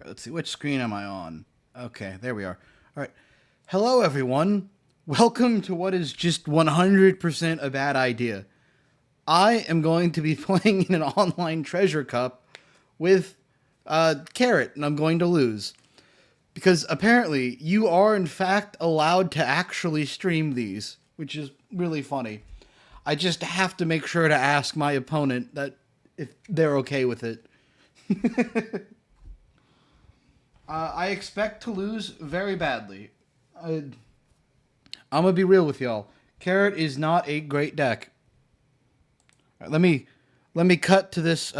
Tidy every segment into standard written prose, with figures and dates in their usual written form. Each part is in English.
Let's see, which screen am I on? Okay, there we are. All right. Hello, everyone. Welcome to what is just 100% a bad idea. I am going to be playing in an online treasure cup with Carrot, and I'm going to lose. Because apparently, you are in fact allowed to actually stream these, which is really funny. I just have to make sure to ask my opponent that if they're okay with it. I expect to lose very badly. I'm gonna be real with y'all. Carrot is not a great deck. Right, let me cut to this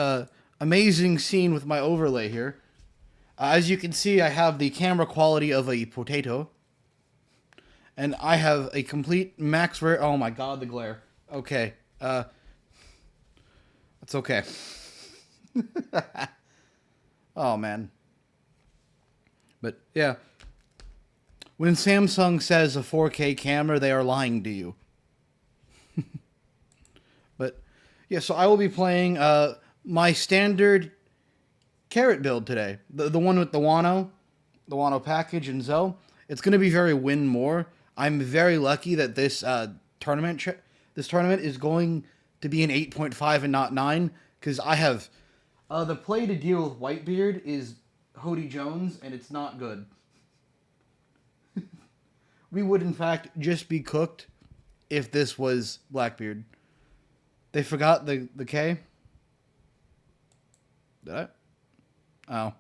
amazing scene with my overlay here. As you can see, I have the camera quality of a potato, and I have a complete max rare. Oh my god, the glare. Okay, it's okay. Oh man, but yeah. When Samsung says a 4K camera, they are lying to you. But yeah, so I will be playing my standard Carrot build today. The one with the Wano package and Zoe. It's going to be very win more. I'm very lucky that this tournament is going to be an 8.5 and not 9 because I have the play to deal with Whitebeard is Hody Jones and it's not good. We would in fact just be cooked if this was Blackbeard. They forgot the K. Did I? Oh.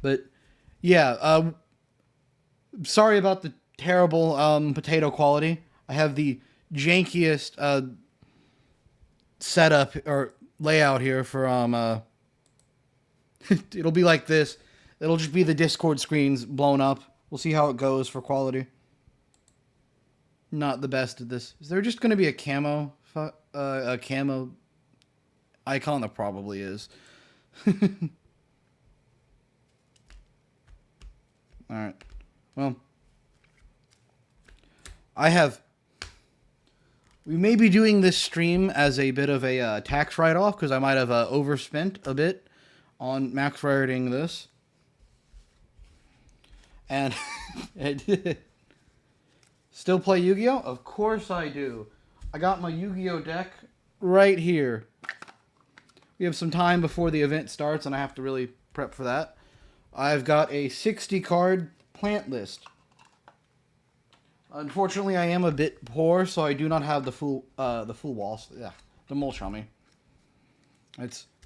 But yeah, sorry about the terrible potato quality. I have the jankiest setup or layout here for it'll be like this. It'll just be the Discord screens blown up. We'll see how it goes for quality. Not the best at this. Is there just going to be a camo icon? That probably is. All right. Well, we may be doing this stream as a bit of a tax write-off because I might have overspent a bit on max rating this. And still play Yu-Gi-Oh? Of course I do. I got my Yu-Gi-Oh deck right here. We have some time before the event starts, and I have to really prep for that. I've got a 60-card plant list. Unfortunately, I am a bit poor, so I do not have the full walls. Yeah, the Molchami.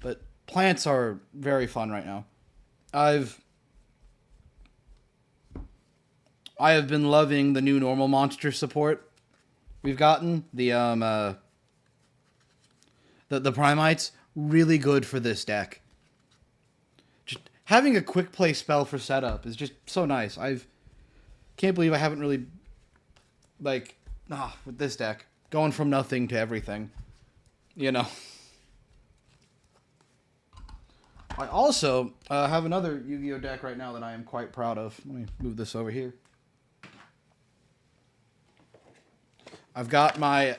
But plants are very fun right now. I have been loving the new normal monster support we've gotten. The Primites, really good for this deck. Just having a quick play spell for setup is just so nice. Can't believe I haven't really with this deck going from nothing to everything. You know. I also have another Yu-Gi-Oh deck right now that I am quite proud of. Let me move this over here. I've got my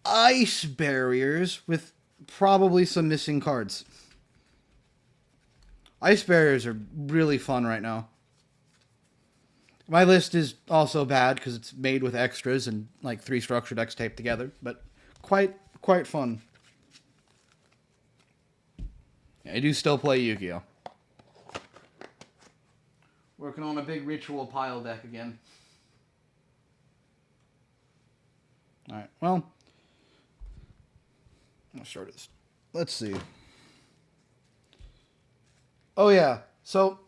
ice barriers with probably some missing cards. Ice barriers are really fun right now. My list is also bad because it's made with extras and like 3 structure decks taped together, but quite fun. Yeah, I do still play Yu-Gi-Oh. Working on a big ritual pile deck again. Alright, well, I'll start this. Let's see. Oh yeah, so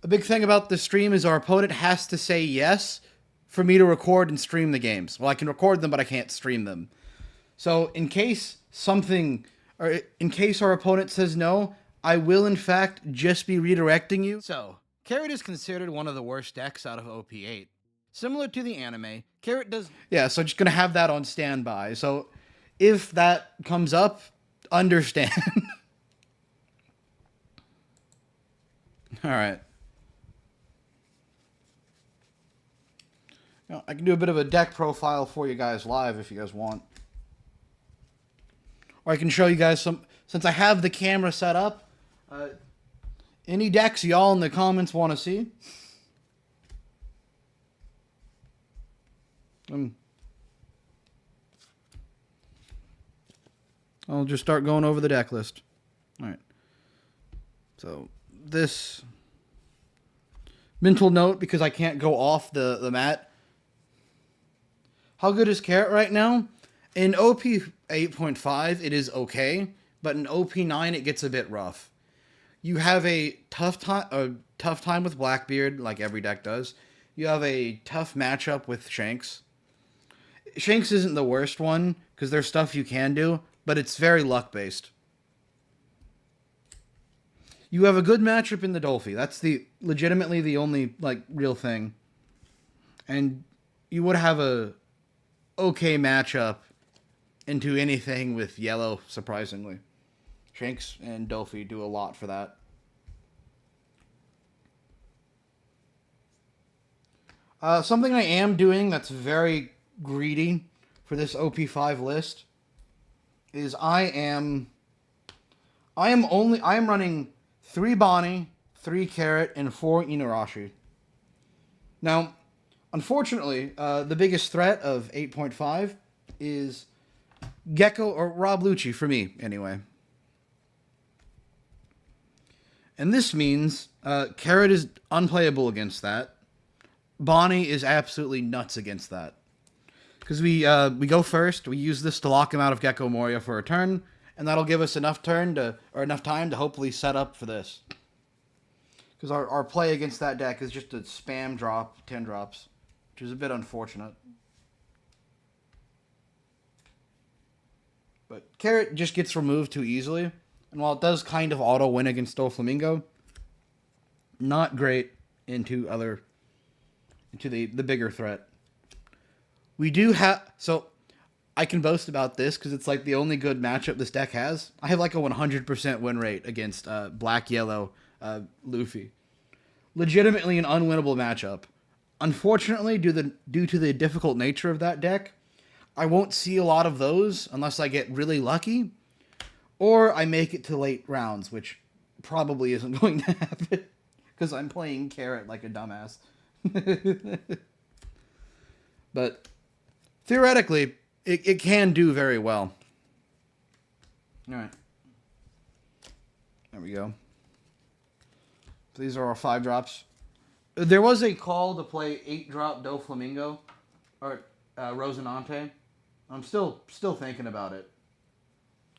a big thing about this stream is our opponent has to say yes for me to record and stream the games. Well, I can record them, but I can't stream them. So in case our opponent says no, I will in fact just be redirecting you. So, Carrot is considered one of the worst decks out of OP8. Similar to the anime, Carrot does... Yeah, so just going to have that on standby. So if that comes up, understand. All right. You know, I can do a bit of a deck profile for you guys live if you guys want. Or I can show you guys since I have the camera set up, any decks y'all in the comments want to see? I'll just start going over the deck list. All right. So this mental note, because I can't go off the mat. How good is Carrot right now? In OP 8.5, it is okay, but in OP 9, it gets a bit rough. You have a tough time with Blackbeard, like every deck does. You have a tough matchup with Shanks. Shanks isn't the worst one, because there's stuff you can do, but it's very luck-based. You have a good matchup in the Dolphy. That's legitimately the only, like, real thing. And you would have a okay matchup into anything with yellow, surprisingly. Shanks and Dolphy do a lot for that. Something I am doing that's very greedy for this OP5 list is I am running 3 Bonnie, 3 Carrot, and 4 Inuarashi. Now, unfortunately, the biggest threat of 8.5 is Gecko or Rob Lucci, for me, anyway. And this means Carrot is unplayable against that. Bonnie is absolutely nuts against that. Because we go first, we use this to lock him out of Gecko Moria for a turn, and that'll give us enough time to hopefully set up for this. Because our play against that deck is just a spam drop, 10 drops, which is a bit unfortunate. But Carrot just gets removed too easily, and while it does kind of auto win against Doflamingo, not great into the bigger threat. We do have, so I can boast about this because it's like the only good matchup this deck has. I have like a 100% win rate against black-yellow Luffy. Legitimately an unwinnable matchup. Unfortunately, due to the difficult nature of that deck, I won't see a lot of those unless I get really lucky, or I make it to late rounds, which probably isn't going to happen because I'm playing Carrot like a dumbass. But theoretically, it can do very well. All right. There we go. These are our 5 drops. There was a call to play 8-drop Doflamingo or Rosinante. I'm still thinking about it.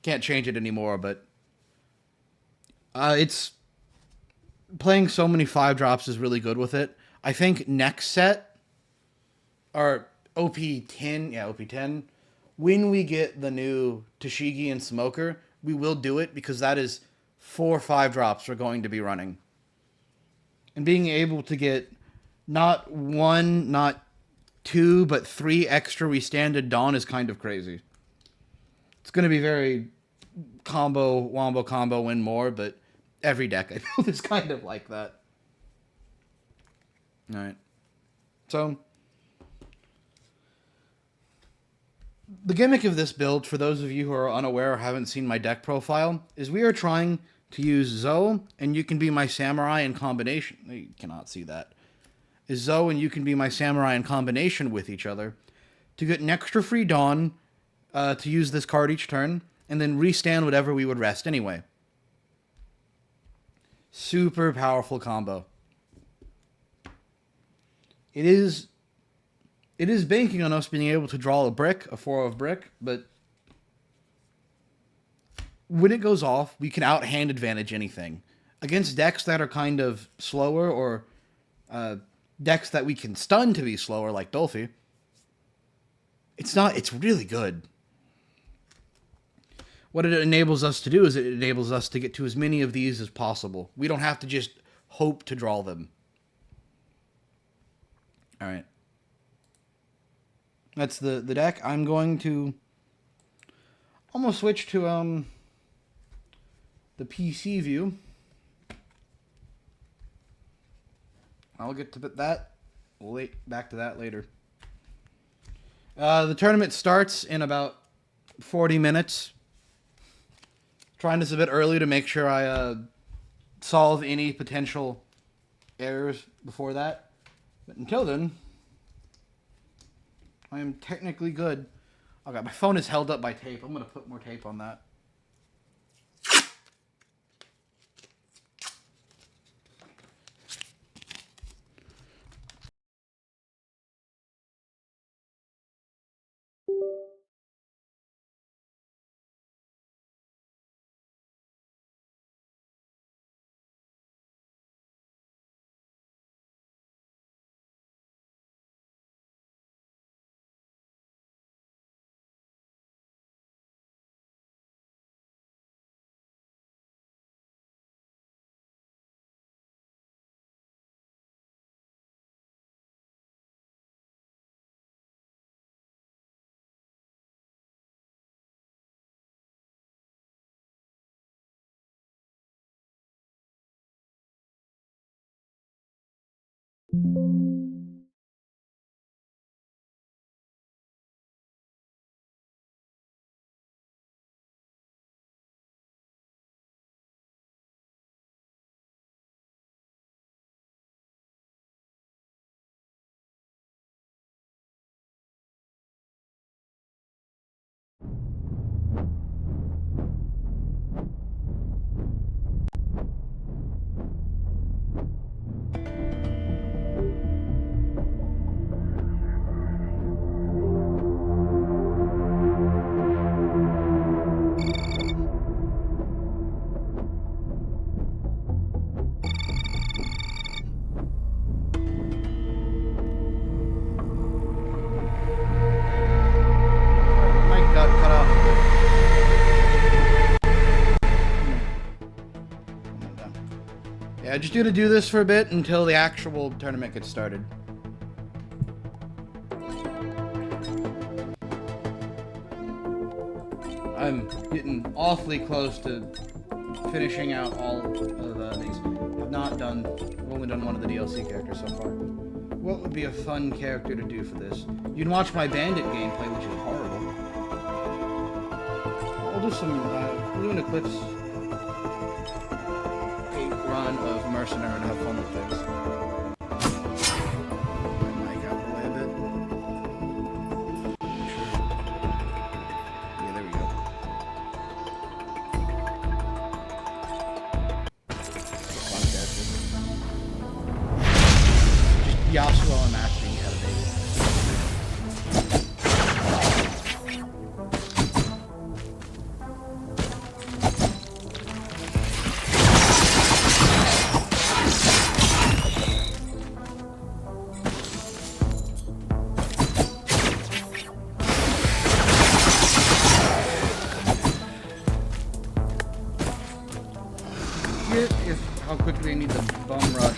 Can't change it anymore, but it's playing so many 5 drops is really good with it. I think next set, or OP10, when we get the new Tashigi and Smoker, we will do it because that is 4 5 drops we're going to be running. And being able to get not 1, not 2, but 3 extra Restanded Dawn is kind of crazy. It's going to be very wombo combo win more, but every deck I build is kind of like that. All right. So the gimmick of this build, for those of you who are unaware or haven't seen my deck profile, is we are trying to use Zoe and You Can Be My Samurai in combination. You cannot see that. Is Zoe and You Can Be My Samurai in combination with each other to get an extra free Dawn to use this card each turn, and then restand whatever we would rest anyway. Super powerful combo. It is banking on us being able to draw a 4 of brick, but when it goes off, we can out-hand advantage anything. Against decks that are kind of slower, or decks that we can stun to be slower, like Dolphy, it's really good. What it enables us to do is it enables us to get to as many of these as possible. We don't have to just hope to draw them. All right. That's the deck. I'm going to almost switch to the PC view. I'll get to that. Back to that later. The tournament starts in about 40 minutes. Trying this a bit early to make sure I solve any potential errors before that. But until then, I am technically good. Oh god, my phone is held up by tape. I'm gonna put more tape on that. Yeah, just gonna do this for a bit until the actual tournament gets started. I'm getting awfully close to finishing out all of these. I've only done one of the DLC characters so far. What would be a fun character to do for this? You can watch my Bandit gameplay, which is horrible. I'll do some, we'll do an Eclipse 8 run of Mercenary and have fun with things. Mic out the way a bit. Yeah, there we go. Fun character. Just Yasuo and Mastery, you had a baby. How quickly I need the bum rush.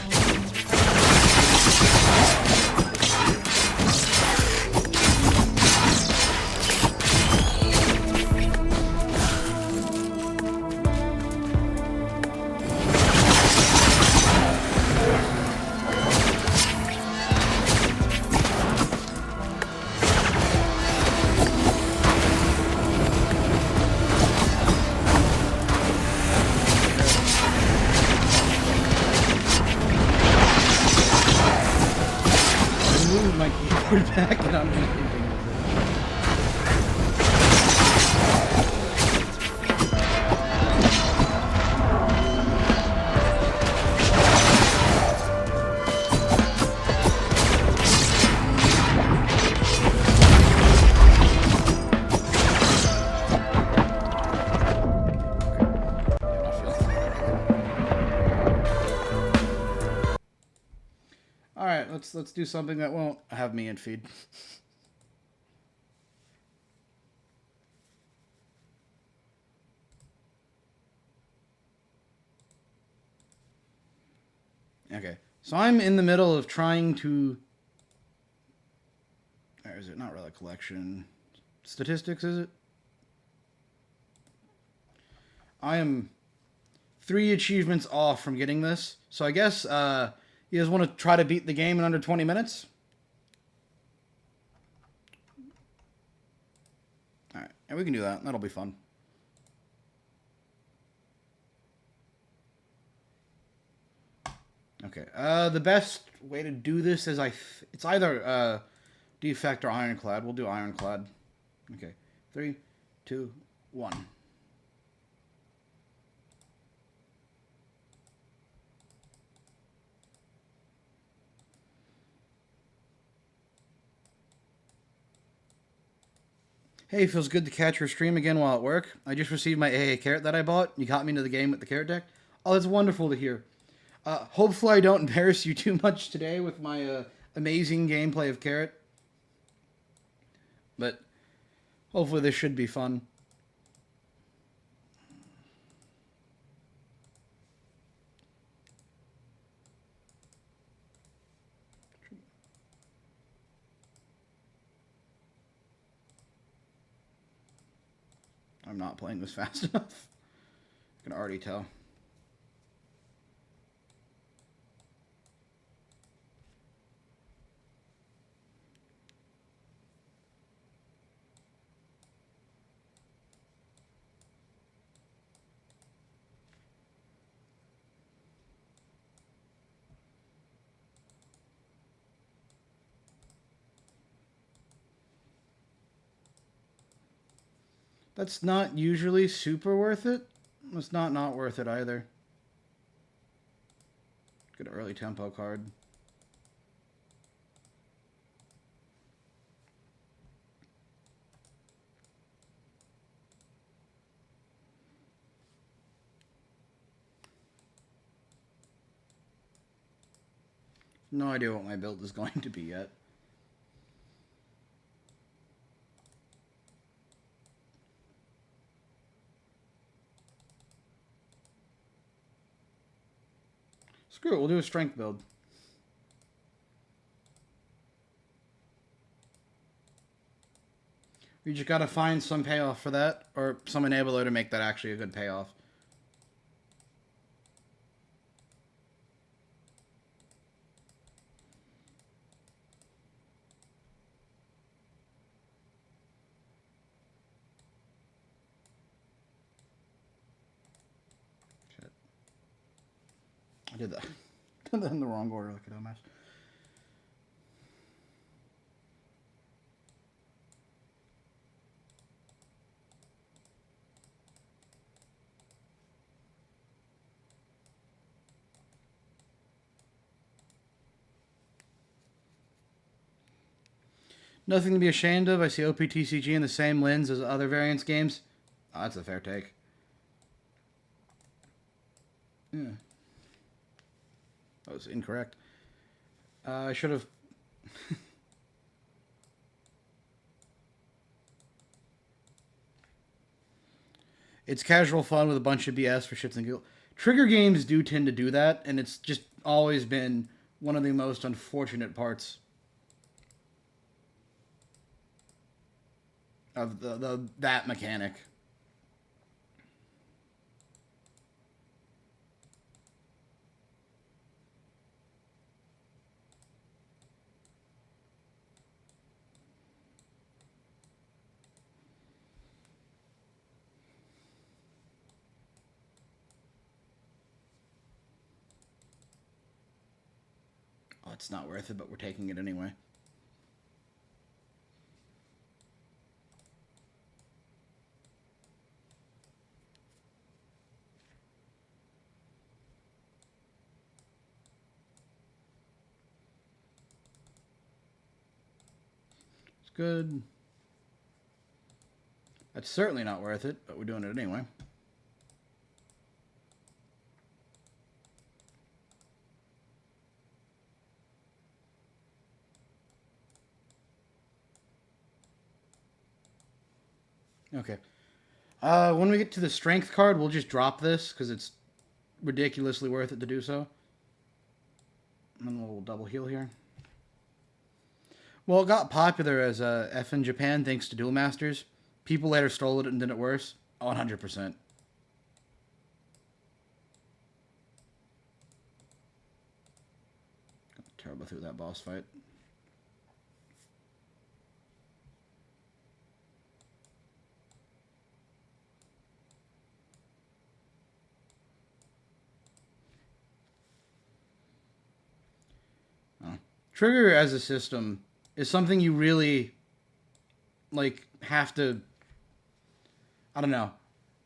My keyboard back and I'm just thinking Alright, let's do something that won't have me in feed. Okay, so I'm in the middle of trying to... Or is it not relic collection? Statistics, is it? I am 3 achievements off from getting this, so I guess you guys want to try to beat the game in under 20 minutes? Alright, and we can do that. That'll be fun. The best way to do this is it's either defect or ironclad. We'll do ironclad. Okay, 3, 2, 1. Hey, feels good to catch your stream again while at work. I just received my AA carrot that I bought. You got me into the game with the carrot deck. Oh, that's wonderful to hear. Hopefully, I don't embarrass you too much today with my amazing gameplay of carrot. But hopefully, this should be fun. I'm not playing this fast enough. I can already tell. That's not usually super worth it. It's not worth it either. Good early tempo card. No idea what my build is going to be yet. Screw it, we'll do a strength build. You just gotta find some payoff for that, or some enabler to make that actually a good payoff. Shit. I did that. Did that in the wrong order, like a dumbass. Nothing to be ashamed of. I see OPTCG in the same lens as other variants games. Oh, that's a fair take. Yeah. That was incorrect. I should have... It's casual fun with a bunch of BS for shits and giggles. Trigger games do tend to do that, and it's just always been one of the most unfortunate parts of that mechanic. Oh, it's not worth it, but we're taking it anyway. It's good. That's certainly not worth it, but we're doing it anyway. Okay. When we get to the strength card, we'll just drop this because it's ridiculously worth it to do so. And then we'll double heal here. Well, it got popular as a F in Japan thanks to Duel Masters. People later stole it and did it worse. 100%. Turbo through that boss fight. Trigger as a system is something you really like have to. I don't know.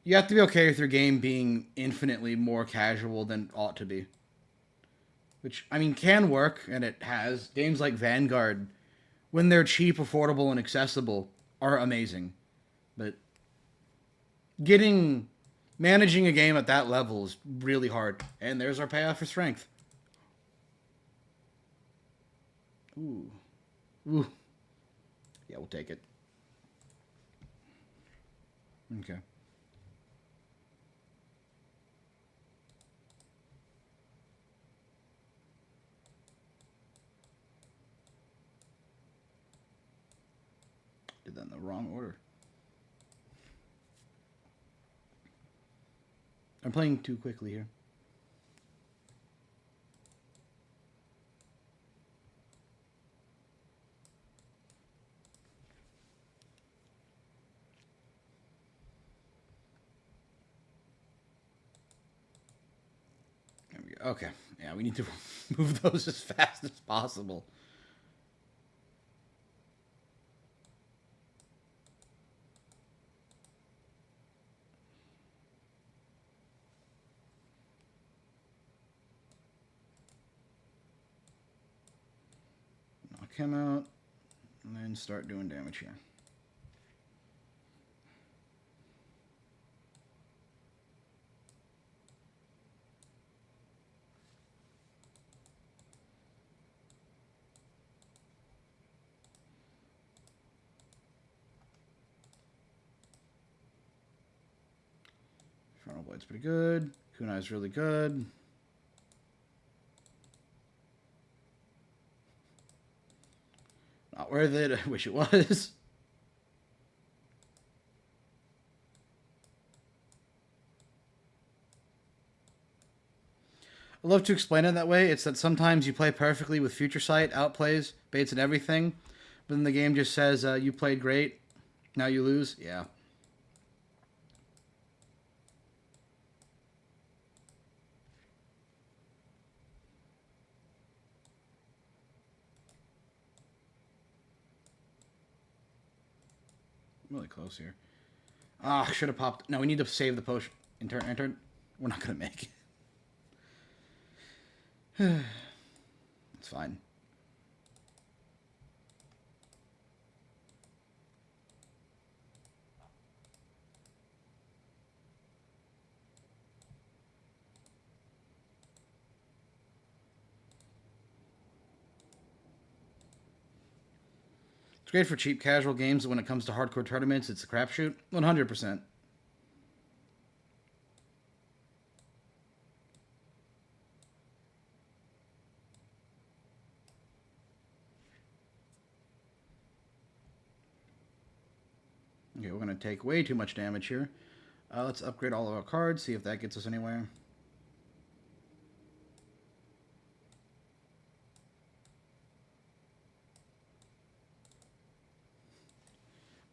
You have to be okay with your game being infinitely more casual than it ought to be. Which, I mean, can work, and it has. Games like Vanguard, when they're cheap, affordable, and accessible, are amazing. But getting managing a game at that level is really hard. And there's our payoff for strength. Ooh. Ooh. Yeah, we'll take it. Okay. Did that in the wrong order. I'm playing too quickly here. There we go. Okay. Yeah, we need to move those as fast as possible. Knock him out, and then start doing damage here. Frontal Blade's pretty good. Kunai's really good. Not worth it. I wish it was. I love to explain it that way. It's that sometimes you play perfectly with Future Sight, outplays, baits, and everything, but then the game just says, you played great, now you lose. Yeah. Really close here. Ah, should have popped. No, we need to save the potion. Enter. We're not going to make it. It's fine. It's great for cheap casual games, but when it comes to hardcore tournaments, it's a crapshoot. 100%. Okay, we're going to take way too much damage here. Let's upgrade all of our cards, see if that gets us anywhere.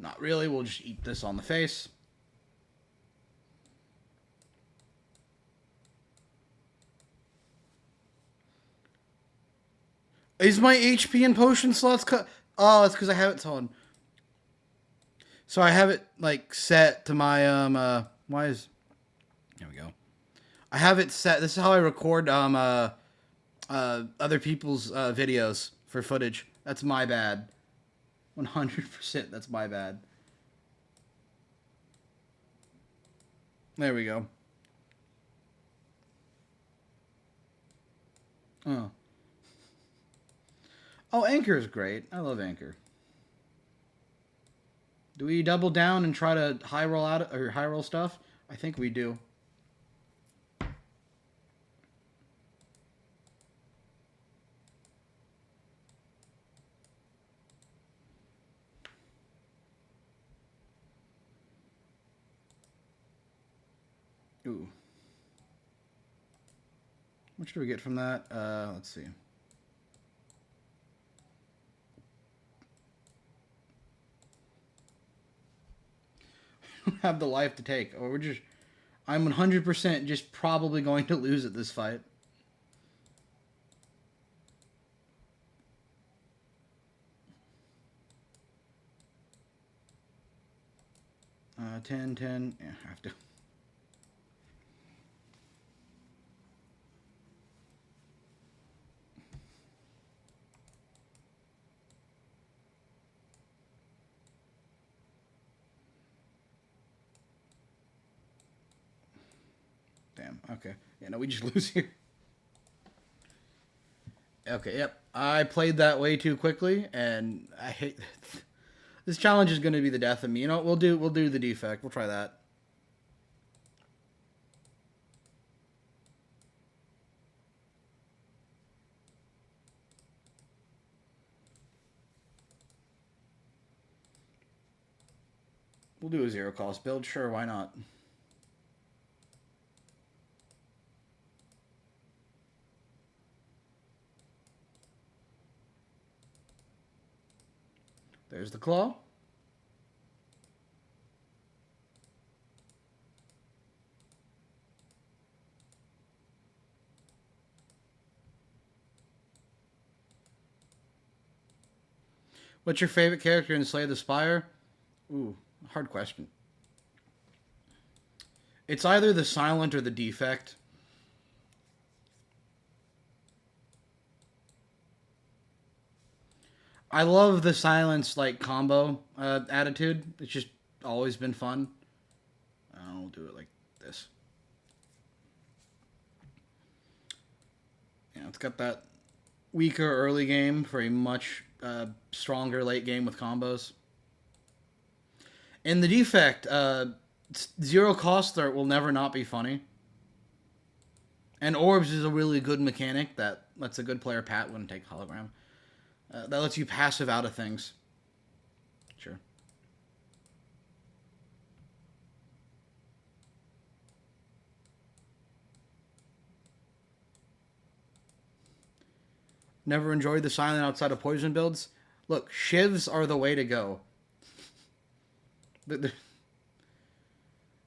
Not really, we'll just eat this on the face. Is my HP and potion slots cut? Oh, it's because I have it on. So I have it like set to my why is there we go. I have it set. This is how I record other people's videos for footage. That's my bad. 100%. That's my bad. There we go. Oh. Oh, Anchor is great. I love Anchor. Do we double down and try to high roll out or high roll stuff? I think we do. Ooh. How much do we get from that? Let's see. Have the life to take. Or we're just... I'm 100% just probably going to lose at this fight. 10, 10. Yeah, I have to. Damn. Okay. Yeah, no, we just lose here. Okay. Yep. I played that way too quickly, and I hate. This challenge is going to be the death of me. You know what? We'll do the defect. We'll try that. We'll do a zero cost build. Sure, why not? There's the claw. What's your favorite character in Slay the Spire? Ooh, hard question. It's either the silent or the defect. I love the silence like combo attitude. It's just always been fun. I'll do it like this. Yeah, it's got that weaker early game for a much stronger late game with combos. And the defect, zero cost start will never not be funny. And orbs is a really good mechanic that lets a good player Pat wouldn't take hologram. That lets you passive out of things. Sure. Never enjoyed the silent outside of poison builds. Look, shivs are the way to go.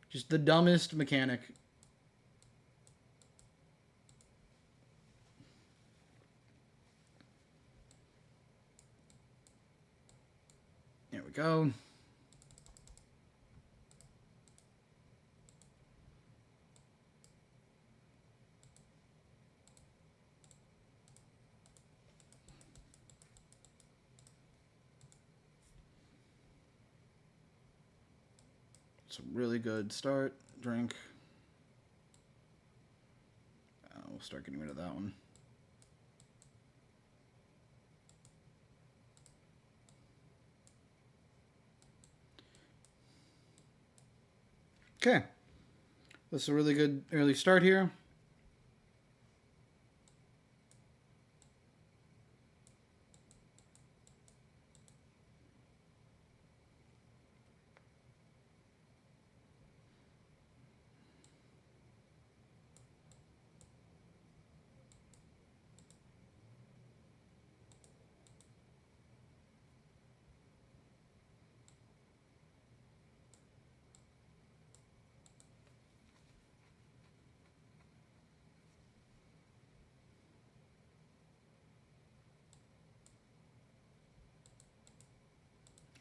Just the dumbest mechanic. There we go. It's a really good start. Drink. We'll start getting rid of that one. Okay. This is a really good early start here.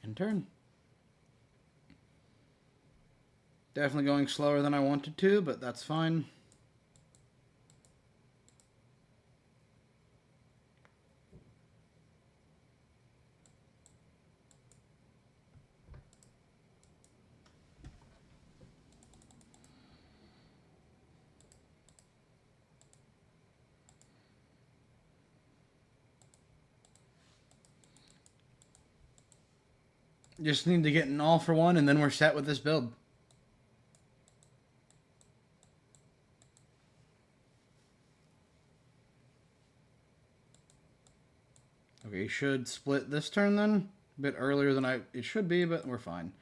And turn. Definitely going slower than I wanted to, but that's fine. Just need to get an all for one, and then we're set with this build. Okay, should split this turn then. A bit earlier than it should be, but we're fine.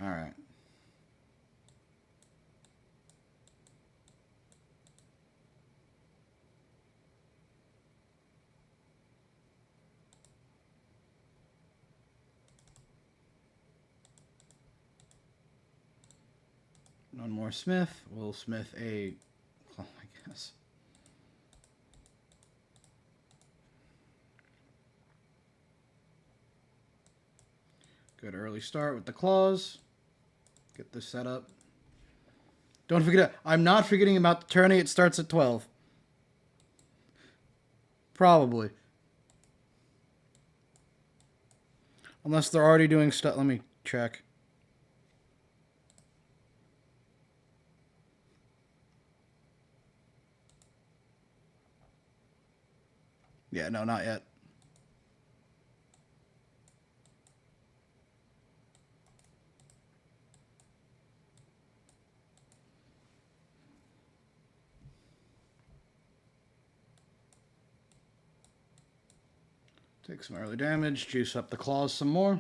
All right. One more smith. We'll smith a claw, I guess. Good early start with the claws. Get this set up. Don't forget, I'm not forgetting about the tourney. It starts at 12. Probably. Unless they're already doing stuff. Let me check. Yeah, no, not yet. Take some early damage, juice up the claws some more.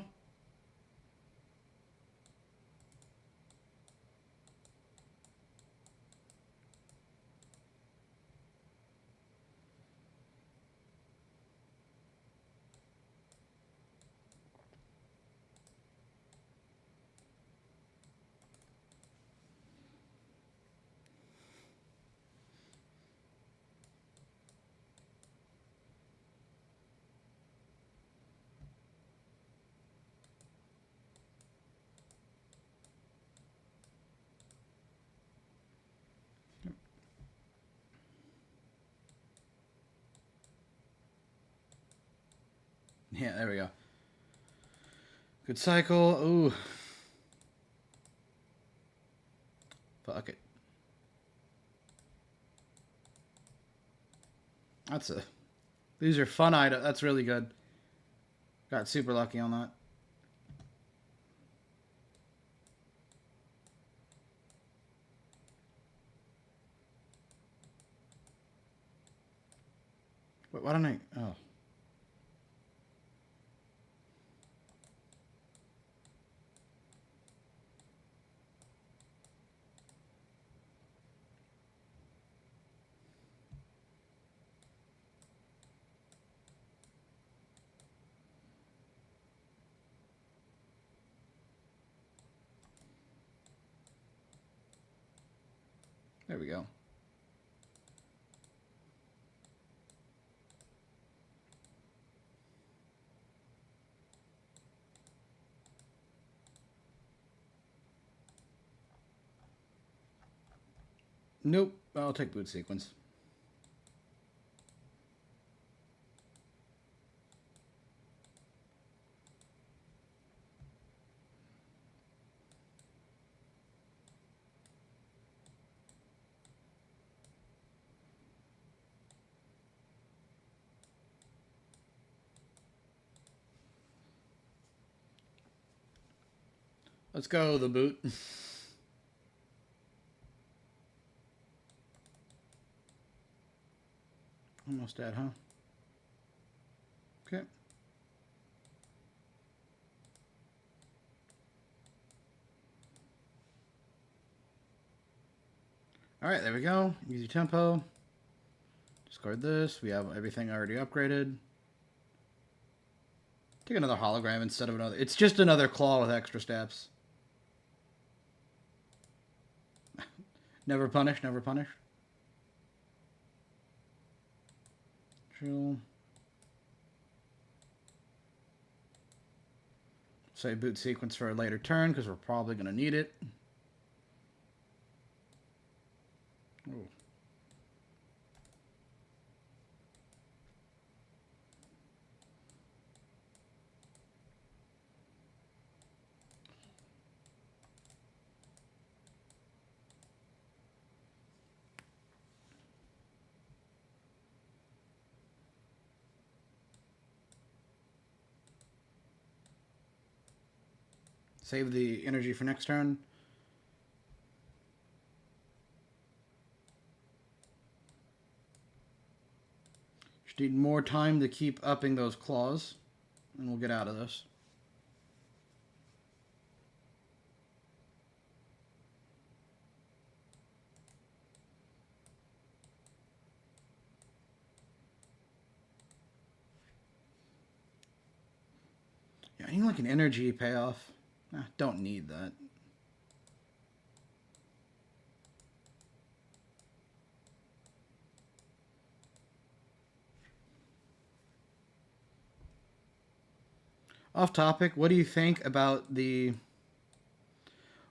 Yeah, there we go. Good cycle. Ooh. Fuck it. That's a... These are fun items. That's really good. Got super lucky on that. Wait, why don't I... Oh. There we go. Nope. I'll take boot sequence. Let's go, the boot. Almost dead, huh? Okay. Alright, there we go. Easy tempo. Discard this. We have everything already upgraded. Take another hologram instead of another. It's just another claw with extra steps. Never punish, never punish. Drill. Save boot sequence for a later turn because we're probably going to need it. Ooh. Save the energy for next turn. Just need more time to keep upping those claws, and we'll get out of this. Yeah, I need like an energy payoff. Don't need that. Off topic, what do you think about the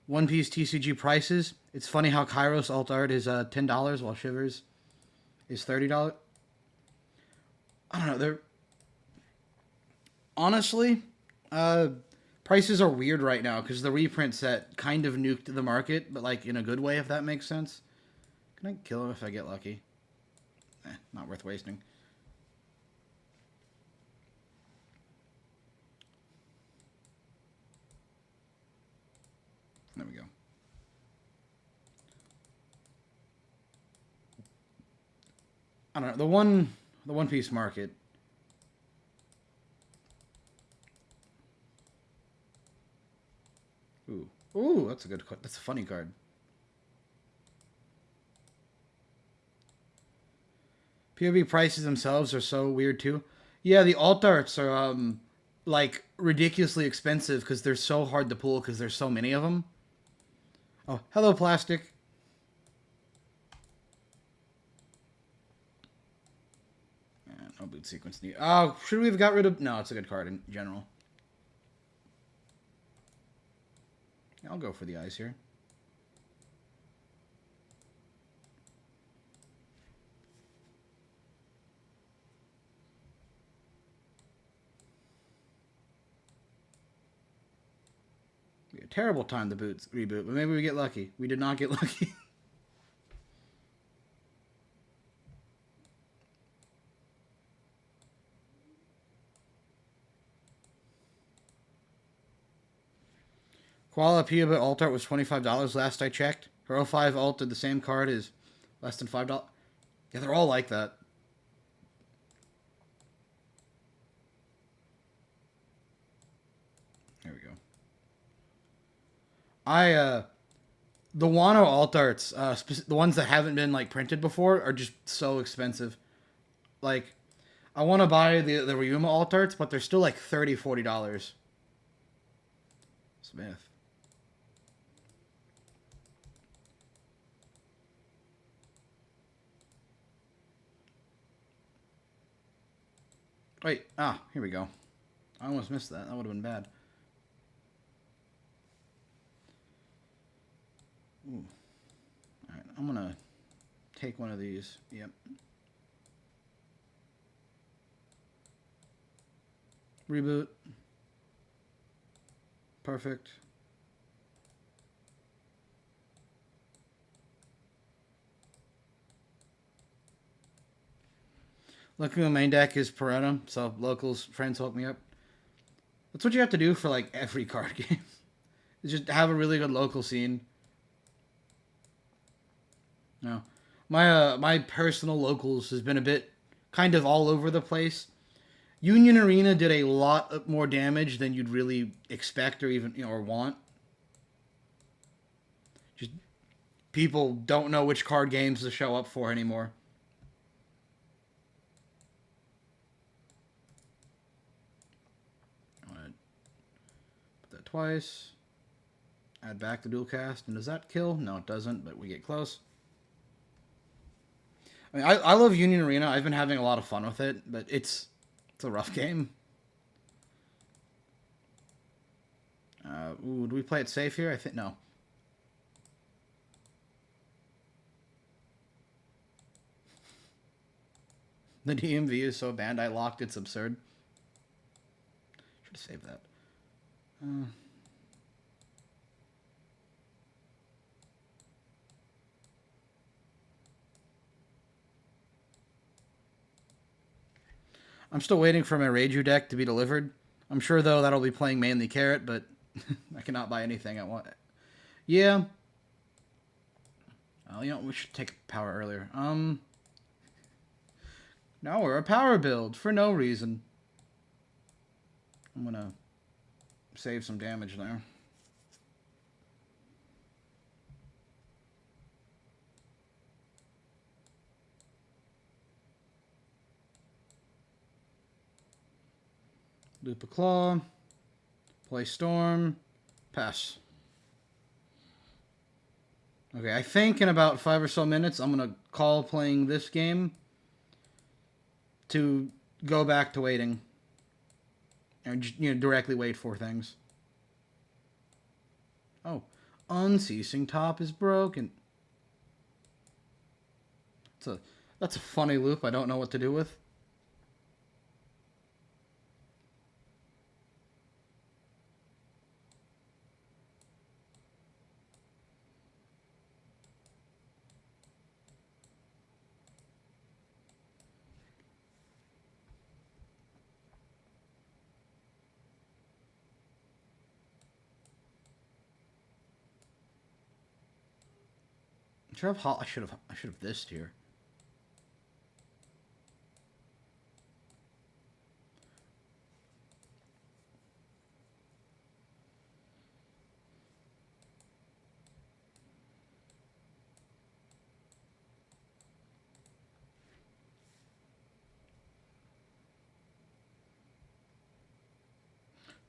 One Piece TCG prices? It's funny how Kairos alt art is $10 while Shivers is $30. I don't know. They're honestly, uh, prices are weird right now because the reprint set kind of nuked the market, but like in a good way, if that makes sense. Can I kill him if I get lucky? Not worth wasting. There we go. I don't know. The One Piece market. Ooh, ooh, that's a good. That's a funny card. POV prices themselves are so weird too. Yeah, the alt arts are like ridiculously expensive because they're so hard to pull because there's so many of them. Oh, hello, plastic. No boot sequence need. Oh, should we have got rid of? No, it's a good card in general. I'll go for the eyes here. Be a terrible time to reboot, but maybe we get lucky. We did not get lucky. Koala Pia alt art was $25 last I checked. Her O5 alt did the same card is less than $5. Yeah, they're all like that. There we go. The Wano alt arts, the ones that haven't been like printed before, are just so expensive. Like, I want to buy the Ryuma alt arts, but they're still like $30-$40. Smith. Wait, here we go. I almost missed that. That would have been bad. Ooh. Alright, I'm gonna take one of these. Yep. Reboot. Perfect. Looking at the main deck is Perona, so locals, friends hook me up. That's what you have to do for like every card game. Is just have a really good local scene. No. My personal locals has been a bit kind of all over the place. Union Arena did a lot more damage than you'd really expect or even or want. Just people don't know which card games to show up for anymore. I'm gonna put that twice. Add back the dual cast, and does that kill? No, it doesn't, but we get close. I mean, I love Union Arena. I've been having a lot of fun with it, but it's a rough game. Do we play it safe here? I think no. The DMV is so banned. I locked. It's absurd. Should have saved that. I'm still waiting for my Reiju deck to be delivered. I'm sure though that'll be playing mainly Carrot, but I cannot buy anything I want. Yeah. We should take power earlier. Now we're a power build for no reason. I'm gonna save some damage there. Loop a Claw. Play Storm. Pass. Okay, I think in about 5 or so minutes I'm gonna call playing this game to go back to waiting. And just, directly wait for things. Oh, unceasing top is broken. That's a funny loop I don't know what to do with. I should have this here.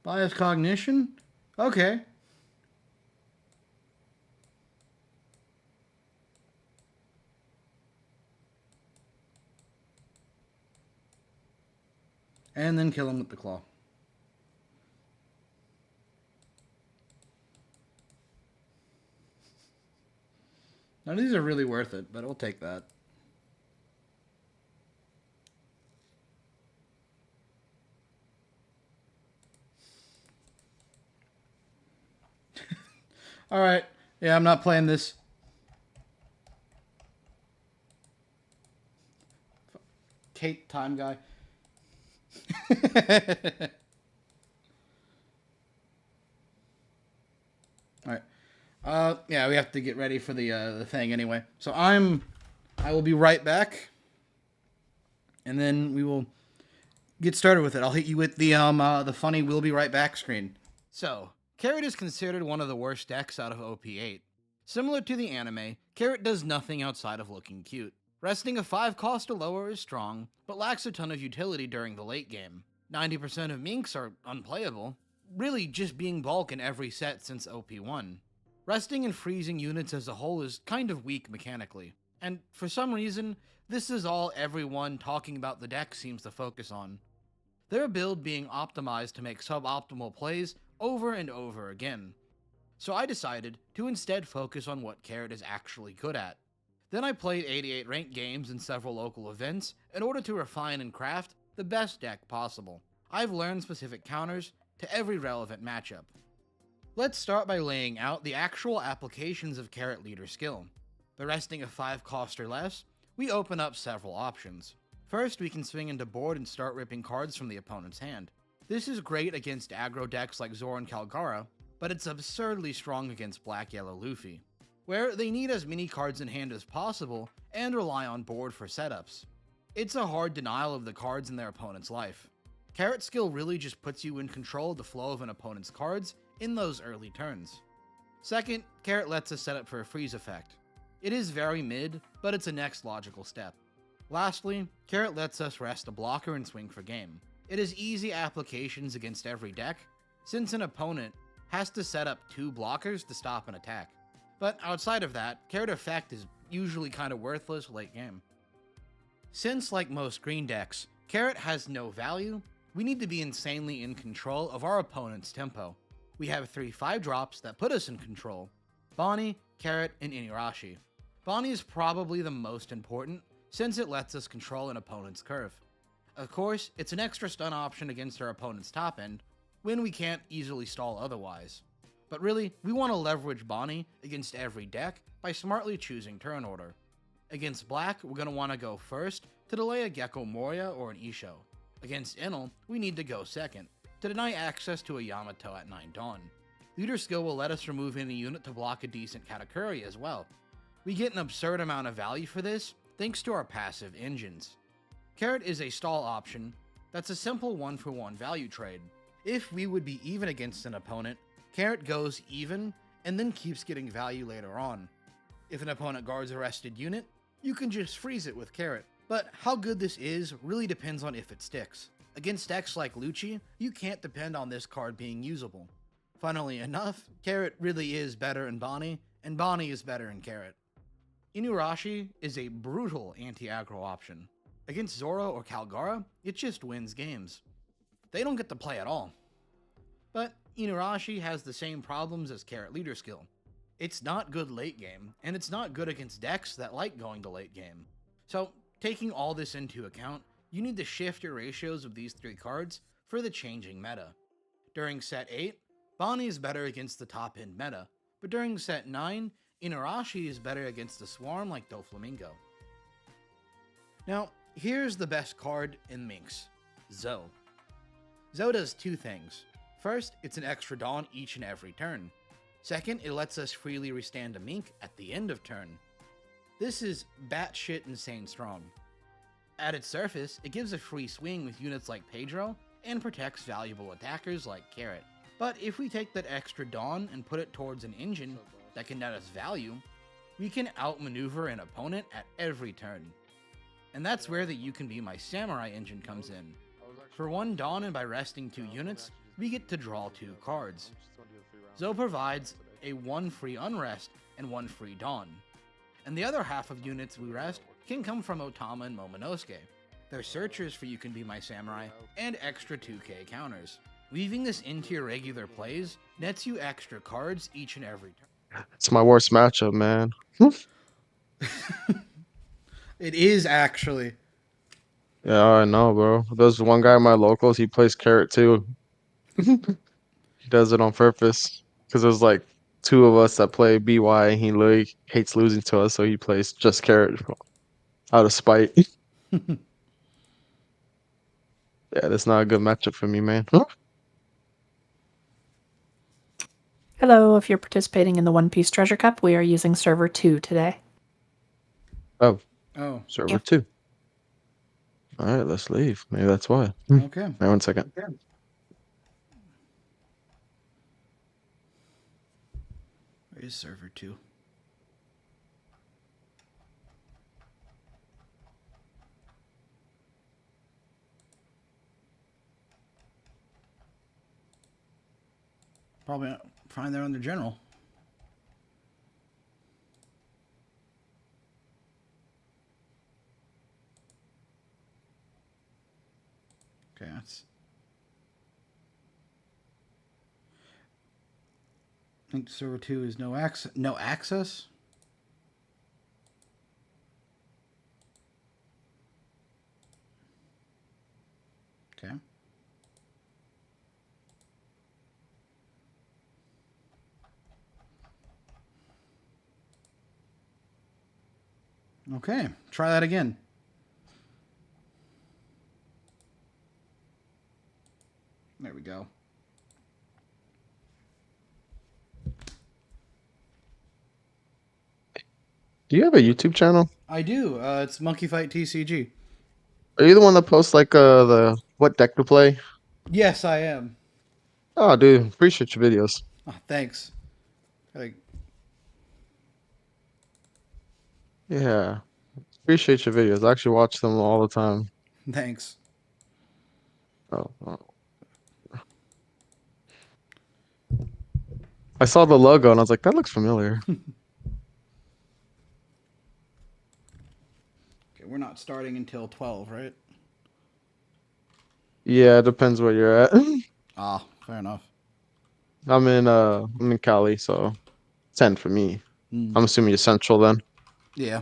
Bias cognition? Okay. And then kill him with the claw. Now these are really worth it, but we'll take that. Alright. Yeah, I'm not playing this. Kate time guy. Alright. Yeah, we have to get ready for the thing anyway. So I will be right back. And then we will get started with it. I'll hit you with the funny "we'll be right back" screen. So, Carrot is considered one of the worst decks out of OP8. Similar to the anime, Carrot does nothing outside of looking cute. Resting a 5 cost or lower is strong, but lacks a ton of utility during the late game. 90% of Minks are unplayable, really just being bulk in every set since OP1. Resting and freezing units as a whole is kind of weak mechanically, and for some reason, this is all everyone talking about the deck seems to focus on. Their build being optimized to make suboptimal plays over and over again. So I decided to instead focus on what Carrot is actually good at. Then I played 88 ranked games and several local events in order to refine and craft the best deck possible. I've learned specific counters to every relevant matchup. Let's start by laying out the actual applications of Carrot Leader skill. By resting a 5 cost or less, we open up several options. First, we can swing into board and start ripping cards from the opponent's hand. This is great against aggro decks like Zoro and Kalgara, but it's absurdly strong against Black-Yellow Luffy, where they need as many cards in hand as possible and rely on board for setups. It's a hard denial of the cards in their opponent's life. Carrot skill really just puts you in control of the flow of an opponent's cards in those early turns. Second, Carrot lets us set up for a freeze effect. It is very mid, but it's a next logical step. Lastly, Carrot lets us rest a blocker and swing for game. It is easy applications against every deck, since an opponent has to set up 2 blockers to stop an attack. But outside of that, Carrot effect is usually kind of worthless late game. Since, like most green decks, Carrot has no value, we need to be insanely in control of our opponent's tempo. We have 3 5-drops that put us in control: Bonnie, Carrot, and Inuyasha. Bonnie is probably the most important, since it lets us control an opponent's curve. Of course, it's an extra stun option against our opponent's top end, when we can't easily stall otherwise. But really, we want to leverage Bonnie against every deck by smartly choosing turn order. Against Black, we're going to want to go first to delay a Gecko Moria or an Isho. Against Enel, we need to go second, to deny access to a Yamato at 9 Dawn. Leader skill will let us remove any unit to block a decent Katakuri as well. We get an absurd amount of value for this, thanks to our passive engines. Carrot is a stall option that's a simple 1-for-1 value trade. If we would be even against an opponent, Carrot goes even and then keeps getting value later on. If an opponent guards a rested unit, you can just freeze it with Carrot. But how good this is really depends on if it sticks. Against decks like Lucci, you can't depend on this card being usable. Funnily enough, Carrot really is better in Bonnie, and Bonnie is better in Carrot. Inuyasha is a brutal anti-aggro option. Against Zoro or Kalgara, it just wins games. they don't get to play at all. But Inuarashi has the same problems as Carrot Leader skill. It's not good late game, and it's not good against decks that like going to late game. So, taking all this into account, you need to shift your ratios of these three cards for the changing meta. During set 8, Bonnie is better against the top end meta, but during set 9, Inuarashi is better against the Swarm like Doflamingo. Now, here's the best card in Minx, Zoe. Zoe does two things. First, it's an extra Dawn each and every turn. Second, it lets us freely restand a Mink at the end of turn. This is batshit insane strong. At its surface, it gives a free swing with units like Pedro and protects valuable attackers like Carrot. But if we take that extra Dawn and put it towards an engine that can net us value, we can outmaneuver an opponent at every turn. And that's where the You Can Be My Samurai engine comes in. For one Dawn and by resting 2 units, we get to draw 2 cards. Zoe provides a 1 free Unrest and 1 free Dawn. And the other half of units we rest can come from Otama and Momonosuke. They're searchers for You Can Be My Samurai and extra 2k counters. Weaving this into your regular plays nets you extra cards each and every turn. It's my worst matchup, man. It is actually. Yeah, I know, bro. There's one guy in my locals, he plays Carrot too. He does it on purpose. Because there's like 2 of us that play BY and he literally hates losing to us, so he plays just Carrot out of spite. Yeah, that's not a good matchup for me, man. Hello, if you're participating in the One Piece Treasure Cup, we are using server 2 today. Oh, Oh, server Yeah. 2. All right, let's leave. Maybe that's why. okay. Now, 1 second. Where is server 2? Probably find there under general. Okay, that's. I think server 2 is no access. No access. Okay. Okay, try that again. There we go. Do you have a YouTube channel? I do. It's Monkey Fight TCG. Are you the one that posts like the what deck to play? Yes, I am. Oh, dude, appreciate your videos. Oh, thanks. Like, Yeah, appreciate your videos. I actually watch them all the time. thanks. Oh. I saw the logo and I was like, that looks familiar. Okay, we're not starting until 12, right? Yeah, it depends where you're at. Ah, fair enough. I'm in Cali, so 10 for me. Mm. I'm assuming you're central then. Yeah.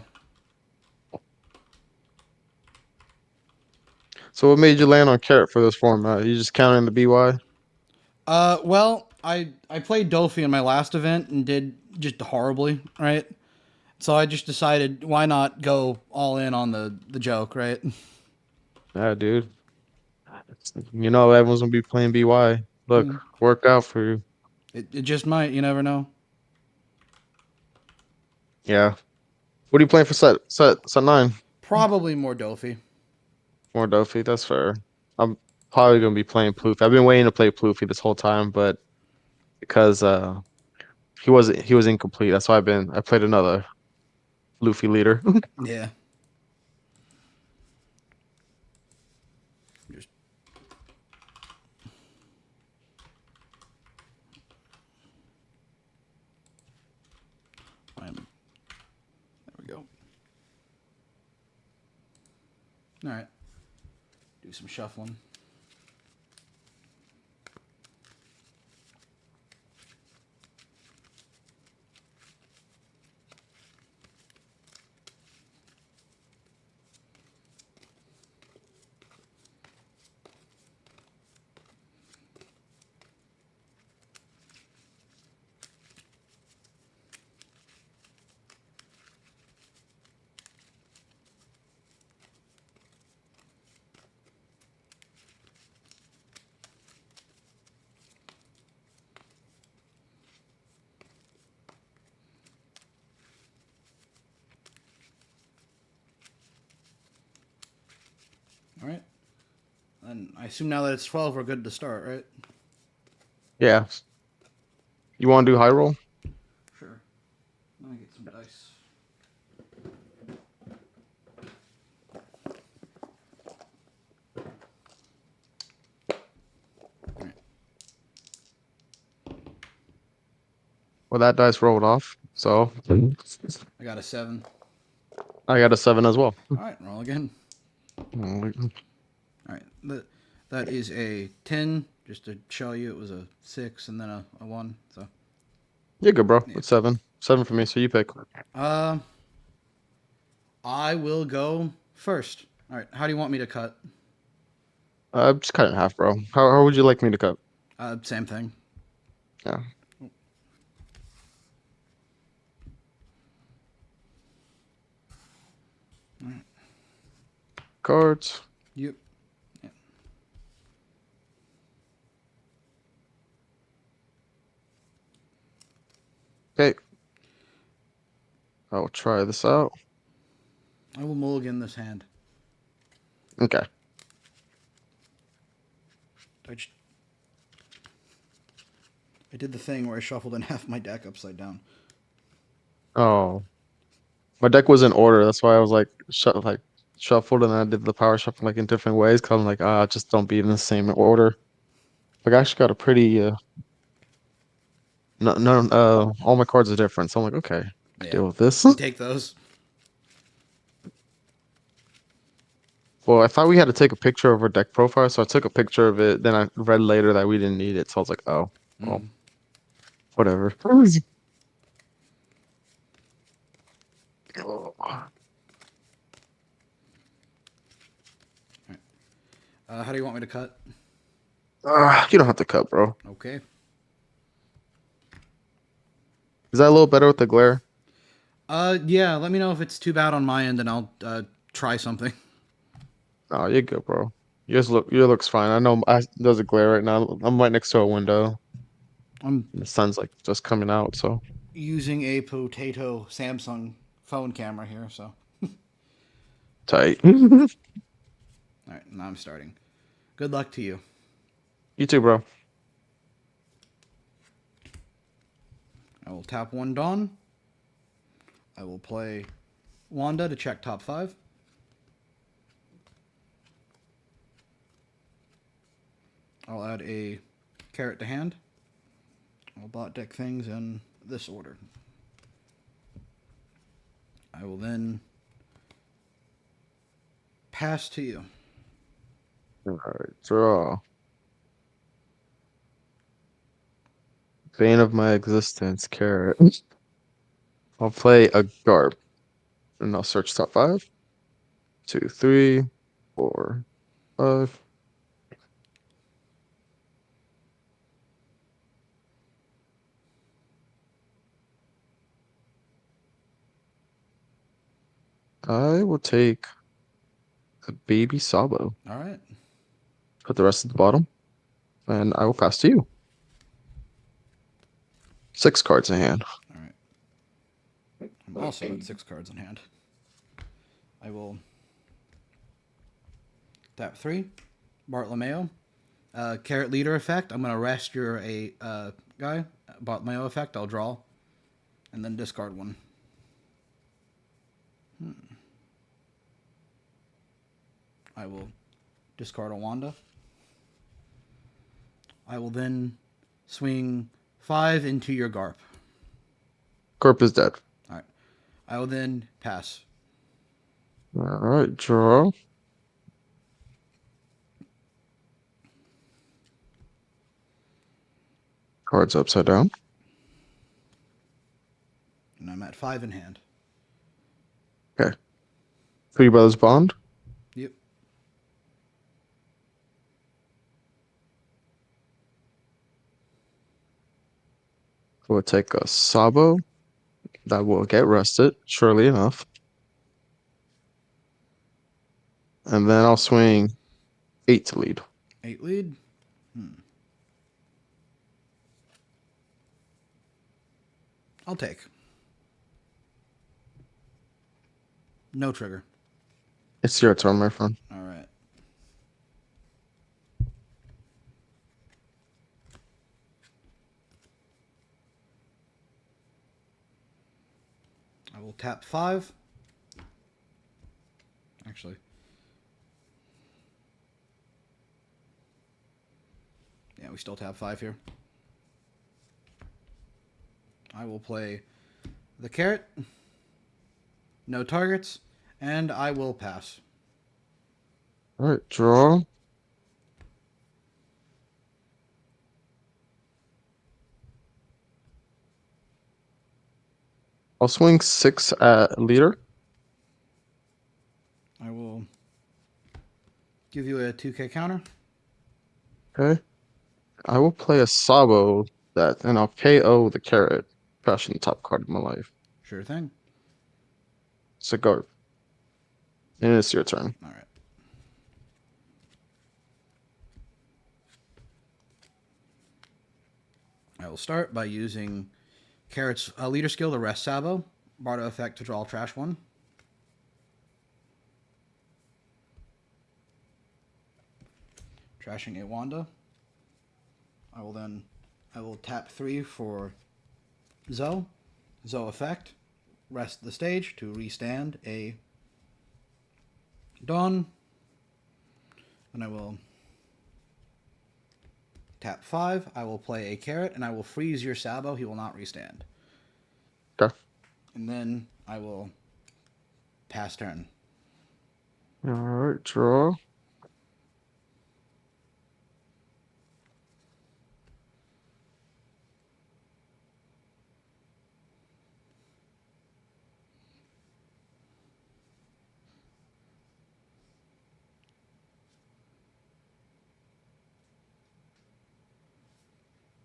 So what made you land on Carrot for this format? You just counting the BY? Well, I played Dolphy in my last event and did just horribly, right? So I just decided why not go all in on the joke, right? Yeah, dude. You know everyone's gonna be playing BY. Look, Mm. work out for you. It just might. You never know. Yeah. What are you playing for set 9? Probably more Dolphy. More Duffy, that's fair. I'm probably gonna be playing Ploofy. I've been waiting to play Ploofy this whole time, but because he was incomplete, that's why I played another Luffy leader. Yeah. Just there we go. All right. Do some shuffling. All right. And I assume now that it's 12, we're good to start, right? Yeah. You want to do high roll? Sure. Let me get some dice. All right. Well, that dice rolled off, so I got a 7. I got a 7 as well. All right, roll again. All right. That is a 10. Just to show you, it was a 6 and then a 1. So, You're good, bro. yeah. It's 7. 7 for me, so you pick. Uh, I will go first. All right. How do you want me to cut? Just cut it in half, bro. How would you like me to cut? Same thing. Yeah. Cards. Yep. Yeah. Okay. I'll try this out. I will mulligan this hand. Okay. I did the thing where I shuffled in half my deck upside down. Oh. My deck was in order. That's why I was like, shuffled, and then I did the power shuffle like in different ways. Cause I'm like, just don't be in the same order. Like, I actually got a pretty no, all my cards are different. So I'm like, okay, I can Yeah. deal with this. You take those. Well, I thought we had to take a picture of our deck profile, so I took a picture of it. Then I read later that we didn't need it, so I was like, oh, well, Mm. whatever. How do you want me to cut? You don't have to cut, bro. Okay. Is that a little better with the glare? Yeah. Let me know if it's too bad on my end, and I'll try something. No, you're good, bro. Your looks fine. I know there's a glare right now. I'm right next to a window, I'm and the sun's like just coming out. So using a potato Samsung phone camera here, so. tight. All right. Now I'm starting. Good luck to you. You too, bro. I will tap one Dawn. I will play Wanda to check top 5. I'll add a carrot to hand. I'll bot deck things in this order. I will then pass to you. All right, draw. Bane of my existence, carrot. I'll play a garb, and I'll search top 5, 2, 3, 4, 5. I will take a baby Sabo. All right. Put the rest at the bottom, and I will pass to you. 6 cards in hand. All right. I'm also at 6 cards in hand. I will tap 3. Bartolomeo. Carrot leader effect. I'm going to rest your guy. Bartolomeo effect. I'll draw. And then discard one. I will discard a Wanda. I will then swing 5 into your Garp. Corp is dead. All right. I will then pass. All right, draw. Cards upside down. And I'm at 5 in hand. Okay. Three Brothers Bond. Yep. We'll take a Sabo. That will get rested, surely enough. And then I'll swing 8 to lead. 8 lead. I'll take. No trigger. It's your turn, my friend. All right. tap 5. Actually. Yeah, we still tap 5 here. I will play the carrot. No targets. And I will pass. All right, draw. I'll swing 6 at leader. I will give you a 2k counter. Okay. I will play a Sabo that, and I'll KO the carrot. Passion top card of my life. Sure thing. Cigar. And it's your turn. All right. I will start by using Carrot's leader skill to rest Sabo. Bardo effect to draw trash 1. Trashing a Wanda. I will tap 3 for Zoe. Zoe effect. Rest the stage to restand a Dawn. And I will tap 5. I will play a carrot and I will freeze your Sabo. He will not restand. Okay. And then I will pass turn. All right, draw.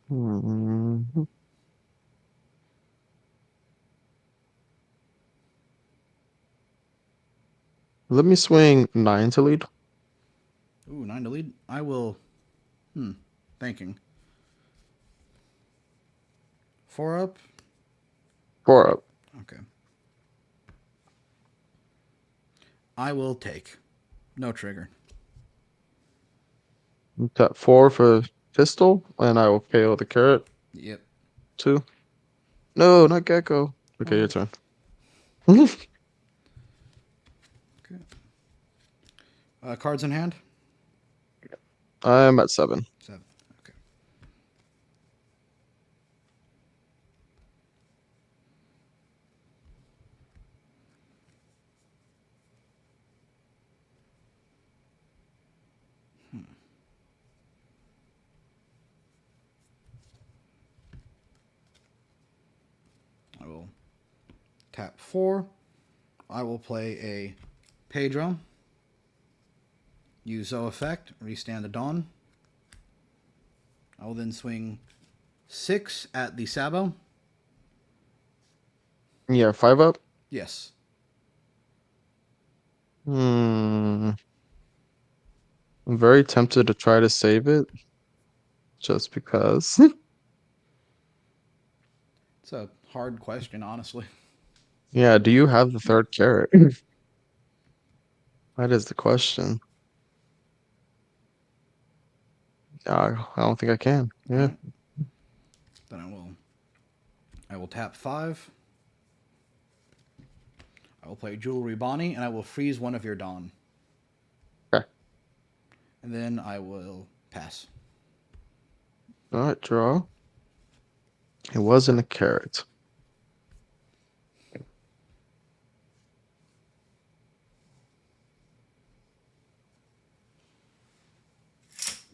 Hmm. Let me swing 9 to lead. Ooh, 9 to lead. I will. Thinking. 4 up. 4 up. Okay. I will take. No trigger. Tap 4 for pistol, and I will KO the carrot. Yep. 2. No, not Gecko. Okay, your turn. Okay. Cards in hand. I'm at 7. 7. Okay. I will tap 4. I will play a Pedro. Use Zoe effect. Restand the Dawn. I will then swing 6 at the Sabo. Yeah, 5 up. Yes. I'm very tempted to try to save it, just because. It's a hard question, honestly. Yeah, do you have the 3rd carrot? That is the question. Yeah, I don't think I can. Yeah. Alright. Then I will tap 5. I will play Jewelry Bonnie, and I will freeze one of your Dawn. Okay. And then I will pass. All right, draw. It wasn't a carrot.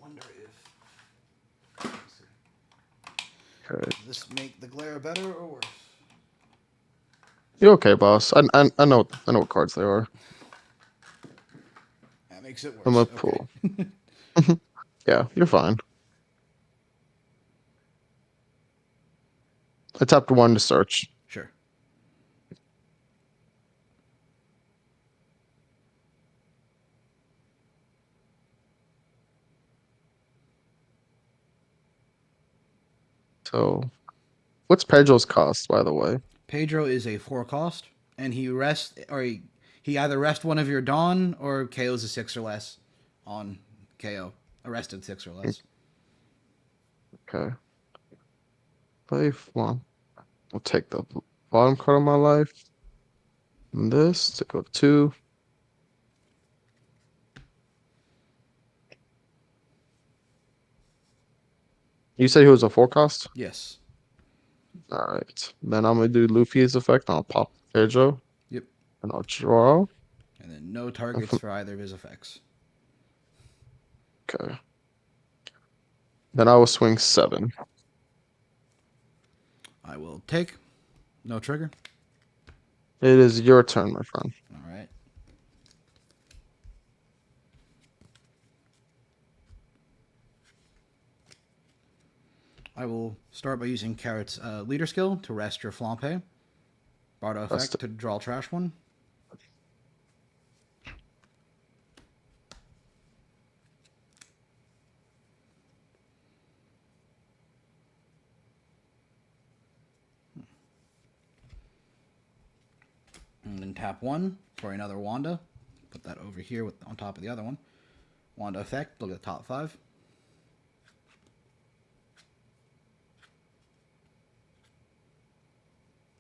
Wonder if Okay. does this make the glare better or worse? You okay, boss? I know what cards they are. That makes it worse. I'm gonna Okay. pull. Yeah, you're fine. I tapped 1 to search. Sure. So, what's Pedro's cost, by the way? Pedro is a 4 cost, and he either rest one of your Dawn or KOs a 6 or less on KO. Arrested 6 or less. Okay. Play one. I'll take the bottom card of my life. And this to go to 2. You said he was a 4 cost? Yes. Alright. Then I'm gonna do Luffy's effect. I'll pop Pedro. Yep. And I'll draw. And then no targets for either of his effects. Okay. Then I will swing 7. I will take. No trigger. It is your turn, my friend. All right. I will start by using Carrot's leader skill to rest your Flampe. Bardo Rest effect to draw trash one. And then tap 1 for another Wanda. Put that over here on top of the other one. Wanda effect, look at the top 5.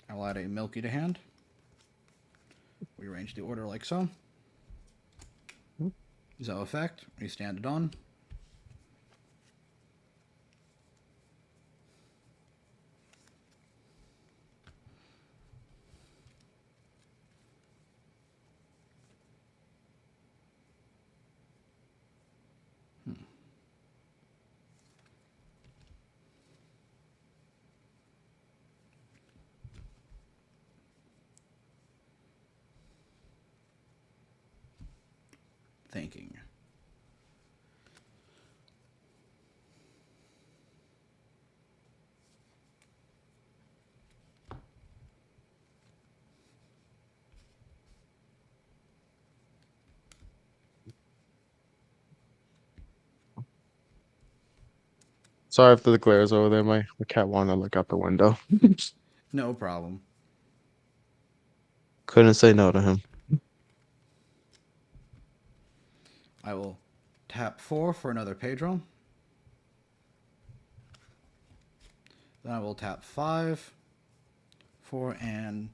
I'll add a Milky to hand. Rearrange the order like so. Zo effect, restand it on. Thinking. Sorry if the glares over there. My cat wanted to look out the window. No problem. Couldn't say no to him. I will tap 4 for another Pedro. Then I will tap 5 for an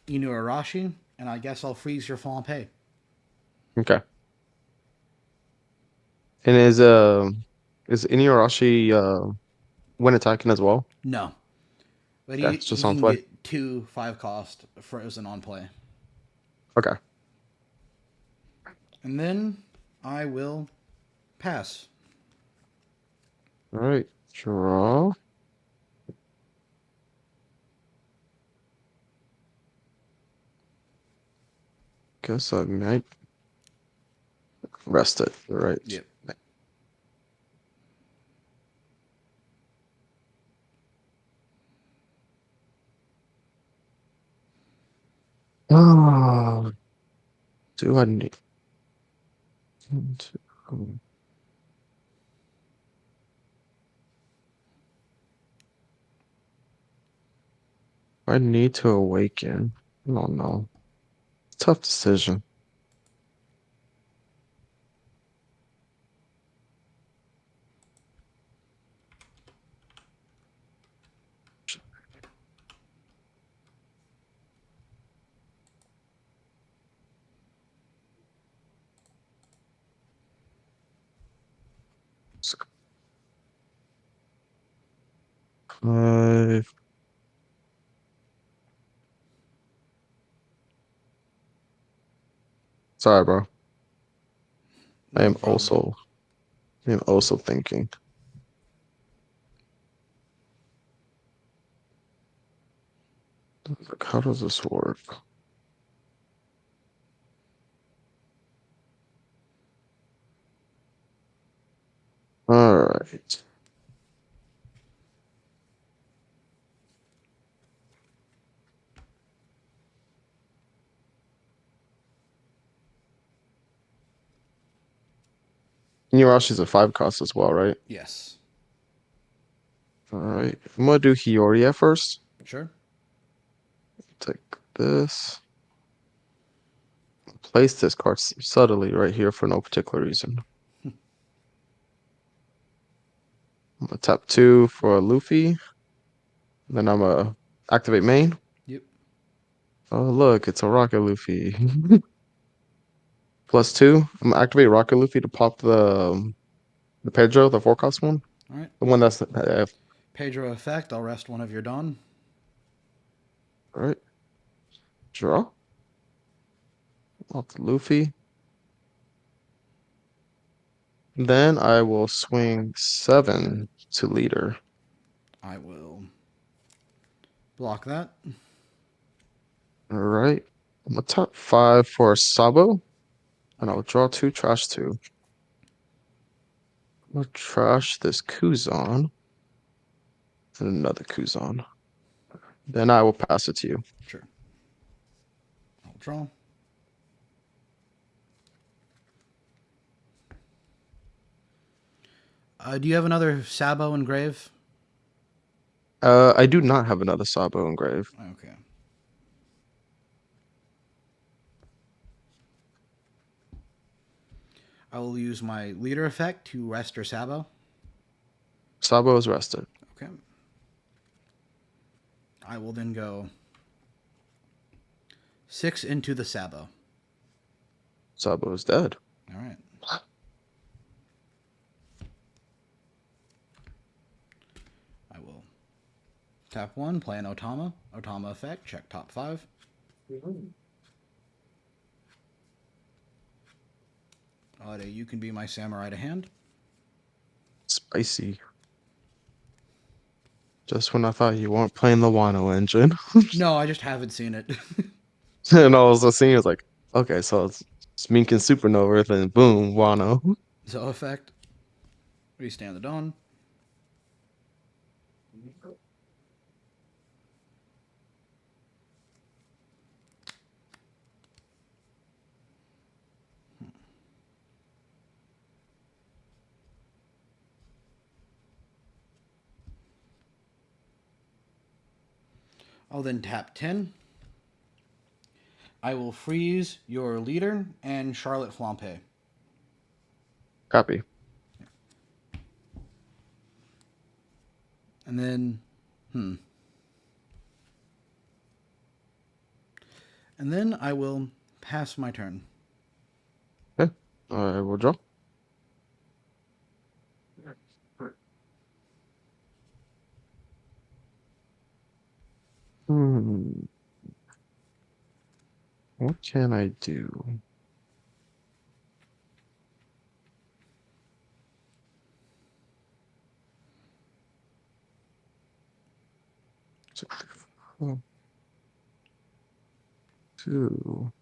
Inuarashi, and I guess I'll freeze your Flampe. Okay. And is Inuyarashi when attacking as well? No. But Okay, he, it's just he on can play. get 2 5-cost frozen on play. Okay. And then I will pass. All right. Draw. Guess I might rest it. All right. Yep. Oh, do I need I need to awaken? I don't know. Tough decision. Five. Sorry, bro. I No am problem. also thinking. Like, how does this work? All right. Inuyashi's a 5 cost as well, right? Yes. All right. I'm gonna do Hiyori at first. Sure. Take this. Place this card subtly right here for no particular reason. I'm gonna tap 2 for a Luffy. Then I'm gonna activate main. Yep. Oh, look, it's a Rocket Luffy. +2. I'm gonna activate Rocket Luffy to pop the Pedro, the 4-cost one. All right. The one that's Pedro effect. I'll rest one of your Dawn. all right. Draw. Off the Luffy. Then I will swing 7 to leader. I will block that. All right. I'm gonna top 5 for Sabo, and I'll draw 2, trash 2. I'm gonna trash this Kuzan and another Kuzan. Then I will pass it to you. Sure. I'll draw. Do you have another Sabo engrave? I do not have another Sabo engrave. Okay. I will use my leader effect to rest your Sabo. Sabo is rested. Okay. I will then go 6 into the Sabo. Sabo is dead. All right. I will tap 1, play an Otama. Otama effect, check top 5. You can be my samurai to hand. Spicy. Just when I thought you weren't playing the Wano engine. No, I just haven't seen it. And I was listening, I was like, okay, so it's Mink and Supernova, then boom, Wano. So effect. Restand the Dawn. I'll then tap 10. I will freeze your leader and Charlotte Flampe. Copy. And then, And then I will pass my turn. Okay. I will draw. Hmm. What can I do? Two.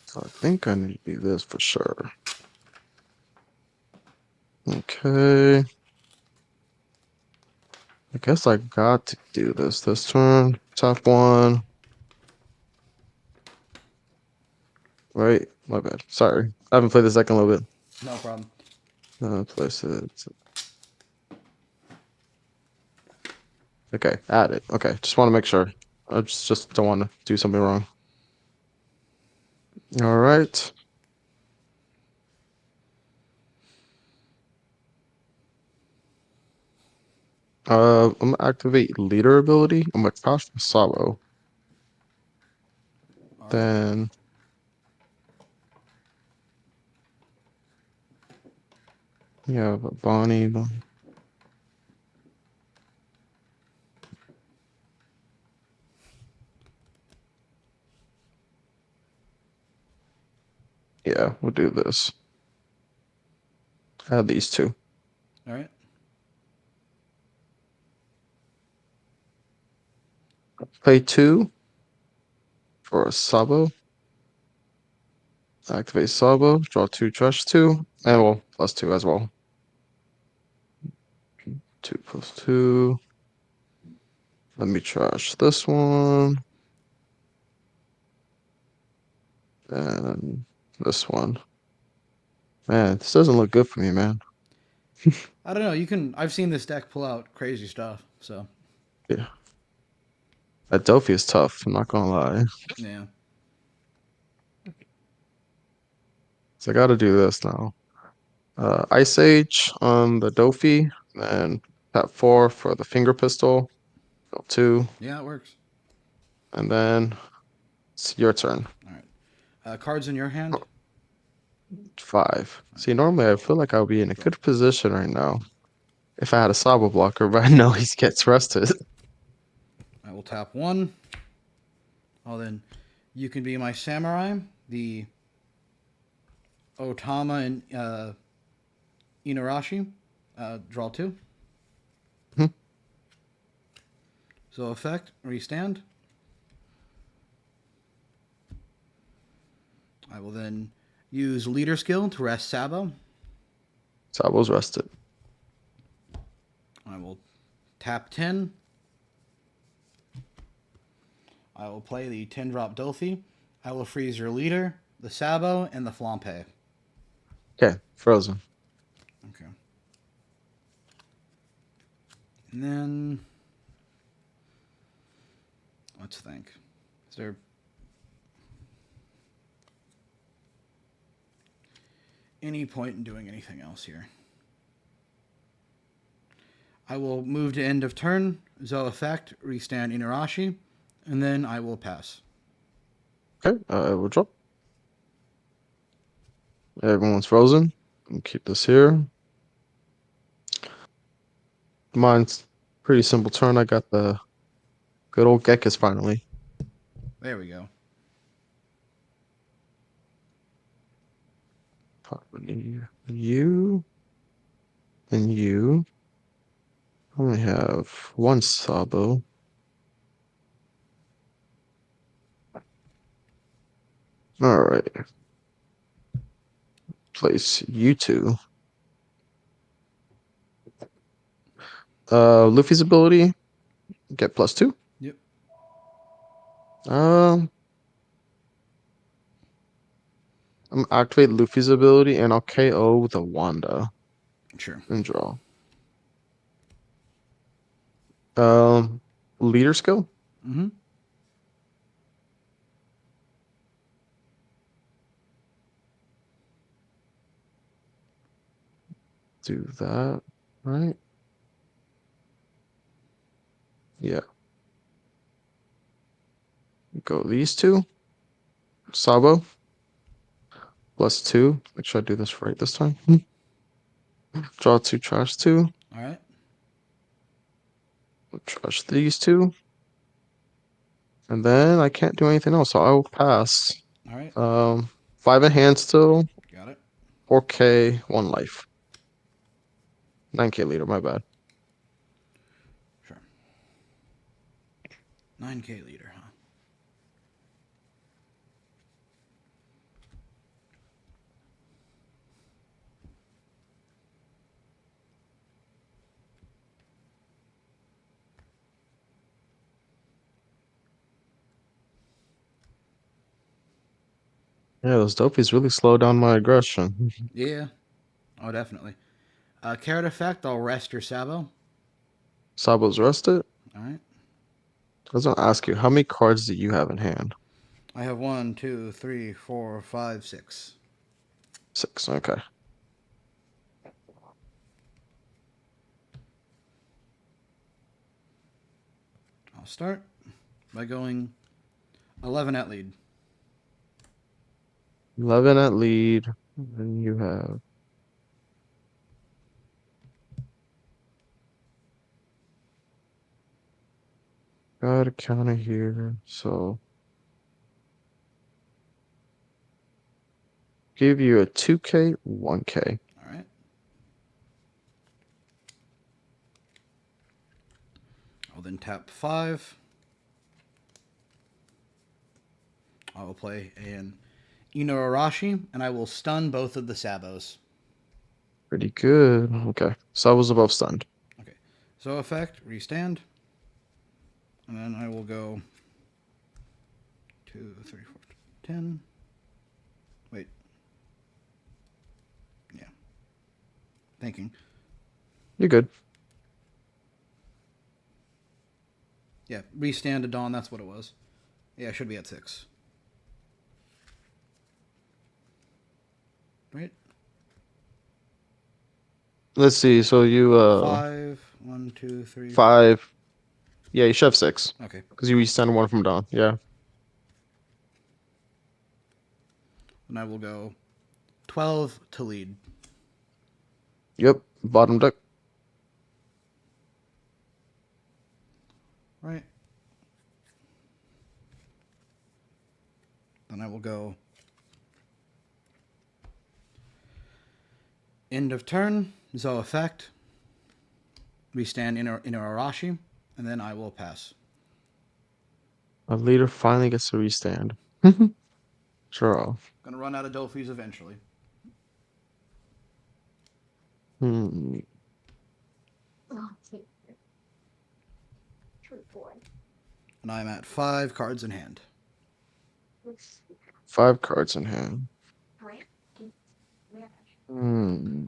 So I think I need to do this for sure. Okay. I guess I got to do this turn. Top 1. Right? My bad. Sorry. I haven't played this deck in a little bit. No problem. Place it. Okay, add it. Okay, just want to make sure. I just don't want to do something wrong. All right. I'm gonna activate leader ability. I'm gonna cast Sabo. Then yeah, but Bonnie. Yeah, we'll do this. Add these two. All right. Play 2 for a Sabo. Activate Sabo. Draw 2, trash 2, and well, +2 as well. 2 + 2. Let me trash this one. And this one. Man, this doesn't look good for me, man. I don't know. I've seen this deck pull out crazy stuff. So Yeah. That Delphi is tough, I'm not gonna lie. yeah. So I gotta do this now. Ice Age on the Dofi, and tap 4 for the finger pistol. Go 2, Yeah, it works. and then it's your turn. All right. Cards in your hand. 5. See, normally I feel like I would be in a good position right now if I had a Sabo blocker, but I know he gets rested. I will tap 1. Oh, then you can be my samurai, the Otama and Inarashi. Draw 2. Mhm. So effect, restand. I will then use leader skill to rest Sabo. Sabo's rested. I will tap 10. I will play the 10 drop Dolphy. I will freeze your leader, the Sabo, and the Flampe. Okay, frozen. Okay. And then let's think. Is there any point in doing anything else here? I will move to end of turn, Zo effect, restand Inarashi, and then I will pass. Okay, I will drop. Everyone's frozen. I'll keep this here. Mine's pretty simple turn. I got the good old Gekis finally. There we go. Probably you and you. I only have one Sabo. All right. Place you two. Luffy's ability, get +2. Yep. Um, I'm activate Luffy's ability and I'll KO the Wanda Sure. and draw. Um, leader skill. Mm-hmm. Do that, right? Yeah. Go these two. Sabo +2. Make sure I do this right this time. Draw 2, trash 2. All right. Trash these two. And then I can't do anything else, so I will pass. All right. 5 in hand still. Got it. 4K, 1 life. 9K leader, my bad. Sure. 9K leader, huh? Yeah, those dopies really slow down my aggression. Yeah. Oh, definitely. Carrot effect, I'll rest your Sabo. Sabo's rested. All right. I was gonna ask you, how many cards do you have in hand? I have 1, 2, 3, 4, 5, 6. 6, okay. I'll start by going 11 at lead. 11 at lead. And you have got a counter here, so give you a 2K, 1K. All right. I'll then tap 5. I will play an Ino and I will stun both of the Sabos. Pretty good. Okay. Sabo's above stunned. Okay. So effect, restand. And then I will go 2, 3, 4, 10. Wait. Yeah. Thinking. You're good. Yeah, restand to dawn, that's what it was. Yeah, it should be at 6. Right? Let's see. So you 5, 1, 2, 3, 4. 5. Yeah, you should have 6 Okay. because you resend one from Dawn. Yeah. And I will go 12 to lead. Yep. Bottom deck. Right. Then I will go end of turn, Zo effect. We stand in Arashi, and then I will pass. A leader finally gets to restand. Draw. Gonna run out of Dofis eventually. Hmm. And I'm at 5 cards in hand. 5 cards in hand. Hmm.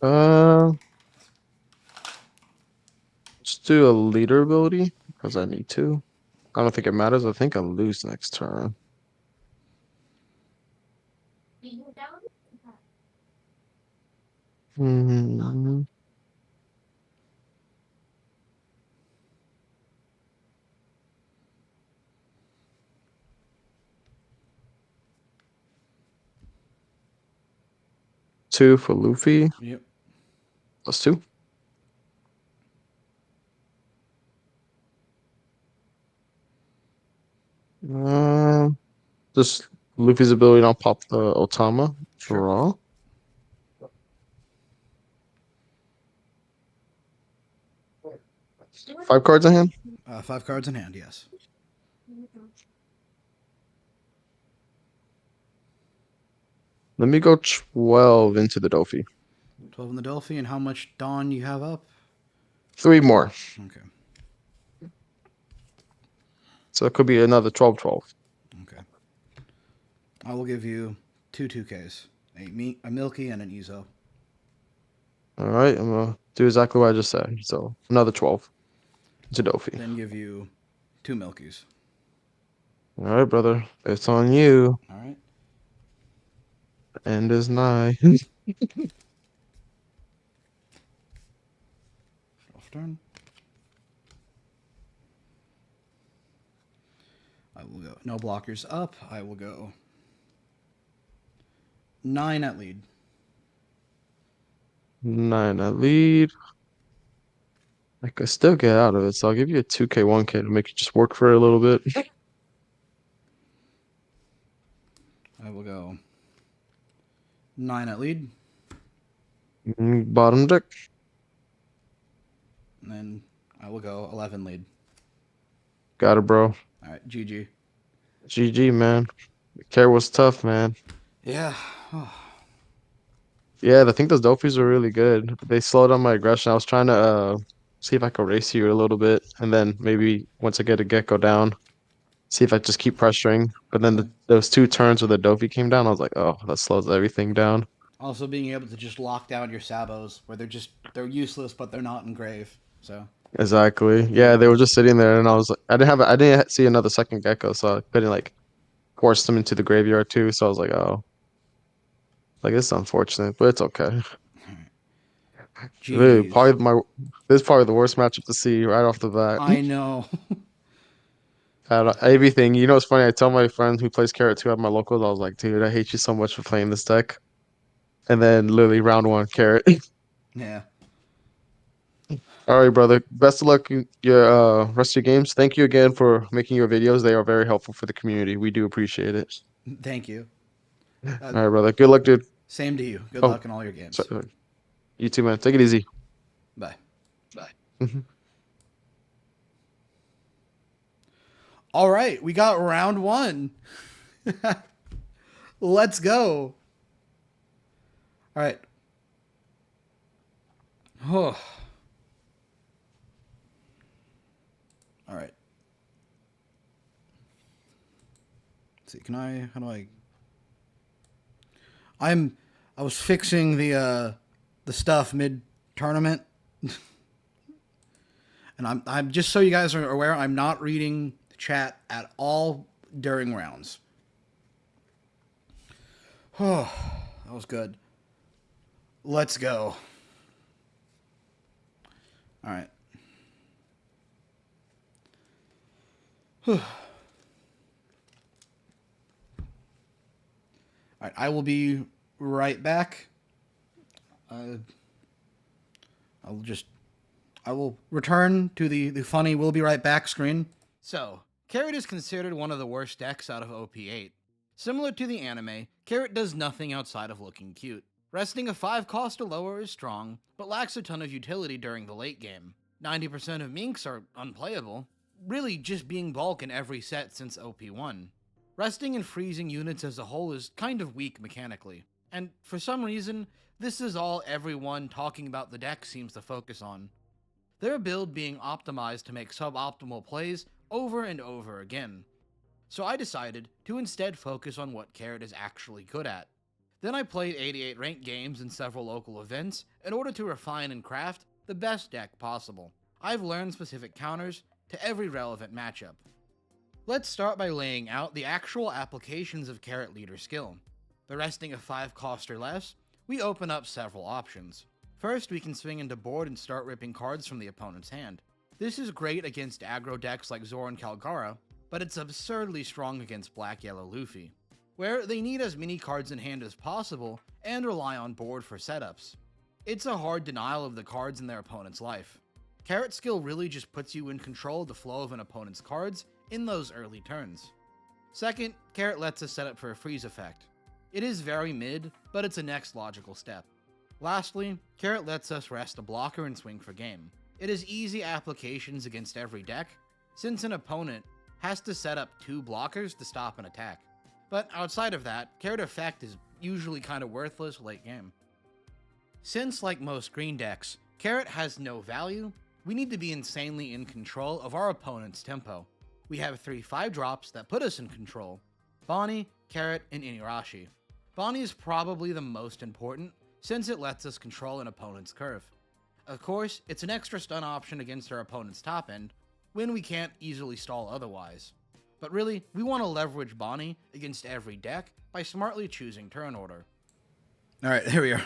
Uh, let's do a leader ability because I need to. I don't think it matters. I think I'll lose next turn. Hmm. 2 for Luffy. Yep. Plus 2. Uh, just Luffy's ability don't pop the Otama. Sure. Draw. Five cards in hand. 5 cards in hand, yes. Let me go 12 into the Dofi. 12 in the Delphi, and how much Dawn you have up? 3 more. Okay. So it could be another 12-12. Okay. I will give you 2 2Ks. A Milky and an Ezo. All right, I'm going to do exactly what I just said. So another 12 into Dofi. Then give you 2 Milkies. All right, brother. It's on you. All right. End is nigh. Off turn. I will go. No blockers up. I will go 9 at lead. 9 at lead. I could still get out of it, so I'll give you a 2K, 1K to make it just work for a little bit. I will go 9 at lead. Bottom deck. And then I will go 11 lead. Got it, bro. All right. GG. GG, man. The care was tough, man. Yeah. Oh, Yeah, I think those Dofis are really good. They slowed down my aggression. I was trying to see if I could race you a little bit, and then maybe once I get a Gecko down, see if I just keep pressuring. But then okay. those 2 turns where the Dofi came down, I was like, oh, that slows everything down. Also, being able to just lock down your Sabos, where they're useless, but they're not engrave. So Exactly. being Yeah, able they to were just sitting there, and I was like, I didn't see another second Gecko, so I couldn't like force them into the graveyard too. So I was like, oh, like it's unfortunate, but it's okay. Really, GG's. this is probably the worst matchup to see right off the bat. I know. Out of everything, you know, it's funny. I tell my friend who plays Carrot 2 at my locals, I was like, dude, I hate you so much for playing this deck. And then literally round 1, Carrot. Yeah. All right, brother. Best of luck in your rest of your games. Thank you again for making your videos. They are very helpful for the community. We do appreciate it. Thank you. All right, brother. Good luck, dude. Same to you. Good Oh, luck in all your games. sorry. You too, man. Take it easy. Bye. Mhm. All right, we got round 1. Let's go. All right. Oh. All right. Let's see, how do I was fixing the stuff mid tournament And I'm just so you guys are aware, I'm not reading the chat at all during rounds. Oh, that was good. Let's go. All right. All right, I will be right back. I will return to the funny "we'll be right back" screen. So, Carrot is considered one of the worst decks out of OP8. Similar to the anime, Carrot does nothing outside of looking cute. Resting a 5 cost or lower is strong, but lacks a ton of utility during the late game. 90% of Minks are unplayable, really just being bulk in every set since OP1. Resting and freezing units as a whole is kind of weak mechanically, and for some reason, this is all everyone talking about the deck seems to focus on. Their build being optimized to make suboptimal plays over and over again. So I decided to instead focus on what Carrot is actually good at. Then I played 88 ranked games and several local events in order to refine and craft the best deck possible. I've learned specific counters to every relevant matchup. Let's start by laying out the actual applications of Carrot Leader skill. By resting a 5 cost or less, we open up several options. First, we can swing into board and start ripping cards from the opponent's hand. This is great against aggro decks like Zoran Kalgara, but it's absurdly strong against Black-Yellow Luffy, where they need as many cards in hand as possible and rely on board for setups. It's a hard denial of the cards in their opponent's life. Carrot skill really just puts you in control of the flow of an opponent's cards in those early turns. Second, Carrot lets us set up for a freeze effect. It is very mid, but it's a next logical step. Lastly, Carrot lets us rest a blocker and swing for game. It has easy applications against every deck, since an opponent has to set up 2 blockers to stop an attack. But outside of that, Carrot effect is usually kind of worthless late game. Since, like most green decks, Carrot has no value, we need to be insanely in control of our opponent's tempo. We have 3 5-drops that put us in control: Bonnie, Carrot, and Inirashi. Bonnie is probably the most important, since it lets us control an opponent's curve. Of course, it's an extra stun option against our opponent's top end, when we can't easily stall otherwise. But really, we want to leverage Bonnie against every deck by smartly choosing turn order. Alright, here we are.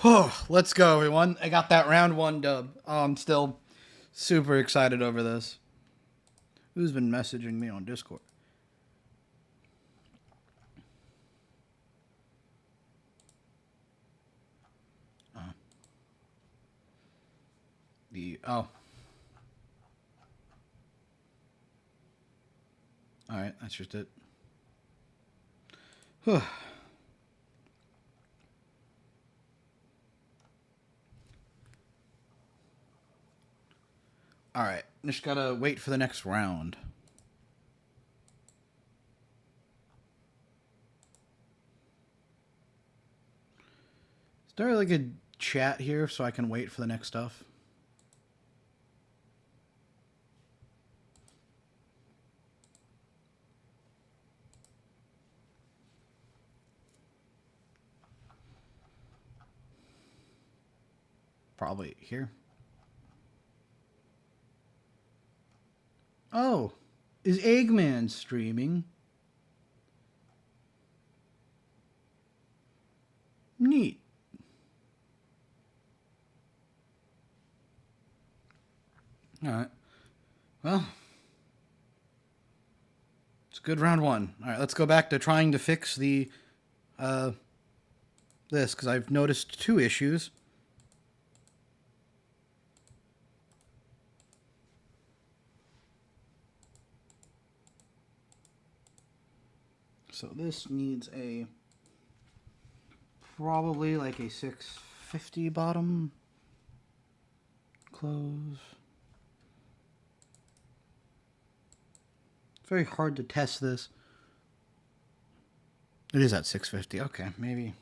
Oh, let's go, everyone. I got that round 1 dub. Oh, I'm still super excited over this. Who's been messaging me on Discord? Alright, that's just it. Whew. Alright, just gotta wait for the next round. Is there like a chat here so I can wait for the next stuff? Probably here. Oh, is Eggman streaming? Neat. Alright. Well, it's a good round 1. Alright, let's go back to trying to fix the, this, because I've noticed 2 issues. So this needs a, probably like a 650 bottom. Close. It's very hard to test this. It is at 650. Okay, maybe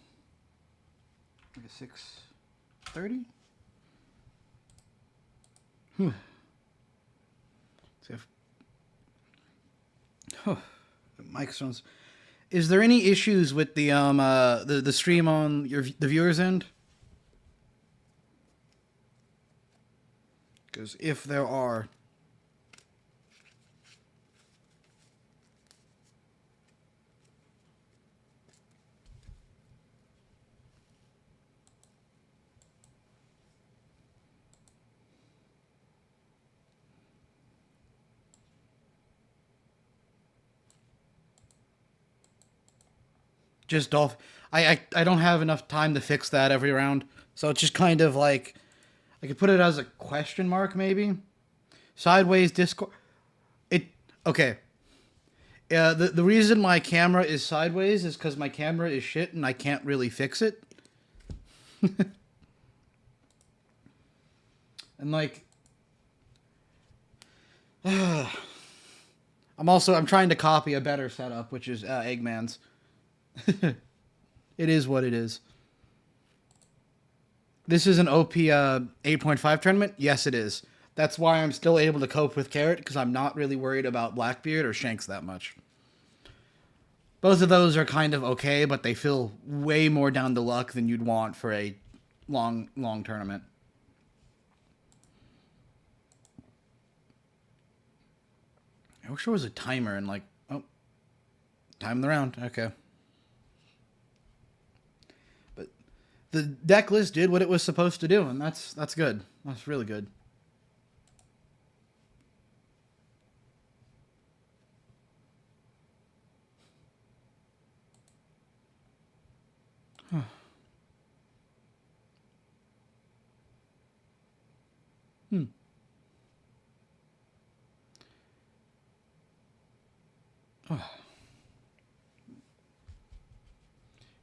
like a 630. See if, microphones. Is there any issues with the stream on the viewers end? Because if there are... Just Dolph. I don't have enough time to fix that every round, so it's just kind of like I could put it as a question mark maybe. Sideways Discord. It okay. The reason my camera is sideways is because my camera is shit and I can't really fix it. And like, I'm trying to copy a better setup, which is Eggman's. It is what it is. This is an OP 8.5 tournament? Yes, it is. That's why I'm still able to cope with Carrot, because I'm not really worried about Blackbeard or Shanks that much. Both of those are kind of okay, but they feel way more down to luck than you'd want for a long tournament. I wish there was a timer and like, oh, time the round. Okay. But the deck list did what it was supposed to do, and that's good. That's really good. Huh.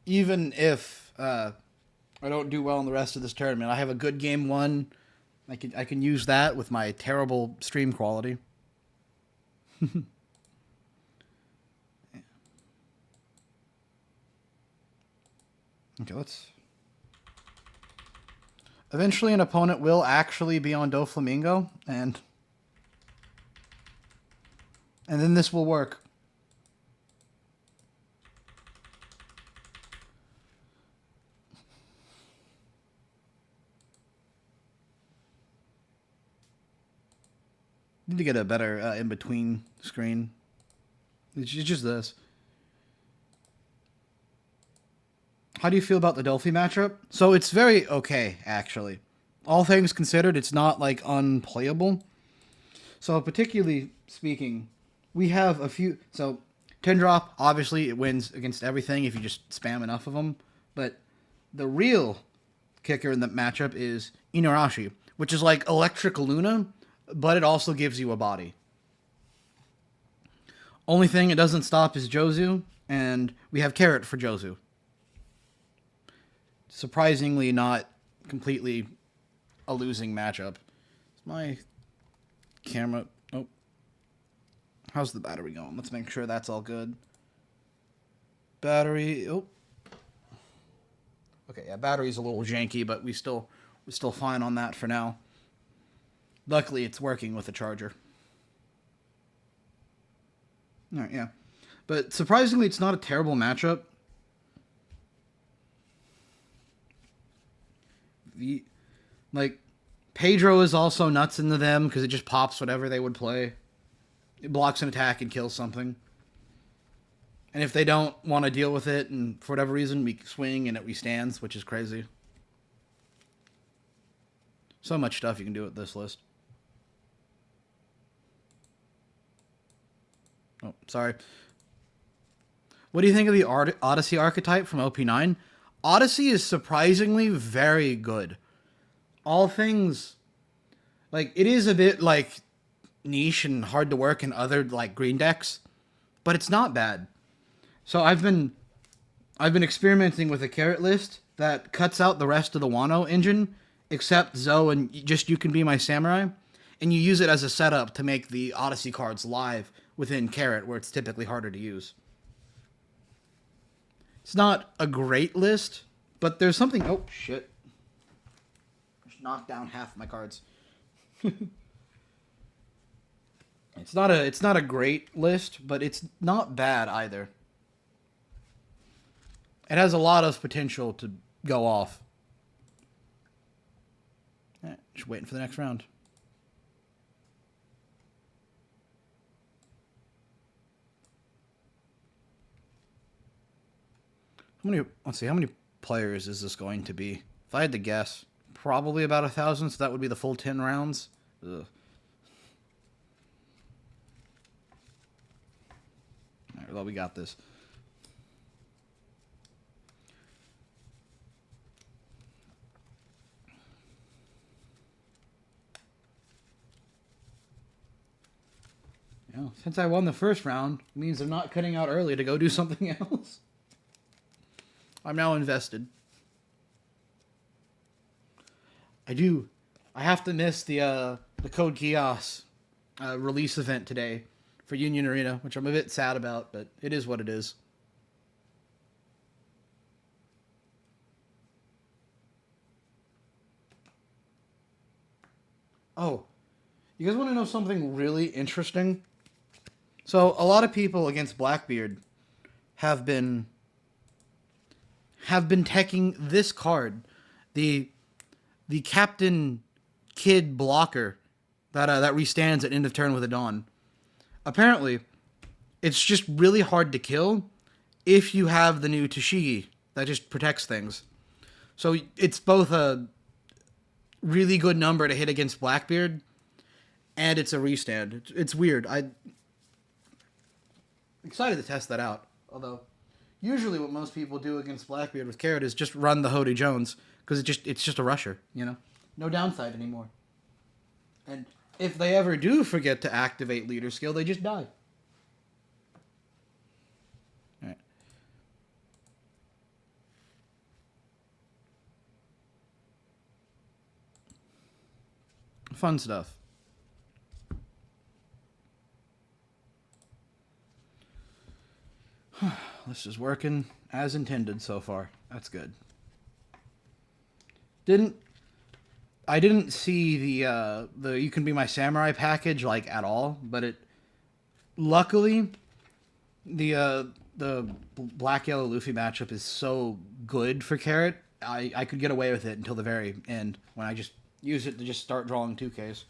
Even if I don't do well in the rest of this tournament, I have a good game one. I can use that with my terrible stream quality. Okay, let's... Eventually an opponent will actually be on Doflamingo, and then this will work. Need to get a better in-between screen. It's just this. How do you feel about the Delphi matchup? So it's very okay, actually. All things considered, it's not, like, unplayable. So particularly speaking, we have a few... So, 10-drop, obviously, it wins against everything if you just spam enough of them. But the real kicker in the matchup is Inuarashi, which is like Electric Luna, but it also gives you a body. Only thing it doesn't stop is Jozu, and we have Carrot for Jozu. Surprisingly not completely a losing matchup. Is my camera... Oh. How's the battery going? Let's make sure that's all good. Battery... Oh. Okay, yeah, battery's a little janky, but we're still fine on that for now. Luckily, it's working with the charger. Alright, yeah. But surprisingly, it's not a terrible matchup. Like, Pedro is also nuts into them because it just pops whatever they would play. It blocks an attack and kills something. And if they don't want to deal with it, and for whatever reason, we swing and it stands, which is crazy. So much stuff you can do with this list. Oh, sorry. What do you think of the Odyssey archetype from OP9? Odyssey is surprisingly very good. All things... Like, it is a bit, like, niche and hard to work in other, like, green decks. But it's not bad. So I've been experimenting with a Carrot list that cuts out the rest of the Wano engine, except Zoe and just You Can Be My Samurai. And you use it as a setup to make the Odyssey cards live within Carrot, where it's typically harder to use. It's not a great list, but there's something... Oh, shit. Just knocked down half my cards. It's not a great list, but it's not bad either. It has a lot of potential to go off. Just waiting for the next round. How many? Let's see. How many players is this going to be? If I had to guess, probably about 1,000. So that would be the full 10 rounds. Ugh. All right, well, we got this. Since I won the first round, it means I'm not cutting out early to go do something else. I'm now invested. I have to miss the Code Geass release event today for Union Arena, which I'm a bit sad about, but it is what it is. Oh, you guys want to know something really interesting? So a lot of people against Blackbeard have been teching this card, the Captain Kid blocker that restands at end of turn with a Dawn. Apparently, it's just really hard to kill if you have the new Tashigi that just protects things. So it's both a really good number to hit against Blackbeard, and it's a restand. It's weird. I'm excited to test that out. Although, usually what most people do against Blackbeard with Carrot is just run the Hody Jones, because it's just a rusher, you know? No downside anymore. And if they ever do forget to activate leader skill, they just die. Alright. Fun stuff. This is working as intended so far. That's good. I didn't see the You Can Be My Samurai package like at all, but it luckily the Black Yellow Luffy matchup is so good for Carrot. I could get away with it until the very end when I just use it to just start drawing 2Ks.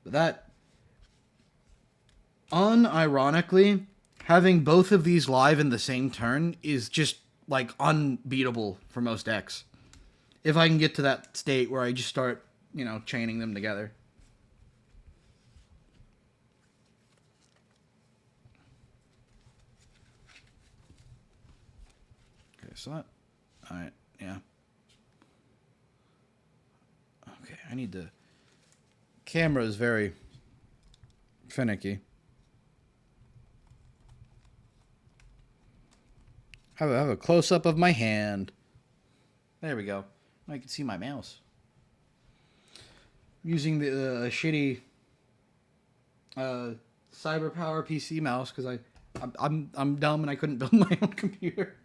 But that, unironically, having both of these live in the same turn is just like unbeatable for most decks. If I can get to that state where I just start, chaining them together. Okay, so that... Alright, yeah. Okay, I need to... Camera is very finicky. I have a close-up of my hand. There we go. Now you can see my mouse. I'm using the shitty CyberPower PC mouse because I'm dumb and I couldn't build my own computer.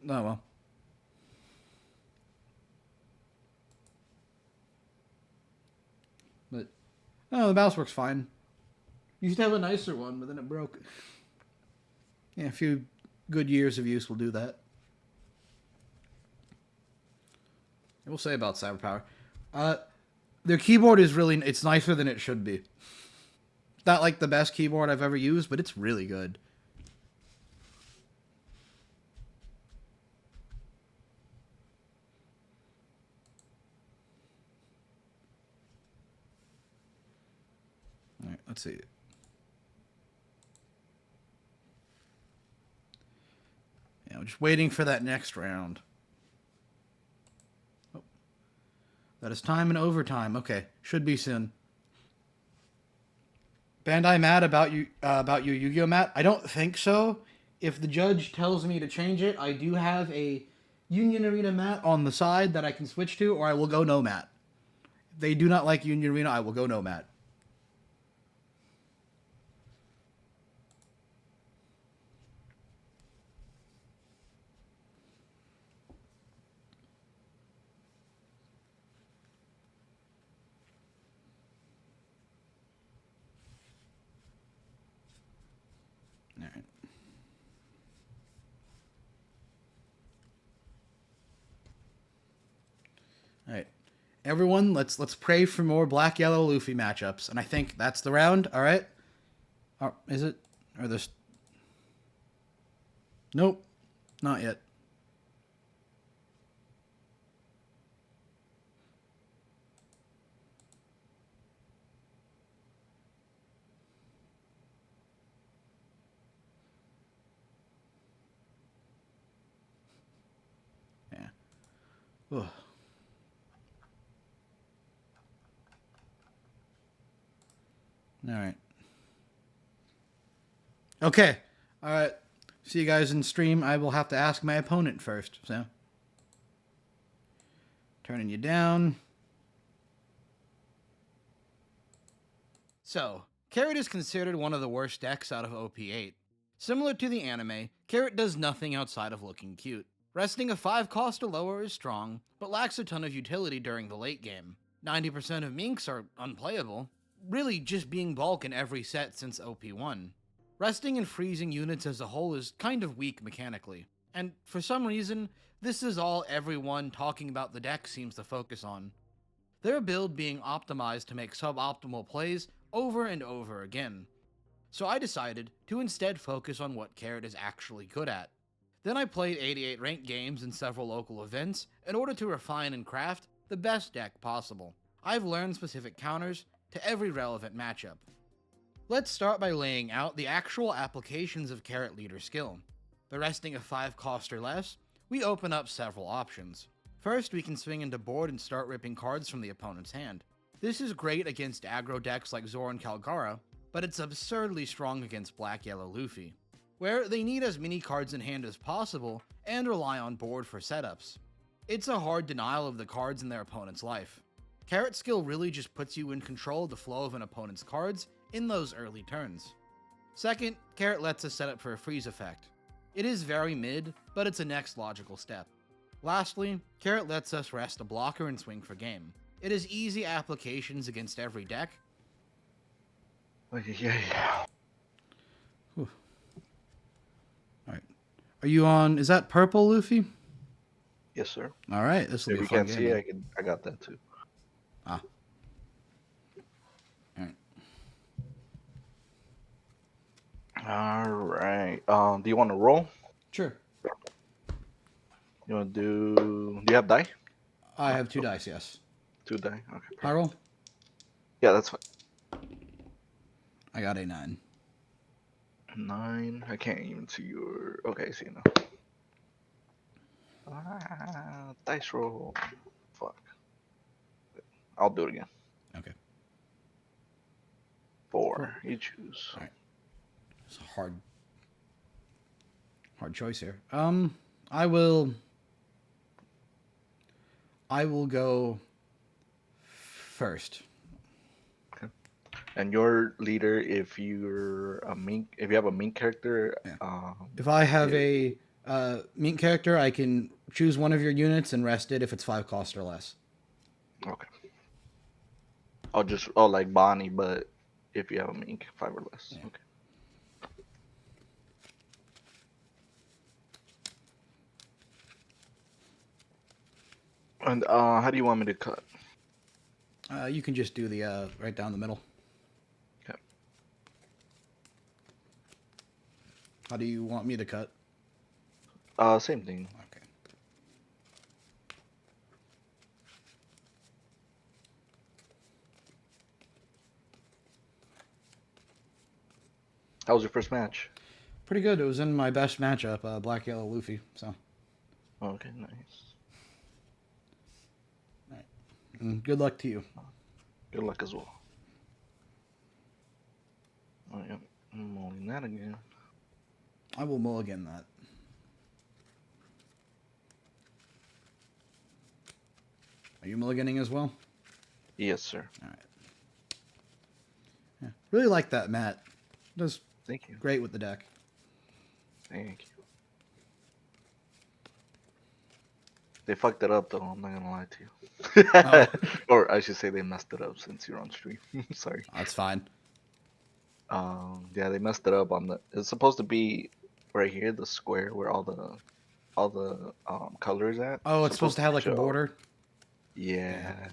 Oh well. But the mouse works fine. Used to have a nicer one, but then it broke. Yeah, a few good years of use will do that. I will say about CyberPower, their keyboard is it's nicer than it should be. Not like the best keyboard I've ever used, but it's really good. All right, let's see. Yeah, I'm just waiting for that next round. Oh. That is time and overtime. Okay, should be soon. Bandai mad about you Yu-Gi-Oh, Matt? I don't think so. If the judge tells me to change it, I do have a Union Arena mat on the side that I can switch to, or I will go no mat. If they do not like Union Arena, I will go no mat. All right. All right. Everyone, let's pray for more Black Yellow Luffy matchups, and I think that's the round. All right. Oh, is it? Or this? Nope, not yet. Yeah. Ugh. All right. Okay. All right. See you guys in stream. I will have to ask my opponent first. So, turning you down. So, Carrot is considered one of the worst decks out of OP8. Similar to the anime, Carrot does nothing outside of looking cute. Resting a 5 cost or lower is strong, but lacks a ton of utility during the late game. 90% of Minks are unplayable, really just being bulk in every set since OP1. Resting and freezing units as a whole is kind of weak mechanically, and for some reason, this is all everyone talking about the deck seems to focus on. Their build being optimized to make suboptimal plays over and over again. So I decided to instead focus on what Carrot is actually good at. Then I played 88 ranked games and several local events in order to refine and craft the best deck possible. I've learned specific counters to every relevant matchup. Let's start by laying out the actual applications of Carrot Leader skill. By resting a 5 cost or less, we open up several options. First, we can swing into board and start ripping cards from the opponent's hand. This is great against aggro decks like Zoran Kalgara, but it's absurdly strong against Black-Yellow Luffy, where they need as many cards in hand as possible and rely on board for setups. It's a hard denial of the cards in their opponent's life. Carrot skill really just puts you in control of the flow of an opponent's cards in those early turns. Second, Carrot lets us set up for a freeze effect. It is very mid, but it's a next logical step. Lastly, Carrot lets us rest a blocker and swing for game. It has easy applications against every deck. Yeah. Alright. Are you on, is that purple, Luffy? Yes, sir. Alright, this will If be a you fun can't game. see, then. I got that too. Ah. Alright. All right. Do you want to roll? Sure. You want to do? Do you have die? I have 2 dice, yes. 2 die. Okay. I roll? Yeah, that's fine. I got a 9. 9. I can't even see your. Okay, I see now. Dice roll. Fuck. I'll do it again. Okay. 4. You choose. Alright. It's a hard choice here. I will go first. And your leader, if you're a mink, if you have a mink character, Yeah. If I have a mink character, I can choose one of your units and rest it if it's 5 cost or less. okay. Oh, like Bonnie, but if you have a mink, 5 or less. Yeah. Okay. And how do you want me to cut? You can just do the right down the middle. Okay. How do you want me to cut? Same thing. Okay. How was your first match? Pretty good. It was in my best matchup, Black Yellow Luffy. So. Okay, nice. And good luck to you. Good luck as well. Oh, yeah. I'm rolling that again. I will mulligan that. Are you mulliganing as well? Yes, sir. All right. Yeah. Really like that Matt. Does Thank you. great with the deck. Thank you. They fucked it up though, I'm not gonna lie to you. Oh. Or I should say they messed it up since you're on stream. Sorry. That's fine. Yeah, they messed it up on the. It's supposed to be right here, the square where all the colors at. Oh, it's supposed to have like a show. border. Yeah.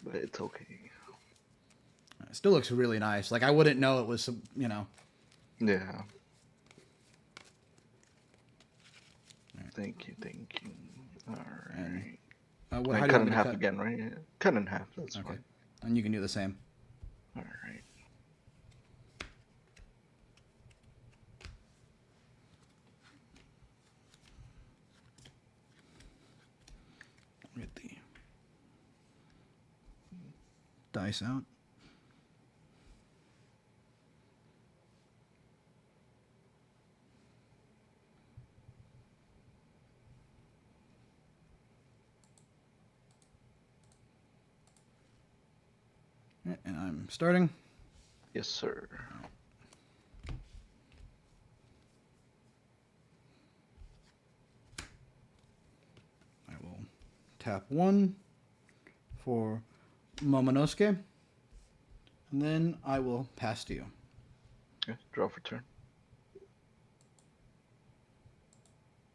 But it's okay. It still looks really nice. Like I wouldn't know it was, you know. Yeah. Thank you. Alright. How do And you cut want in me to half cut? again, right? Yeah. Cut in half, that's Okay. fine. And you can do the same. Alright. Get the dice out. Alright, and I'm starting. Yes, sir. I will tap 1 for Momonosuke. And then I will pass to you. Okay, draw for turn.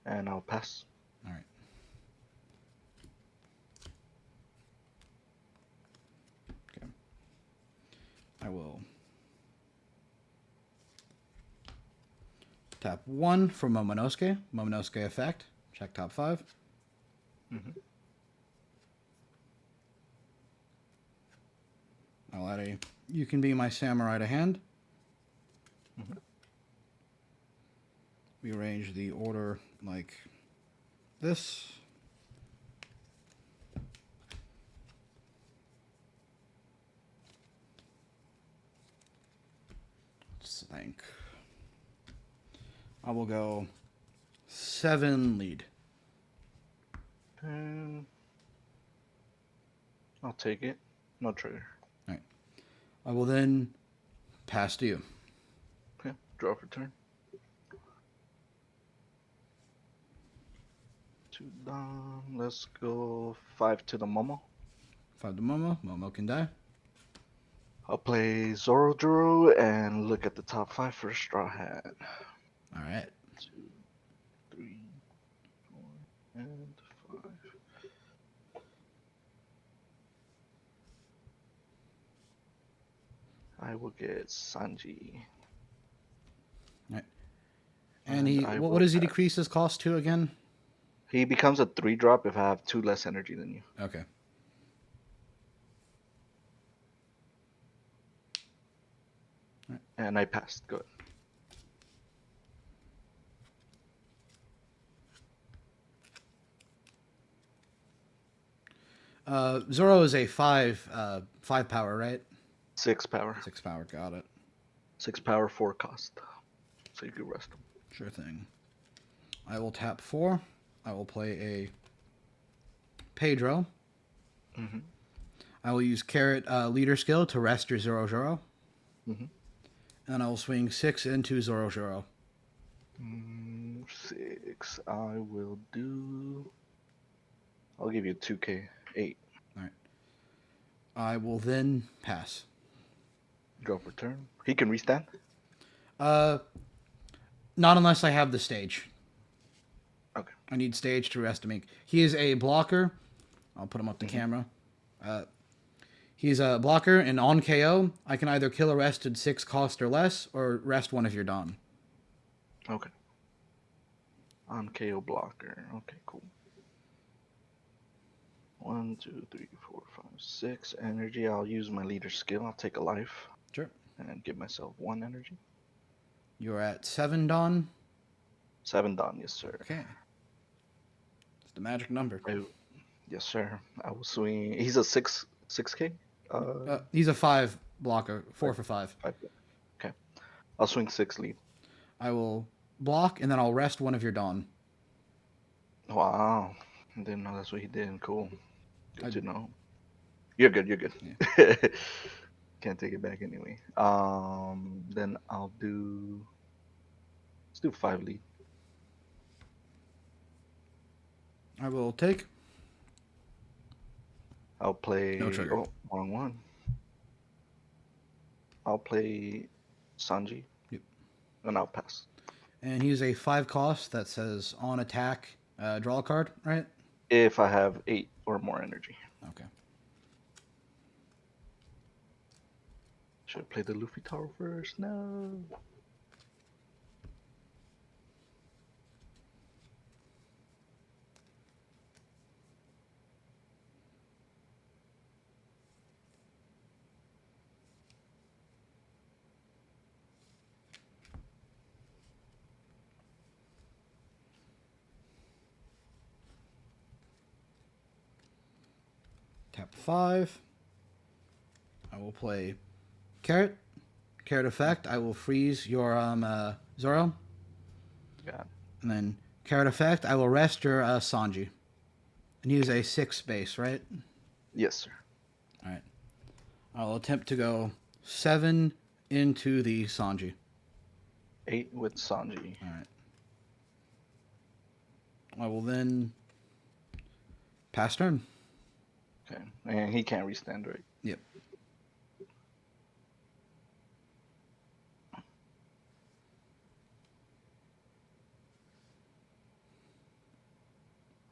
And I'll pass. Alright. Okay. I will tap 1 for Momonosuke. Momonosuke effect. Check top 5. Mhm. I'll add a You Can Be My Samurai to hand. Mhm. We arrange the order like this. Let's think. I will go 7 lead. And I'll take it. No trigger. I will then pass to you. Okay, draw for turn. 2 down. Let's go 5 to the Momo. 5 to Momo. Momo can die. I'll play Zorojuro and look at the top 5 for a Straw Hat. Alright. 2, 3, 4, and 5. I will get Sanji. And he I what will does he pass. decrease his cost to again? He becomes a 3-drop if I have 2 less energy than you. Okay. And I passed. Good. Zoro is a 5 power, right? 6 power. 6 power, got it. 6 power, 4 cost. So you can rest him. Sure thing. I will tap 4. I will play a Pedro. Mm-hmm. I will use Carrot Leader Skill to rest your Zoro. Mm-hmm. And I will swing 6 into Zoro. 6. I will do. I'll give you 2k. 8. Alright. I will then pass. Draw for turn. He can restand. Not unless I have the stage. Okay. I need stage to rest him. He is a blocker. I'll put him up to camera. He's a blocker, and on KO, I can either kill a rested 6 cost or less, or rest one if you're done. Okay. On KO blocker. Okay, cool. 1, 2, 3, 4, 5, 6 energy. I'll use my leader skill. I'll take a life. Sure. And give myself 1 energy. You're at 7 Dawn. 7 down, yes sir. Okay. It's the magic number. Yes sir. I will swing. He's a 6k. He's a 5 blocker. 4 for 5. 5. Okay. I'll swing 6 lead. I will block, and then I'll rest one of your Dawn. Wow. I didn't know that's what he did. Cool. Good to know. You're good. Yeah. Can't take it back anyway. Then I'll do. Let's do 5 lead. I will take. I'll play. No trigger. Oh, wrong one. I'll play Sanji. Yep. And I'll pass. And he's a 5 cost that says on attack, draw a card, right? If I have 8 or more energy. Okay. Should I play the Luffy Tower first? No. Tap 5. I will play Carrot. Carrot effect. I will freeze your Zoro. Got it. And then Carrot effect. I will rest your Sanji. And use a 6 base, right? Yes, sir. Alright. I'll attempt to go 7 into the Sanji. 8 with Sanji. Alright. I will then pass turn. Okay. And he can't restand, right? Yep.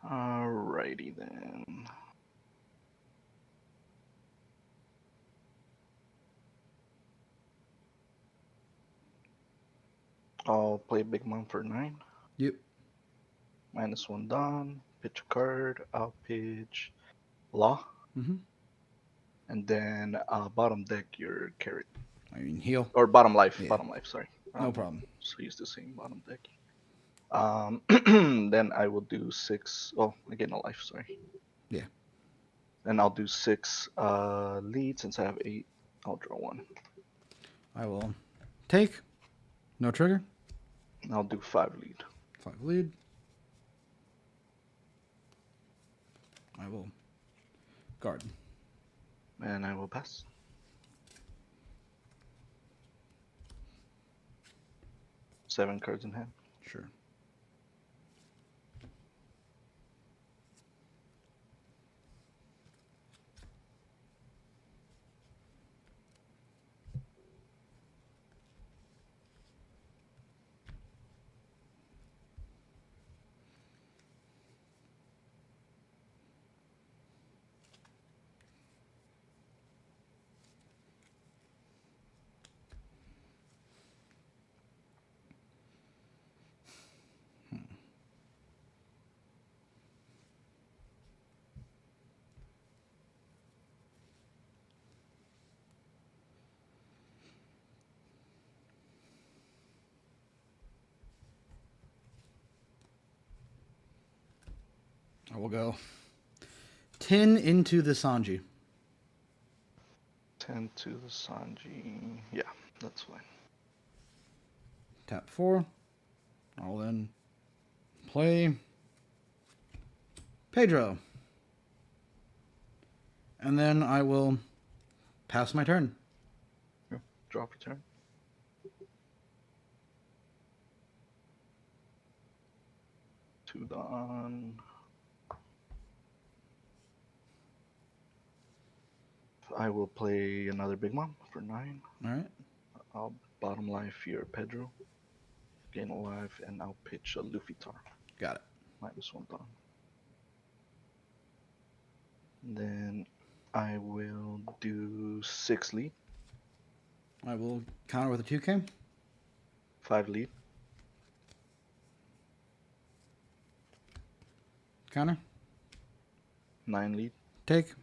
Alrighty then. I'll play Big Mom for 9. Yep. -1 Dawn. Pitch a card. I'll pitch Law. Mm-hmm. And then bottom deck your Carrot. I mean, heal. Or bottom life. Yeah. Bottom life, sorry. No problem. So use the same bottom deck. Then I will do 6. Oh, again, a life, sorry. Yeah. Then I'll do 6 lead. Since I have 8, I'll draw 1. I will take. No trigger. I'll do 5 lead. 5 lead. I will guard. And I will pass. Seven cards in hand. Sure. I will go 10 into the Sanji. 10 to the Sanji. Yeah, that's fine. Tap 4. I'll then play Pedro. And then I will pass my turn. Draw for turn. Two Dawn. I will play another Big Mom for 9. Alright. I'll bottom life your Pedro. Gain a life, and I'll pitch a Luffy Tar. Got it. -1 Dawn. Then I will do 6 lead, I will counter with a 2K. 5 lead, Counter. 9 lead. Take.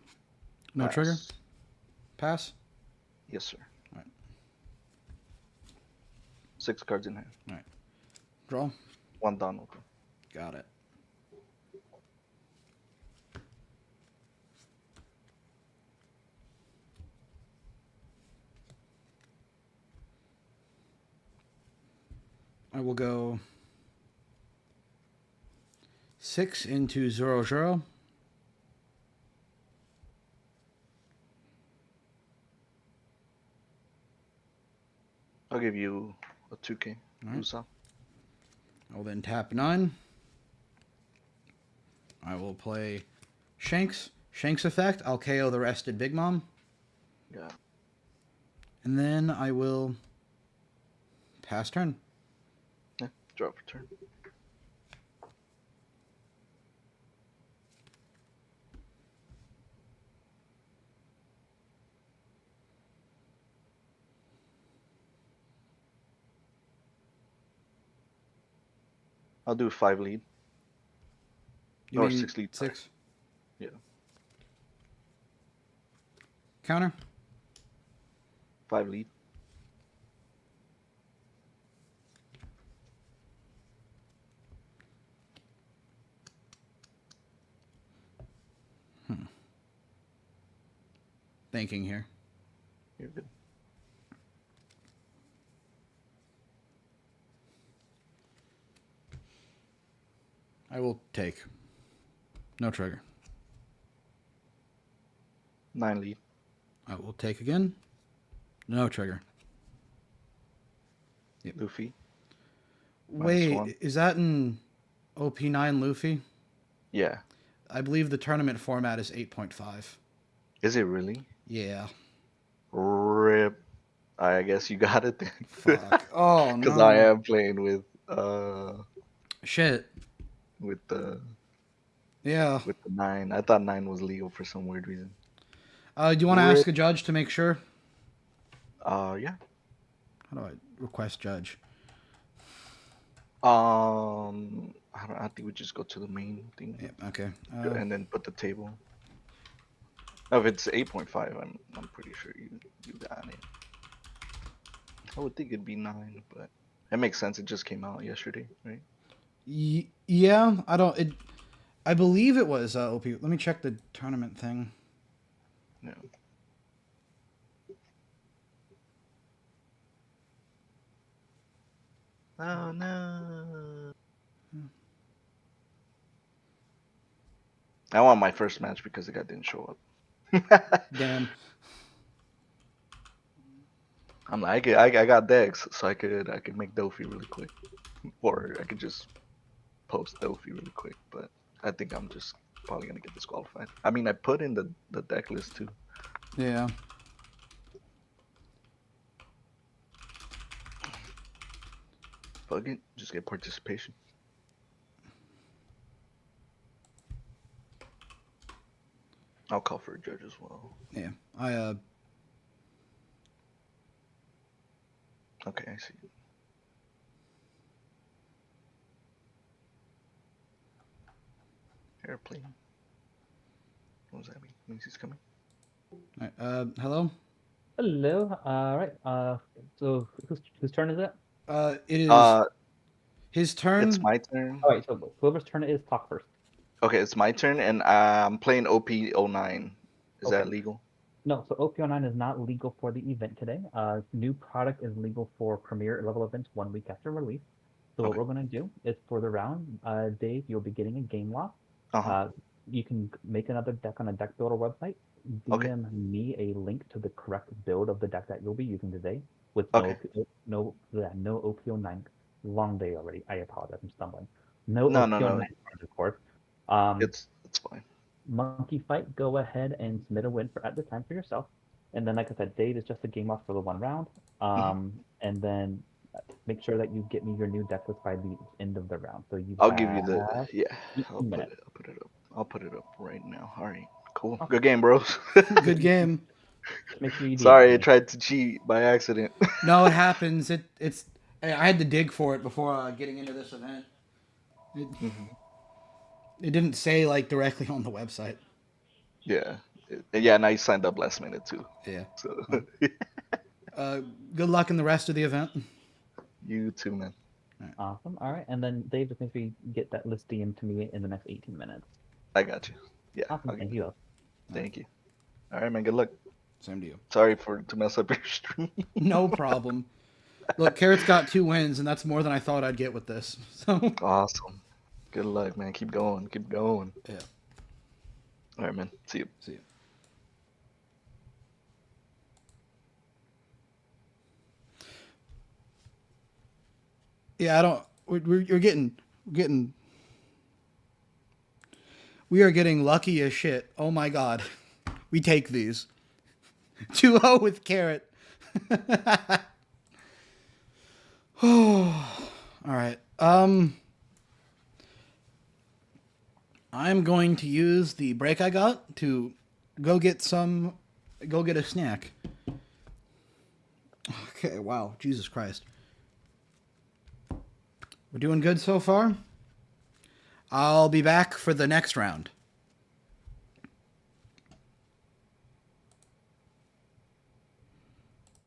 No pass. trigger. Pass. Yes, sir. Alright. 6 cards in hand. Draw. 1 Dawn open. Got it. I will go 6 into Zoro Zoro. I'll give you a 2K. Alright. Usopp. I will then tap 9. I will play Shanks. Shanks effect. I'll KO the rested Big Mom. Yeah. And then I will pass turn. Yeah. Draw for turn. I'll do 5 lead. You Or mean 6 lead. sorry. 6. Yeah. Counter. 5 lead. thinking here. You're good. I will take. No trigger. 9 lead. I will take again. No trigger. Luffy. Wait, -1. is that in OP9 Luffy? Yeah. I believe the tournament format is 8.5. Is it really? Yeah. Rip. I guess you got it then. Fuck. Oh Because no. I am playing with Shit. the Yeah. 9. I thought 9 was legal for some weird reason. Do you want to ask a judge to make sure? Yeah. How do I request judge? I think we just go to the main thing Yeah, okay. and then put the table. Oh, if it's 8.5, I'm pretty sure you got it. I would think it'd be 9, but it makes sense. It just came out yesterday, right? Yeah, I believe it was OP. Let me check the tournament thing. No. Oh no. I want my first match because the guy didn't show up. Damn. I'm like, I got Dex, so I could make Dofi really quick, or I could just post Dofi really quick. But I think I'm just probably gonna get disqualified. I mean, I put in the deck list too. Yeah. Fuck it, just get participation. I'll call for a judge as well. Yeah. Okay, I see. Airplane. What does that mean? Means he's coming. Hello? Hello. All right. So whose turn is it? It is his turn. It's my turn. All right. So whoever's turn it is, talk first. Okay, it's my turn, and I'm playing OP09. Is that Okay. legal? No. So OP09 is not legal for the event today. New product is legal for premiere level events 1 week after release. So what Okay. we're gonna do is for the round, Dave, you'll be getting a game lock. Uh-huh. You can make another deck on a deck builder website. Okay. DM me a link to the correct build of the deck that you'll be using today with Okay. no OP09. Long day already. I apologize. I'm stumbling. No No, OP09 cards, of course. It's fine. Monkey Fight, go ahead and submit a win for at the time for yourself. And then, like I said, Dave is just a game off for the 1 round. And then make sure that you get me your new deck list by the end of the round. So you I'll give you the have yeah. 18 I'll put minutes. it up. I'll put it up right now. All right. Cool. Okay. Good game, bros. Good game. Just make sure you DM Sorry, I me. tried to cheat by accident. No, it happens. It's. I had to dig for it before getting into this event. It didn't say like directly on the website. Yeah. Yeah, and I signed up last minute too. Yeah. So Good luck in the rest of the event. you too, man. Awesome. All right. And then Dave, just make sure you get that list DM to me in the next 18 minutes. I got you. Yeah. Awesome. I'll Thank get you. it. Thank you. All right, man. Good luck. Same to you. Sorry to mess up your stream. No problem. Look, Carrot's got 2 wins, and that's more than I thought I'd get with this. So. Awesome. Good luck, man. Keep going. Keep going. Yeah. All right, man. See you. See you. Yeah, I don't. You're getting. We are getting lucky as shit. Oh my god. We take these. 2-0 with Carrot. Oh. All right. I'm going to use the break I got to go get a snack. Okay, wow. Jesus Christ. We're doing good so far. I'll be back for the next round.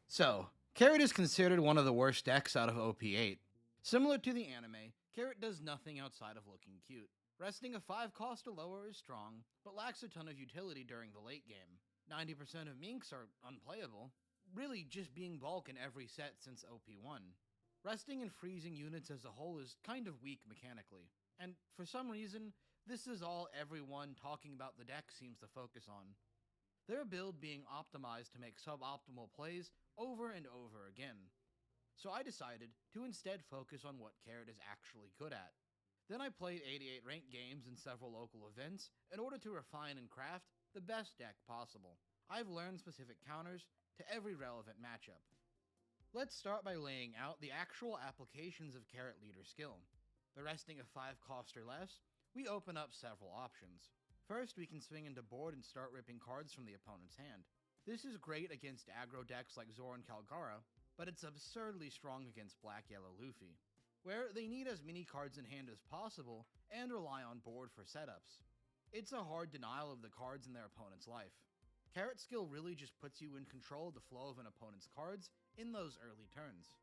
So, Carrot is considered one of the worst decks out of OP8. Similar to the anime, Carrot does nothing outside of looking cute. Resting a 5 cost or lower is strong, but lacks a ton of utility during the late game. 90% of Minks are unplayable, really just being bulk in every set since OP1. Resting and freezing units as a whole is kind of weak mechanically, and for some reason, this is all everyone talking about the deck seems to focus on. Their build being optimized to make suboptimal plays over and over again. So I decided to instead focus on what Carrot is actually good at. Then I played 88 ranked games and several local events in order to refine and craft the best deck possible. I've learned specific counters to every relevant matchup. Let's start by laying out the actual applications of Carrot Leader skill. By resting a 5 cost or less, we open up several options. First, we can swing into board and start ripping cards from the opponent's hand. This is great against aggro decks like Zoran Kalgara, but it's absurdly strong against Black-Yellow Luffy, where they need as many cards in hand as possible and rely on board for setups. It's a hard denial of the cards in their opponent's life. Carrot skill really just puts you in control of the flow of an opponent's cards in those early turns.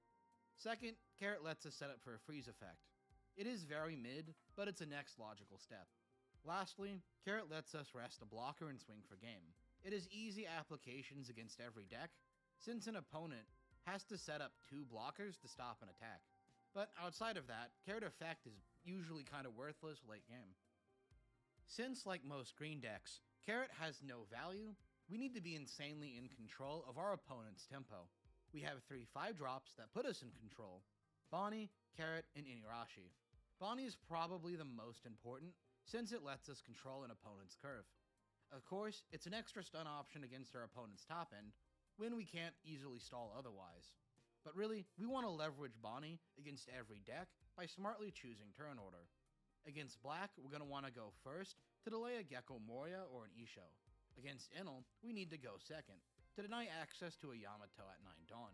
Second, Carrot lets us set up for a freeze effect. It is very mid, but it's a next logical step. Lastly, Carrot lets us rest a blocker and swing for game. It has easy applications against every deck, since an opponent has to set up 2 blockers to stop an attack. But outside of that, Carrot effect is usually kind of worthless late game. Since, like most green decks, Carrot has no value, we need to be insanely in control of our opponent's tempo. We have 3 5-drops that put us in control: Bonnie, Carrot, and Inuyasha. Bonnie is probably the most important, since it lets us control an opponent's curve. Of course, it's an extra stun option against our opponent's top end, when we can't easily stall otherwise. But really, we want to leverage Bonnie against every deck by smartly choosing turn order. Against Black, we're going to want to go first to delay a Gecko Moria or an Isho. Against Enel, we need to go second, to deny access to a Yamato at 9 Dawn.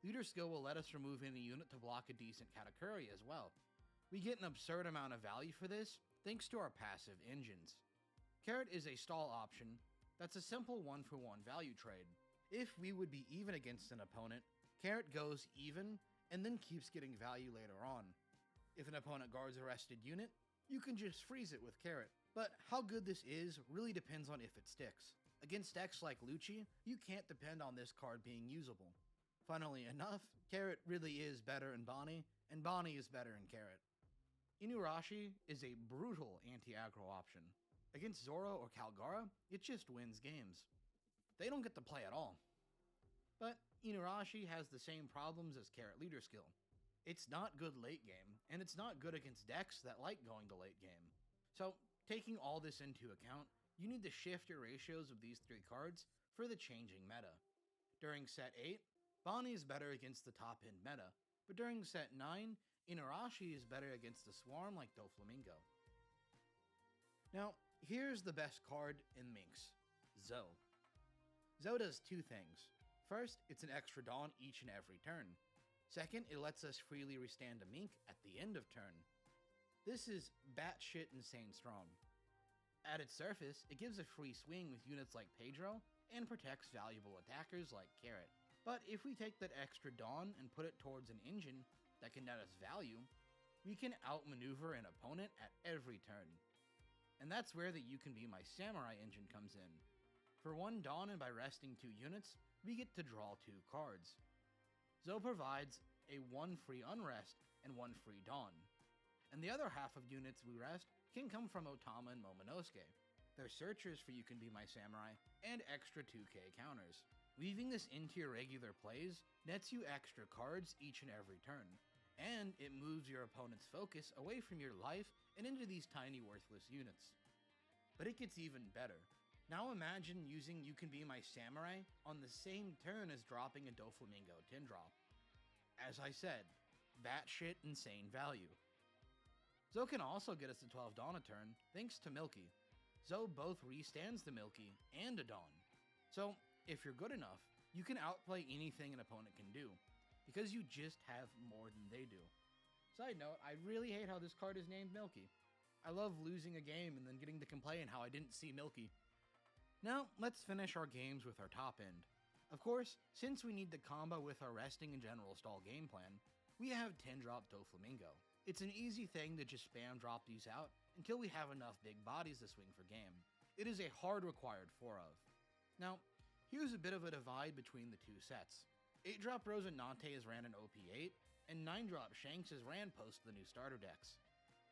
Leader skill will let us remove any unit to block a decent Katakuri as well. We get an absurd amount of value for this, thanks to our passive engines. Carrot is a stall option that's a simple 1-for-1 value trade. If we would be even against an opponent, Carrot goes even and then keeps getting value later on. If an opponent guards a rested unit, you can just freeze it with Carrot. But how good this is really depends on if it sticks. Against decks like Lucci, you can't depend on this card being usable. Funnily enough, Carrot really is better in Bonnie, and Bonnie is better in Carrot. Inuyasha is a brutal anti-aggro option. Against Zoro or Kalgara, it just wins games. They don't get to play at all. But Inuyasha has the same problems as Carrot Leader skill. It's not good late game, and it's not good against decks that like going to late game. So, taking all this into account, you need to shift your ratios of these 3 cards for the changing meta. During set 8, Bonnie is better against the top end meta, but during set 9, Inuyasha is better against the swarm like Doflamingo. Now, here's the best card in Minx, Zoe. Zoe does 2 things. First, it's an extra Dawn each and every turn. Second, it lets us freely restand a Mink at the end of turn. This is batshit insane strong. At its surface, it gives a free swing with units like Pedro, and protects valuable attackers like Carrot. But if we take that extra Dawn and put it towards an engine that can net us value, we can outmaneuver an opponent at every turn. And that's where the You Can Be My Samurai engine comes in. For 1 Dawn and by resting 2 units, we get to draw 2 cards. Zoe provides a 1 free Unrest and 1 free Dawn. And the other half of units we rest can come from Otama and Momonosuke. They're searchers for You Can Be My Samurai and extra 2k counters. Weaving this into your regular plays nets you extra cards each and every turn, and it moves your opponent's focus away from your life and into these tiny worthless units. But it gets even better. Now imagine using You Can Be My Samurai on the same turn as dropping a Doflamingo 10-drop. As I said, batshit insane value. Zoe can also get us to 12 Dawn a turn thanks to Milky. Zoe both restands the Milky and a Dawn. So, if you're good enough, you can outplay anything an opponent can do, because you just have more than they do. Side note, I really hate how this card is named Milky. I love losing a game and then getting to complain how I didn't see Milky. Now, let's finish our games with our top end. Of course, since we need to combo with our resting and general stall game plan, we have 10-drop Doflamingo. It's an easy thing to just spam drop these out until we have enough big bodies to swing for game. It is a hard required 4 of. Now, here's a bit of a divide between the two sets. 8-drop Rosinante is ran in OP8, and 9-drop Shanks is ran post the new starter decks.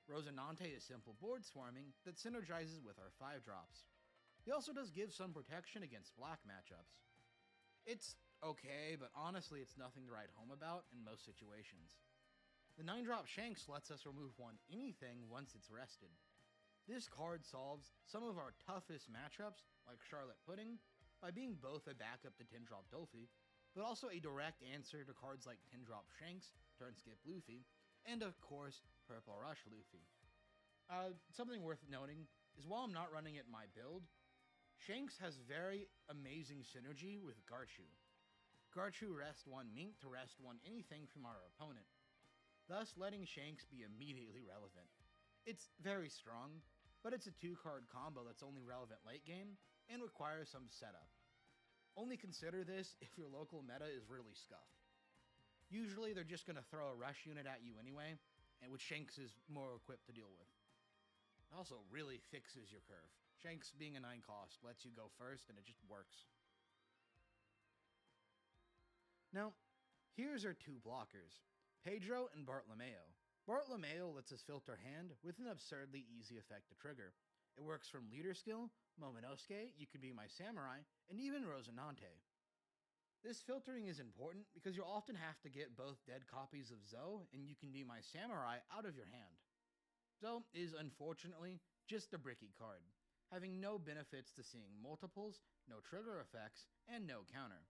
Rosinante is simple board swarming that synergizes with our 5-drops. He also does give some protection against black matchups. It's okay, but honestly it's nothing to write home about in most situations. The 9-drop Shanks lets us remove one anything once it's rested. This card solves some of our toughest matchups, like Charlotte Pudding, by being both a backup to 10-drop Dolphy, but also a direct answer to cards like 10-drop Shanks, Turn Skip Luffy, and of course, Purple Rush Luffy. Something worth noting is while I'm not running it in my build, Shanks has very amazing synergy with Garchu. Garchu rest 1 Mink to rest 1 anything from our opponent, thus letting Shanks be immediately relevant. It's very strong, but it's a 2-card combo that's only relevant late game and requires some setup. Only consider this if your local meta is really scuffed. Usually they're just going to throw a rush unit at you anyway, and which Shanks is more equipped to deal with. It also really fixes your curve. Shanks being a 9 cost lets you go first and it just works. Now, here's our 2 blockers, Pedro and Bartolomeo. Bartolomeo lets us filter hand with an absurdly easy effect to trigger. It works from Leader Skill, Momonosuke, You Could Be My Samurai, and even Rosinante. This filtering is important because you'll often have to get both dead copies of Zoe and You Can Be My Samurai out of your hand. Zoe is unfortunately just a bricky card, having no benefits to seeing multiples, no trigger effects, and no counter.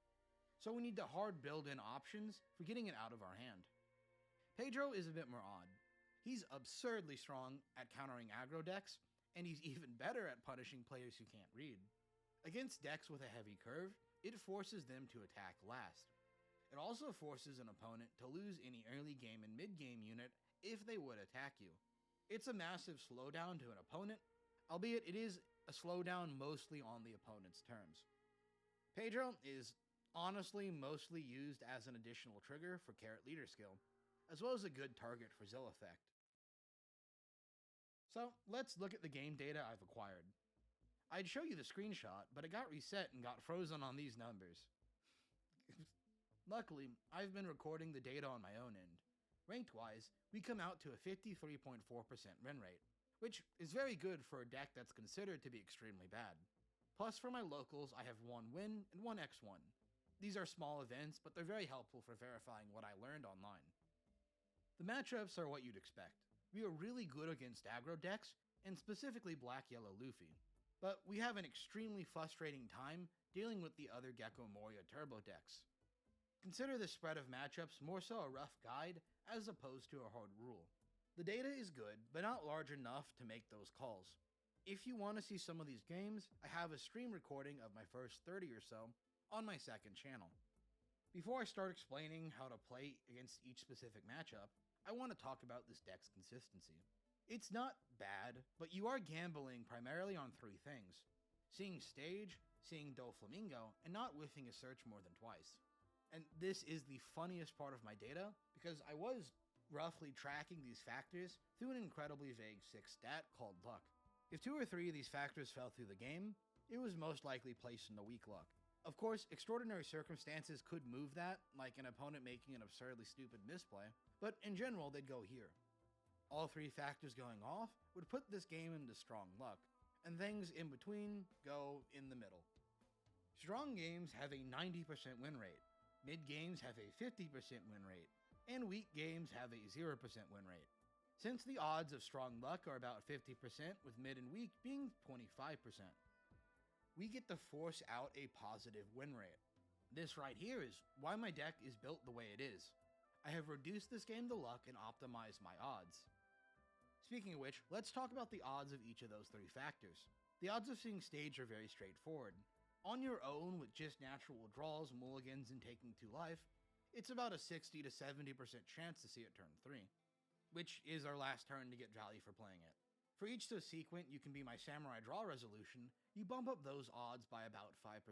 So we need to hard build in options for getting it out of our hand. Pedro is a bit more odd. He's absurdly strong at countering aggro decks, and he's even better at punishing players who can't read. Against decks with a heavy curve, it forces them to attack last. It also forces an opponent to lose any early game and mid game unit if they would attack you. It's a massive slowdown to an opponent, albeit it is a slowdown mostly on the opponent's terms. Pedro is honestly mostly used as an additional trigger for Carrot Leader Skill, as well as a good target for Zill Effect. So let's look at the game data I've acquired. I'd show you the screenshot, but it got reset and got frozen on these numbers. Luckily, I've been recording the data on my own end. Ranked-wise, we come out to a 53.4% win rate, which is very good for a deck that's considered to be extremely bad. Plus, for my locals, I have 1 win and 1 X1. These are small events, but they're very helpful for verifying what I learned online. The matchups are what you'd expect. We are really good against aggro decks, and specifically Black-Yellow Luffy. But we have an extremely frustrating time dealing with the other Gecko Moria Turbo decks. Consider the spread of matchups more so a rough guide as opposed to a hard rule. The data is good, but not large enough to make those calls. If you want to see some of these games, I have a stream recording of my first 30 or so on my second channel. Before I start explaining how to play against each specific matchup, I want to talk about this deck's consistency. It's not bad, but you are gambling primarily on 3 things: seeing stage, seeing Doflamingo, and not whiffing a search more than twice. And this is the funniest part of my data, because I was roughly tracking these factors through an incredibly vague 6 stat called luck. If 2 or 3 of these factors fell through the game, it was most likely placed in the weak luck. Of course, extraordinary circumstances could move that, like an opponent making an absurdly stupid misplay, but in general they'd go here. All 3 factors going off would put this game into strong luck, and things in between go in the middle. Strong games have a 90% win rate, mid games have a 50% win rate, and weak games have a 0% win rate. Since the odds of strong luck are about 50%, with mid and weak being 25%. We get to force out a positive win rate. This right here is why my deck is built the way it is. I have reduced this game to luck and optimized my odds. Speaking of which, let's talk about the odds of each of those 3 factors. The odds of seeing stage are very straightforward. On your own, with just natural draws, mulligans, and taking 2 life, it's about a 60 to 70% chance to see it turn 3, which is our last turn to get value for playing it. For each subsequent You Can Be My Samurai draw resolution, you bump up those odds by about 5%.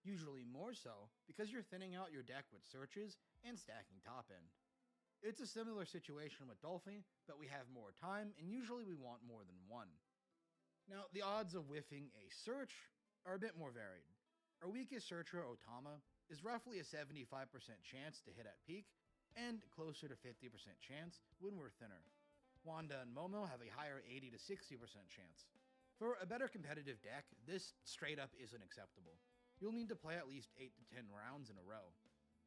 Usually more so, because you're thinning out your deck with searches and stacking top end. It's a similar situation with Dolphy, but we have more time and usually we want more than 1. Now, the odds of whiffing a search are a bit more varied. Our weakest searcher, Otama, is roughly a 75% chance to hit at peak, and closer to 50% chance when we're thinner. Wanda and Momo have a higher 80 to 60% chance. For a better competitive deck, this straight up isn't acceptable. You'll need to play at least 8 to 10 rounds in a row.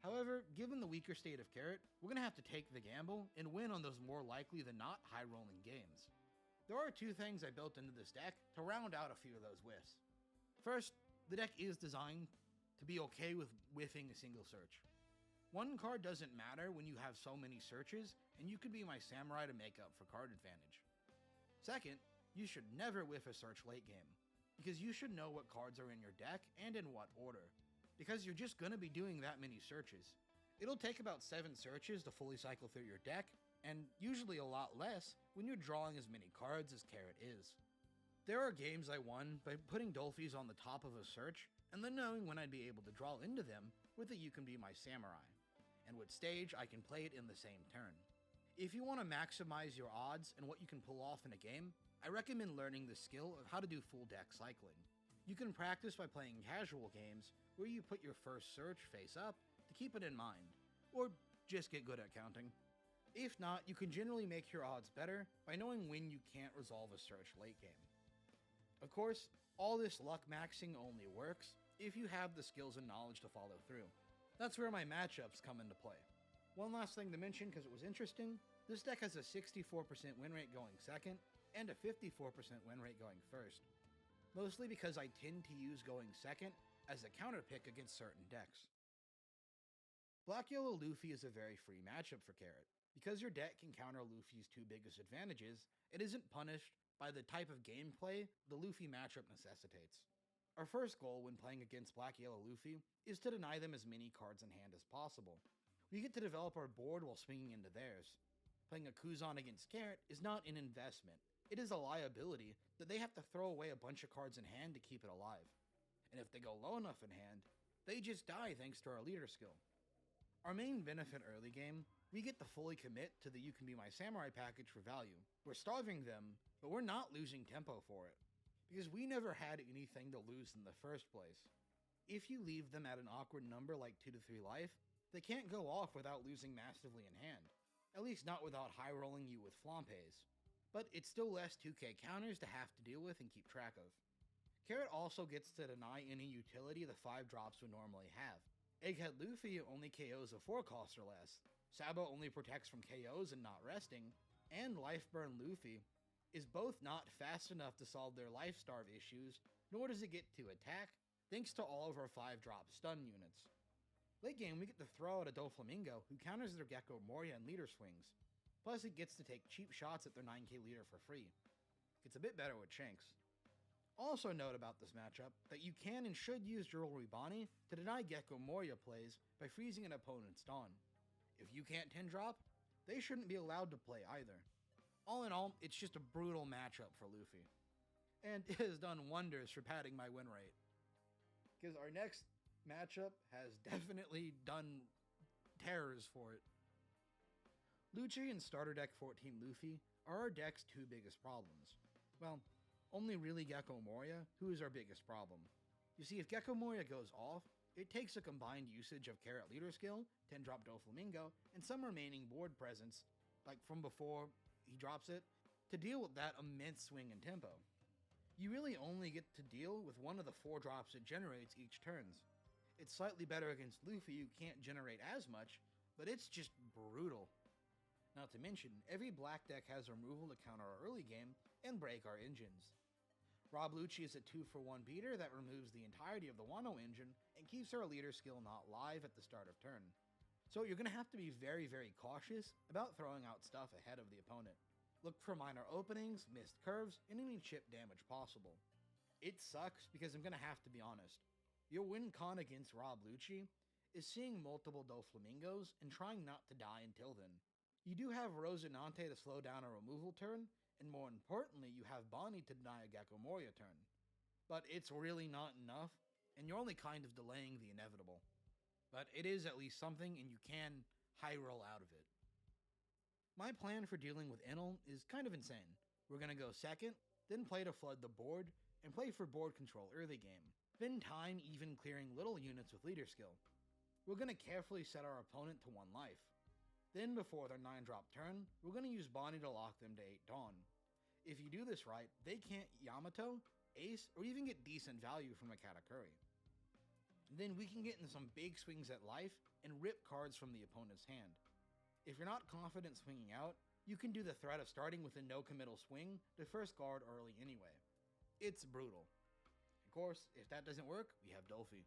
However, given the weaker state of Carrot, we're going to have to take the gamble and win on those more likely than not high-rolling games. There are two things I built into this deck to round out a few of those whiffs. First, the deck is designed to be okay with whiffing a single search. One card doesn't matter when you have so many searches, and you could be my Samurai to make up for card advantage. Second, you should never whiff a search late game, because you should know what cards are in your deck and in what order, because you're just going to be doing that many searches. It'll take about 7 searches to fully cycle through your deck, and usually a lot less when you're drawing as many cards as Carrot is. There are games I won by putting Dolphys on the top of a search, and then knowing when I'd be able to draw into them with a You Can Be My Samurai, and what stage I can play it in the same turn. If you want to maximize your odds and what you can pull off in a game, I recommend learning the skill of how to do full deck cycling. You can practice by playing casual games where you put your first search face up to keep it in mind, or just get good at counting. If not, you can generally make your odds better by knowing when you can't resolve a search late game. Of course, all this luck maxing only works if you have the skills and knowledge to follow through. That's where my matchups come into play. One last thing to mention because it was interesting, this deck has a 64% win rate going second, and a 54% win rate going first. Mostly because I tend to use going second as a counter pick against certain decks. Black Yellow Luffy is a very free matchup for Carrot. Because your deck can counter Luffy's 2 biggest advantages, it isn't punished by the type of gameplay the Luffy matchup necessitates. Our first goal when playing against Black Yellow Luffy is to deny them as many cards in hand as possible. We get to develop our board while swinging into theirs. Playing a Kuzan against Carrot is not an investment, it is a liability that they have to throw away a bunch of cards in hand to keep it alive. And if they go low enough in hand, they just die thanks to our leader skill. Our main benefit early game, we get to fully commit to the You Can Be My Samurai package for value. We're starving them, but we're not losing tempo for it, because we never had anything to lose in the first place. If you leave them at an awkward number like 2 to 3 life, they can't go off without losing massively in hand, at least not without high rolling you with Flampeys. But it's still less 2k counters to have to deal with and keep track of. Carrot also gets to deny any utility the 5 drops would normally have. Egghead Luffy only KOs a 4 cost or less, Sabo only protects from KOs and not resting, and Lifeburn Luffy is both not fast enough to solve their life starve issues, nor does it get to attack, thanks to all of our 5-drop stun units. Late game, we get to throw out a Doflamingo who counters their Gecko Moria and leader swings, plus it gets to take cheap shots at their 9k leader for free. It's a bit better with Shanks. Also note about this matchup that you can and should use Jewelry Bonnie to deny Gecko Moria plays by freezing an opponent's Dawn. If you can't 10-drop, they shouldn't be allowed to play either. All in all, it's just a brutal matchup for Luffy. And it has done wonders for padding my win rate. Because our next matchup has definitely done terrors for it. Lucci and Starter Deck 14 Luffy are our deck's 2 biggest problems. Well, only really Gecko Moria, who is our biggest problem. You see, if Gecko Moria goes off, it takes a combined usage of Carrot Leader Skill, 10-drop Doflamingo, and some remaining board presence, like from before he drops it, to deal with that immense swing in tempo. You really only get to deal with one of the 4 drops it generates each turns. It's slightly better against Luffy who can't generate as much, but it's just brutal. Not to mention, every black deck has removal to counter our early game and break our engines. Rob Lucci is a 2-for-1 beater that removes the entirety of the Wano engine and keeps our leader skill not live at the start of turn. So you're going to have to be very, very cautious about throwing out stuff ahead of the opponent. Look for minor openings, missed curves, and any chip damage possible. It sucks because I'm going to have to be honest. Your win con against Rob Lucci is seeing multiple Doflamingos and trying not to die until then. You do have Rosinante to slow down a removal turn, and more importantly, you have Bonnie to deny a Gecko Moria turn. But it's really not enough, and you're only kind of delaying the inevitable. But it is at least something, and you can high roll out of it. My plan for dealing with Enel is kind of insane. We're going to go second, then play to flood the board, and play for board control early game. Spend time even clearing little units with leader skill. We're going to carefully set our opponent to 1 life. Then before their 9-drop turn, we're going to use Bonnie to lock them to 8 Dawn. If you do this right, they can't Yamato, Ace, or even get decent value from a Katakuri. Then we can get in some big swings at life and rip cards from the opponent's hand. If you're not confident swinging out, you can do the threat of starting with a no committal swing to first guard early anyway. It's brutal. Of course, if that doesn't work, we have Dolphy.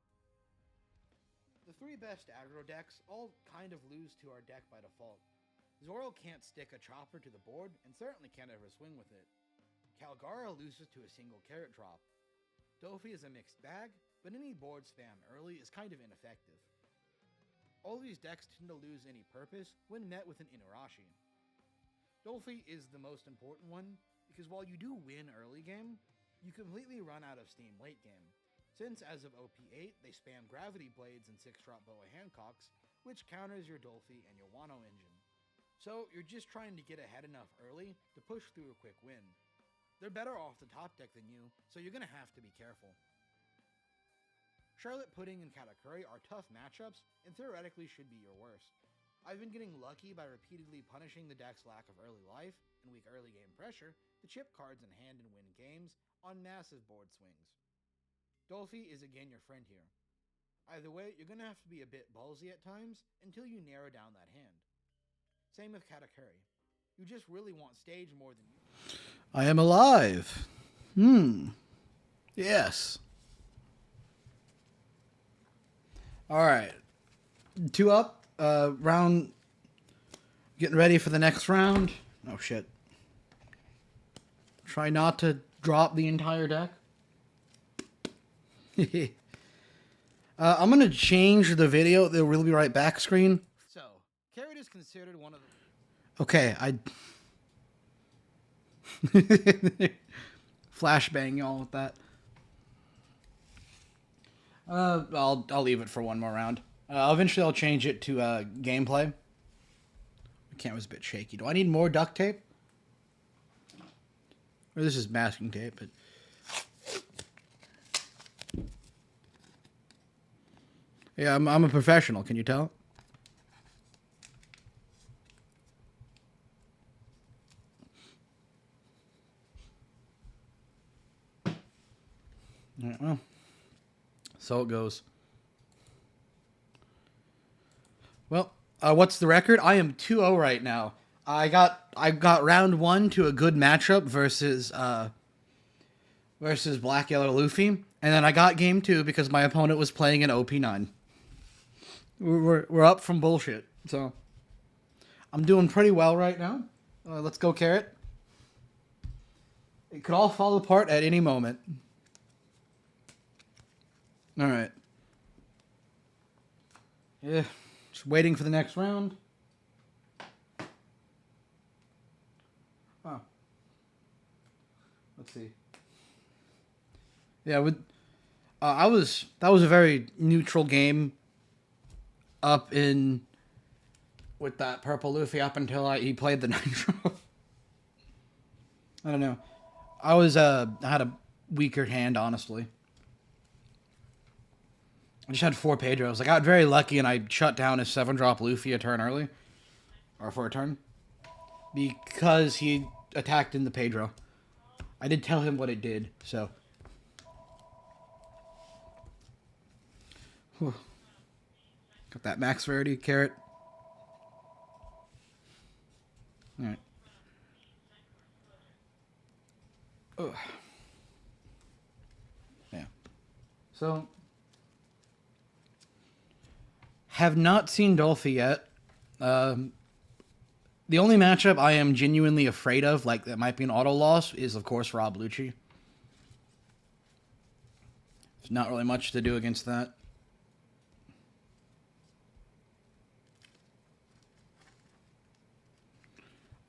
The 3 best aggro decks all kind of lose to our deck by default. Zoro can't stick a chopper to the board and certainly can't ever swing with it. Calgara loses to a single carrot drop. Dolphy is a mixed bag, but any board spam early is kind of ineffective. All these decks tend to lose any purpose when met with an Inuarashi. Dolphy is the most important one, because while you do win early game, you completely run out of steam late game, since as of OP8 they spam Gravity Blades and 6-drop Boa Hancocks, which counters your Dolphy and your Wano engine. So you're just trying to get ahead enough early to push through a quick win. They're better off the top deck than you, so you're going to have to be careful. Charlotte Pudding and Katakuri are tough matchups and theoretically should be your worst. I've been getting lucky by repeatedly punishing the deck's lack of early life and weak early game pressure to chip cards in hand and win games on massive board swings. Dolphy is again your friend here. Either way, you're going to have to be a bit ballsy at times until you narrow down that hand. Same with Katakuri. You just really want stage more than you. I am alive. Yes. Alright. 2 up. Round. Getting ready for the next round. Oh shit. Try not to drop the entire deck. I'm gonna change the video. There will be right back screen. So, Carrot is considered one of the... Okay, flashbang y'all with that. I'll leave it for one more round. Eventually I'll change it to gameplay. The camera's a bit shaky. Do I need more duct tape? Or this is masking tape, but... Yeah, I'm a professional, can you tell? Alright, well. So it goes. Well, what's the record? I am 2-0 right now. I got round 1 to a good matchup versus Black Yellow Luffy, and then I got game 2 because my opponent was playing an OP9. We're up from bullshit, so I'm doing pretty well right now. Let's go, Carrot. It could all fall apart at any moment. All right. Yeah, just waiting for the next round. Oh. Let's see. Yeah, that was a very neutral game. Up in with that purple Luffy up until he played the Nitro. I don't know. I had a weaker hand, honestly. I just had 4 Pedros. I got very lucky and I shut down his 7-drop Luffy a turn early. Or for a turn. Because he attacked in the Pedro. I did tell him what it did, so. Whew. Got that max rarity, Carrot. Alright. Ugh. Yeah. So. Have not seen Dolphy yet. The only matchup I am genuinely afraid of, like that might be an auto loss, is of course Rob Lucci. There's not really much to do against that.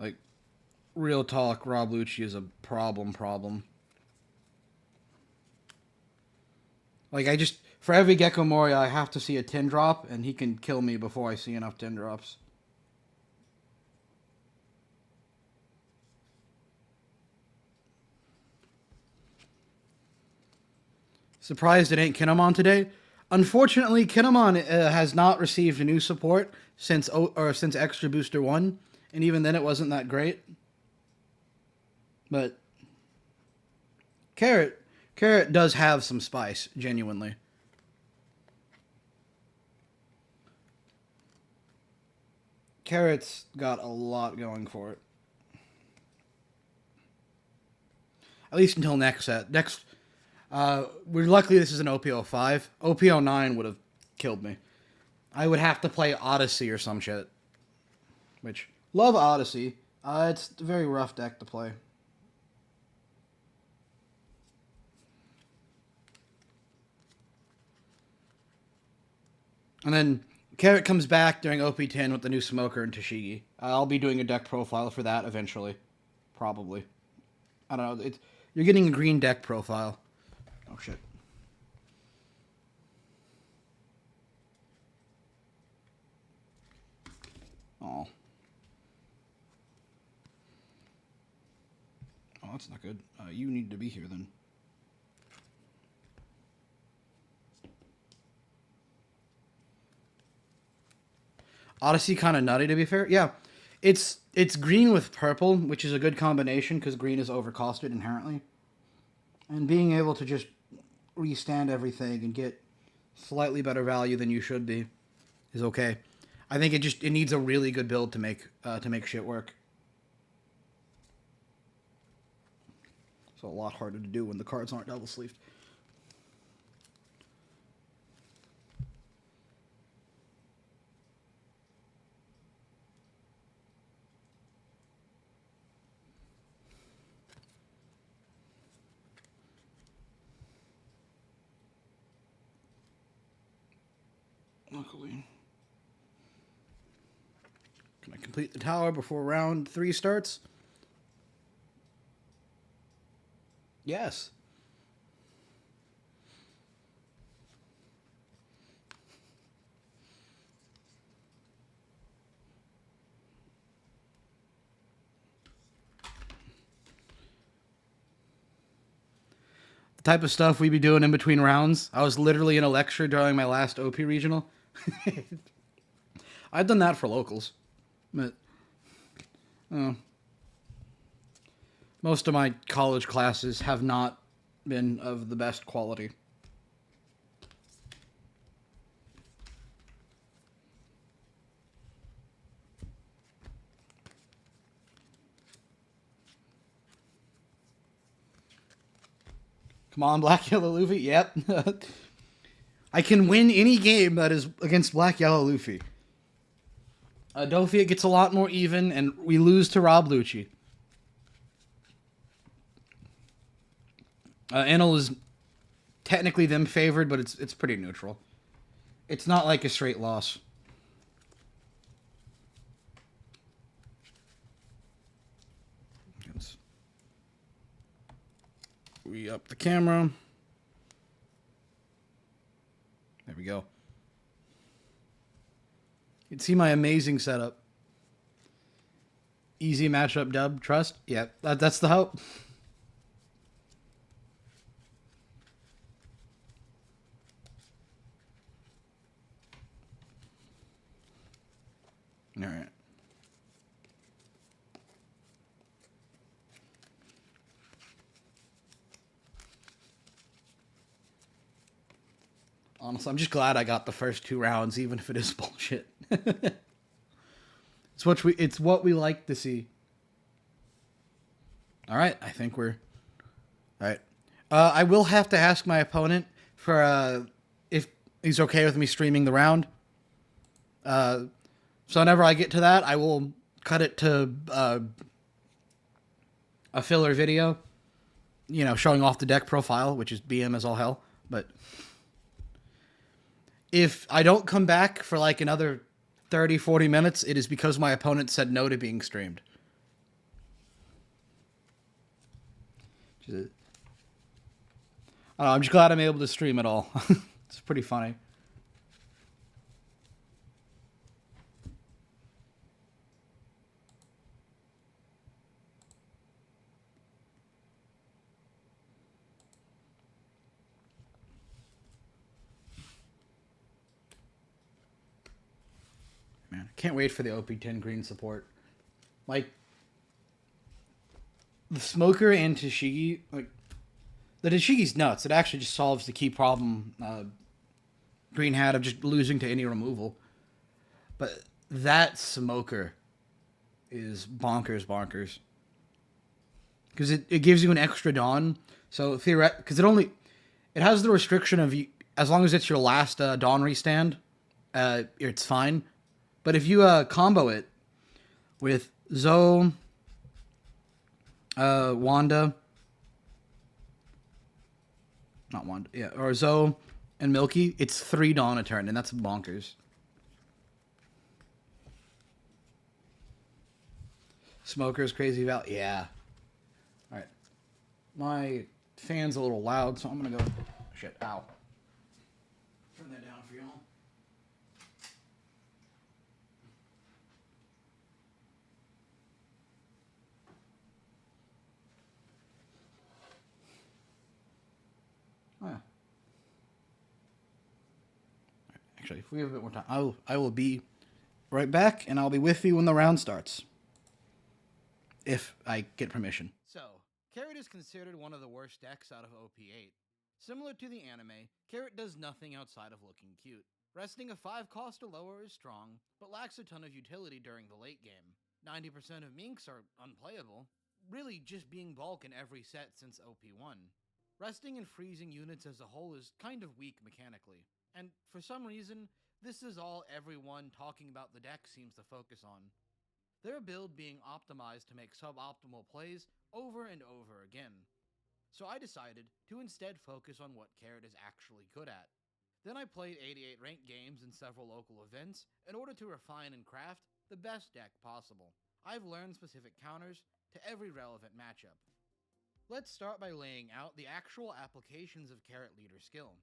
Like, real talk, Rob Lucci is a problem. Like, for every Gecko Moria, I have to see a 10-drop, and he can kill me before I see enough 10-drops. Surprised it ain't Kinemon today. Unfortunately, Kinemon has not received new support since Extra Booster 1, and even then it wasn't that great. But Carrot does have some spice, genuinely. Carrot's got a lot going for it. At least until next set. We're lucky this is an OP05. OP09 would have killed me. I would have to play Odyssey or some shit. Which, love Odyssey. It's a very rough deck to play. And then Carrot comes back during OP10 with the new Smoker and Tashigi. I'll be doing a deck profile for that eventually. Probably. I don't know. You're getting a green deck profile. Oh, shit. Oh. Oh, that's not good. You need to be here then. Odyssey kind of nutty, to be fair. Yeah, it's green with purple, which is a good combination because green is overcosted inherently. And being able to just restand everything and get slightly better value than you should be is okay. I think it needs a really good build to make shit work. It's a lot harder to do when the cards aren't double sleeved. Luckily. Can I complete the tower before round 3 starts? Yes. The type of stuff we be doing in between rounds. I was literally in a lecture during my last OP regional. I've done that for locals. But most of my college classes have not been of the best quality. Come on, Black Yellow Luffy. Yep. I can win any game that is against Black Yellow Luffy. Dofia gets a lot more even, and we lose to Rob Lucci. Enel is technically them favored, but it's pretty neutral. It's not like a straight loss. We up the camera. There we go. You can see my amazing setup. Easy matchup dub. Trust? Yeah, that's the hope. All right. Honestly, I'm just glad I got the first 2 rounds, even if it is bullshit. It's what we like to see. All right, I think we're all right. I will have to ask my opponent for if he's okay with me streaming the round. So whenever I get to that, I will cut it to a filler video, showing off the deck profile, which is BM as all hell. But if I don't come back for like another 30, 40 minutes, it is because my opponent said no to being streamed. I don't know, I'm just glad I'm able to stream it all. It's pretty funny. Man, can't wait for the OP10 green support. Like, the Smoker and Tashigi, like, the Tashigi's nuts. It actually just solves the key problem Green had of just losing to any removal. But that Smoker is bonkers. Because it gives you an extra Dawn. So, because it has the restriction of, as long as it's your last Dawn restand, it's fine. But if you combo it with Zoe, Wanda, not Wanda, yeah, or Zoe and Milky, it's 3 Dawn a turn, and that's bonkers. Smoker's Crazy Val, yeah. All right, my fan's a little loud, so I'm gonna go. Shit, ow. Turn that down for y'all. Oh, yeah. Actually, if we have a bit more time, I will be right back, and I'll be with you when the round starts. If I get permission. So, Carrot is considered one of the worst decks out of OP8. Similar to the anime, Carrot does nothing outside of looking cute. Resting a 5 cost or lower is strong, but lacks a ton of utility during the late game. 90% of Minks are unplayable, really just being bulk in every set since OP1. Resting and freezing units as a whole is kind of weak mechanically, and for some reason, this is all everyone talking about the deck seems to focus on. Their build being optimized to make suboptimal plays over and over again. So I decided to instead focus on what Carrot is actually good at. Then I played 88 ranked games in several local events in order to refine and craft the best deck possible. I've learned specific counters to every relevant matchup. Let's start by laying out the actual applications of Carrot Leader skill.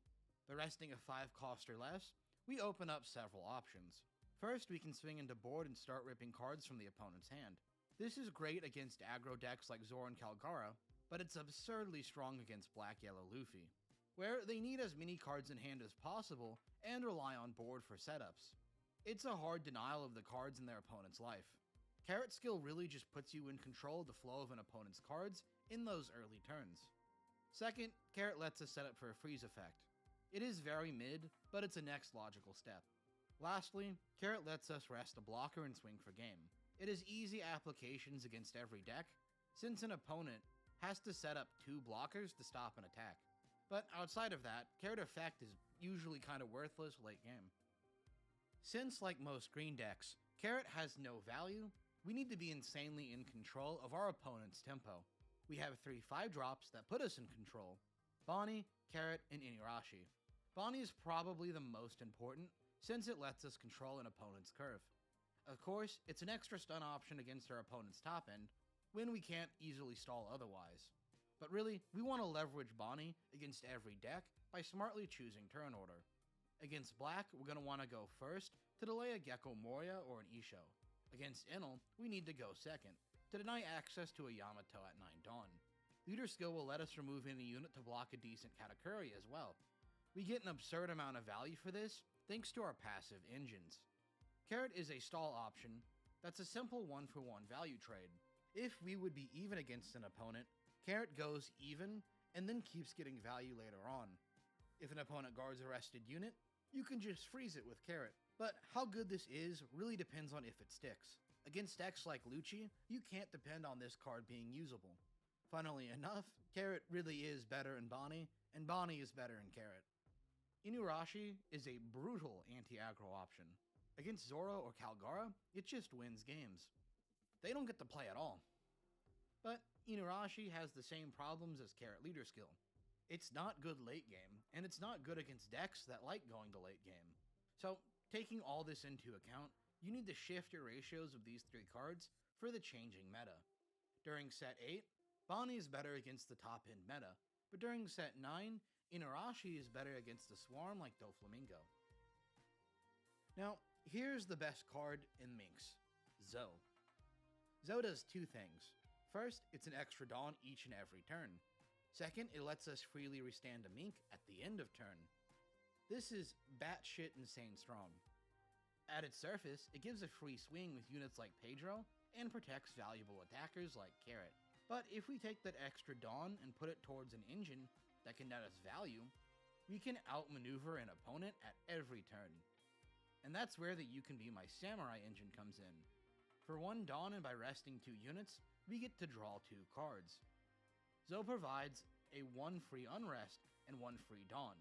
The resting of 5 cost or less, we open up several options. First, we can swing into board and start ripping cards from the opponent's hand. This is great against aggro decks like Zoro and Kalgara, but it's absurdly strong against Black-Yellow Luffy, where they need as many cards in hand as possible and rely on board for setups. It's a hard denial of the cards in their opponent's life. Carrot skill really just puts you in control of the flow of an opponent's cards in those early turns. Second, Carrot lets us set up for a freeze effect. It is very mid, but it's a next logical step. Lastly, Carrot lets us rest a blocker and swing for game. It is easy applications against every deck, since an opponent has to set up 2 blockers to stop an attack. But outside of that, Carrot effect is usually kind of worthless late game. Since, like most green decks, Carrot has no value, we need to be insanely in control of our opponent's tempo. We have 3 5-drops that put us in control: Bonnie, Carrot, and Inuyasha. Bonnie is probably the most important, since it lets us control an opponent's curve. Of course, it's an extra stun option against our opponent's top end, when we can't easily stall otherwise. But really, we want to leverage Bonnie against every deck by smartly choosing turn order. Against Black, we're going to want to go first to delay a Gecko Moria or an Isho. Against Enel, we need to go second, to deny access to a Yamato at 9 Dawn. Leader skill will let us remove any unit to block a decent Katakuri as well. We get an absurd amount of value for this, thanks to our passive engines. Carrot is a stall option that's a simple 1-for-1 value trade. If we would be even against an opponent, Carrot goes even and then keeps getting value later on. If an opponent guards a rested unit, you can just freeze it with Carrot. But how good this is really depends on if it sticks. Against decks like Lucci, you can't depend on this card being usable. Funnily enough, Carrot really is better in Bonnie, and Bonnie is better in Carrot. Inuyasha is a brutal anti-aggro option. Against Zoro or Kalgara, it just wins games. They don't get to play at all. But Inuyasha has the same problems as Carrot Leader skill. It's not good late game, and it's not good against decks that like going to late game. So, taking all this into account, you need to shift your ratios of these 3 cards for the changing meta. During set 8, Bonnie is better against the top end meta, but during set 9, Inuyasha is better against the swarm like Doflamingo. Now, here's the best card in Minx, Zoe. Zoe does 2 things. First, it's an extra Dawn each and every turn. Second, it lets us freely restand a Mink at the end of turn. This is batshit insane strong. At its surface, it gives a free swing with units like Pedro and protects valuable attackers like Carrot. But if we take that extra Dawn and put it towards an engine that can net us value, we can outmaneuver an opponent at every turn. And that's where the You Can Be My Samurai engine comes in. For 1 Dawn and by resting 2 units, we get to draw 2 cards. Zoe provides a 1 free Unrest and 1 free Dawn.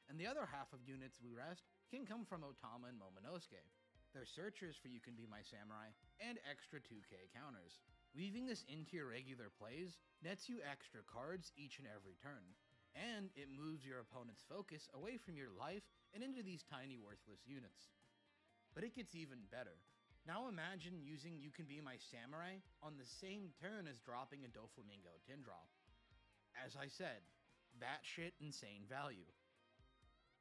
And the other half of units we rest can come from Otama and Momonosuke. They're searchers for You Can Be My Samurai and extra 2k counters. Weaving this into your regular plays nets you extra cards each and every turn, and it moves your opponent's focus away from your life and into these tiny worthless units. But it gets even better. Now imagine using You Can Be My Samurai on the same turn as dropping a Doflamingo tin drop. As I said, batshit insane value.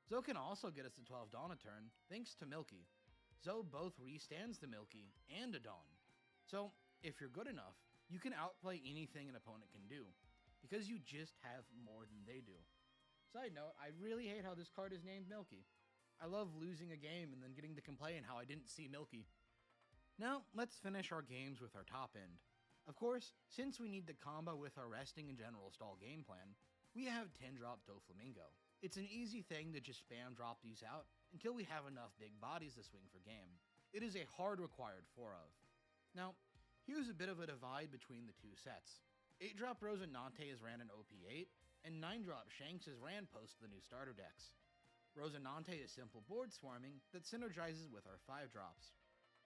Zoe can also get us to 12 Dawn a turn thanks to Milky. Zoe both restands the Milky and a Dawn. So, if you're good enough, you can outplay anything an opponent can do, because you just have more than they do. Side note, I really hate how this card is named Milky. I love losing a game and then getting to complain how I didn't see Milky. Now, let's finish our games with our top end. Of course, since we need the combo with our resting and general stall game plan, we have 10 drop Doflamingo. It's an easy thing to just spam drop these out until we have enough big bodies to swing for game. It is a hard required 4 of. Now, here's a bit of a divide between the two sets. 8-drop Rosinante is ran in OP8, and 9-drop Shanks is ran post the new starter decks. Rosinante is simple board swarming that synergizes with our 5-drops.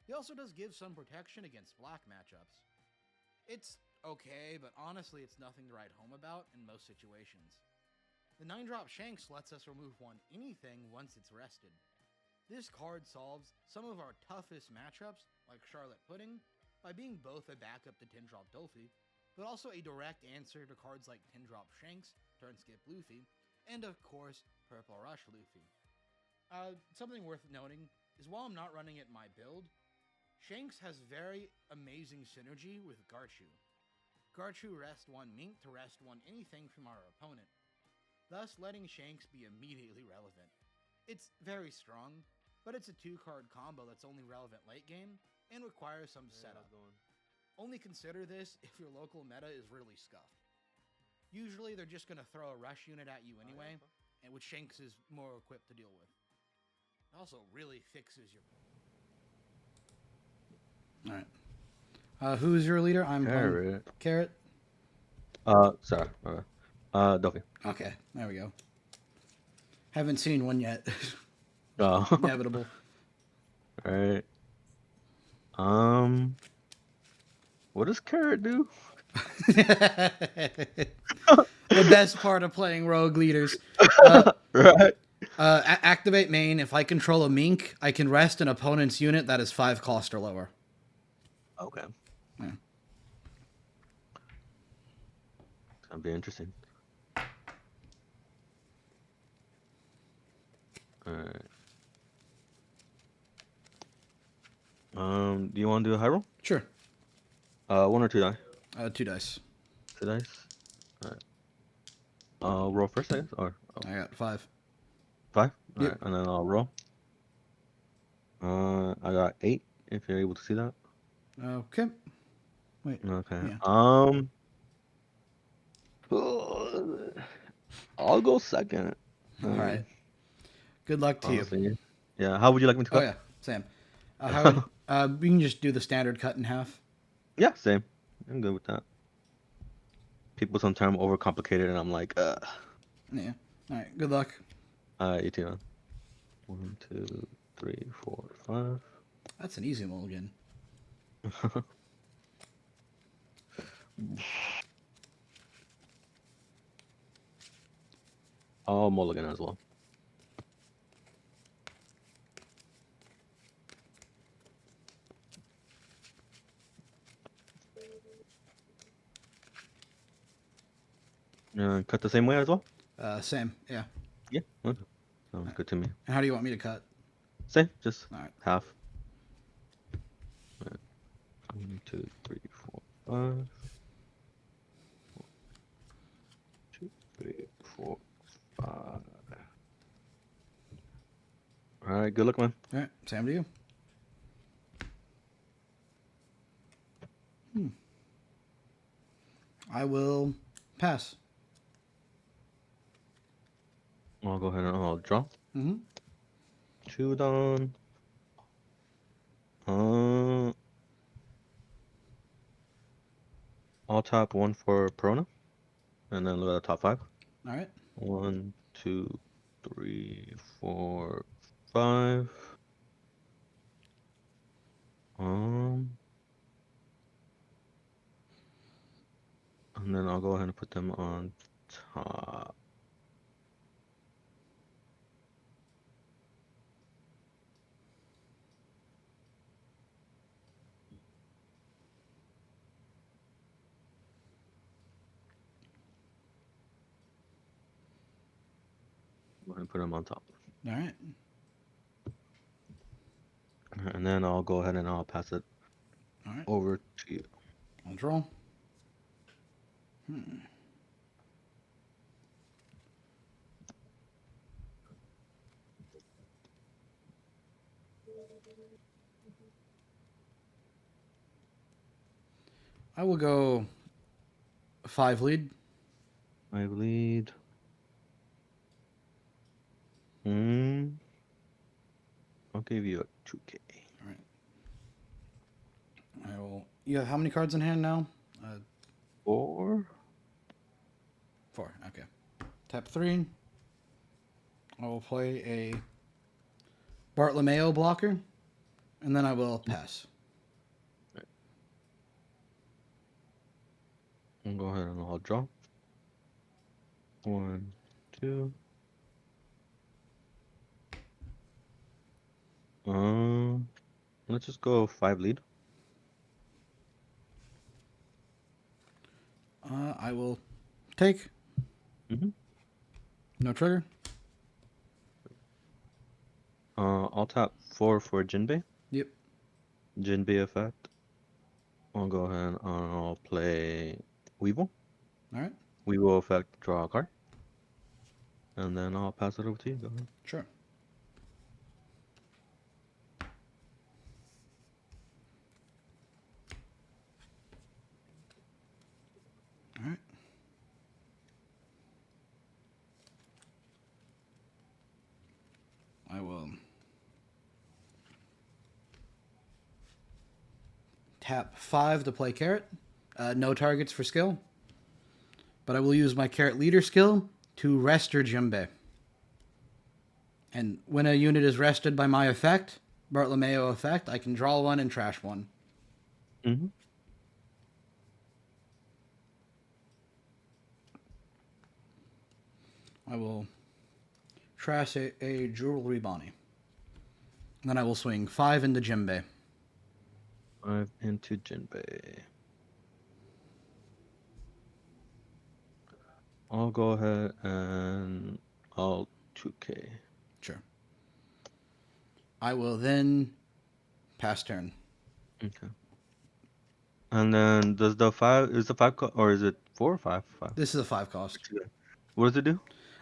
He also does give some protection against black matchups. It's okay, but honestly it's nothing to write home about in most situations. The 9-drop Shanks lets us remove 1 anything once it's rested. This card solves some of our toughest matchups, like Charlotte Pudding, by being both a backup to 10-drop Dolphy, but also a direct answer to cards like 10-drop Shanks, Turn Skip Luffy, and of course, Purple Rush Luffy. Something worth noting is while I'm not running it in my build, Shanks has very amazing synergy with Garchu. Garchu rest 1 Mink to rest 1 anything from our opponent, thus letting Shanks be immediately relevant. It's very strong, but it's a 2-card combo that's only relevant late game and requires some setup. Only consider this if your local meta is really scuffed. Usually they're just going to throw a rush unit at you anyway, and which Shanks is more equipped to deal with. It also really fixes your... Alright. Who's your leader? I'm Carrot. Carrot? Sorry. Dolphy. Okay, there we go. Haven't seen one yet. Oh. Inevitable. Alright. What does Carrot do? The best part of playing rogue leaders. Right. Activate main. If I control a Mink, I can rest an opponent's unit that is 5 cost or lower. Okay. Yeah. That'd be interesting. Alright. Do you want to do a high roll? Sure. 1 or 2 die? 2 dice. 2 dice? Alright. I'll roll first, I guess? Or I got 5. 5? Yep. Alright, and then I'll roll. I got 8, if you're able to see that. Okay. Wait. Okay. Yeah. I'll go second. Alright. Good luck to you. Honestly. Yeah, how would you like me to Oh cut? yeah, Sam. How would, we can just do the standard cut in half. Yeah, same. I'm good with that. People sometimes overcomplicate it, and I'm like, Yeah. Alright, good luck. you too, man. 1, 2, 3, 4, 5. That's an easy mulligan. I'll mulligan as well. Cut the same way as well? Same. Yeah. Yeah. Okay. Sounds good to me. And how do you want me to cut? Same, just Alright. half. 1, 2, 3, 4, 5. 1, 2, 3, 4, 5. Alright, good luck, man. Alright, Sam to you. I will pass. I'll go ahead and I'll draw. Mm-hmm. 2 down. Uh, I'll tap 1 for Perona, and then look at the top 5. All right. 1, 2, 3, 4, 5. And then I'll go ahead and put them on top. Go ahead and put them on top. All right. And then I'll go ahead and I'll pass it All right. over to you. I'll draw. I will go 5 lead. I lead. Hmm. I'll give you a 2K. I will. You have how many cards in hand now? 4. 4. Okay. Tap 3. I will play a Bartolomeo blocker, and then I will pass. I'll go ahead and I'll draw. 1, 2. Let's just go 5 lead. I will take. Mm-hmm. No trigger. I'll tap 4 for Jinbei. Yep. Jinbei effect. I'll go ahead and I'll play Weevil. All right. Weevil effect, draw a card. And then I'll pass it over to you. Go ahead. Sure. All right. I will tap 5 to play Carrot. No targets for skill. But I will use my Carrot Leader skill to rest your Jimbei. And when a unit is rested by my effect, Bartolomeo effect, I can draw 1 and trash 1. Mm-hmm. I will trash a Jewelry Bonnie. And then I will swing 5 into Jimbei. 5 into Jinbei. I'll go ahead and I'll 2K. Sure. I will then pass turn. Okay. And then does the 5 is the 5 or is it 4 or 5? 5. This is a 5 cost. What does it do?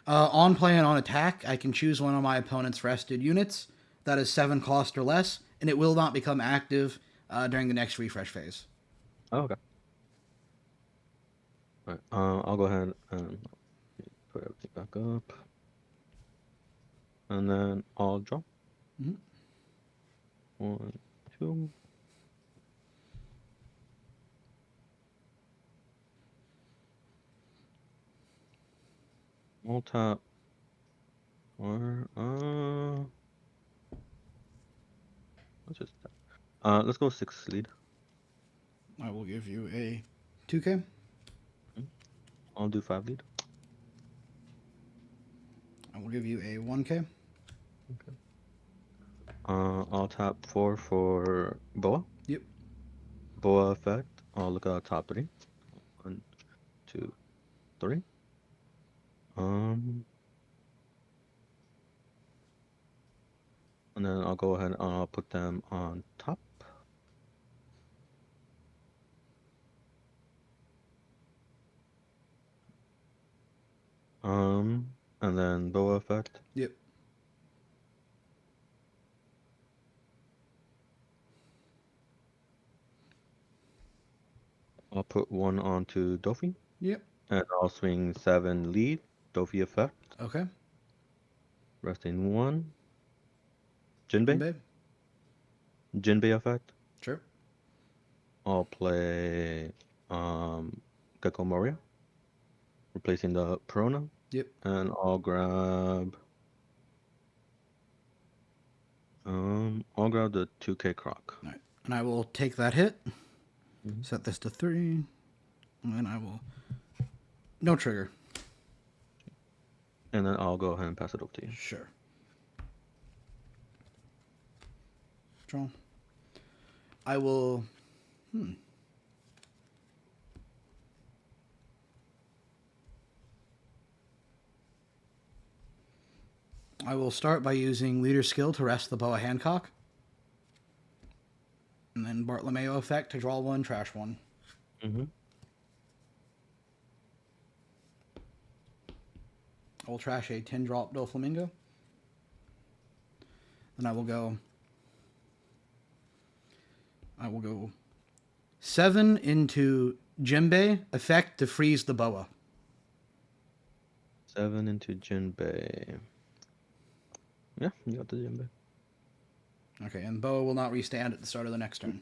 On play and on attack, I can choose one of my opponent's rested units that is 7 cost or less, and it will not become active during the next refresh phase. Oh, okay. All right. I'll go ahead and put everything back up. And then I'll draw. Mhm. 1, 2. I'll tap. Or let's just let's go 6 lead. I will give you a 2K. I'll do 5 lead. I will give you a 1K. I'll tap 4 for Boa. Yep. Boa effect. I'll look at the top 3. 1, 2, 3. And then I'll go ahead and I'll put them on top. And then Boa effect. Yep. I'll put one onto Dofi, Yep. and I'll swing 7 lead. Dofi effect. Okay. Resting 1. Jinbei. Babe. Jinbei effect. Sure. I'll play Gecko Moria, replacing the Perona, Yep. and I'll grab the 2K Croc. All right. And I will take that hit. Mhm. Set this to 3. And then I will. No trigger. And then I'll go ahead and pass it over to you. Sure. Draw. I will. I will start by using Leader Skill to rest the Boa Hancock. And then Bartolomeo effect to draw 1, trash 1. Mm-hmm. I will trash a 10 drop Doflamingo. Then I will go 7 into Jinbei effect to freeze the Boa. 7 into Jinbei. Yeah, you got the Jinbei. Okay, and Boa will not restand at the start of the next turn.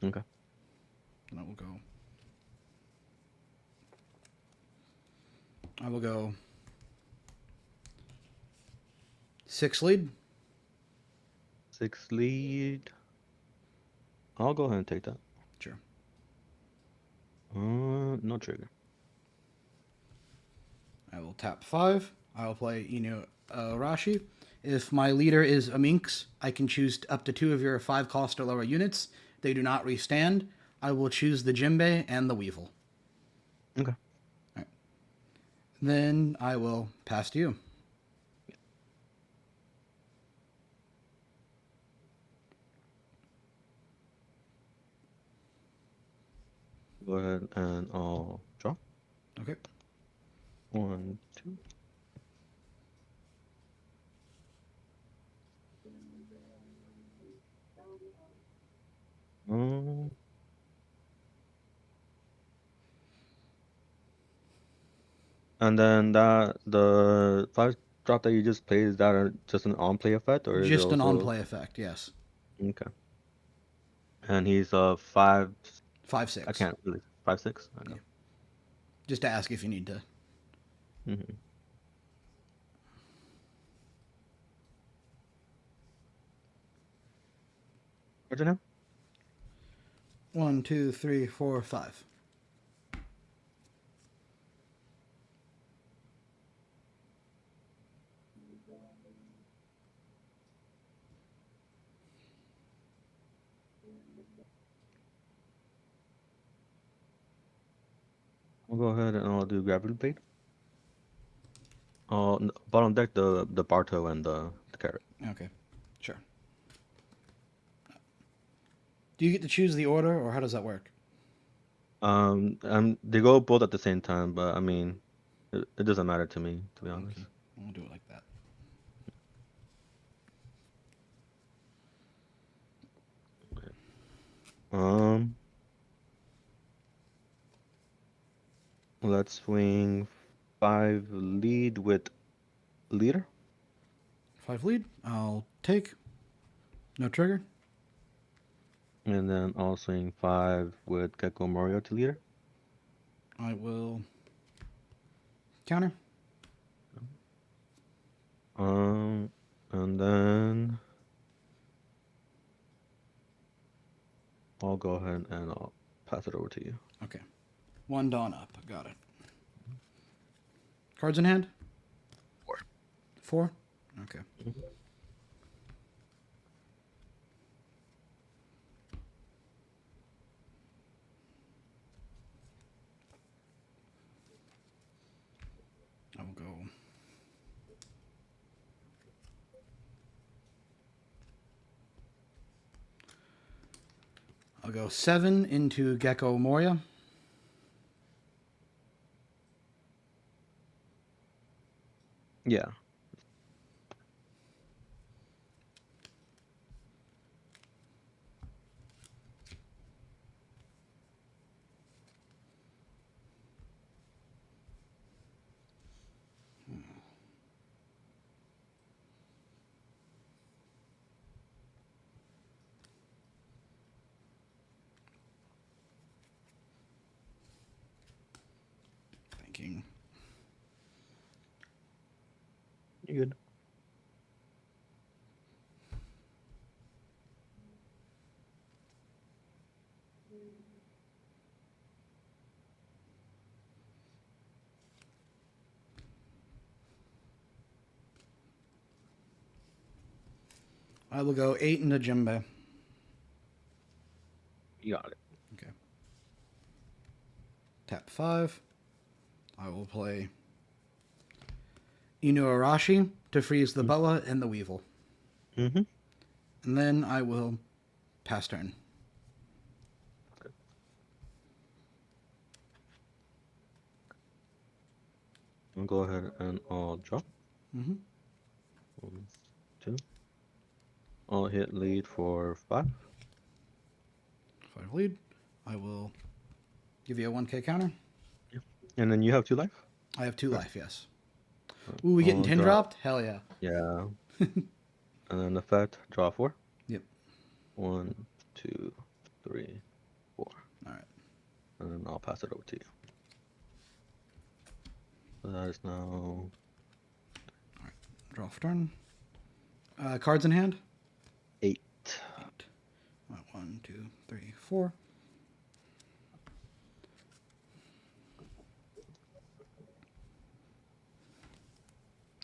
Okay. And I will go 6 lead. 6 lead. I'll go ahead and take that. Sure. No trigger. I will tap 5. I will play Inu Arashi. If my leader is a Minx, I can choose up to 2 of your 5 cost or lower units. They do not restand. I will choose the Jinbei and the Weevil. Okay. Right. Then I will pass to you. Go ahead and I'll draw. Okay. 1, 2. And then the 5 drop that you just played, is that just an on play effect, or is it Just an also on-play effect, yes. okay? And he's 5. 5, 6. I can't really 5, 6. Okay. Yeah. Just to ask if you need to. Mm-hmm. What's your name? 1, 2, 3, 4, 5. I'll go ahead and I'll do Gravity Blade. Bottom deck the Barto and the Carrot. Okay. Sure. Do you get to choose the order, or how does that work? They go both at the same time, but I mean, it doesn't matter to me, to be honest. Okay. I'll do it like that. Um, let's swing 5 lead with leader. 5 lead. I'll take. No trigger. And then I'll swing 5 with Gecko Mario to leader. I will counter. And then I'll go ahead and I'll pass it over to you. Okay. 1 Dawn up. Got it. Cards in hand? 4. 4? Okay. I will go. I'll go 7 into Gecko Moria. Yeah. You good? I will go 8 into Jimbe. You got it. Okay. Tap 5. I will play Inuarashi to freeze the Boa and the Weevil. Mm-hmm. And then I will pass turn. I'll go ahead and I'll draw. Mm-hmm. 1, 2. I'll hit lead for 5. 5 lead. I will give you a 1k counter. And then you have 2 life? I have 2 life, yes. Ooh, we getting I'll 10 draw- dropped? Hell yeah. Yeah. And then effect, draw 4. Yep. 1, 2, 3, 4. All right. And then I'll pass it over to you. So that is now Draw for turn. Cards in hand? 8. 8. 1, 2, 3, 4.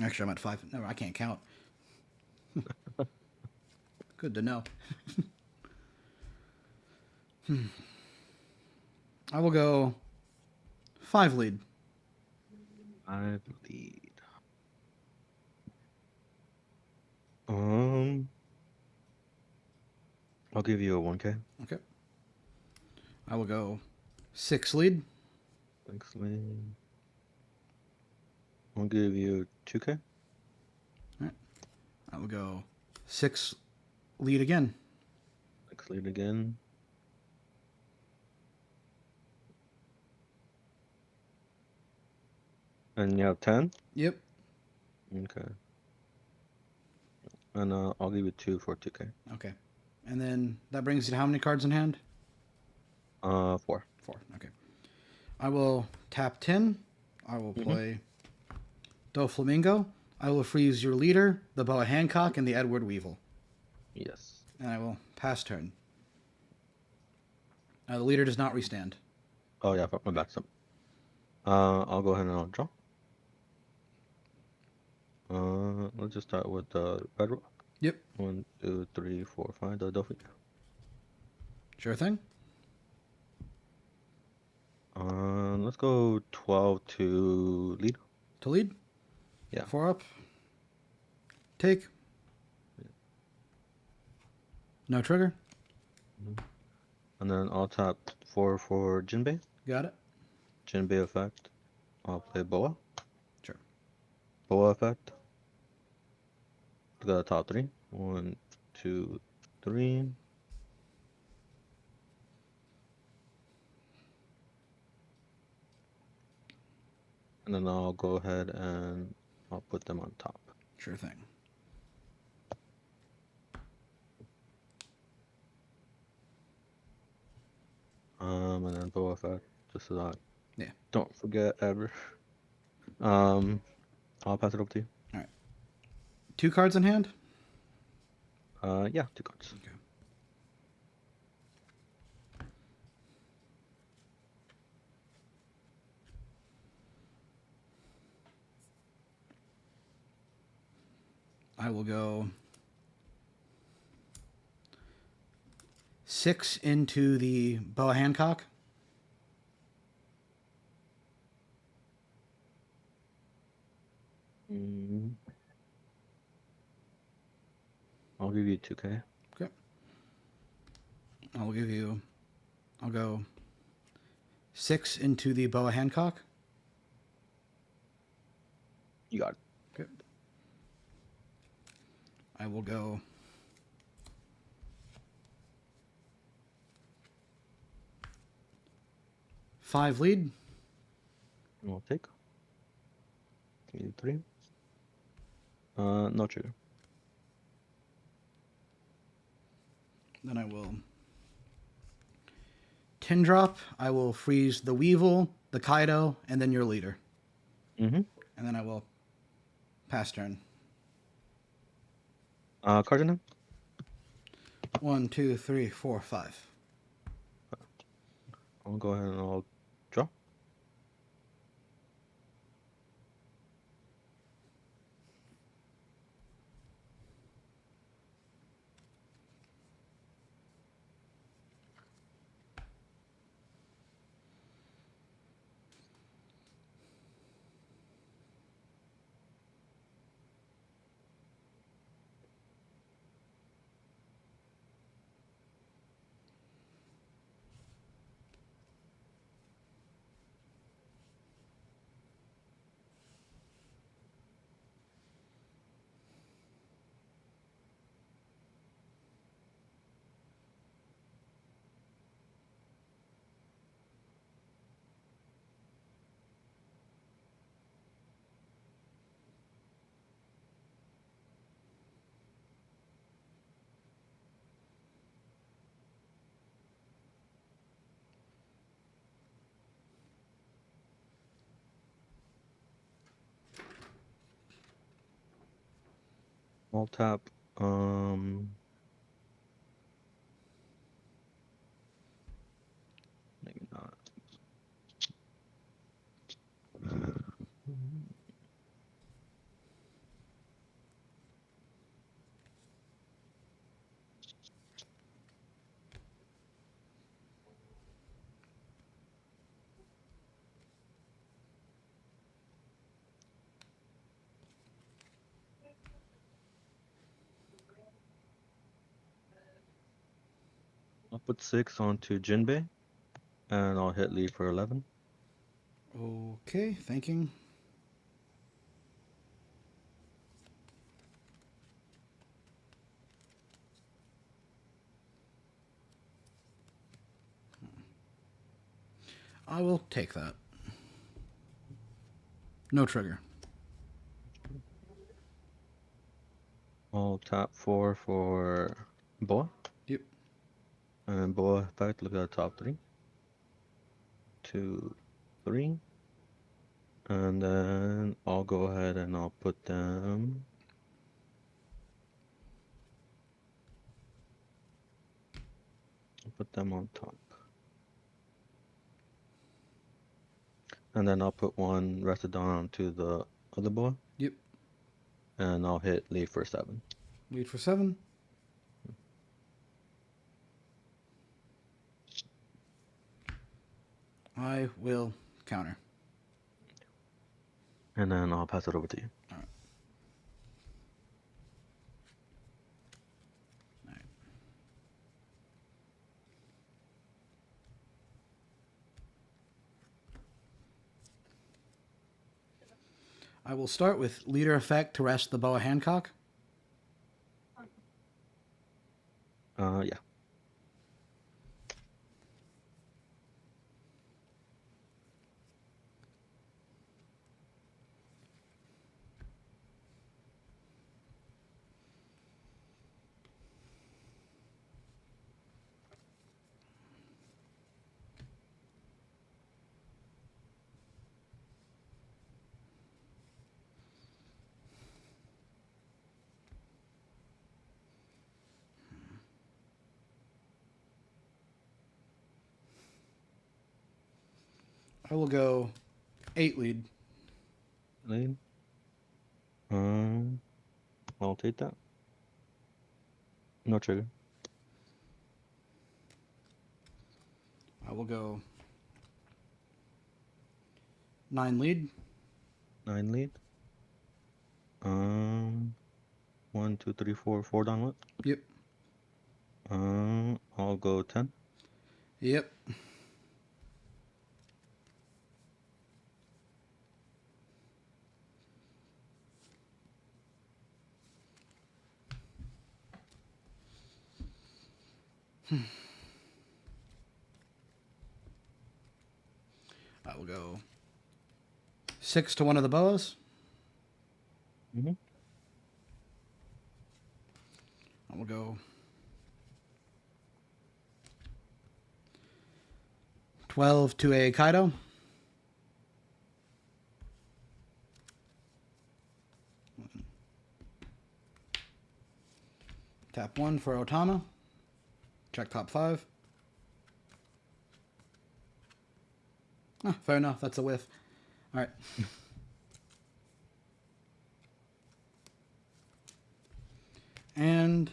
Actually, I'm at 5. No, I can't count. Good to know. I will go 5 lead. 5 lead. I'll give you a 1k. Okay. I will go 6 lead. Thanks, lead. I'll give you 2k. I will go 6 lead again. Thanks, lead again. And you have 10? Yep. Okay. And I'll give you 2 for 2k. Okay. And then that brings you to how many cards in hand? 4. 4. Okay. I will tap 10. I will play Doflamingo. I will freeze your leader, the Boa Hancock, and the Edward Weevil. Yes. And I will pass turn. The leader does not restand. Oh yeah, my back's up. I'll go ahead and I'll draw. Let's just start with the bedrock. Yep. 1, 2, 3, 4, 5. The Delphi. Sure thing. Let's go 12 to lead. To lead? Yeah. 4 up. Take. No trigger. And then I'll tap 4 for Jinbei. Got it. Jinbei effect. I'll play Boa. Sure. Boa effect. Look at the top 3. 1, 2, 3. And then I'll go ahead and I'll put them on top. Sure thing. And then Boa effect, just so that Yeah. don't forget ever. I'll pass it over to you. 2 cards in hand? Yeah, 2 cards. Okay. I will go 6 into the Boa Hancock. I'll give you 2k. Okay. I'll go 6 into the Boa Hancock. You got it. Okay. I will go 5 lead. I'll take. Give you 3. No trigger. Then I will 10 drop. I will freeze the Weevil, the Kaido, and then your leader. Mm-hmm. And then I will pass turn. Cardinal. 1, 2, 3, 4, 5. I'll go ahead and I'll draw. I'll tap. Maybe not. I'll put 6 onto Jinbei, and I'll hit lead for 11. Okay, thinking. I will take that. No trigger. I'll tap 4 for Boa. Yep. And Boa effect, look at the top 3. 2, 3. And then I'll go ahead and I'll put them. I'll put them on top. And then I'll put one Restodon onto the other Boa. Yep. And I'll hit lead for 7. Lead for 7. I will counter. And then I'll pass it over to you. All right. I will start with leader effect to rest the Boa Hancock. Yeah. I will go 8 lead. Lead. I'll take that. No trigger. I will go 9 lead. 9 lead. 1, 2, 3, 4, 4 down what? Yep. I'll go 10. Yep. I will go 6 to one of the Boas. Mm-hmm. I will go 12 to a Kaido. Tap 1 for Otama. Check top 5. Fair enough. That's a whiff. All right. And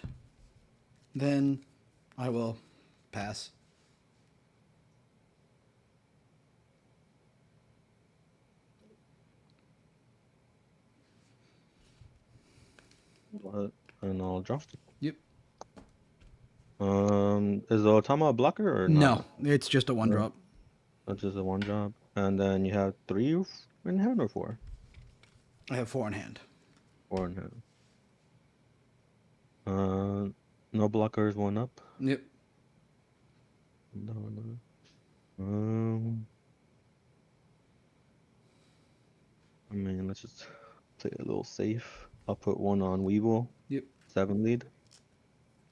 then I will pass. And I'll draw. Yep. Is the Otama a blocker or No, not? it's just a 1 No. drop. That's just a 1 job. And then you have 3 in hand or 4? I have 4 in hand. 4 in hand. No blockers, 1 up. Yep. No, no. I mean, let's just play a little safe. I'll put 1 on Weevil. Yep. 7 lead.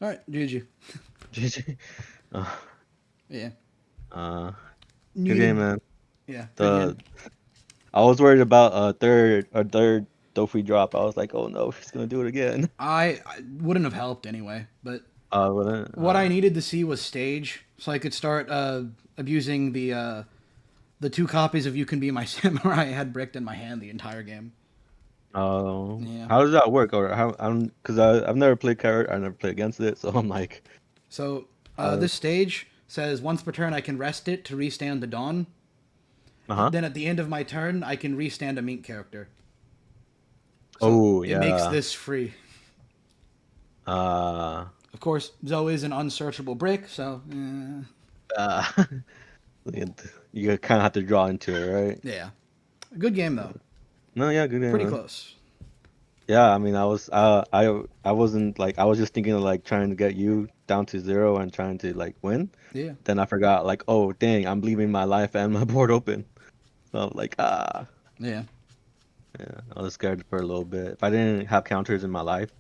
All right, GG. GG. Yeah. Good game, man. Yeah. Good game. I was worried about a third Dofi drop. I was like, oh no, he's gonna do it again. I wouldn't have helped anyway, but But what I needed to see was stage, so I could start abusing the 2 copies of You Can Be My Samurai I had bricked in my hand the entire game. Oh, Yeah. how does that work? Or how? Because I've never played Carrot. I never played against it, so I'm like, So this stage says once per turn I can rest it to restand the Dawn. Then at the end of my turn I can restand a Mink character. So it makes this free. Of course, Zoe is an unsearchable brick, so you kind of have to draw into it, right? yeah. Good game though. No, yeah, good game. Pretty man. close. Yeah, I mean, I wasn't like, I was just thinking of like trying to get you down to 0 and trying to like win. Yeah. Then I forgot, like, oh dang, I'm leaving my life and my board open. So I'm like, Yeah. yeah, I was scared for a little bit. If I didn't have counters in my life,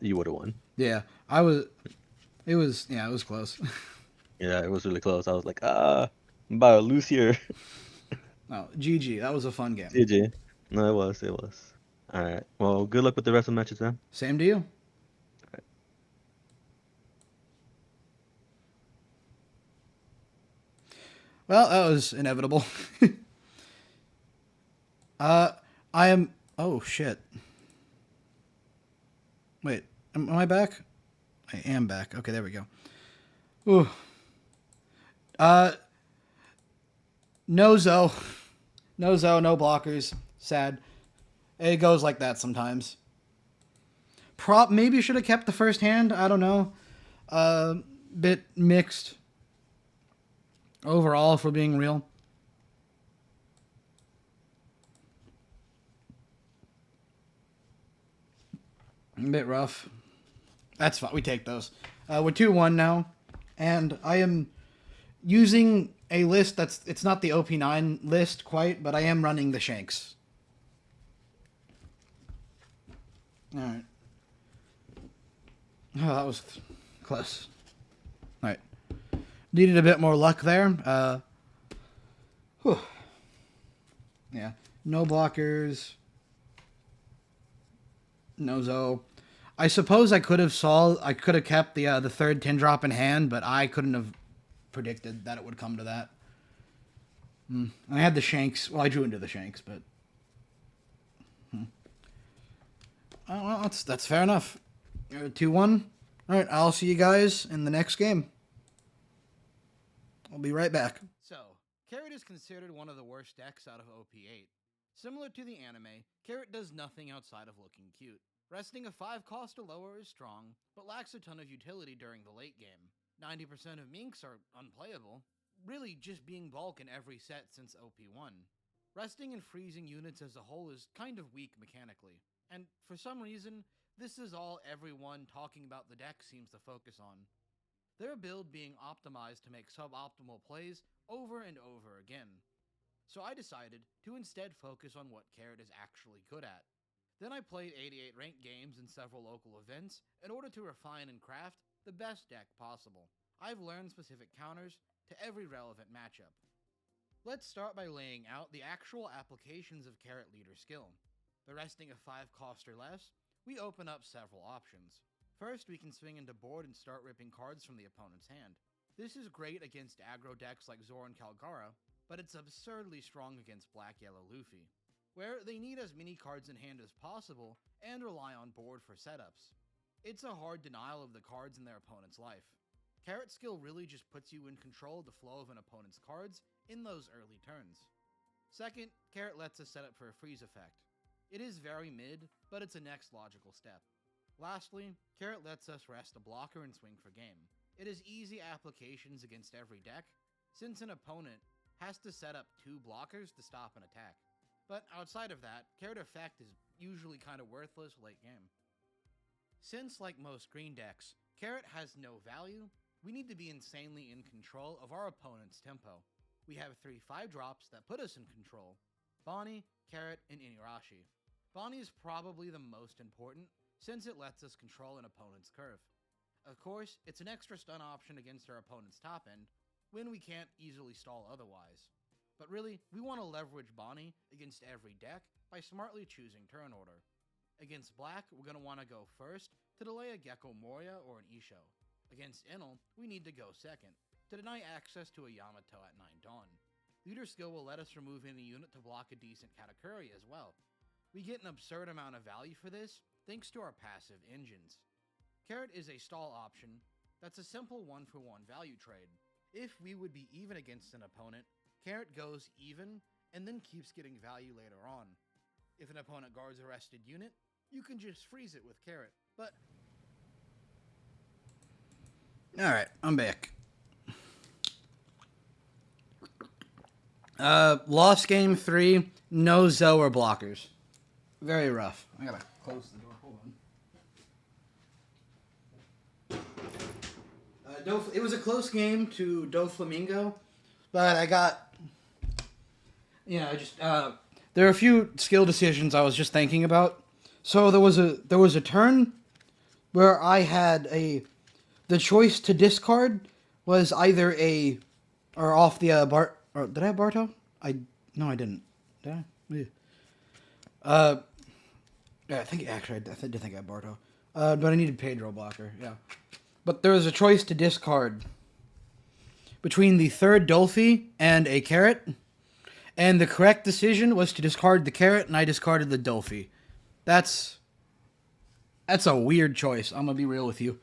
you would have won. Yeah. It was close. Yeah, it was really close. I was like, I'm about to lose here. No, GG. That was a fun game. GG. No, it was. All right. Well, good luck with the rest of the matches, man. Same to you. Well, that was inevitable. I am. Oh shit. Wait, am I back? I am back. Okay, there we go. Ooh. No Zo. No Zo, no blockers. Sad. It goes like that sometimes. Maybe should have kept the first hand. I don't know. Bit mixed. Overall, for being real. A bit rough. That's fine. We take those. We're 2-1 now. And I am using a list it's not the OP9 list quite, but I am running the Shanks. Alright. Oh, that was close. Alright. Needed a bit more luck there. Yeah. No blockers. No Zo. I suppose I could have kept the third 10 drop in hand, but I couldn't have predicted that it would come to that. I had the Shanks. Well, I drew into the Shanks, but oh, well, that's fair enough. 2-1. All right, I'll see you guys in the next game. I'll be right back. So, Carrot is considered one of the worst decks out of OP8. Similar to the anime, Carrot does nothing outside of looking cute. Resting a 5 cost or lower is strong, but lacks a ton of utility during the late game. 90% of Minks are unplayable, really just being bulk in every set since OP1. Resting and freezing units as a whole is kind of weak mechanically, and for some reason, this is all everyone talking about the deck seems to focus on. Their build being optimized to make suboptimal plays over and over again. So I decided to instead focus on what Carrot is actually good at. Then I played 88 ranked games and several local events in order to refine and craft the best deck possible. I've learned specific counters to every relevant matchup. Let's start by laying out the actual applications of Carrot Leader skill. By resting a 5 cost or less, we open up several options. First, we can swing into board and start ripping cards from the opponent's hand. This is great against aggro decks like Zoran Kalgara, but it's absurdly strong against Black-Yellow Luffy, where they need as many cards in hand as possible and rely on board for setups. It's a hard denial of the cards in their opponent's life. Carrot skill really just puts you in control of the flow of an opponent's cards in those early turns. Second, Carrot lets us set up for a freeze effect. It is very mid, but it's a next logical step. Lastly, Carrot lets us rest a blocker and swing for game. It is easy applications against every deck, since an opponent has to set up 2 blockers to stop an attack. But outside of that, Carrot effect is usually kind of worthless late game. Since, like most green decks, Carrot has no value, we need to be insanely in control of our opponent's tempo. We have 3 5-drops that put us in control: Bonnie, Carrot, and Inirashi. Bonnie is probably the most important, since it lets us control an opponent's curve. Of course, it's an extra stun option against our opponent's top end, when we can't easily stall otherwise. But really, we want to leverage Bonnie against every deck by smartly choosing turn order. Against Black, we're going to want to go first to delay a Gecko Moria or an Isho. Against Enel, we need to go second, to deny access to a Yamato at 9 Dawn. Leader skill will let us remove any unit to block a decent Katakuri as well. We get an absurd amount of value for this, thanks to our passive engines. Carrot is a stall option that's a simple 1-for-1 value trade. If we would be even against an opponent, Carrot goes even and then keeps getting value later on. If an opponent guards a rested unit, you can just freeze it with Carrot, but... Alright, I'm back. Lost game 3, no Zoe or blockers. Very rough. I gotta close the door, hold on. It was a close game to Doflamingo, but I got, there are a few skill decisions I was just thinking about. So there was a turn where I had the choice to discard was either did I have Barto? No, I didn't. Did I? Yeah. Yeah, I think I did think I had Barto. But I needed Pedro blocker, yeah. But there was a choice to discard between the third Dolphy and a Carrot, and the correct decision was to discard the Carrot, and I discarded the Dolphy. That's a weird choice, I'm gonna be real with you.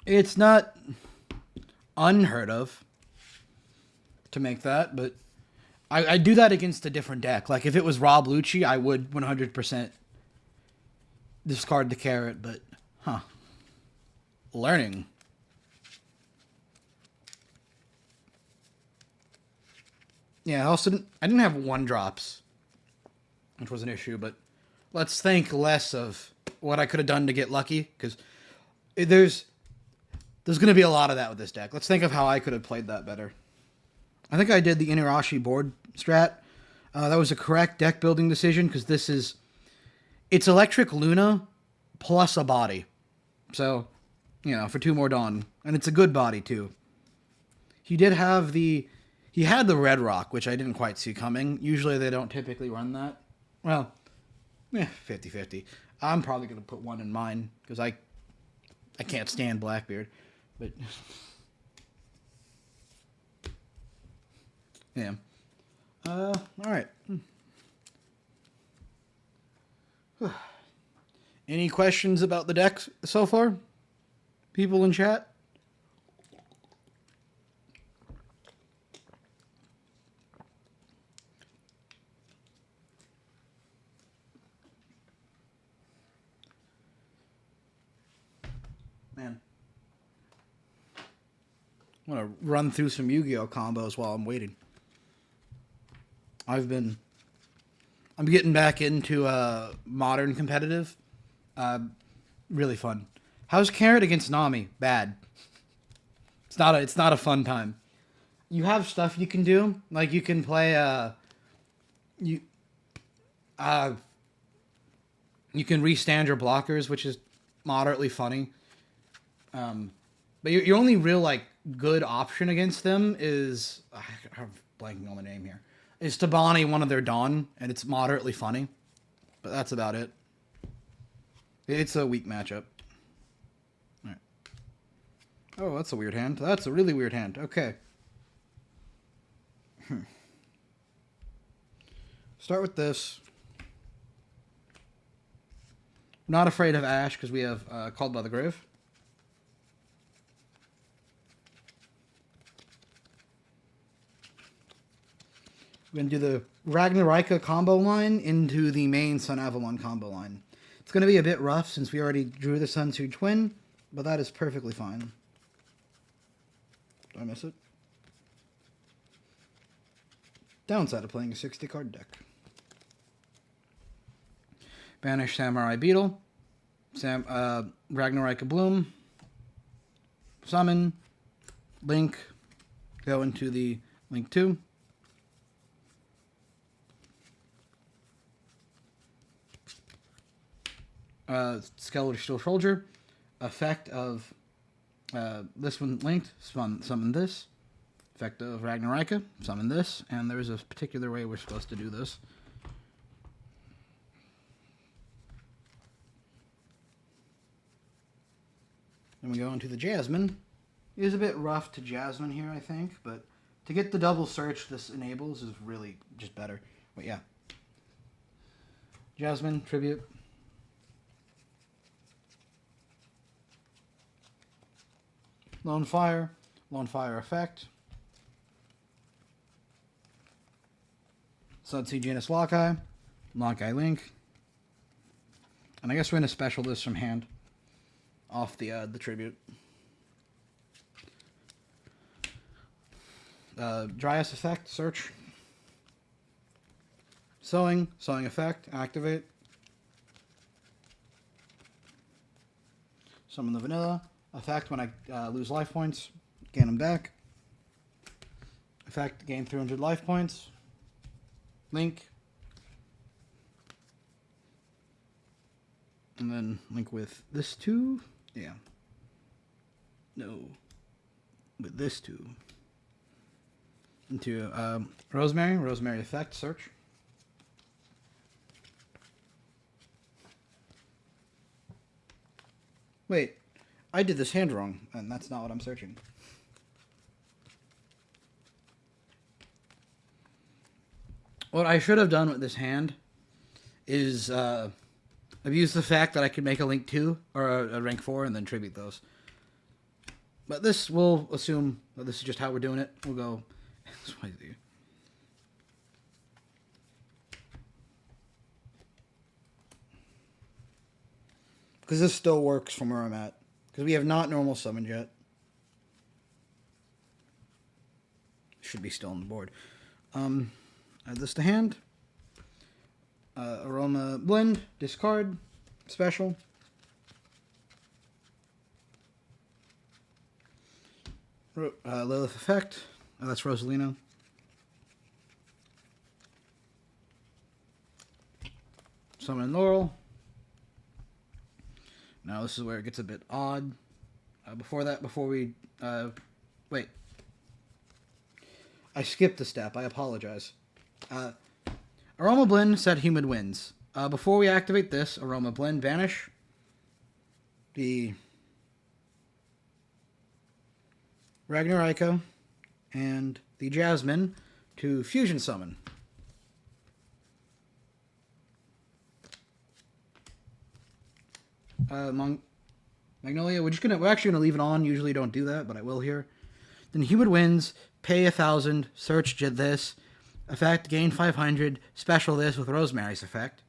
It's not unheard of to make that, but I do that against a different deck. Like, if it was Rob Lucci, I would 100% discard the Carrot, but, learning. Yeah, I didn't have 1-drops, which was an issue, but let's think less of what I could have done to get lucky, because there's going to be a lot of that with this deck. Let's think of how I could have played that better. I think I did the Inirashi board strat. That was a correct deck building decision, because it's Electric Luna plus a body. So, for 2 more Dawn. And it's a good body, too. He had the Red Rock, which I didn't quite see coming. Usually they don't typically run that. Well, 50-50. I'm probably going to put 1 in mine, because I can't stand Blackbeard. But... yeah. Alright. Any questions about the deck so far? People in chat? Man. I'm gonna run through some Yu-Gi-Oh combos while I'm waiting. I'm getting back into modern competitive. Really fun. How's Carrot against Nami? Bad. It's not a fun time. You have stuff you can do, like you can play you can restand your blockers, which is moderately funny. But your only real good option against them is I'm blanking on the name here. Is Tabani one of their Dawn, and it's moderately funny, but that's about it. It's a weak matchup. Oh, that's a weird hand. That's a really weird hand. Okay. Start with this. Not afraid of Ash because we have Called by the Grave. We're going to do the Ragnarika combo line into the main Sun Avalon combo line. It's going to be a bit rough since we already drew the Sunsu Twin, but that is perfectly fine. Did I miss it? Downside of playing a 60 card deck. Banish Samurai Beetle. Ragnarika Bloom. Summon. Link. Go into the Link 2. Skeletor Steel Soldier. Effect of this one linked. Summon this. Effect of Ragnarika. Summon this. And there's a particular way we're supposed to do this. Then we go into the Jasmine. It is a bit rough to Jasmine here, I think, but to get the double search this enables is really just better. But yeah. Jasmine, Tribute. Lone Fire effect. Sunseed Genus Lockeye. Lockeye Link. And I guess we're going to special this from hand. Off the Tribute. Dryas effect, search. Sowing effect, activate. Summon the Vanilla. Effect, when I lose life points, gain them back. Effect, gain 300 life points. Link. And then link with this two. Yeah. No. With this two. Into Rosemary effect, search. Wait, I did this hand wrong, and that's not what I'm searching. What I should have done with this hand is abuse the fact that I could make a Link 2 or a rank 4 and then tribute those. But this, we'll assume that this is just how we're doing it. We'll go XYZ. Because this still works from where I'm at. Because we have not normal summoned yet. Should be still on the board. Add this to hand. Aroma Blend, discard, special. Lilith effect. Oh, that's Rosalina. Summon Laurel. Now this is where it gets a bit odd. Before we wait. I skipped a step. I apologize. Aroma Blend set Humid Winds. Before we activate this, Aroma Blend banish the Ragnarika and the Jasmine to fusion summon. Magnolia, we're actually gonna leave it on. Usually don't do that, but I will here. Then Humid Winds, pay 1,000, search this. Effect, gain 500, special this with Rosemary's effect.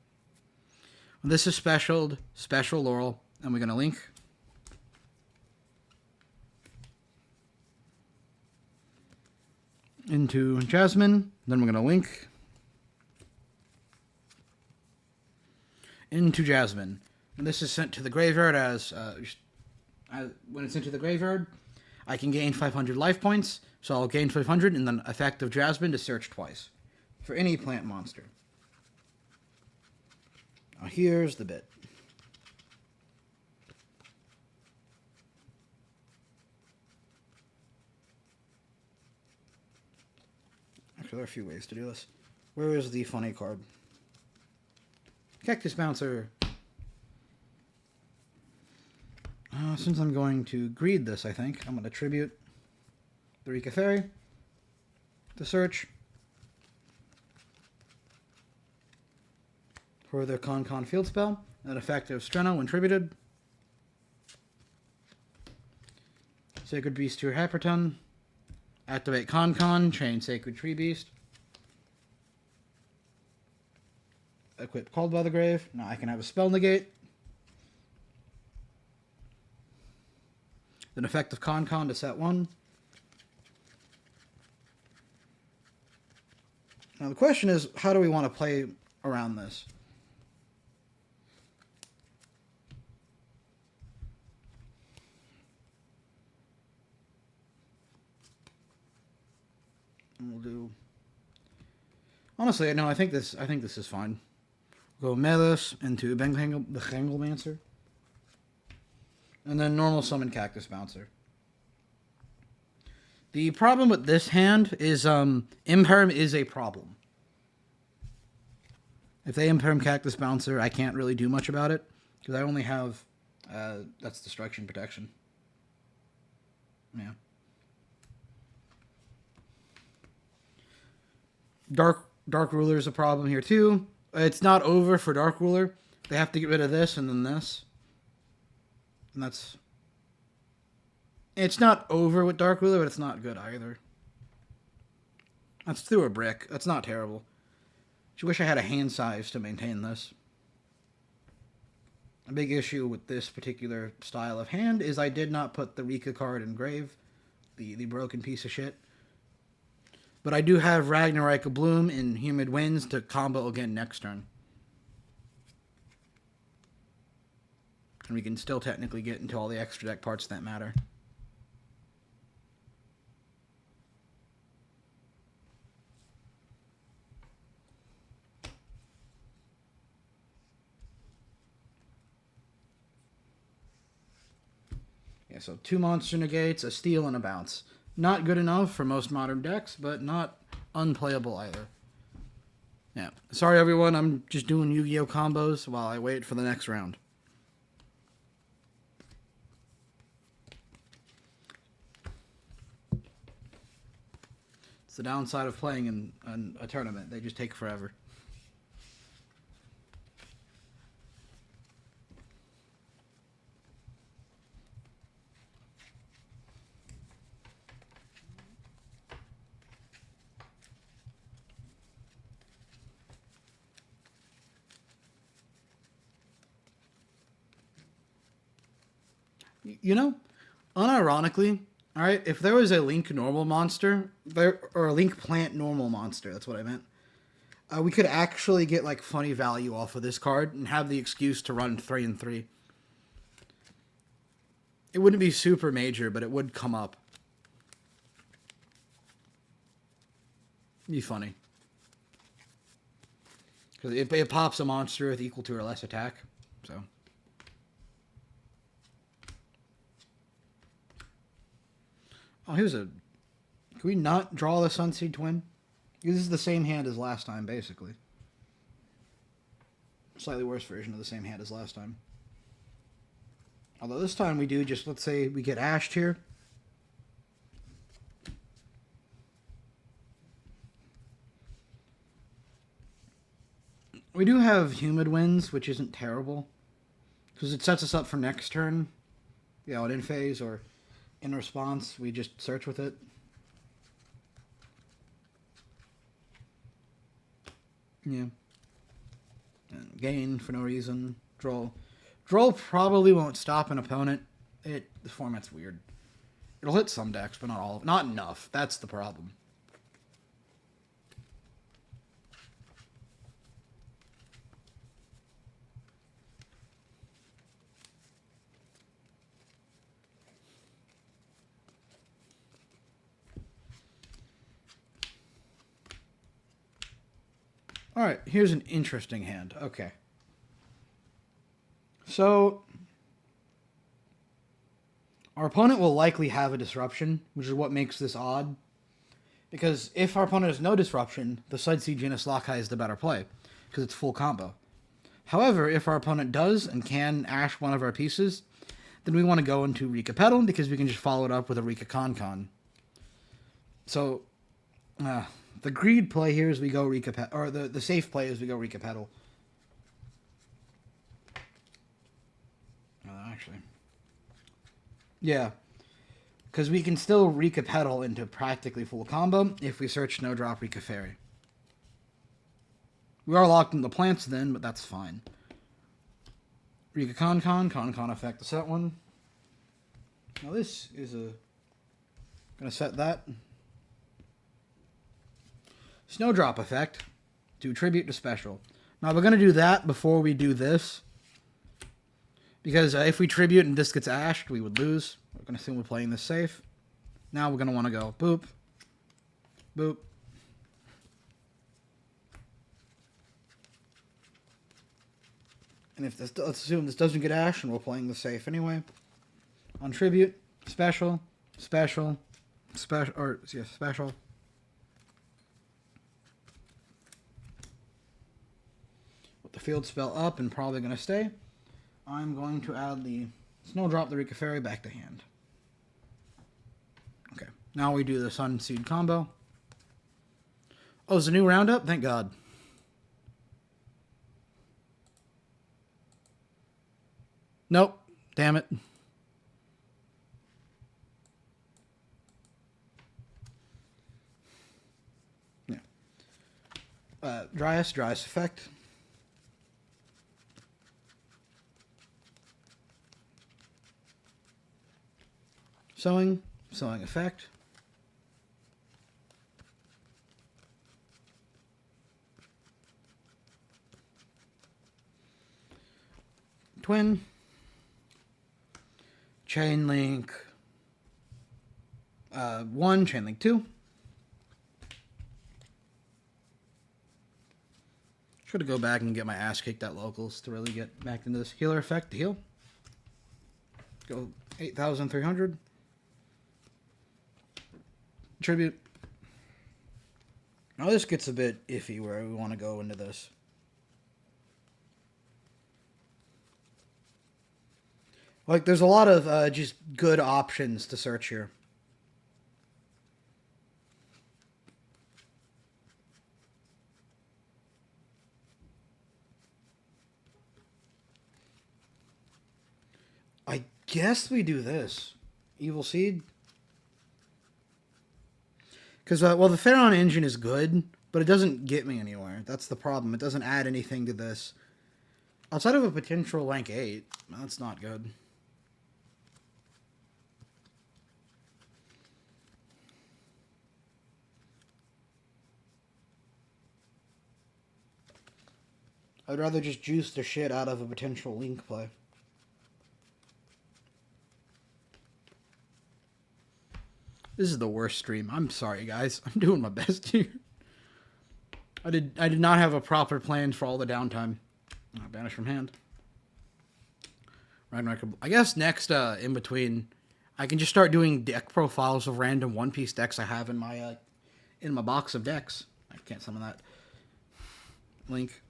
When this is specialed, special Laurel, and we're going to link. Into Jasmine, then we're going to link. Into Jasmine. And this is sent to the graveyard as, when it's into the graveyard, I can gain 500 life points. So I'll gain 500 and then effect of Jasmine to search twice for any plant monster. Now here's the bit. Actually, there are a few ways to do this. Where is the funny card? Cactus Bouncer. Since I'm going to greed this, I think I'm going to tribute the Rika Fairy to search for the Con field spell. An effective Streno when tributed. Sacred Beast to your Hyperton. Activate Con, chain Sacred Tree Beast. Equip Called by the Grave. Now I can have a spell negate. Then effective Con to set 1. Now the question is, how do we want to play around this? And we'll do. Honestly, no. I think this is fine. We'll go Melis into the Hanglemancer, and then normal summon Cactus Bouncer. The problem with this hand is Imperm is a problem. If they Imperm Cactus Bouncer, I can't really do much about it because I only have that's Destruction Protection. Yeah. Dark Ruler is a problem here too. It's not over for Dark Ruler. They have to get rid of this and then this. And that's... It's not over with Dark Ruler, but it's not good either. That's through a brick. That's not terrible. I wish I had a hand size to maintain this. A big issue with this particular style of hand is I did not put the Rika card in grave. The broken piece of shit. But I do have Ragnarok Bloom in Humid Winds to combo again next turn. And we can still technically get into all the extra deck parts that matter. Yeah, so 2 monster negates, a steal, and a bounce. Not good enough for most modern decks, but not unplayable either. Yeah. Sorry, everyone. I'm just doing Yu-Gi-Oh! Combos while I wait for the next round. It's the downside of playing in a tournament. They just take forever. You know, unironically, all right, if there was a Link normal monster, or a Link plant normal monster, that's what I meant, we could actually get, like, funny value off of this card and have the excuse to run 3 and 3. It wouldn't be super major, but it would come up. It'd be funny. Because it pops a monster with equal to or less attack, so... Oh, here's a... Can we not draw the Sunseed Twin? This is the same hand as last time, basically. Slightly worse version of the same hand as last time. Although this time we do just, let's say we get ashed here. We do have Humid Winds, which isn't terrible. Because it sets us up for next turn. You know, an in phase or... In response, we just search with it. Yeah. And gain for no reason. Droll. Droll probably won't stop an opponent. The format's weird. It'll hit some decks, but not all. Not enough. That's the problem. Alright, here's an interesting hand. Okay. So, our opponent will likely have a disruption, which is what makes this odd. Because if our opponent has no disruption, the Sunseed Genus Lakai is the better play, because it's full combo. However, if our opponent does and can ash one of our pieces, then we want to go into Rika Petal because we can just follow it up with a Rika Con. So, the greed play here is we go Rika Petal, or the safe play is we go Rika Petal. Actually, yeah, because we can still Rika Petal into practically full combo if we search Snowdrop Rika Fairy. We are locked in the plants then, but that's fine. Rika Con effect to set one. Now this is gonna set that. Snowdrop effect to tribute to special. Now we're gonna do that before we do this. Because if we tribute and this gets ashed, we would lose. We're gonna assume we're playing this safe. Now we're gonna wanna go boop. Boop. And if this, let's assume this doesn't get ashed and we're playing the safe anyway. On tribute, special. With the field spell up and probably going to stay, I'm going to add the Snowdrop the Rika Fairy back to hand. Okay, now we do the Sun Seed combo. Oh, it's a new roundup? Thank God. Nope. Damn it. Yeah. Dryas effect. Sowing effect. Twin. Chain link 1, chain link 2. Should go back and get my ass kicked at locals to really get back into this healer effect to heal. Go 8,300. Tribute. Now this gets a bit iffy where we want to go into this. Like, there's a lot of just good options to search here. I guess we do this. Evil Seed. Because, well, the Pharaon engine is good, but it doesn't get me anywhere. That's the problem. It doesn't add anything to this. Outside of a potential rank 8, that's not good. I'd rather just juice the shit out of a potential link play. This is the worst stream. I'm sorry, guys. I'm doing my best here. I did not have a proper plan for all the downtime. Banish from hand. Ragnarok. I guess next, in between, I can just start doing deck profiles of random One Piece decks I have in my box of decks. I can't summon that. Link.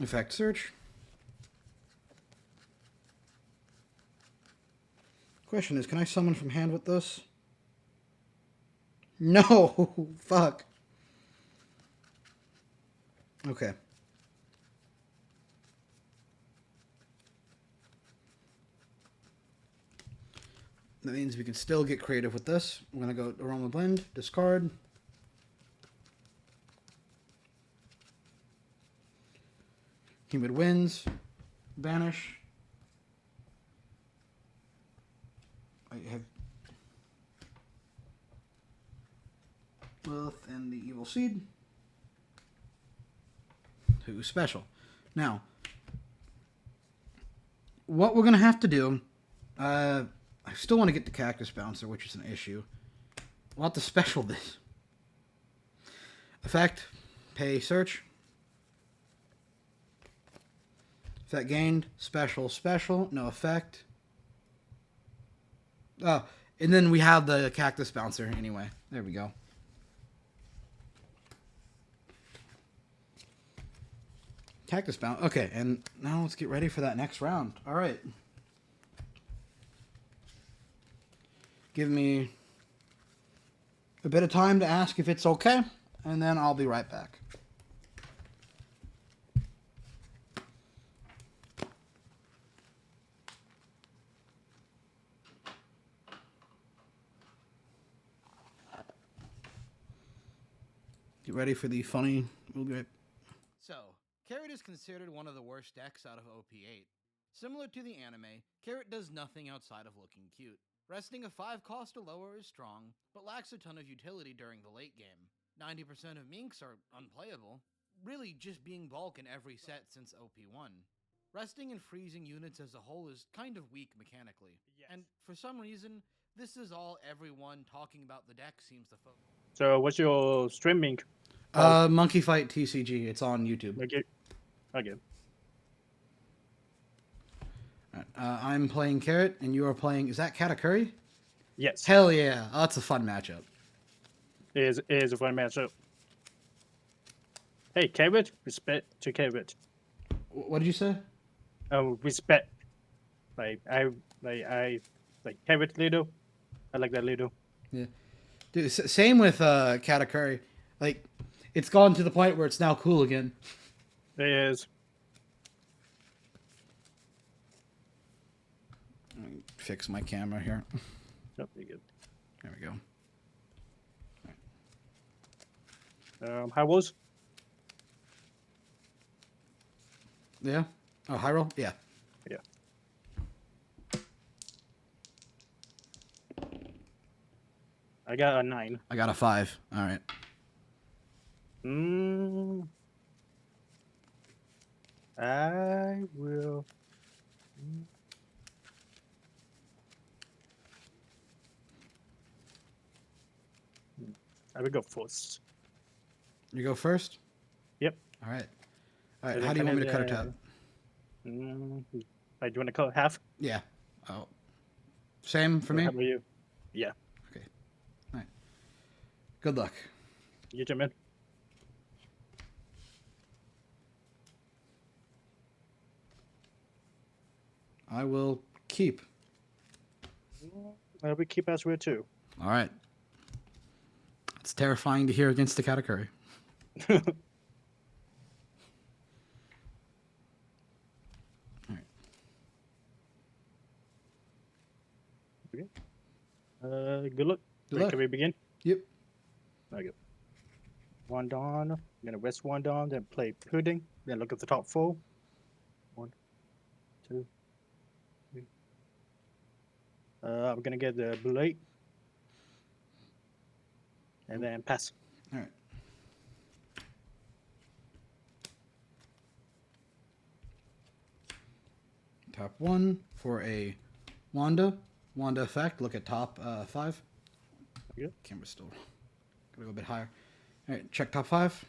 Effect search. Question is, can I summon from hand with this? No! Fuck. Okay. That means we can still get creative with this. I'm going to go Aroma Blend, discard. Humid Winds, banish. I have Lilith and the Evil Seed. Who's special? Now, what we're going to have to do, I still want to get the Cactus Bouncer, which is an issue. We'll have to special this. Effect, pay, search. Effect gained, special, no effect. Oh, and then we have the Cactus Bouncer anyway. There we go. Cactus bound. Okay, and now let's get ready for that next round. All right. Give me a bit of time to ask if it's okay, and then I'll be right back. Get ready for the funny. We'll be right. So, Carrot is considered one of the worst decks out of OP8. Similar to the anime, Carrot does nothing outside of looking cute. Resting a 5 cost or lower is strong, but lacks a ton of utility during the late game. 90% of Minks are unplayable, really just being bulk in every set since OP1. Resting and freezing units as a whole is kind of weak mechanically, and for some reason, this is all everyone talking about the deck seems to focus. So what's your streaming? Monkey Fight TCG, it's on YouTube. Okay. Okay. I'm playing Carrot, and you are playing, is that Katakuri? Yes. Hell yeah, oh, that's a fun matchup. It is a fun matchup. Hey, Carrot, respect to Carrot. What did you say? Respect. Like Carrot Little. I like that little. Yeah. Dude, same with Katakuri. Like, it's gone to the point where it's now cool again. It is. Let me fix my camera here. Oh, pretty good. There we go. How was? Yeah? Oh, high roll? Yeah. Yeah. I got a 9. I got a 5. All right. I will. I will go first. You go first? Yep. All right. All right. Is it How do you want me to cut kinda it out? Like, do you want to cut it half? Yeah. Oh. Same for Or me? How about you? Yeah. Okay. All right. Good luck. You jump in. I will keep. I will keep as well too. All right. It's terrifying to hear against the Katakuri. Good luck. Good Wait, luck. Can we begin? Yep. Okay. One down. I'm gonna rest one down, then play pudding. Then look at the top 4. 1, 2, 3. I'm gonna get the blade. And then pass. All right. Top 1 for a Wanda. Wanda effect. Look at top 5. Good. Camera's still. Gotta go a bit higher. All right. Check top 5.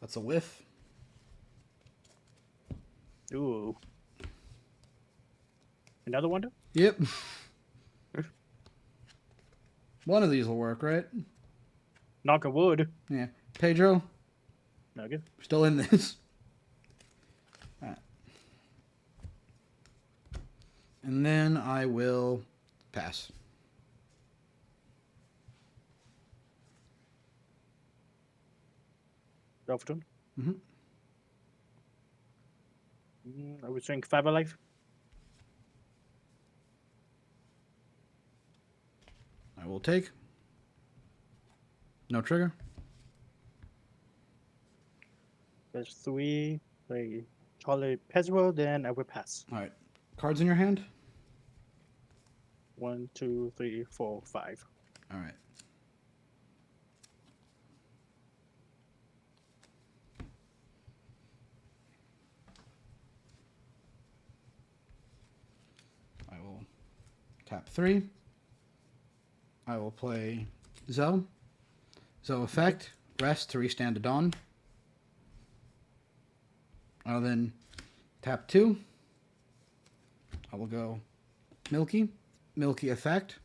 That's a whiff. Ooh. Another one? Yep. One of these will work, right? Knock on wood. Yeah. Pedro, No good. still in this. All right. And then I will pass. Dolphin. Mm-hmm. I was drink 5 alive. I will take. No trigger. There's 3. Play Charlie Peswell, then I will pass. All right. Cards in your hand? 1, 2, 3, 4, 5. All right. I will tap 3. I will play Zoe. Zoe effect. Rest to restand to dawn. I'll then tap 2. I will go Milky. Milky effect.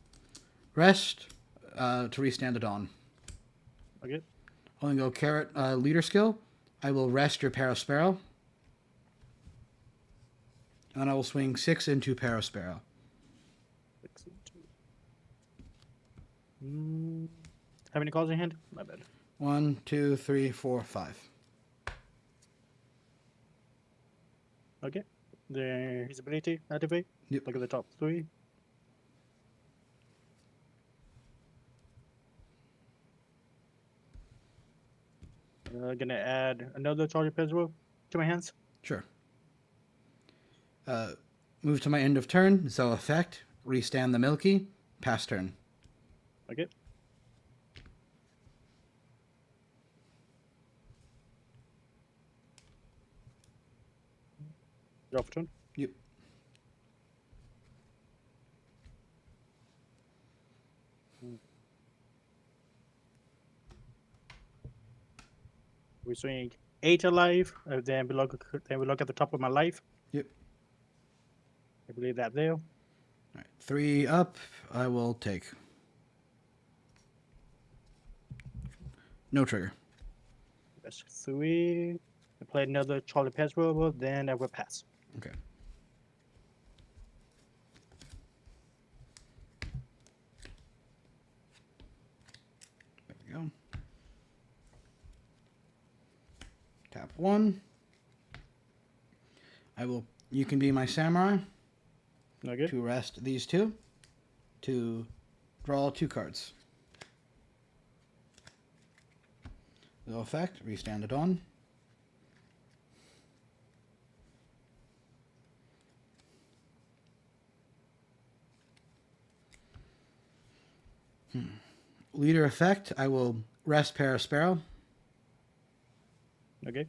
Rest to restand the dawn. Okay. I'm going to go carrot leader skill. I will rest your Parasparrow. And I will swing 6 into Parasparrow. 6 and 2. Have any cards in hand? My bad. 1, 2, 3, 4, 5. Okay. Then his ability activate. Yep. Look at the top 3. Gonna add another Charger Pezro to my hands. Sure. Move to my end of turn. So effect. Restand the Milky. Pass turn. Okay. Draw for turn. Yep. We're swinging 8 alive. Then we look at the top of my life. Yep. I believe that there. All right. 3 up. I will take. No trigger. That's 3. I play another Charlie Pezro, then I will pass. Okay. There we go. Tap 1. I will. You can be my samurai Okay. to rest these 2. To draw 2 cards. No effect. Restand it on. Leader effect. I will rest Parasparrow. Okay.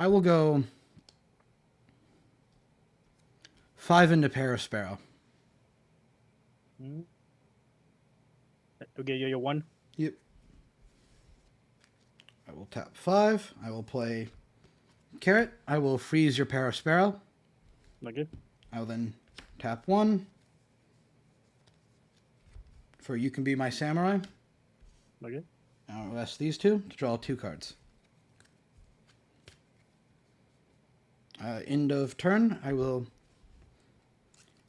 I will go 5 into Parasparrow. Okay, you're 1. Yep. I will tap 5. I will play Carrot. I will freeze your Parasparrow. Okay. I will then tap 1. For You Can Be My Samurai. Okay. I'll rest these 2 to draw 2 cards. End of turn, I will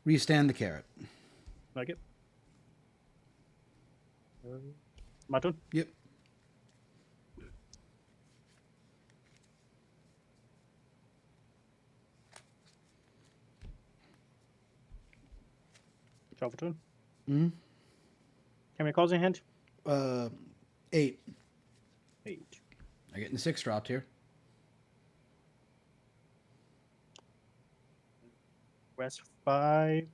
restand the Carrot. Okay. My turn. Yep. Draw for turn. Mm-hmm. How many cards in hand? 8. 8. I get the 6 dropped here. Rest 5.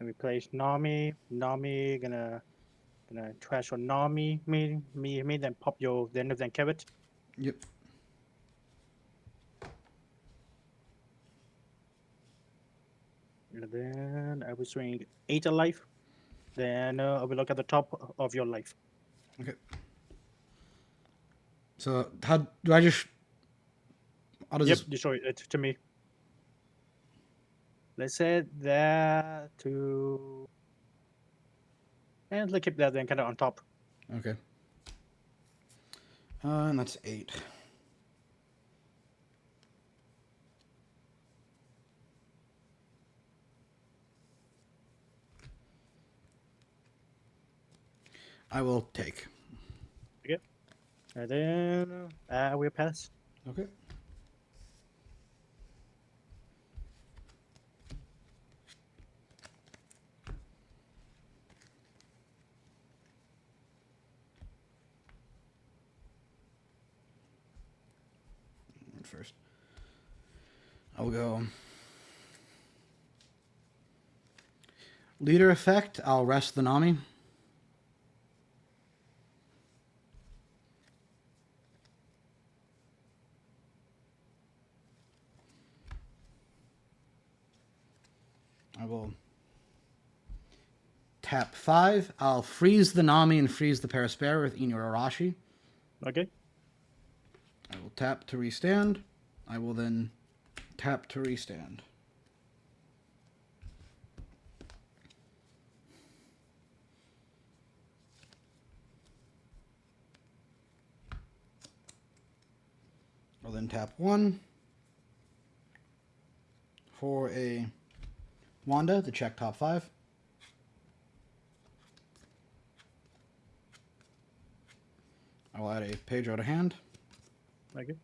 And we play Nami. Nami gonna trash on Nami. Me then pop your then carrot. Yep. And then I will swing 8 alive. Then I will look at the top of your life. Okay. So how do I just? How does Yep, this? destroy it to me. Let's set that to. And let's keep that then kind of on top. Okay. And that's 8. I will take. Okay. And then I will pass. Okay. First. I'll go leader effect. I'll rest the Nami. I will tap 5. I'll freeze the Nami and freeze the Perispera with Inuarashi. Okay. I will tap to restand. I will then tap to restand. I'll then tap 1 for a Wanda to check top 5. I'll add a Pedro to hand. Okay.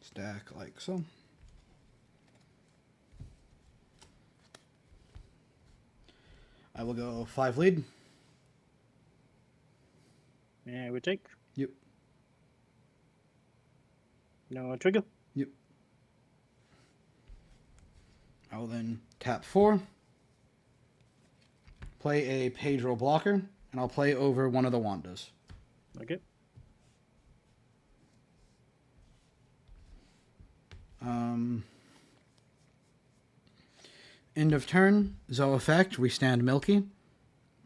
Stack like so. I will go 5 lead. And we take. Yep. No trigger. Yep. I will then tap 4. Play a Pedro blocker, and I'll play over one of the Wandas. Okay. End of turn, Zoe effect, restand Milky,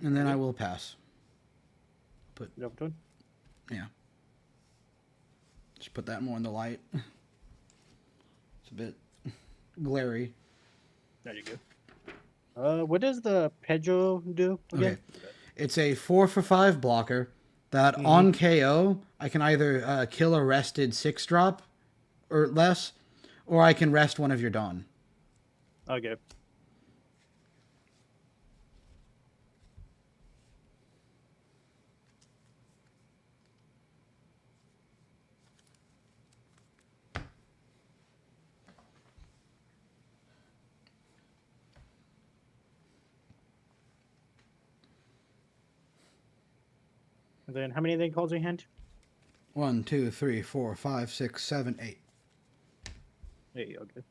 and then I will pass. Your turn. Yeah. Just put that more in the light. It's a bit glary. There you go. What does the Pedro do again? Okay. It's a 4 for 5 blocker that on KO, I can either kill a rested 6-drop or less, or I can rest one of your Dawn. Okay. And then how many they calls in hand? 1, 2, 3, 4, 5, 6, 7, 8. Hey, okay.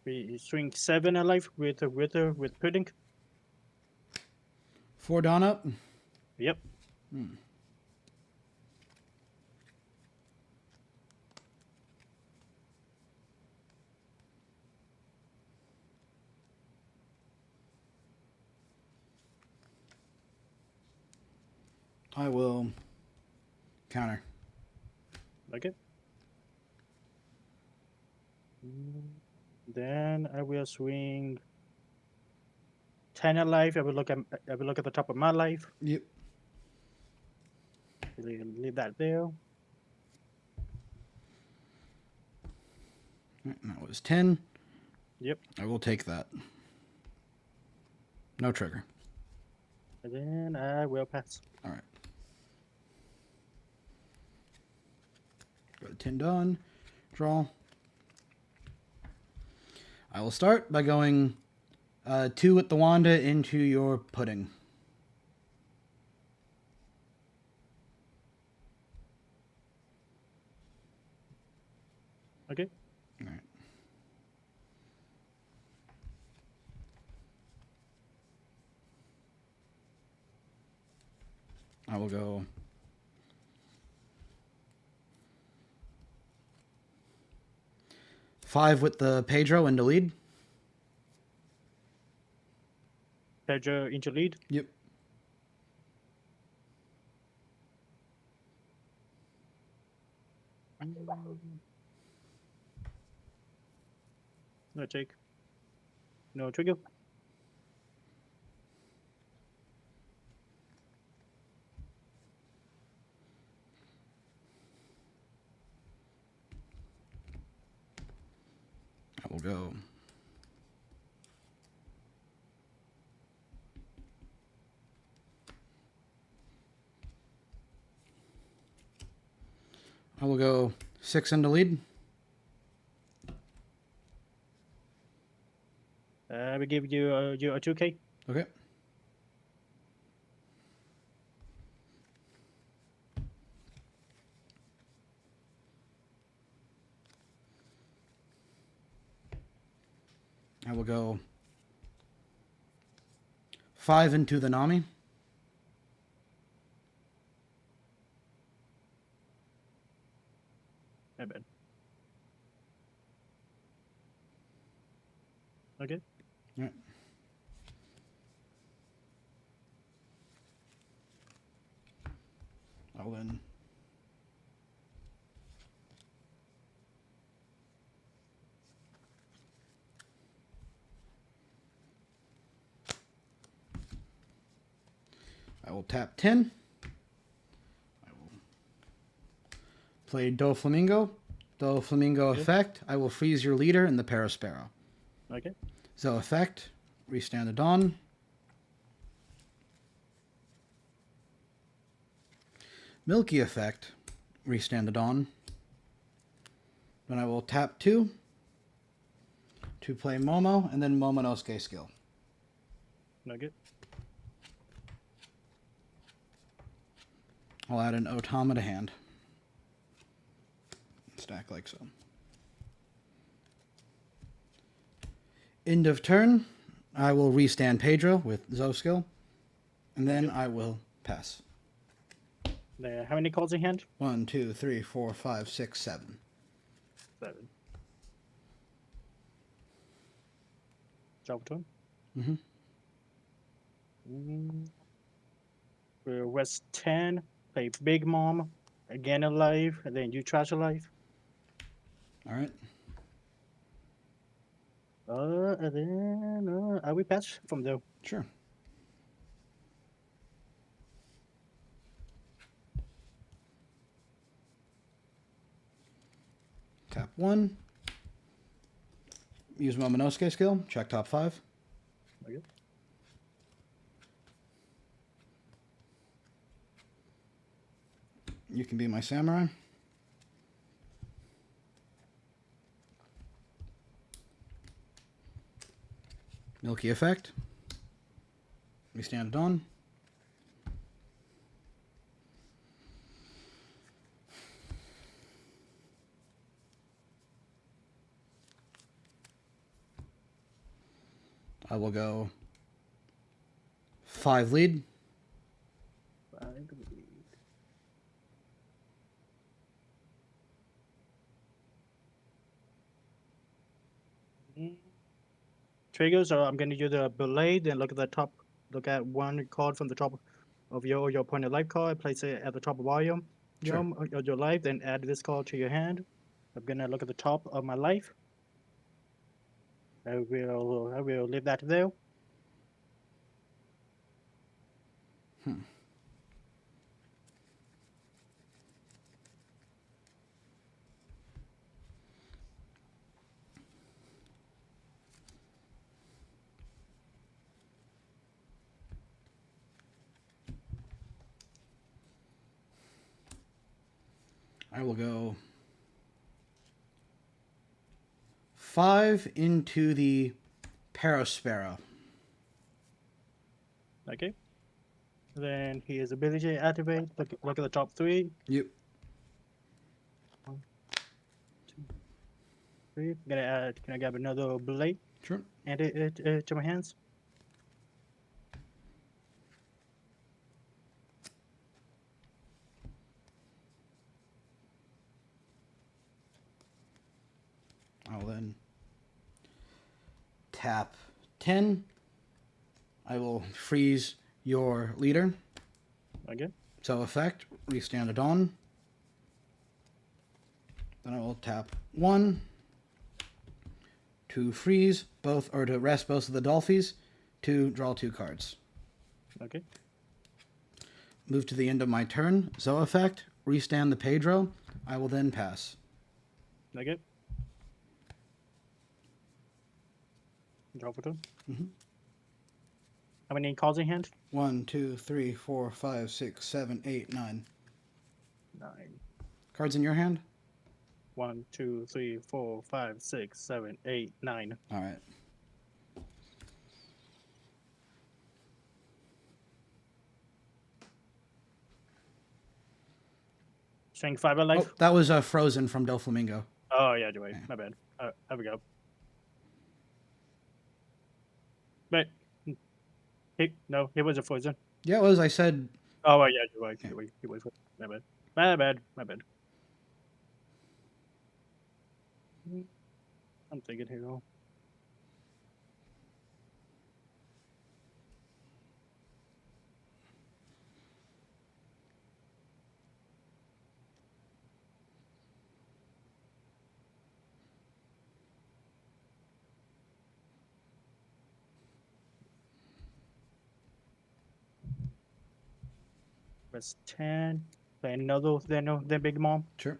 We swing 7 alive with a Wither with pudding. 4 Dawn up. Yep. I will counter. Okay. Then I will swing 10 alive. I will look at the top of my life. Yep. Leave that there. And that was 10. Yep. I will take that. No trigger. And then I will pass. All right. Go to 10 Dawn. Draw. I will start by going 2 with the Wanda into your pudding. Okay. All right. I will go 5 with the Pedro into lead. Pedro into lead. Yep. No take. No trigger. go. I will go 6 into lead. We give you a 2K. Okay. I will go 5 into the Nami. I bet. Okay. All right. I'll then I will tap 10. I will play Doflamingo. Doflamingo effect. I will freeze your leader in the Parasparrow. Okay. So effect. Restand the Dawn. Milky effect. Restand the Dawn. Then I will tap 2 to play Momo, and then Momonosuke skill. Okay. I'll add an Otama to hand. Stack like so. End of turn. I will restand Pedro with Zo skill. And then I will pass. There. How many cards in hand? 1, 2, 3, 4, 5, 6, 7. 7. Jump turn. Mm-hmm. For West 10, play Big Mom, again alive, and then you trash alive. All right. And then I will patch from there. Sure. Tap 1. Use Momonosuke skill. Check top 5. Okay. You can be my samurai. Milky effect. We stand it on. I will go 5 lead. Triggers, so I'm going to use the blade and look at the top. Look at one card from the top of your opponent life card. Place it at the top of volume. Sure. Of your life, then add this card to your hand. I'm going to look at the top of my life. I will leave that there. I will go 5 into the Parasparrow. Okay. Then his ability activate. Look at the top 3. Yep. 1, 2, 3. Can I grab another blade? Sure. Add it to my hands. I'll then tap 10. I will freeze your leader. Okay. So effect, restand it on. Then I will tap 1 to freeze both, or to rest both of the Dolphies, to draw 2 cards. Okay. Move to the end of my turn. So effect, restand the Pedro. I will then pass. Okay. Draw for 2. Mhm. How many cards in hand? 1, 2, 3, 4, 5, 6, 7, 8, 9. 9. Cards in your hand? 1, 2, 3, 4, 5, 6, 7, 8, 9. All right. Strength 5 alive. Oh, that was Frozen from Doflamingo. Oh, yeah, do I? Yeah. My bad. There we go. But no, it was a Frozen. Yeah, it was. I said. Oh, yeah, you're right. Yeah. It was. My bad. My bad. My bad. I'm thinking here. Press 10. Play another, then Big Mom. Sure.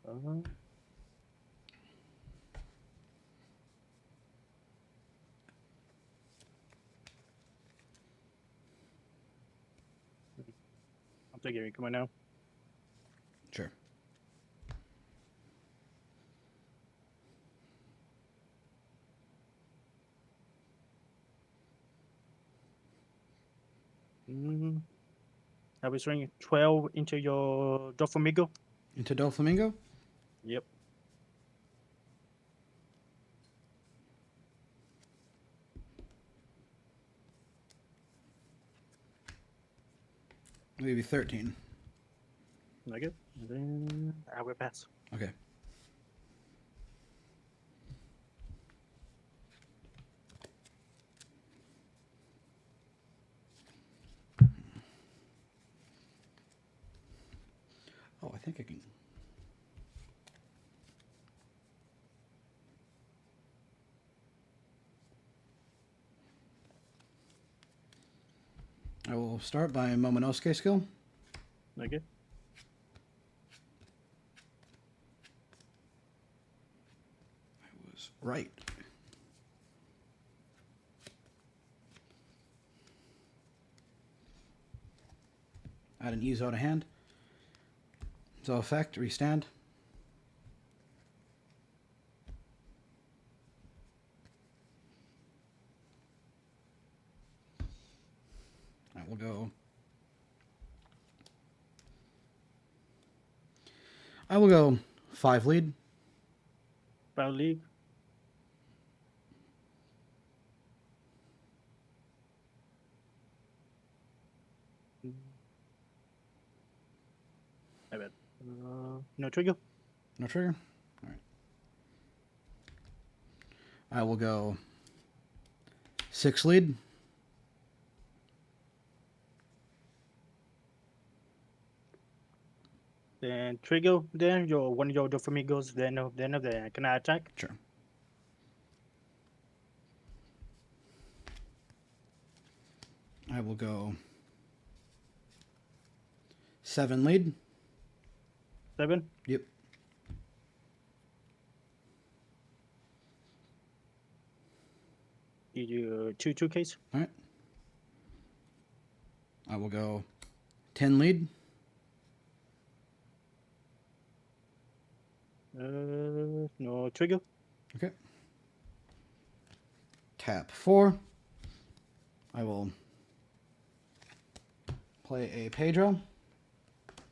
I'm thinking, come on now. Sure. I was ringing 12 into your Doflamingo. Into Doflamingo? Yep. Maybe 13. Like it. And then I will pass. Okay. Oh, I think I can. I will start by Momonosuke skill. Like it. I was right. Add an Ezo to hand. So effect, restand. I will go. I will go 5 lead. Battle League. My bad. No trigger. No trigger? Alright. I will go 6 lead. Then trigger. Then your one of your Doflamingos. Then can I attack? Sure. I will go 7 lead. 7. Yep. You do 2 case. Alright. I will go 10 lead. No trigger. Okay. Tap 4. I will play a Pedro.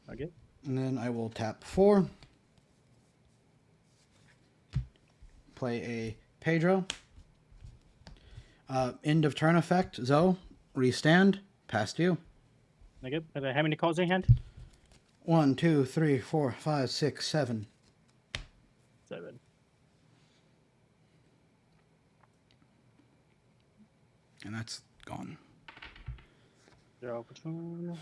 Okay. And then I will tap 4. Play a Pedro. End of turn effect. Zoe. Restand. Past you. Okay. And then how many cards in hand? 1, 2, 3, 4, 5, 6, 7. 7. And that's gone. Draw patrol.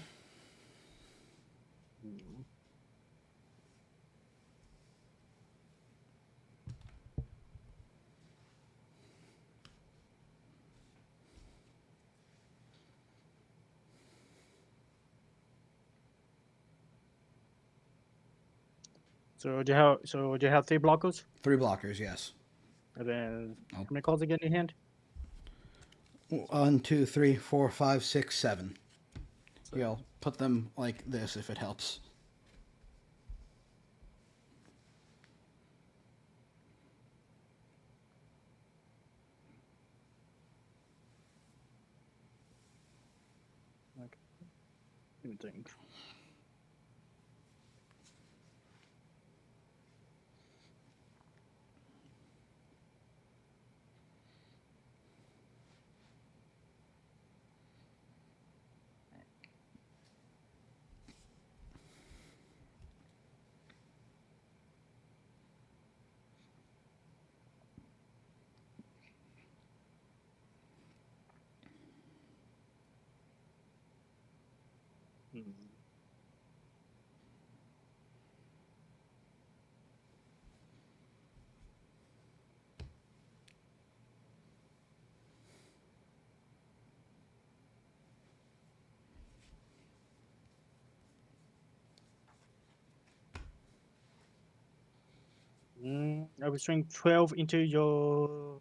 do you have 3 blockers? 3 blockers, yes. And then Oh. how many cards again in hand? 1, 2, 3, 4, 5, 6, 7. Yeah, I'll put them like this if it helps. Okay. Let me think. Hmm. I will swing 12 into your.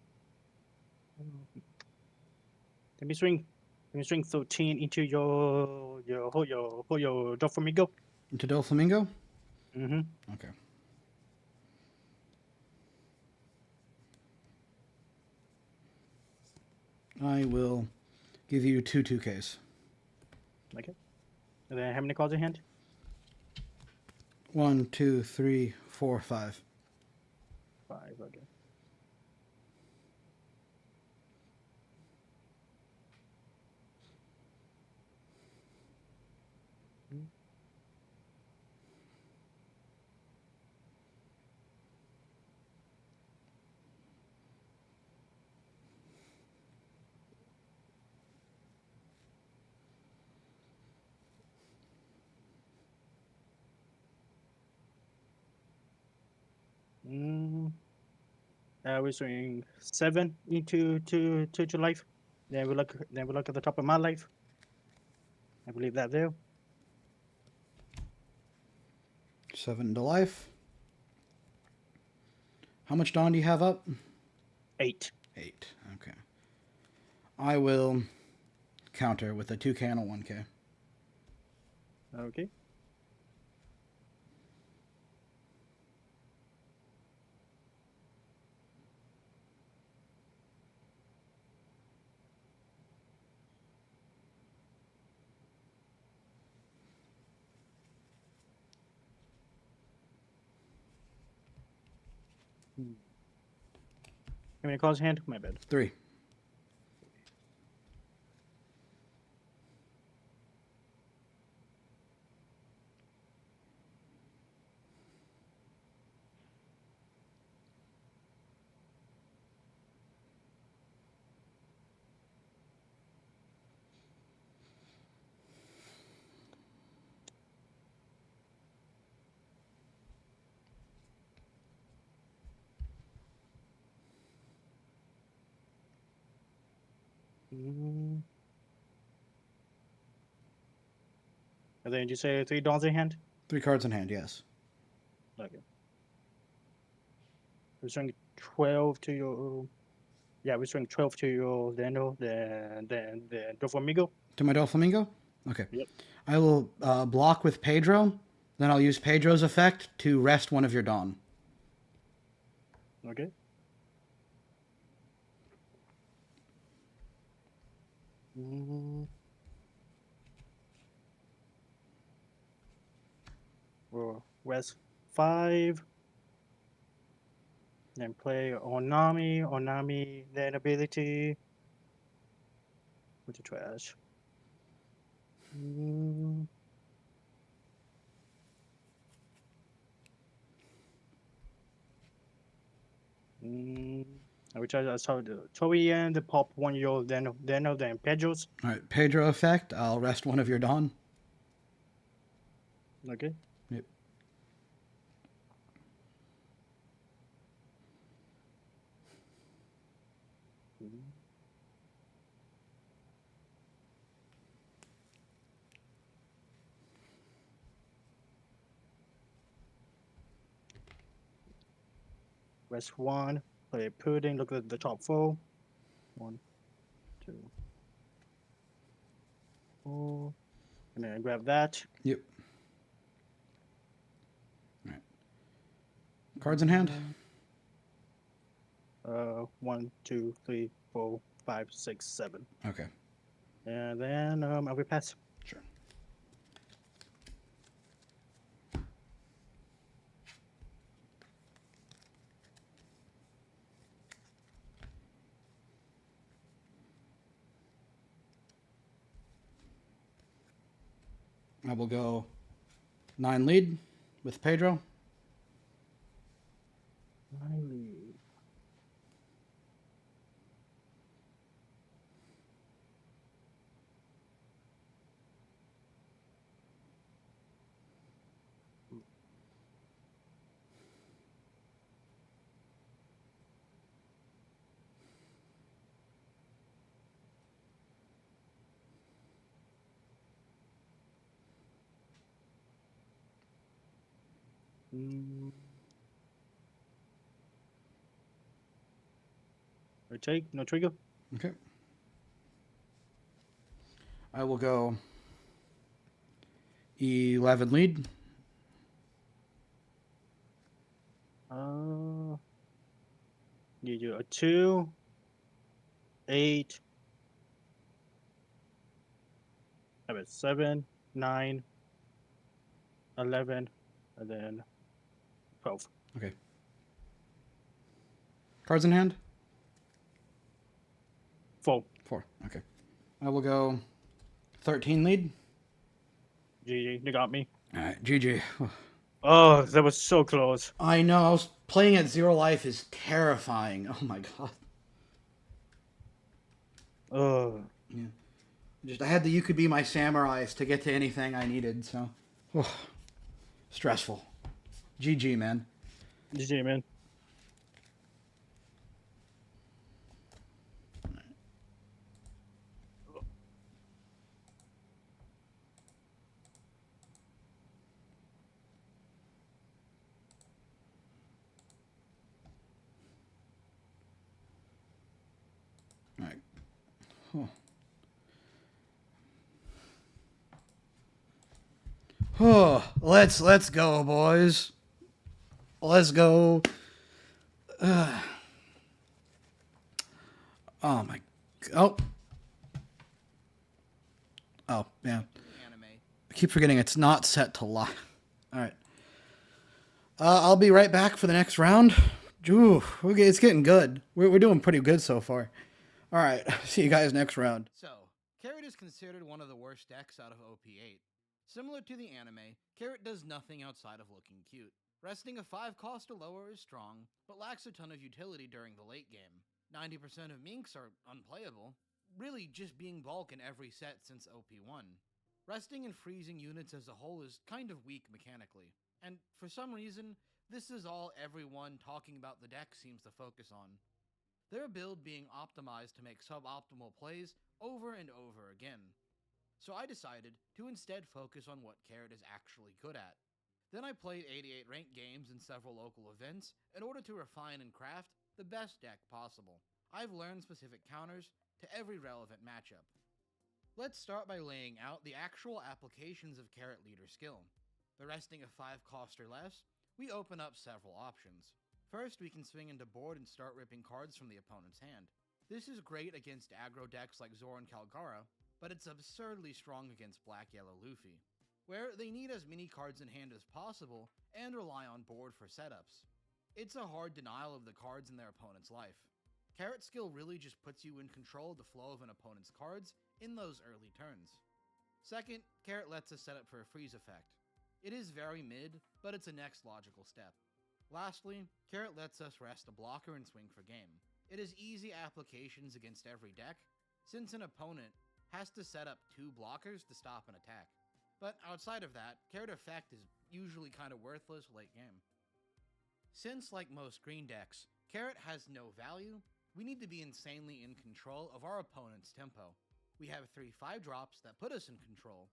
Let me swing. Let me swing 13 into your Doflamingo. Into Doflamingo? Mm-hmm. Okay. I will give you 2 2Ks. Okay. And then how many cards in hand? 1, 2, 3, 4, 5. 5. Okay. Mm. Mm. We're swing 7 into to life. Then we look at the top of my life. I believe that there. 7 to life. How much Dawn do you have up? 8. 8. Okay. I will counter with a 2K and a 1K. Okay. Hmm. How many cards in hand? My bad. 3. Mm. And then you say 3 dons in hand? 3 cards in hand, yes. Okay. We swing 12 to your. Yeah, we swing 12 to your Dano, then Doflamingo. To my Doflamingo? Okay. Yep. I will block with Pedro. Then I'll use Pedro's effect to rest one of your Dawn. Okay. Mm. Well, West 5. Then play Onami. Onami, then ability. What's the trash? Mm. Mm. Which I saw the Toei and the pop 1-year-old then Pedro's. All right. Pedro effect. I'll rest one of your Dawn. Okay. Yep. Mm. Rest 1. Play Pudding. Look at the top 4. 1, 2, 4. And then grab that. Yep. All right. Cards in hand. 1, 2, 3, 4, 5, 6, 7. Okay. And then I will pass. Sure. I will go 9 lead with Pedro. Retake, no trigger. Okay. I will go 11 lead. You do a 2, 8, have it 7, 9, 11, and then 12. Okay. Cards in hand. 4. 4. Okay. I will go 13 lead. GG, you got me. All right. GG. Oh, that was so close. I know. I was playing at 0 life is terrifying. Oh my god. Oh. Just I had the you could be my samurais to get to anything I needed. So, stressful. GG, man. GG, man. All right. Huh. Oh, let's go, boys. Let's go. Oh my. Oh. Oh yeah. I keep forgetting it's not set to live. All right. I'll be right back for the next round. Ooh, okay, it's getting good. We're doing pretty good so far. All right. See you guys next round. So, Carrot is considered one of the worst decks out of OP8. Similar to the anime, Carrot does nothing outside of looking cute. Resting a 5 cost or lower is strong, but lacks a ton of utility during the late game. 90% of Minks are unplayable, really just being bulk in every set since OP1. Resting and freezing units as a whole is kind of weak mechanically, and for some reason, this is all everyone talking about the deck seems to focus on. Their build being optimized to make suboptimal plays over and over again. So I decided to instead focus on what Carrot is actually good at. Then I played 88 ranked games in several local events in order to refine and craft the best deck possible. I've learned specific counters to every relevant matchup. Let's start by laying out the actual applications of Carrot Leader skill. The resting of 5 cost or less, we open up several options. First, we can swing into board and start ripping cards from the opponent's hand. This is great against aggro decks like Zoran Kalgara, but it's absurdly strong against Black-Yellow Luffy, where they need as many cards in hand as possible and rely on board for setups. It's a hard denial of the cards in their opponent's life. Carrot skill really just puts you in control of the flow of an opponent's cards in those early turns. Second, Carrot lets us set up for a freeze effect. It is very mid, but it's a next logical step. Lastly, Carrot lets us rest a blocker and swing for game. It is easy applications against every deck, since an opponent has to set up 2 blockers to stop an attack. But outside of that, Carrot effect is usually kind of worthless late game. Since, like most green decks, Carrot has no value, we need to be insanely in control of our opponent's tempo. We have 3 5-drops that put us in control: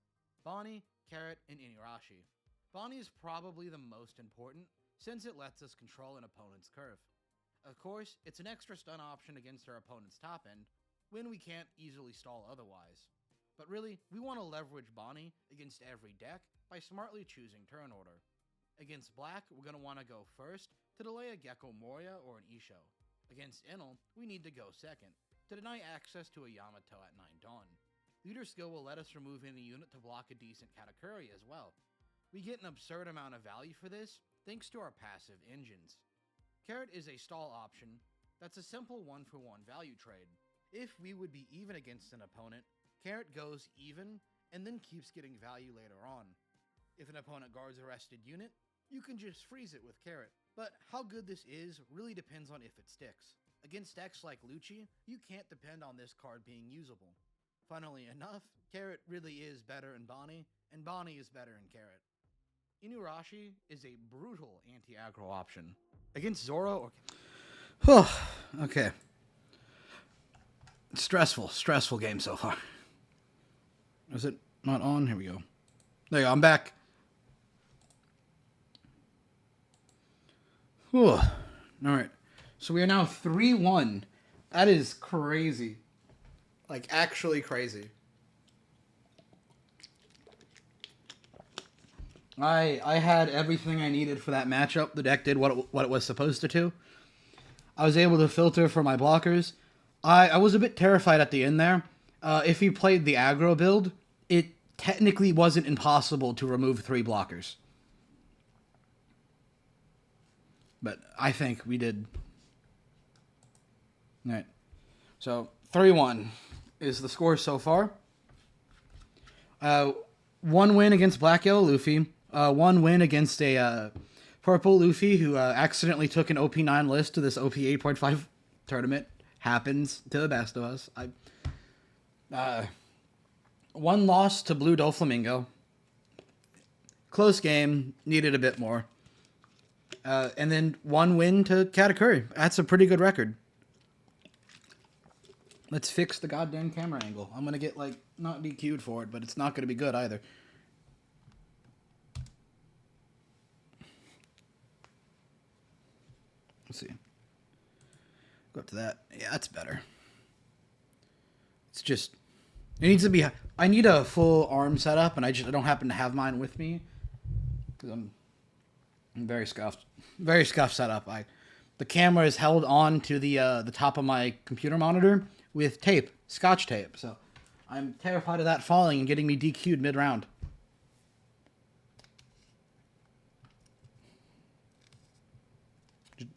Bonnie, Carrot, and Inirashi. Bonnie is probably the most important, since it lets us control an opponent's curve. Of course, it's an extra stun option against our opponent's top end when we can't easily stall otherwise. But really, we want to leverage Bonnie against every deck by smartly choosing turn order. Against Black, we're going to want to go first to delay a Gecko Moria or an Isho. Against Enel, we need to go second to deny access to a Yamato at 9 Dawn. Leader skill will let us remove any unit to block a decent Katakuri as well. We get an absurd amount of value for this thanks to our passive engines. Carrot is a stall option that's a simple 1-for-1 value trade. If we would be even against an opponent, Carrot goes even and then keeps getting value later on. If an opponent guards a rested unit, you can just freeze it with Carrot. But how good this is really depends on if it sticks. Against decks like Lucci, you can't depend on this card being usable. Funnily enough, Carrot really is better in Bonnie, and Bonnie is better in Carrot. Inurashi is a brutal anti-aggro option. Against Zoro or... okay. Stressful game so far. Is it not on? Here we go. There you go, I'm back. Whew. Alright. So we are now 3-1. That is crazy. Like, actually crazy. I had everything I needed for that matchup. The deck did what it was supposed to do. I was able to filter for my blockers. I was a bit terrified at the end there. If he played the aggro build, it technically wasn't impossible to remove 3 blockers. But I think we did. Alright. So, 3-1 is the score so far. 1 win against Black Yellow Luffy. 1 win against a purple Luffy who accidentally took an OP9 list to this OP 8.5 tournament. Happens to the best of us. 1 loss to Blue Doflamingo. Close game. Needed a bit more. And then 1 win to Katakuri. That's a pretty good record. Let's fix the goddamn camera angle. I'm going to get, like, not DQ'd for it, but it's not going to be good either. Let's see. Go up to that. Yeah, that's better. It's just... It needs to be... I need a full arm setup, and I don't happen to have mine with me. Because I'm very scuffed. Very scuffed setup. The camera is held on to the top of my computer monitor with tape, scotch tape. So I'm terrified of that falling and getting me DQ'd mid-round.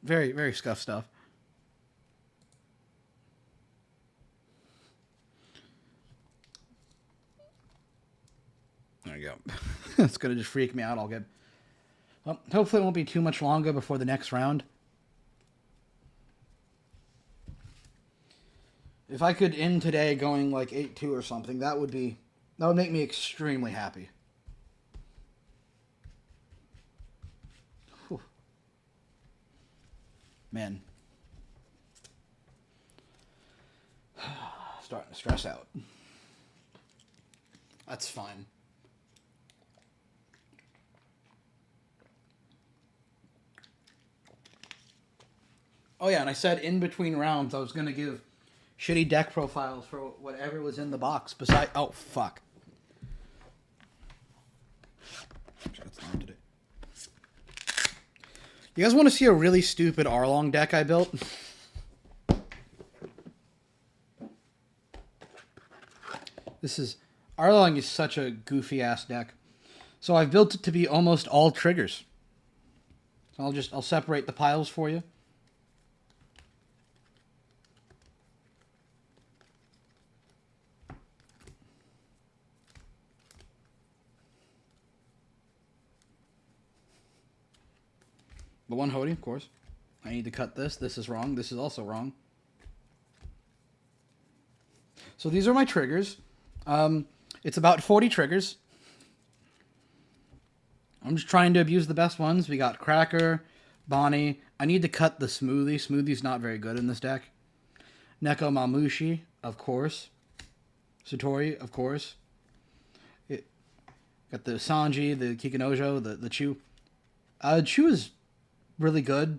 Very, very scuffed stuff. There you go. It's going to just freak me out all good. Well, hopefully it won't be too much longer before the next round. If I could end today going like 8-2 or something, that would make me extremely happy. Whew. Man. Starting to stress out. That's fine. Oh yeah, and I said in between rounds I was going to give shitty deck profiles for whatever was in the box beside... Oh, fuck. You guys want to see a really stupid Arlong deck I built? Arlong is such a goofy-ass deck. So I've built it to be almost all triggers. So I'll separate the piles for you. The one Hody, of course. I need to cut this. This is wrong. This is also wrong. So these are my triggers. It's about 40 triggers. I'm just trying to abuse the best ones. We got Cracker, Bonnie. I need to cut the Smoothie. Smoothie's not very good in this deck. Neko Mamushi, of course. Satori, of course. Got the Sanji, the Kikinojo, the Chu. Chu is really good.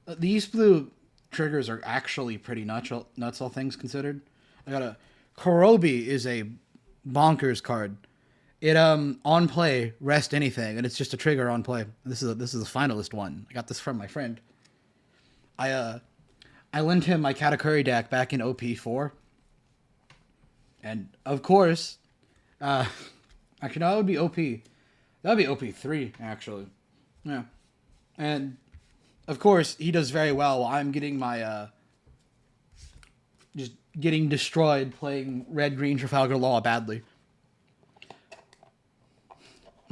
The East Blue triggers are actually pretty nuts, all things considered. I got a Korobi is a bonkers card. It on play rest anything, and it's just a trigger on play. This is a finalist one. I got this from my friend. I lent him my Katakuri deck back in OP4, and of course, actually no, that would be OP. That would be OP3 actually. Yeah, and of course he does very well. While I'm getting my just getting destroyed playing Red Green Trafalgar Law badly.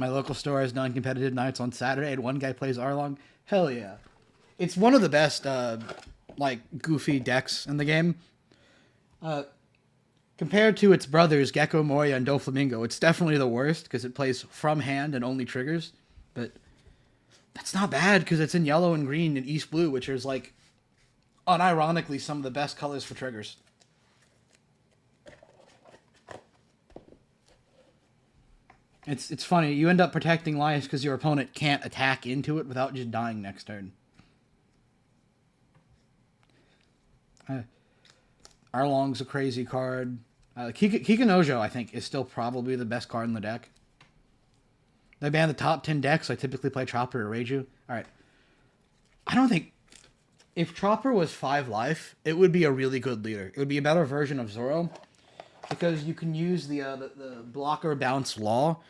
My local store has non-competitive nights on Saturday, and one guy plays Arlong. Hell yeah. It's one of the best, like, goofy decks in the game. Compared to its brothers, Gecko Moria and Doflamingo, it's definitely the worst, because it plays from hand and only triggers. But that's not bad, because it's in yellow and green and East Blue, which is, like, unironically some of the best colors for triggers. It's funny. You end up protecting lives because your opponent can't attack into it without just dying next turn. Arlong's a crazy card. Kikanojo, I think, is still probably the best card in the deck. They ban the top 10 decks. I typically play Chopper or Reiju. Alright. I don't think... If Chopper was 5 life, it would be a really good leader. It would be a better version of Zoro. Because you can use the blocker bounce law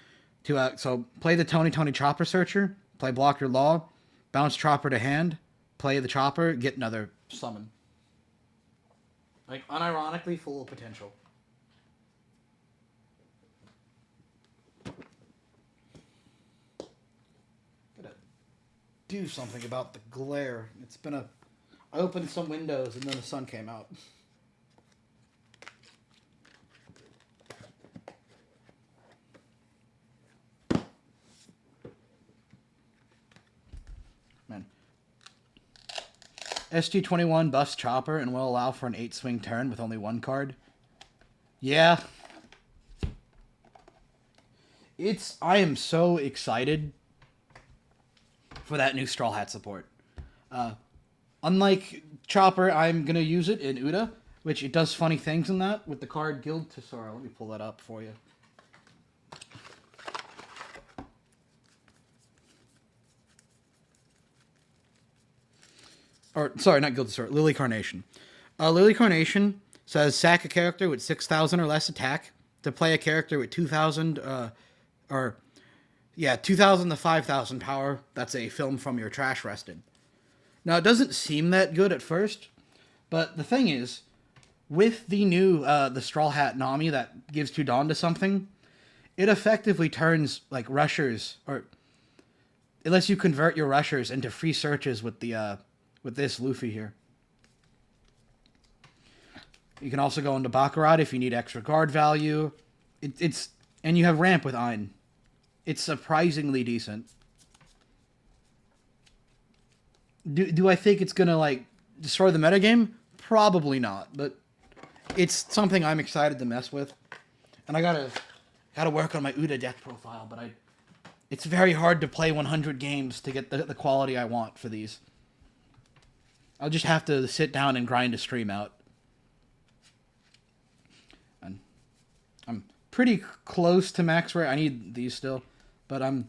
to... so play the Tony Chopper Searcher. Play blocker law. Bounce Chopper to hand. Play the Chopper. Get another summon. Like, unironically full of potential. Gotta do something about the glare. It's been a... I opened some windows and then the sun came out. Man. SG-21 buffs Chopper and will allow for an 8-swing turn with only 1 card. Yeah. I am so excited for that new Straw Hat support. Unlike Chopper, I'm going to use it in Uda, which it does funny things in that with the card Guild Tesoro. Let me pull that up for you. Or, sorry, not Guild Tesoro, Lily Carnation. Lily Carnation says sack a character with 6,000 or less attack to play a character with 2,000, 2,000 to 5,000 power. That's a film from your trash rested. Now, it doesn't seem that good at first, but the thing is, with the new, the Straw Hat Nami that gives 2 Dawn to something, it effectively turns, like, rushers, or it lets you convert your rushers into free searches with the, with this Luffy here. You can also go into Baccarat if you need extra guard value. And you have ramp with Ein. It's surprisingly decent. Do I think it's gonna, like, destroy the metagame? Probably not, but it's something I'm excited to mess with. And I gotta work on my Uda deck profile, but it's very hard to play 100 games to get the quality I want for these. I'll just have to sit down and grind a stream out. And I'm pretty close to max rare. I need these still, but I'm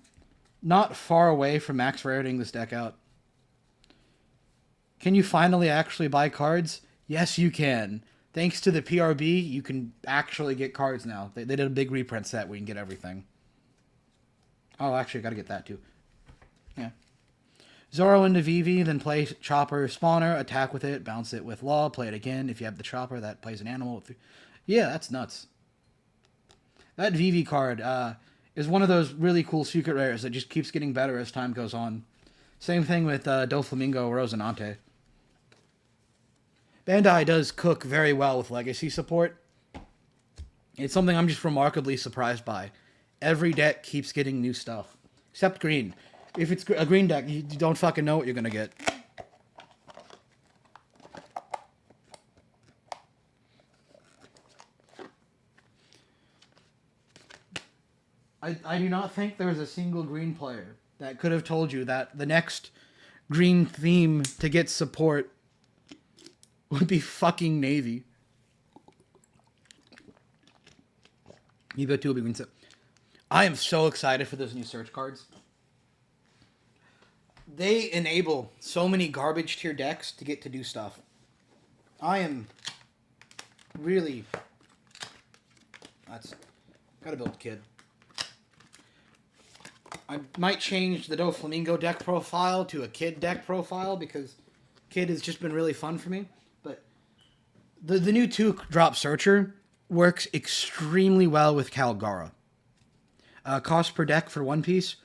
not far away from max raring this deck out. Can you finally actually buy cards? Yes, you can. Thanks to the PRB, you can actually get cards now. They did a big reprint set where you can get everything. Oh, actually, I gotta get that too. Yeah. Zoro into Vivi, then play Chopper Spawner, attack with it, bounce it with Law, play it again. If you have the Chopper, that plays an animal. Yeah, that's nuts. That Vivi card is one of those really cool secret rares that just keeps getting better as time goes on. Same thing with Doflamingo Rosinante. Bandai does cook very well with legacy support. It's something I'm just remarkably surprised by. Every deck keeps getting new stuff. Except green. If it's a green deck, you don't fucking know what you're gonna get. I do not think there's a single green player that could have told you that the next green theme to get support would be fucking Navy. Evo 2 will be green. I am so excited for those new search cards. They enable so many garbage tier decks to get to do stuff. I am really... Gotta build Kid. I might change the Doflamingo deck profile to a Kid deck profile because Kid has just been really fun for me. But the new 2-drop Searcher works extremely well with Calgara. Cost per deck for one piece.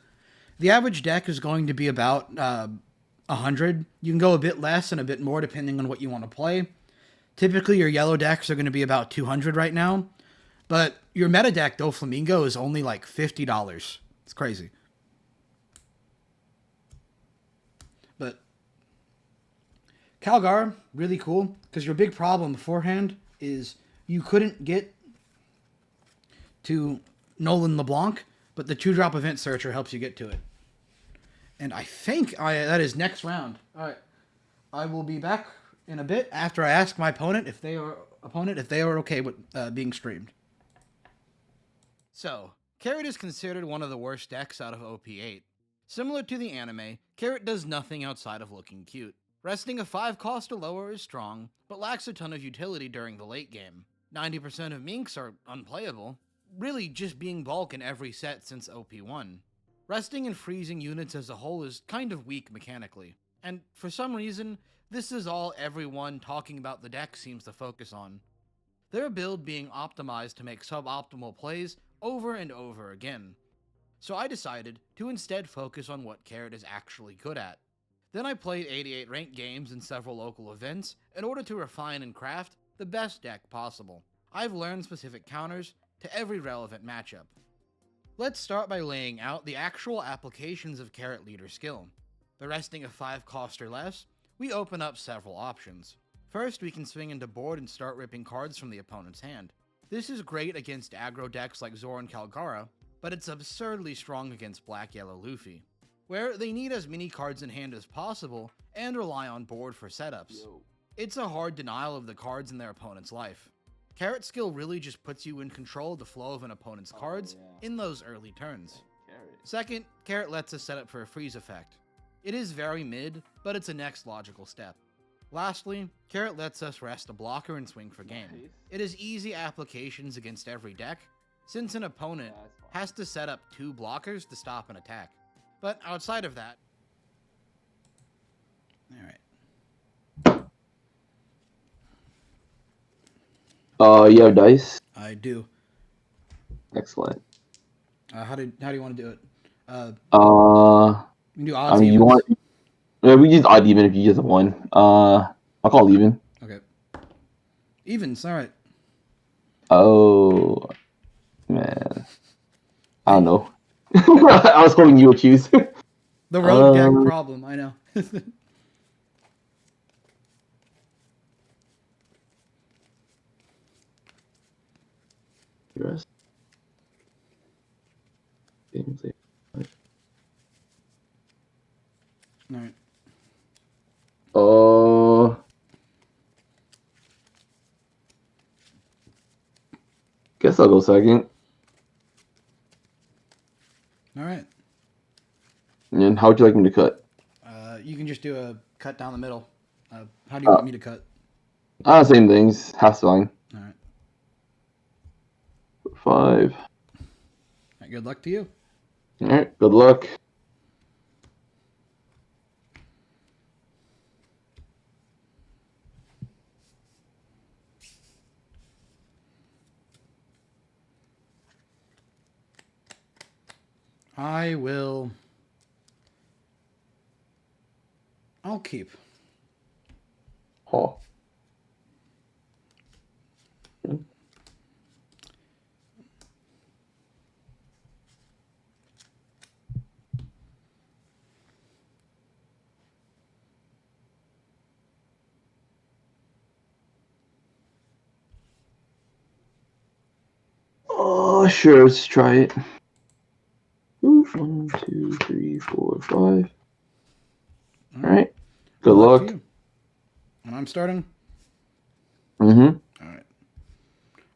The average deck is going to be about 100. You can go a bit less and a bit more depending on what you want to play. Typically, your yellow decks are going to be about 200 right now. But your meta deck, Doflamingo, is only like $50. It's crazy. But Calgar, really cool, because your big problem beforehand is you couldn't get to Nolan LeBlanc, but the 2-drop Event Searcher helps you get to it. And I think that is next round. All right. I will be back in a bit after I ask my opponent if they are okay with being streamed. So, Carrot is considered one of the worst decks out of OP8. Similar to the anime, Carrot does nothing outside of looking cute. Resting a 5 cost or lower is strong, but lacks a ton of utility during the late game. 90% of Minks are unplayable, really just being bulk in every set since OP1. Resting and freezing units as a whole is kind of weak mechanically, and for some reason, this is all everyone talking about the deck seems to focus on. Their build being optimized to make suboptimal plays over and over again. So I decided to instead focus on what Carrot is actually good at. Then I played 88 ranked games and several local events in order to refine and craft the best deck possible. I've learned specific counters to every relevant matchup. Let's start by laying out the actual applications of Carrot Leader skill. By resting a 5 cost or less, we open up several options. First, we can swing into board and start ripping cards from the opponent's hand. This is great against aggro decks like Zor and Calgara, but it's absurdly strong against Black-Yellow Luffy, where they need as many cards in hand as possible and rely on board for setups. It's a hard denial of the cards in their opponent's life. Carrot skill really just puts you in control of the flow of an opponent's cards in those early turns. Second, Carrot lets us set up for a freeze effect. It is very mid, but it's a next logical step. Lastly, Carrot lets us rest a blocker and swing for game. It is easy applications against every deck, since an opponent has to set up 2 blockers to stop an attack. But outside of that... Alright. You have dice? I do. Excellent. How do you want to do it? You can do odds, evens. Yeah, we use odd even if you use a 1. I'll call even. Okay. Evens, alright. Oh, man. I don't know. I was hoping you would choose. The road deck problem, I know. Rest. Alright. Guess I'll go second. Alright. And how would you like me to cut? You can just do a cut down the middle. How do you want me to cut? Same things. Half's fine. Alright. 5. Alright, good luck to you. Alright, good luck. I'll keep. Oh. Oh, sure, let's try it. 1, 2, 3, 4, 5. Alright. Good luck. To you. And I'm starting. Mm-hmm. All right.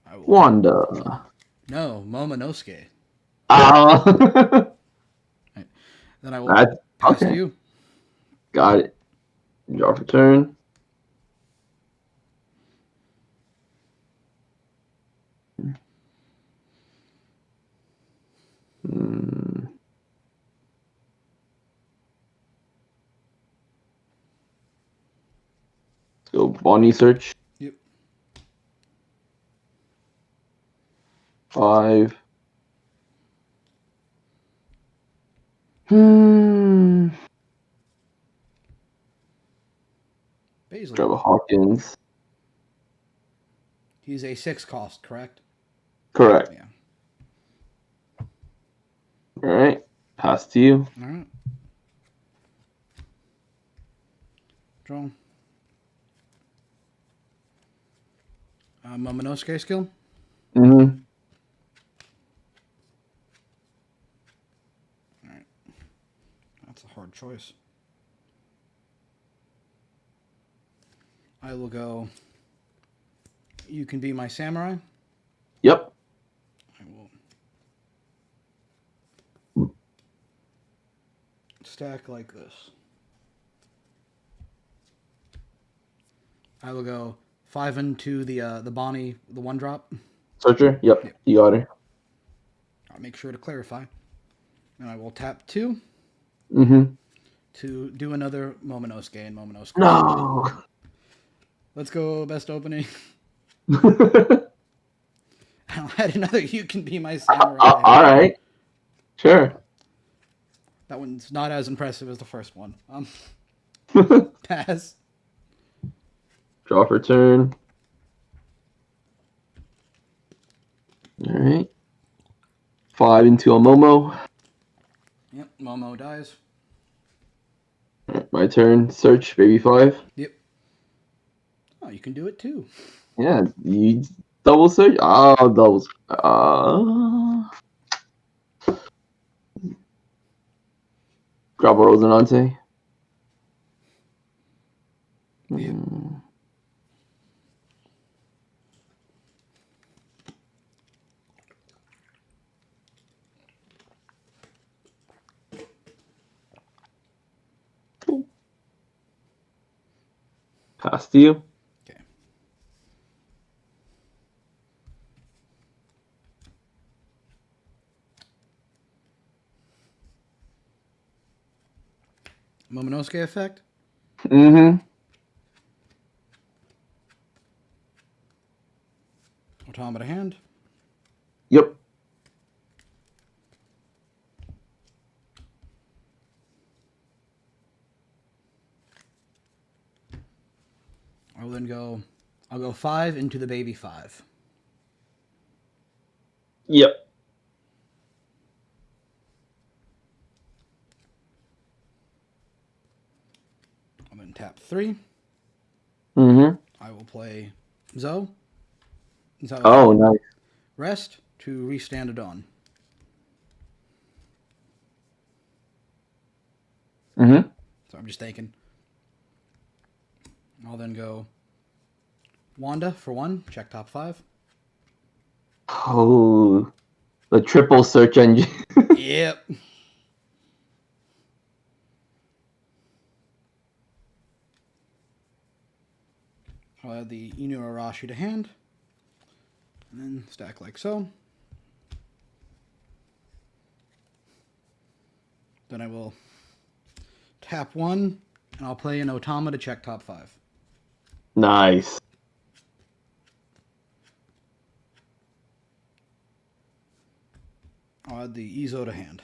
I will. Wanda. No, Momonosuke. Ah. Then I will That's pass to okay. you. Got it. Draw for turn. Hmm. Let's go Bonnie search. Yep. 5. Hmm. Baisley. Grab a Hawkins. He's a 6 cost, correct? Correct. Yeah. All right. Pass to you. All right. Draw. Momonosuke skill. Mm-hmm. That's a hard choice. I will go. You can be my samurai. Yep. I will stack like this. I will go 5 into the Bonnie, the 1-drop. Searcher. Yep. Yep. You got her. I'll make sure to clarify. And I will tap 2 Mm-hmm. to do another Momonosuke and Momonosuke. No. Let's go, best opening. I'll add another You Can Be My Samurai. All right. Sure. That one's not as impressive as the first one. Pass. Draw for turn. All right. 5 into a Momo. Yep, Momo dies. All right, my turn. Search, baby 5. Yep. Oh, you can do it too. Yeah, you double search. Oh, doubles. Grab a Rosinante. Yep. Pass to you. Okay. Momonosuke effect. Mm-hmm. Automata hand. Yep. I'll then go. I'll go 5 into the baby 5. Yep. I'll then tap 3. Mm-hmm. I will play Zoe. Zoe Oh, nice. Rest to restand it on. Mm-hmm. So I'm just thinking. I'll then go Wanda for 1. Check top 5. Oh, the triple search engine. Yep. I'll add the Inu Arashi to hand. And then stack like so. Then I will tap 1, and I'll play an Otama to check top 5. Nice. I'll add the Izo to hand.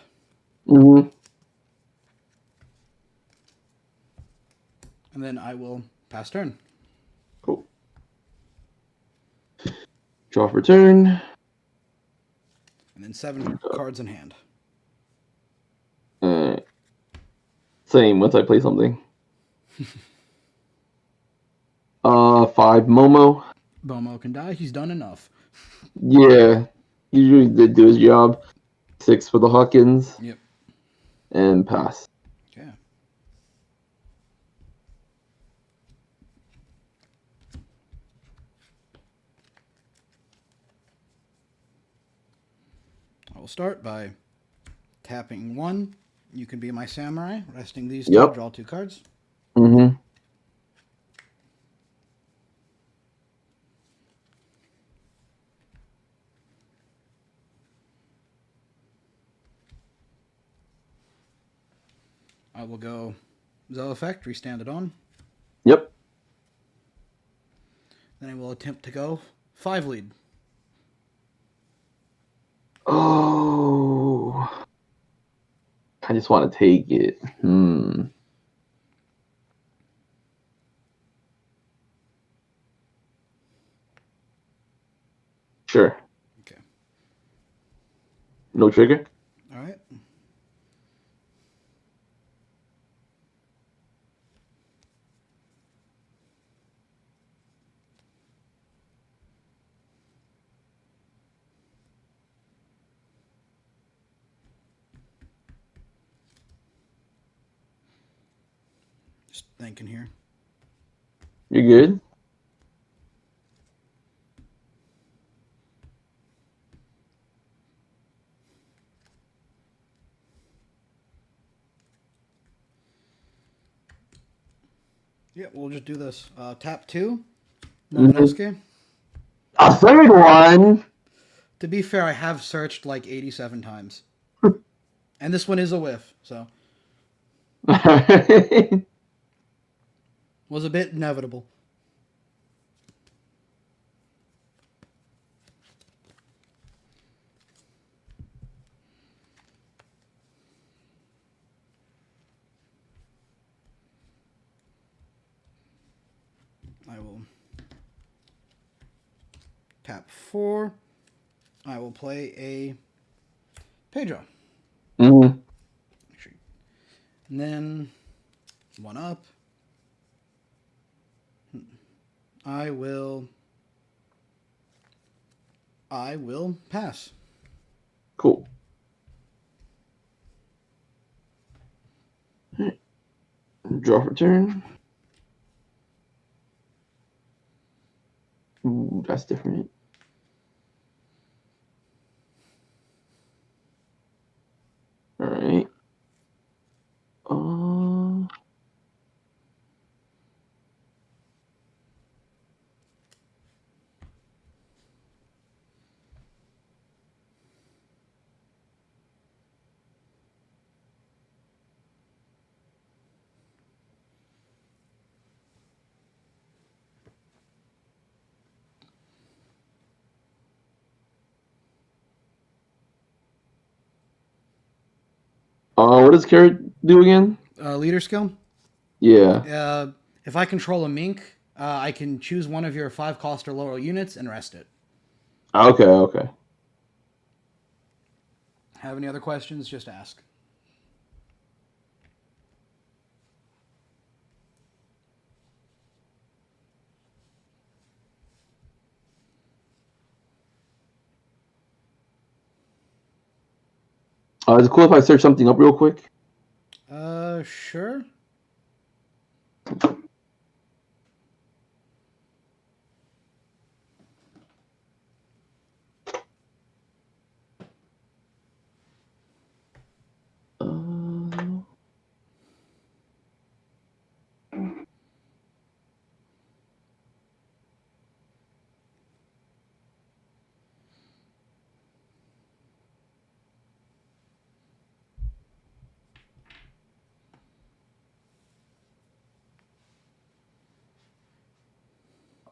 Mm-hmm. And then I will pass turn. Cool. Draw for turn. And then 7 cards in hand. Same once I play something. 5 Momo. Bomo can die. He's done enough. Yeah. He usually did do his job. 6 for the Hawkins. Yep. And pass. Okay. will start by tapping 1. You can be my samurai. Resting these 2, Yep. draw 2 cards. Mm-hmm. I will go Zoe effect, restand it on. Yep. Then I will attempt to go 5 lead. Oh. I just want to take it. Sure. Okay. No trigger? All right. Just thinking here. You're good? Yeah, we'll just do this. Tap 2. Mhm. Momonosuke. A third one? To be fair, I have searched like 87 times. And this one is a whiff, so was a bit inevitable. I will tap 4. I will play a Pedro. Mhm. And then 1 up. I will pass. Cool. Draw for turn. Ooh, that's different. Alright. What does Carrot do again? Leader skill. Yeah. If I control a mink, I can choose one of your 5 cost or lower units and rest it. Okay. Have any other questions? Just ask. Is it cool if I search something up real quick? Sure.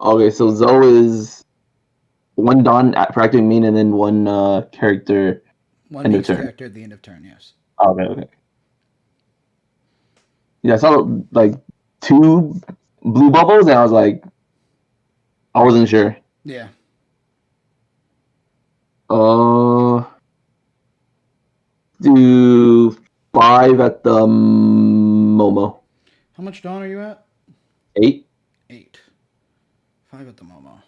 Uh, okay, so Zoe is 1 Dawn for active mean and then 1 character. One End of Mink's turn. character at the end of turn, yes. Okay. Yeah, I saw like 2 blue bubbles and I was like, I wasn't sure. Yeah. Do 5 at the Momo. How much Dawn are you at? 8. 8. 5 at the Momo.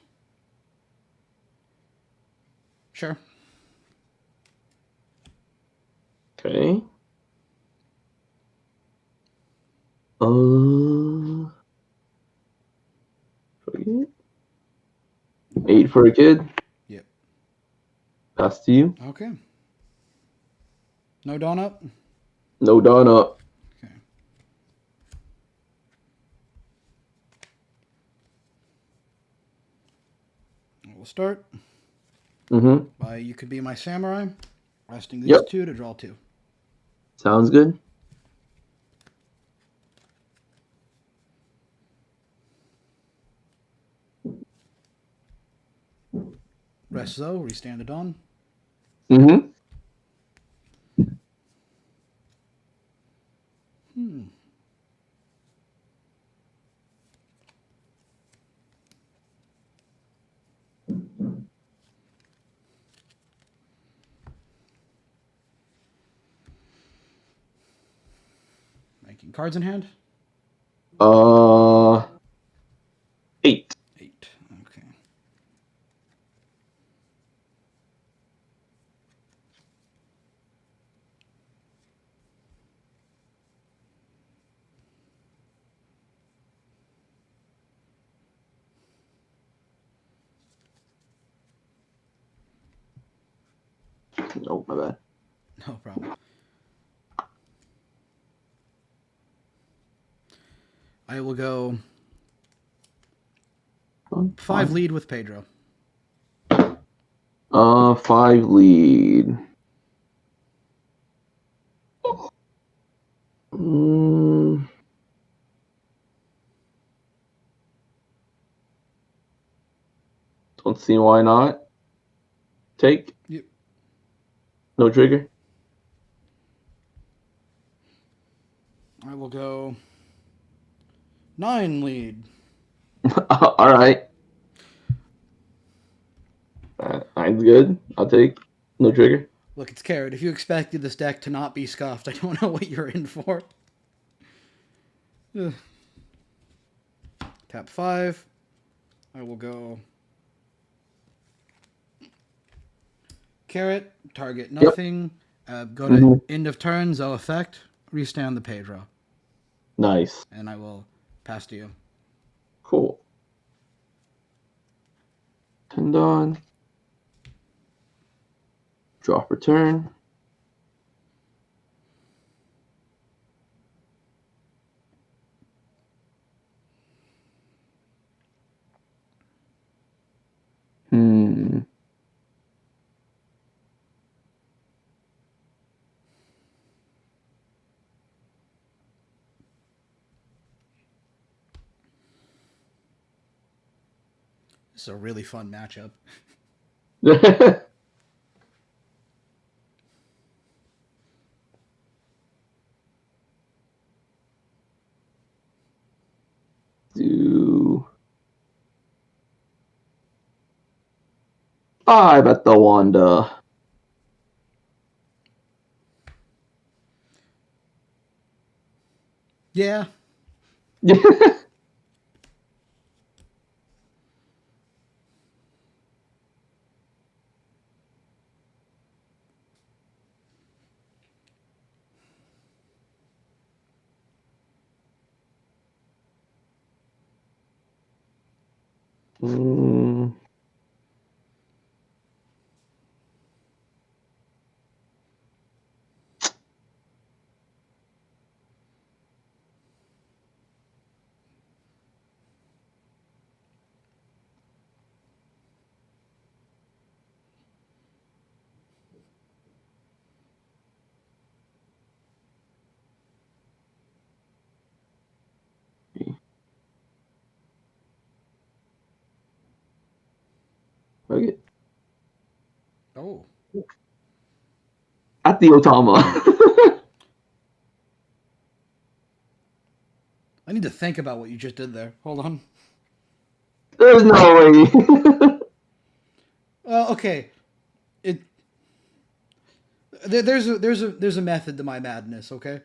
Sure. Okay. Forget. 8 for a kid. Yep. Pass to you. Okay. No Dawn up? No Dawn up. Okay. We'll start Mm-hmm. by You Could Be My Samurai. Resting these Yep. 2 to draw 2. Sounds good. Rest Zoe, restand to Dawn. Mm-hmm. Making cards in hand. 8. 8. Okay. Oh, my bad. No problem. I will go 5 lead with Pedro. 5 lead. Mm. Don't see why not. Take. Yep. No trigger. I will go 9 lead. All right. Nine's good. I'll take. No trigger. Look, it's Carrot. If you expected this deck to not be scuffed, I don't know what you're in for. Ugh. Tap 5. I will go Carrot, target nothing. Go to end of turn, Zoe effect, restand the Pedro. Nice. And I will pass to you. Cool. Turned on. Draw for turn. Hmm. This is a really fun matchup. Do 5 at the Wanda. Yeah. Mm. Okay. Oh. At the Otama. I need to think about what you just did there. Hold on. There's no way. Well, okay. There's a method to my madness, okay?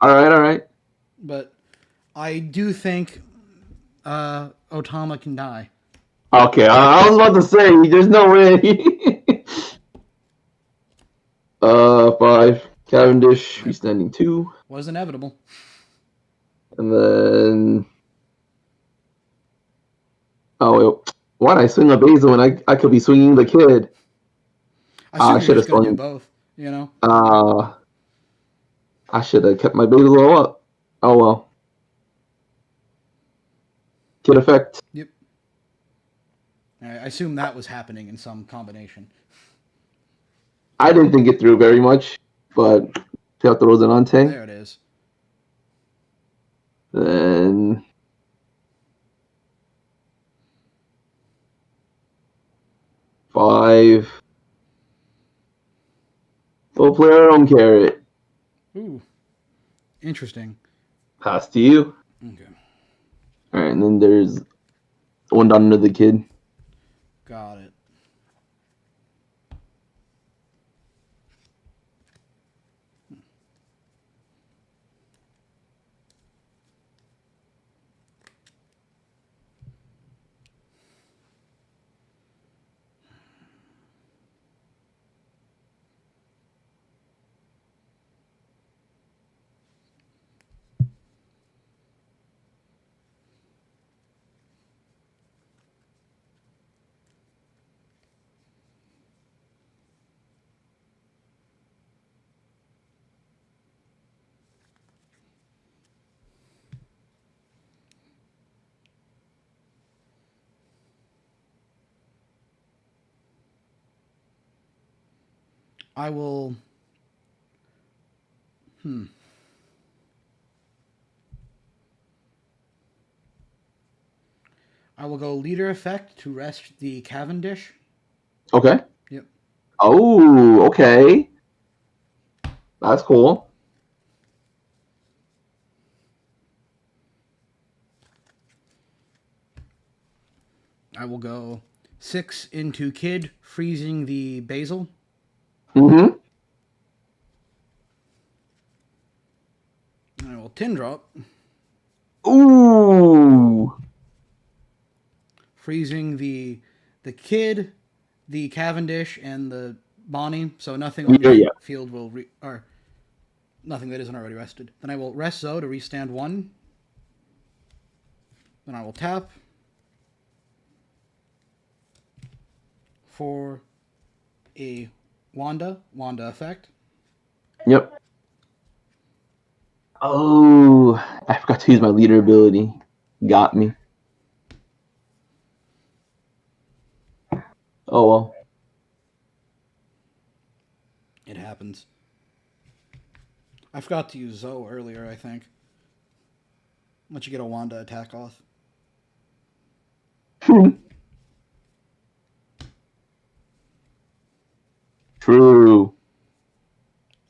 All right. But I do think Otama can die. Okay, I was about to say, there's no way. 5. Cavendish, he's standing 2. Was inevitable. And then... Oh, wait. Why'd I swing a Basil when I could be swinging the kid? I I should have swung. do both, you know? I should have kept my Basil up. Oh well. Kid effect. Yep. I assume that was happening in some combination. I didn't think it through very much, but Teatro Rosinante. There it is. Then 5. Full player home carrot. Ooh. Interesting. Pass to you. Okay. Alright, and then there's one down to the kid. Got it. I will. I will go leader effect to rest the Cavendish. Okay. Yep. Oh, okay. That's cool. I will go 6 into Kid, freezing the Basil. Mm-hmm. I will tin drop, Ooh. freezing the Kid, the Cavendish, and the Bonnie. So nothing on the Yeah. field will or nothing that isn't already rested. Then I will rest Zoe to restand 1. Then I will tap for a Wanda effect. Yep. Oh, I forgot to use my leader ability. Got me. Oh well. It happens. I forgot to use Zoe earlier, I think. Let you get a Wanda attack off. True.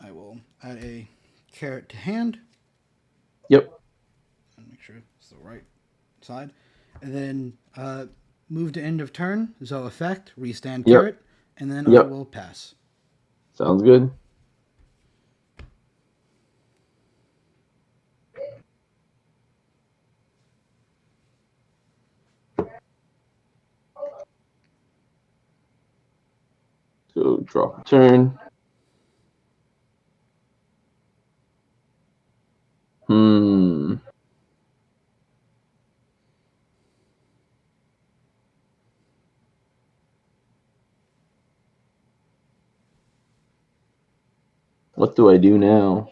I will add a carrot to hand. Yep. And make sure it's the right side. And then move to end of turn, Zoe effect, restand Yep. carrot, and then I Yep. will pass. Sounds good. So drop a turn. What do I do now?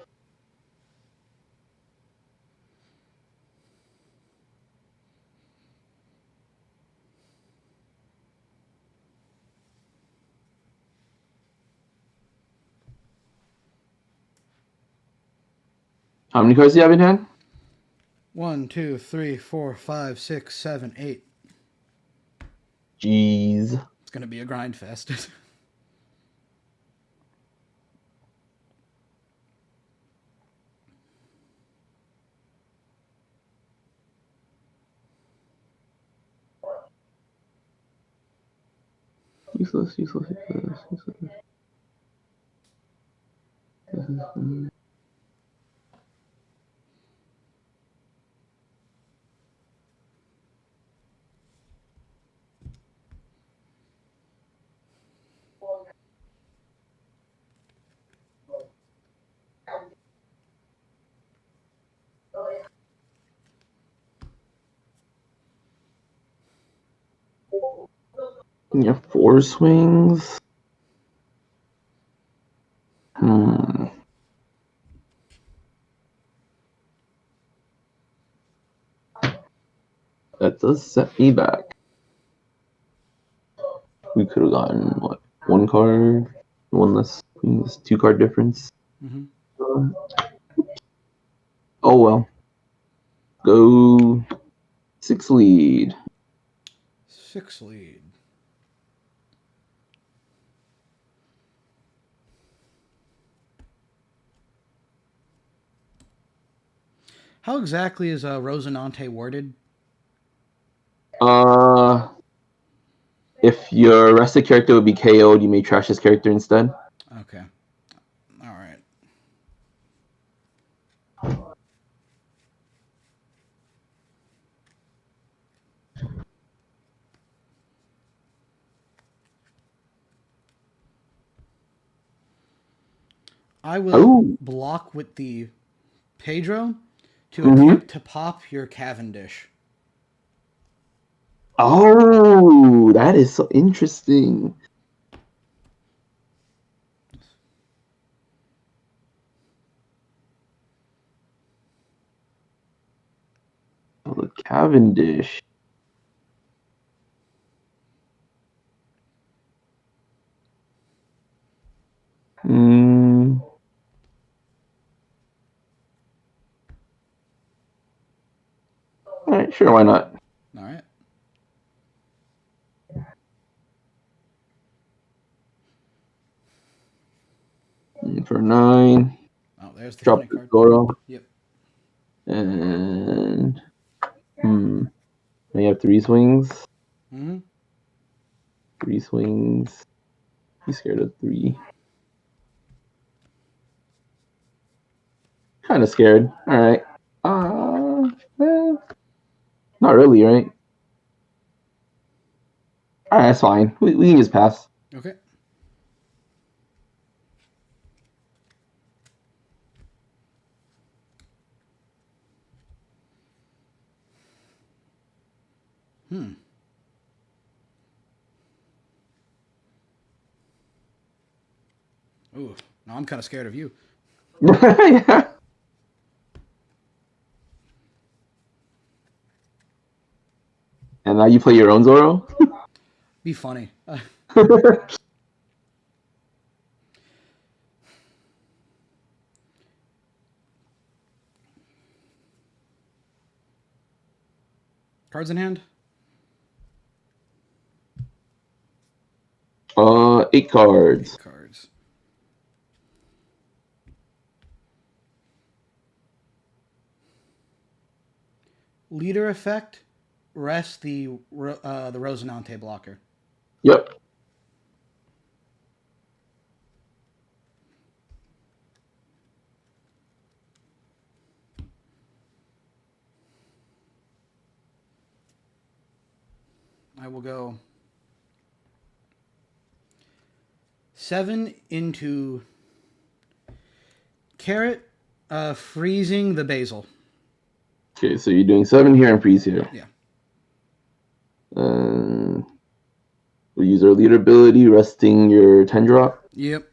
How many cards do you have in hand? 1, 2, 3, 4, 5, 6, 7, 8. Jeez. It's going to be a grind fest. Useless. Yeah, 4 swings. that does set me back. We could have gotten what, one card, one less, queens, 2 card difference. Mhm. Oh well. Go 6 lead. 6 lead. How exactly is Rosinante worded? If your rested character would be KO'd, you may trash his character instead. Okay. All right. I will Oh. block with the Pedro to Mhm. attempt to pop your Cavendish. Oh, that is so interesting. Oh, the Cavendish. Hmm. All right, sure, why not? All right. For 9, Oh, there's the drop funny the card. Zoro, Yep. and I have 3 swings. Mm-hmm. 3 swings. He's scared of 3. Kind of scared. All right. Eh, not really, right? All right, that's fine. We can just pass. Okay. Hmm. Ooh. No, I'm kind of scared of you. Yeah. And now you play your own Zoro? Be funny. Cards in hand? 8 cards. 8 cards. Leader effect. Rest the Rosinante blocker. Yep. I will go 7 into Carrot, freezing the basil. Okay, so you're doing 7 here and freeze here. Yeah. We'll use our leader ability, resting your 10 drop. Yep.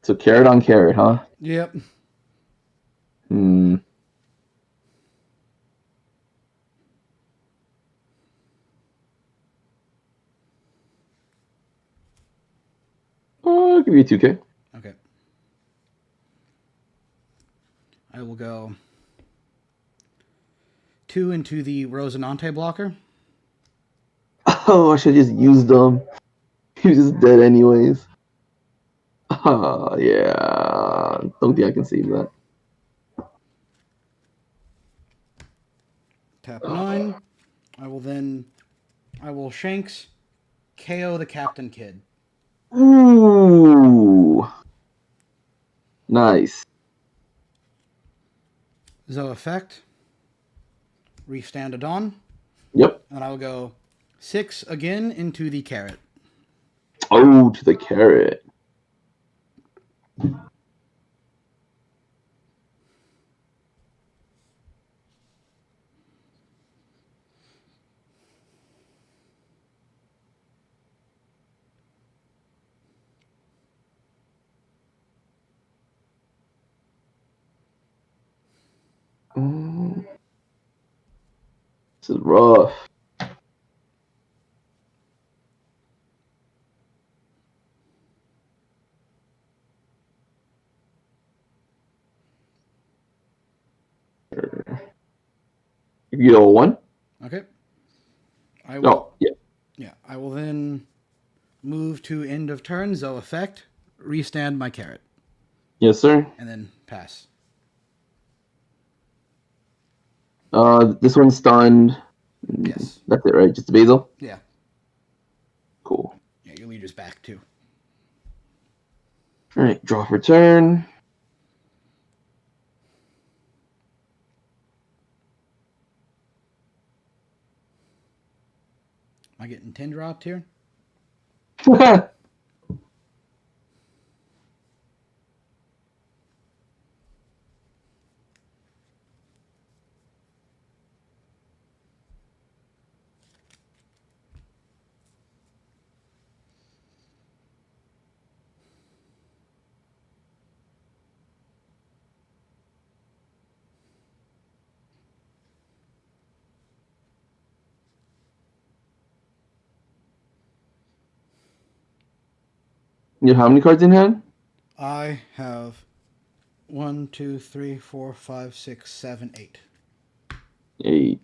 So carrot on carrot, huh? Yep. I'll give you 2K. Okay. I will go 2 into the Rosinante blocker. Oh, I should have just used them. He was just dead anyways. Yeah. Don't think I can save that. Tap 9. I will Shanks KO the Captain Kid. Ooh. Nice. Zoe effect. Restand a Dawn. Yep. And I will go 6 again into the Carrot. Oh, to the carrot. Mm, this is rough. You go 1? Okay. I will. No, yeah. Yeah, I will then move to end of turn, Zoe effect, restand my carrot, Yes, sir. and then pass. This one's stunned. Yes. That's it, right? Just the Basil? Yeah. Cool. Yeah, your leader's back too. Alright, draw for turn. Am I getting 10 dropped here? You have how many cards in hand? I have 1, 2, 3, 4, 5, 6, 7, 8. 8.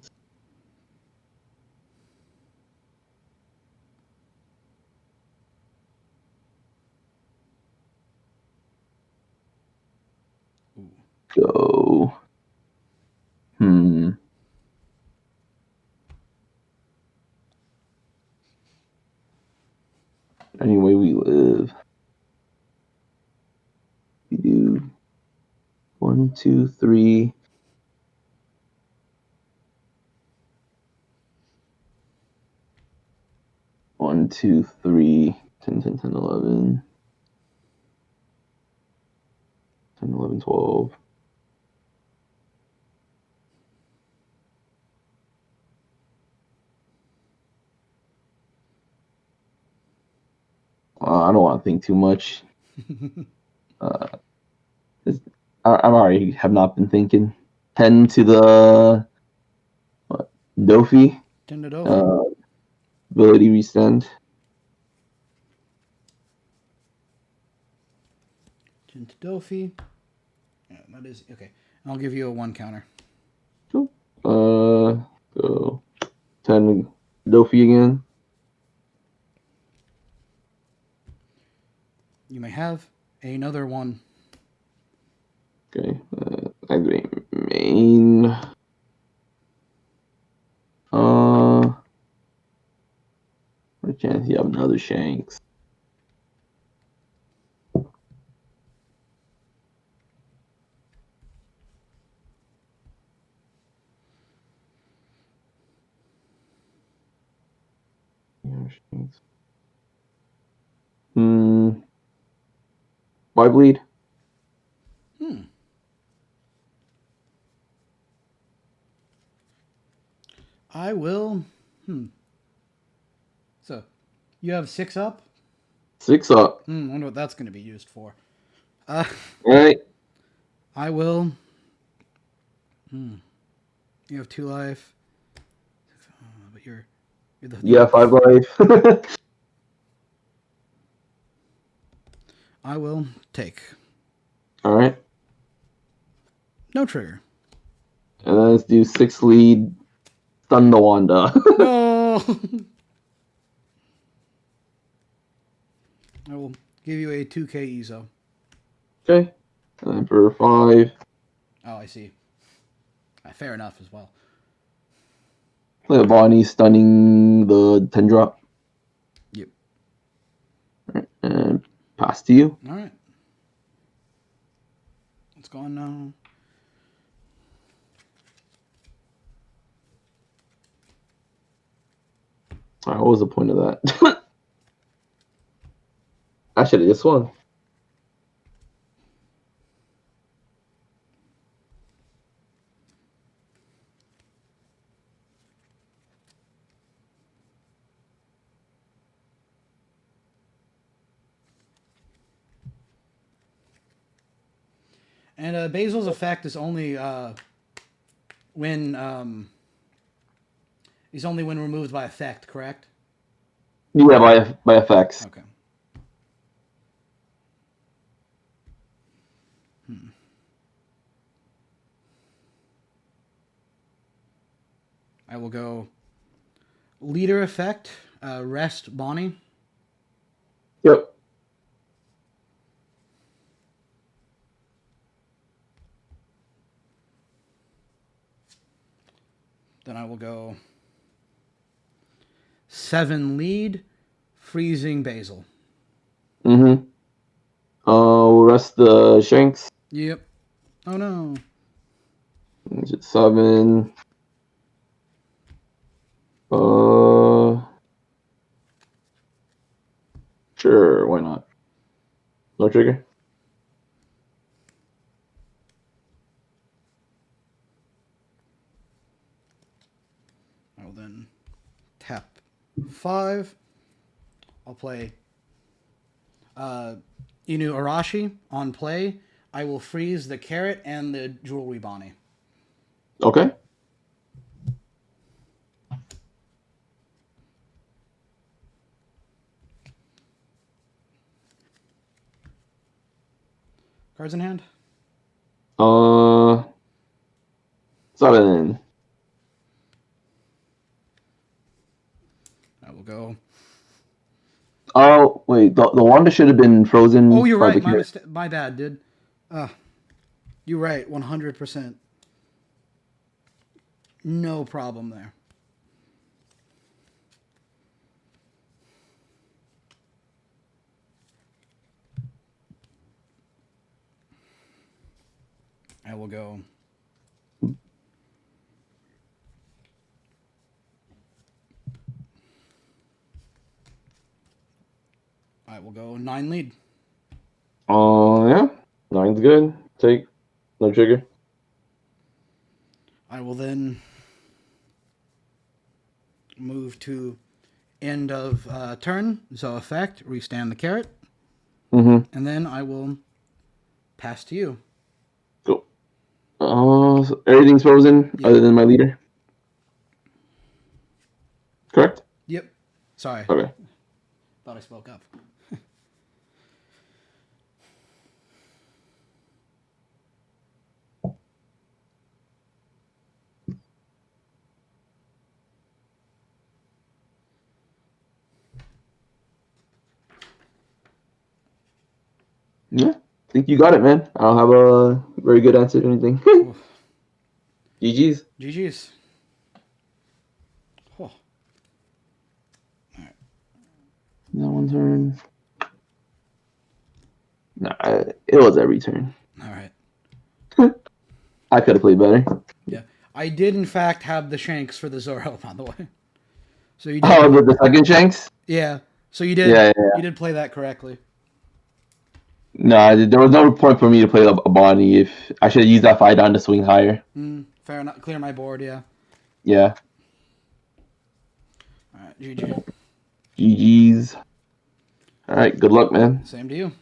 Ooh. Go. Hmm. Any way we live. We do 1, 2, 3. One, two, three, 10, 10, 10, 11. 10, 11, 12. I don't want to think too much. Uh, I'm already have not been thinking. 10 to the what, Dofi. 10 to Dofi. Ability resend. 10 to Dofi. Yeah, that is okay. I'll give you a 1 counter. Cool. Go 10 Dofi again. You may have another 1. Okay. Activate main. What chance you have another Shanks? Why bleed? I will. So, you have 6 up? 6 up. Wonder what that's going to be used for. Right. I will. You have 2 life. But you're the. Yeah, 5 life. I will take. Alright. No trigger. And then let's do 6 lead. Stun the Wanda. No! I will give you a 2k EZO. Okay. And then for 5. Oh, I see. Fair enough as well. Play a Bonnie stunning the 10 drop. Yep. Alright, and pass to you. Alright. It's gone now. Alright, what was the point of that? I should have just won. And Basil's effect is only when he's only when removed by effect, correct? Yeah, by effects. Okay. I will go leader effect, rest Bonnie. Yep. Then I will go 7 lead, freezing Basil. Mm-hmm. We'll rest the Shanks. Yep. Oh no. 7. Sure, why not? No trigger. I will then tap 5. I'll play Inu Arashi on play. I will freeze the carrot and the jewelry Bonnie. Okay. Cards in hand? 7. I will go. Oh wait, the Wanda should have been frozen. Oh, you're by right. the My carrot. my bad, dude. You're right. 100%. No problem there. I will go. I will go 9 lead. Yeah. 9's good. Take. No trigger. I will then move to end of turn, so effect, restand the carrot, Mm-hmm. and then I will pass to you. Cool. So everything's frozen Yeah. other than my leader. Correct? Yep. Sorry. Okay. Thought I spoke up. Yeah. I think you got it, man. I don't have a very good answer to anything. GG's. GG's. Oh. That one turn. Nah, it was every turn. All right. I could have played better. Yeah. I did, in fact, have the Shanks for the Zoro, by the way. So you did. Oh, the second Shanks? Yeah. So you did. Yeah. You did play that correctly. No, there was no point for me to play a Bonnie. If I should have used that 5 down to swing higher. Fair enough. Clear my board, yeah. Yeah. All right. GG. GG's. All right. Good luck, man. Same to you.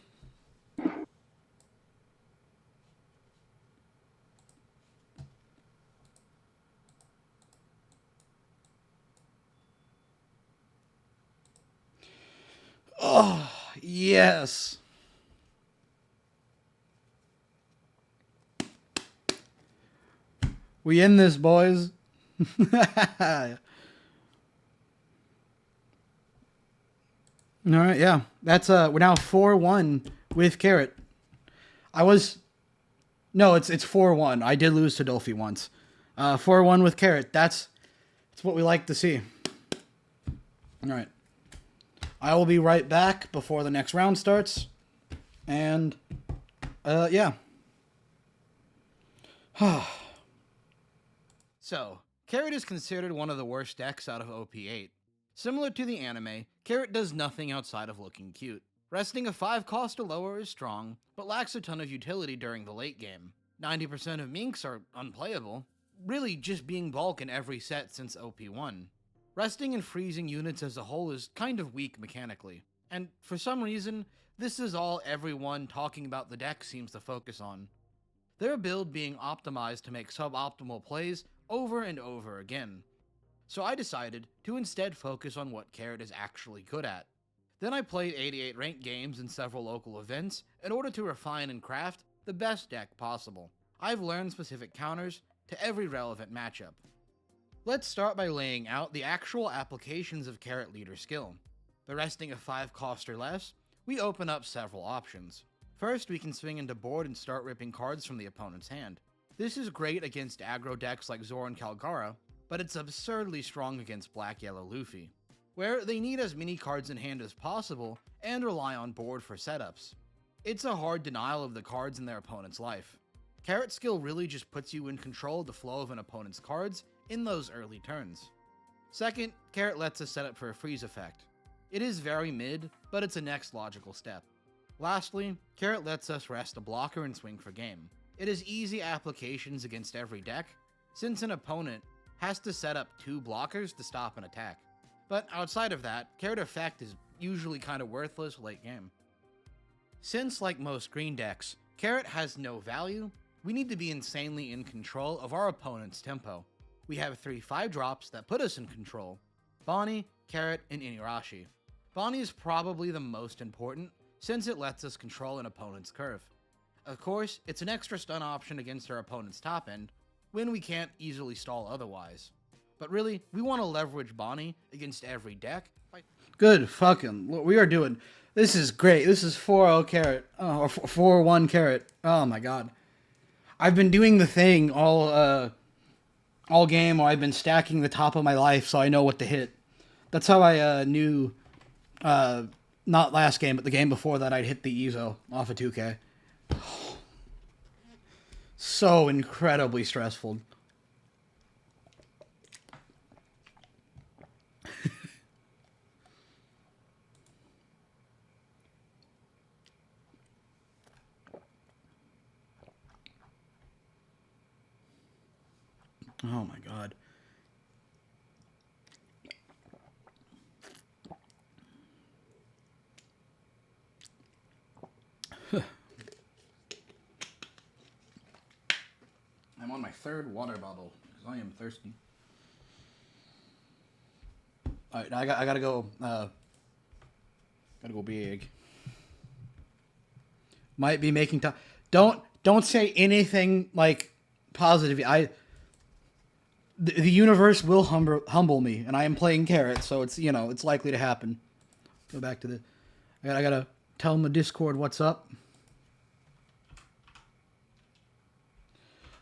Oh, yes. We in this, boys. All right, yeah. That's we're now 4-1 with Carrot. No, it's 4-1. I did lose to Dolphy once. 4-1 with Carrot. That's what we like to see. All right. I will be right back before the next round starts. And yeah. So, Carrot is considered one of the worst decks out of OP8. Similar to the anime, Carrot does nothing outside of looking cute. Resting a 5 cost or lower is strong, but lacks a ton of utility during the late game. 90% of Minks are unplayable, really just being bulk in every set since OP1. Resting and freezing units as a whole is kind of weak mechanically, and for some reason, this is all everyone talking about the deck seems to focus on. Their build being optimized to make suboptimal plays over and over again. So I decided to instead focus on what Carrot is actually good at. Then I played 88 ranked games and several local events in order to refine and craft the best deck possible. I've learned specific counters to every relevant matchup. Let's start by laying out the actual applications of Carrot Leader skill. By resting a 5 cost or less, we open up several options. First, we can swing into board and start ripping cards from the opponent's hand. This is great against aggro decks like Zoran Kalgara, but it's absurdly strong against Black-Yellow Luffy, where they need as many cards in hand as possible and rely on board for setups. It's a hard denial of the cards in their opponent's life. Carrot skill really just puts you in control of the flow of an opponent's cards in those early turns. Second, Carrot lets us set up for a freeze effect. It is very mid, but it's a next logical step. Lastly, Carrot lets us rest a blocker and swing for game. It has easy applications against every deck, since an opponent has to set up 2 blockers to stop an attack. But outside of that, Carrot effect is usually kind of worthless late game. Since, like most green decks, Carrot has no value, we need to be insanely in control of our opponent's tempo. We have 3 5-drops that put us in control: Bonnie, Carrot, and Inirashi. Bonnie is probably the most important, since it lets us control an opponent's curve. Of course, it's an extra stun option against our opponent's top end, when we can't easily stall otherwise. But really, we want to leverage Bonnie against every deck. Good fucking. What we are doing. This is great. This is 4-0 Carrot. Oh, or 4-1 Carrot. Oh my god. I've been doing the thing all game where I've been stacking the top of my life so I know what to hit. That's how I knew, not last game, but the game before that, I'd hit the Ezo off of 2K. So incredibly stressful. Oh my god. I'm on my 3rd water bottle because I am thirsty. All right, I gotta go. Gotta go big. Might be making time. Don't say anything like positive. The universe will humble me, and I am playing Carrot, so it's it's likely to happen. Go back to the. I gotta tell them the Discord what's up.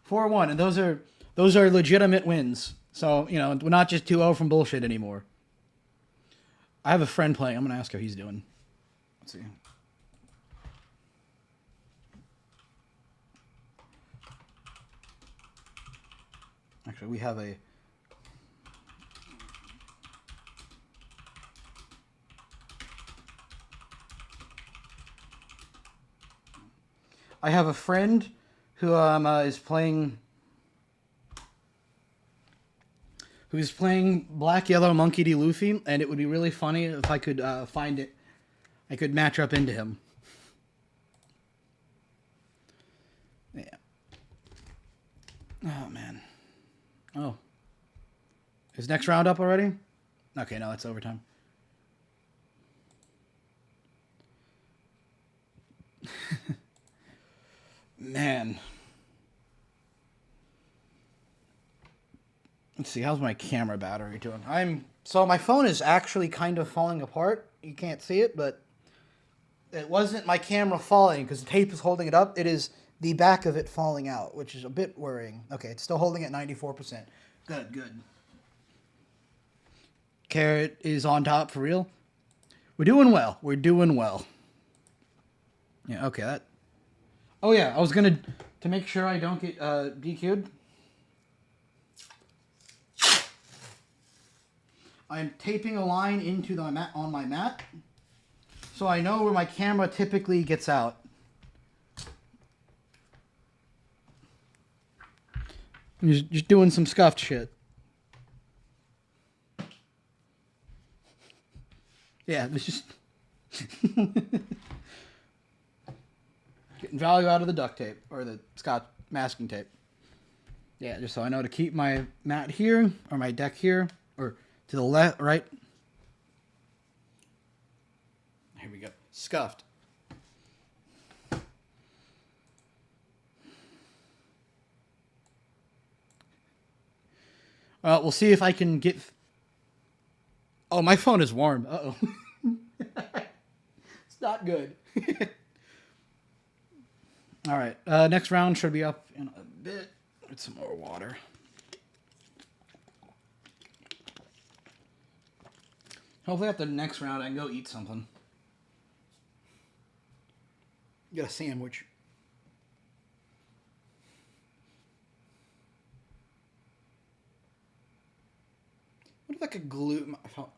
4-1, and those are legitimate wins. So we're not just 2-0 from bullshit anymore. I have a friend playing. I'm gonna ask how he's doing. Let's see. Actually, we have a. I have a friend who is playing. Who's playing Black Yellow Monkey D. Luffy, and it would be really funny if I could find it. I could match up into him. Yeah. Oh man. Oh. Is next round up already? Okay, no, it's overtime. Man. Let's see, how's my camera battery doing? So my phone is actually kind of falling apart. You can't see it, but it wasn't my camera falling because the tape is holding it up. It is the back of it falling out, which is a bit worrying. Okay, it's still holding at 94%. Good. Carrot is on top for real. We're doing well. Yeah, okay, that. Oh yeah, I was gonna, to make sure I don't get DQ'd. I'm taping a line into the mat on my mat, so I know where my camera typically gets out. I'm just doing some scuffed shit. Yeah, this just getting value out of the duct tape or the Scotch masking tape. Yeah, just so I know to keep my mat here, or my deck here, or to the left, right. Here we go. Scuffed. We'll see if I can get... Oh, my phone is warm. Uh-oh. It's not good. All right. Next round should be up in a bit. Get some more water. Hopefully after the next round I can go eat something. Get a sandwich. What if I could glue my phone?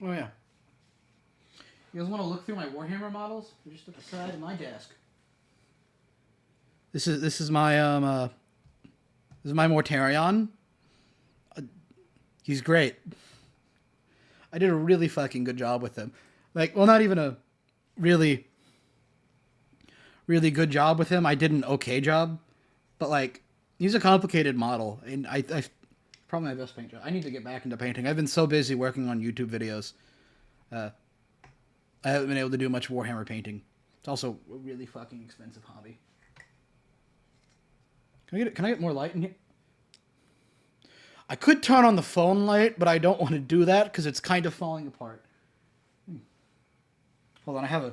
Oh yeah. You guys want to look through my Warhammer models? They're just at the side of my desk. This is my Mortarion. He's great. I did a really fucking good job with him. Like, well, not even a really good job with him. I did an okay job, but like, he's a complicated model, and I probably my best paint job. I need to get back into painting. I've been so busy working on YouTube videos. I haven't been able to do much Warhammer painting. It's also a really fucking expensive hobby. Can I get more light in here? I could turn on the phone light, but I don't want to do that because it's kind of falling apart. Hold on, I have a...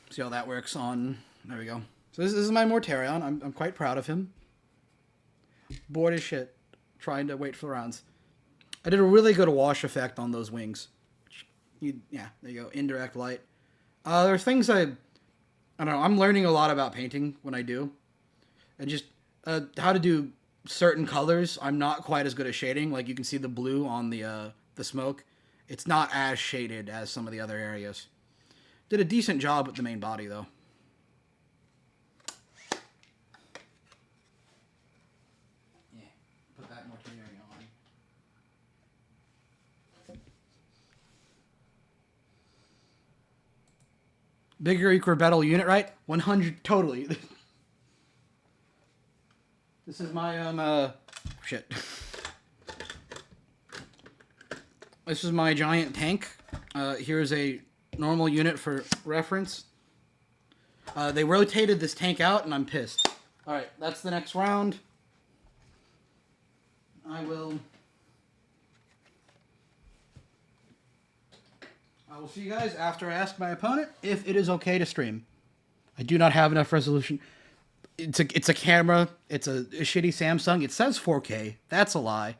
See how that works on... There we go. So this is my Mortarion. I'm quite proud of him. Bored as shit. Trying to wait for the rounds. I did a really good wash effect on those wings. Yeah, there you go. Indirect light. There's things I don't know. I'm learning a lot about painting when I do. And just how to do certain colors. I'm not quite as good at shading. Like you can see the blue on the smoke. It's not as shaded as some of the other areas. Did a decent job with the main body, though. Yeah, put that Mortarion on. Bigger equal battle unit, right? 100, totally. This is my, shit. This is my giant tank. Here's a normal unit for reference. They rotated this tank out, and I'm pissed. Alright, that's the next round. I will see you guys after I ask my opponent if it is okay to stream. I do not have enough resolution. It's a camera. It's a shitty Samsung. It says 4K. That's a lie.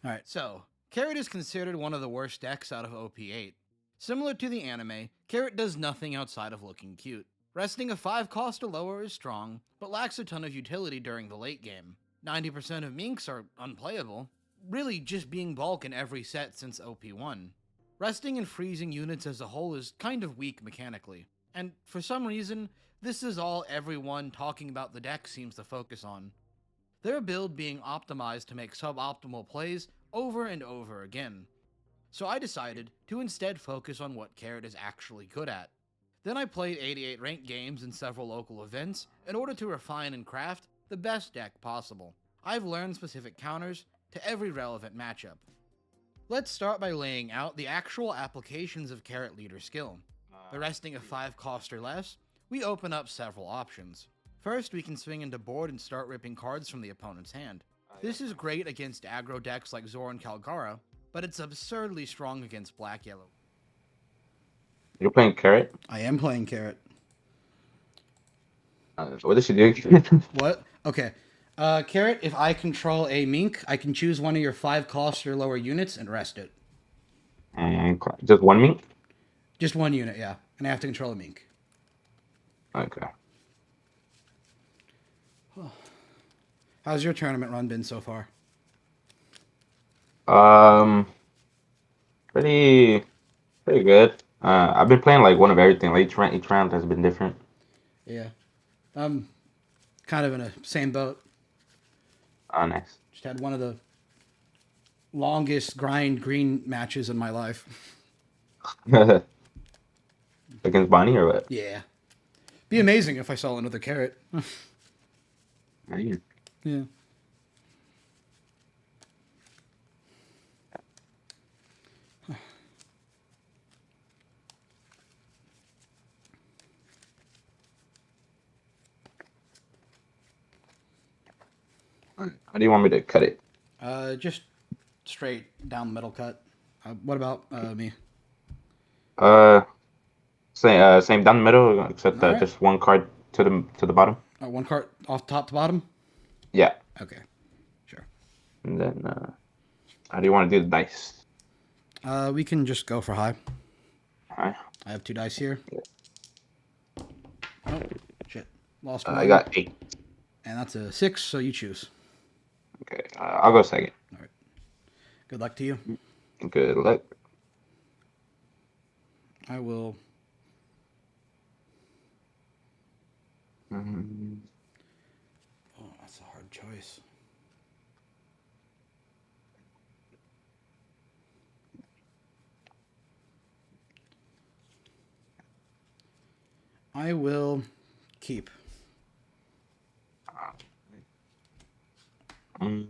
Alright, so Carrot is considered one of the worst decks out of OP8. Similar to the anime, Carrot does nothing outside of looking cute. Resting a 5 cost or lower is strong, but lacks a ton of utility during the late game. 90% of minks are unplayable, really just being bulk in every set since OP1. Resting and freezing units as a whole is kind of weak mechanically, and for some reason, this is all everyone talking about the deck seems to focus on. Their build being optimized to make suboptimal plays over and over again. So I decided to instead focus on what Carrot is actually good at. Then I played 88 ranked games and several local events in order to refine and craft the best deck possible. I've learned specific counters to every relevant matchup. Let's start by laying out the actual applications of Carrot Leader skill. By resting a 5 cost or less, we open up several options. First, we can swing into board and start ripping cards from the opponent's hand. This is great against aggro decks like Zoran Kalgara, but it's absurdly strong against black-yellow. You're playing Carrot? I am playing Carrot. What does she do? What? Okay. Carrot, if I control a mink, I can choose one of your 5 cost or lower units and rest it. Just one mink? Just one unit, yeah. And I have to control a mink. Okay. How's your tournament run been so far? Pretty good. I've been playing like one of everything. Like each round has been different. Yeah. I'm kind of in a same boat. Oh, nice. Just had one of the longest grind green matches in my life. Against Bonnie or what? Yeah. Be amazing if I saw another carrot. Dang. Yeah. How do you want me to cut it? Just straight down the middle cut. What about me? Same down the middle, except All right. just one card to the bottom. One cart off top to bottom? Yeah. Okay. Sure. And then how do you want to do the dice? We can just go for high. Alright. I have 2 dice here. Oh, shit. Lost one. I got 8. And that's a 6, so you choose. Okay, I'll go second. All right. Good luck to you. Good luck. I will. Mm, Oh, that's a hard choice. I will keep. mm,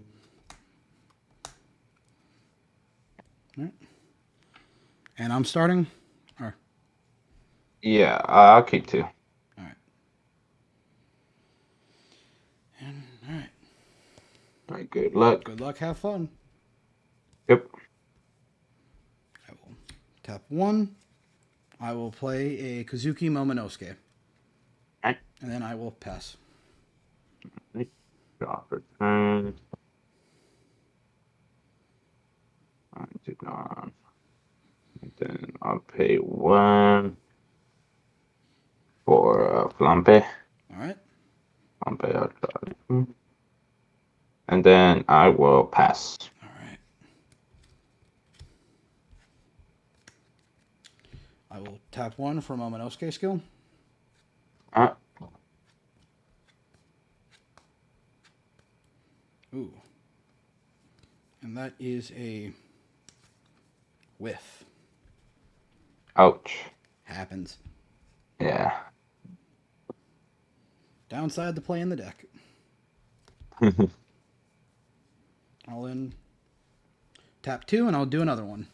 And I'm starting? Or, yeah, I'll keep 2. all right. And, all right. Alright, good luck. Good luck. Have fun. Yep. I will tap 1. I will play a Kazuki Momonosuke. Alright. And then I will pass. Draw for turn. On. And then I'll pay 1 for Flampe. All right. Flampe, I'll try. And then I will pass. All right. I will tap 1 for Momonosuke skill. Uh, Ooh. And that is a whiff. ouch. Happens. Yeah. Downside to playing the deck. I'll then tap 2 and I'll do another one.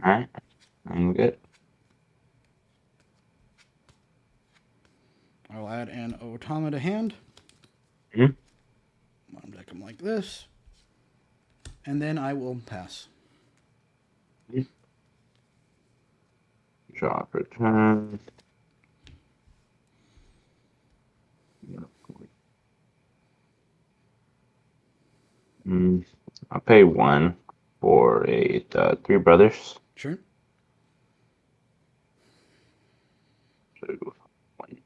Alright. I'm good. I will add an Otama to hand. Mhm. I'll deck them like this. And then I will pass. Draw for turn. I'll pay 1 for the Three Brothers. Sure. 2, 1,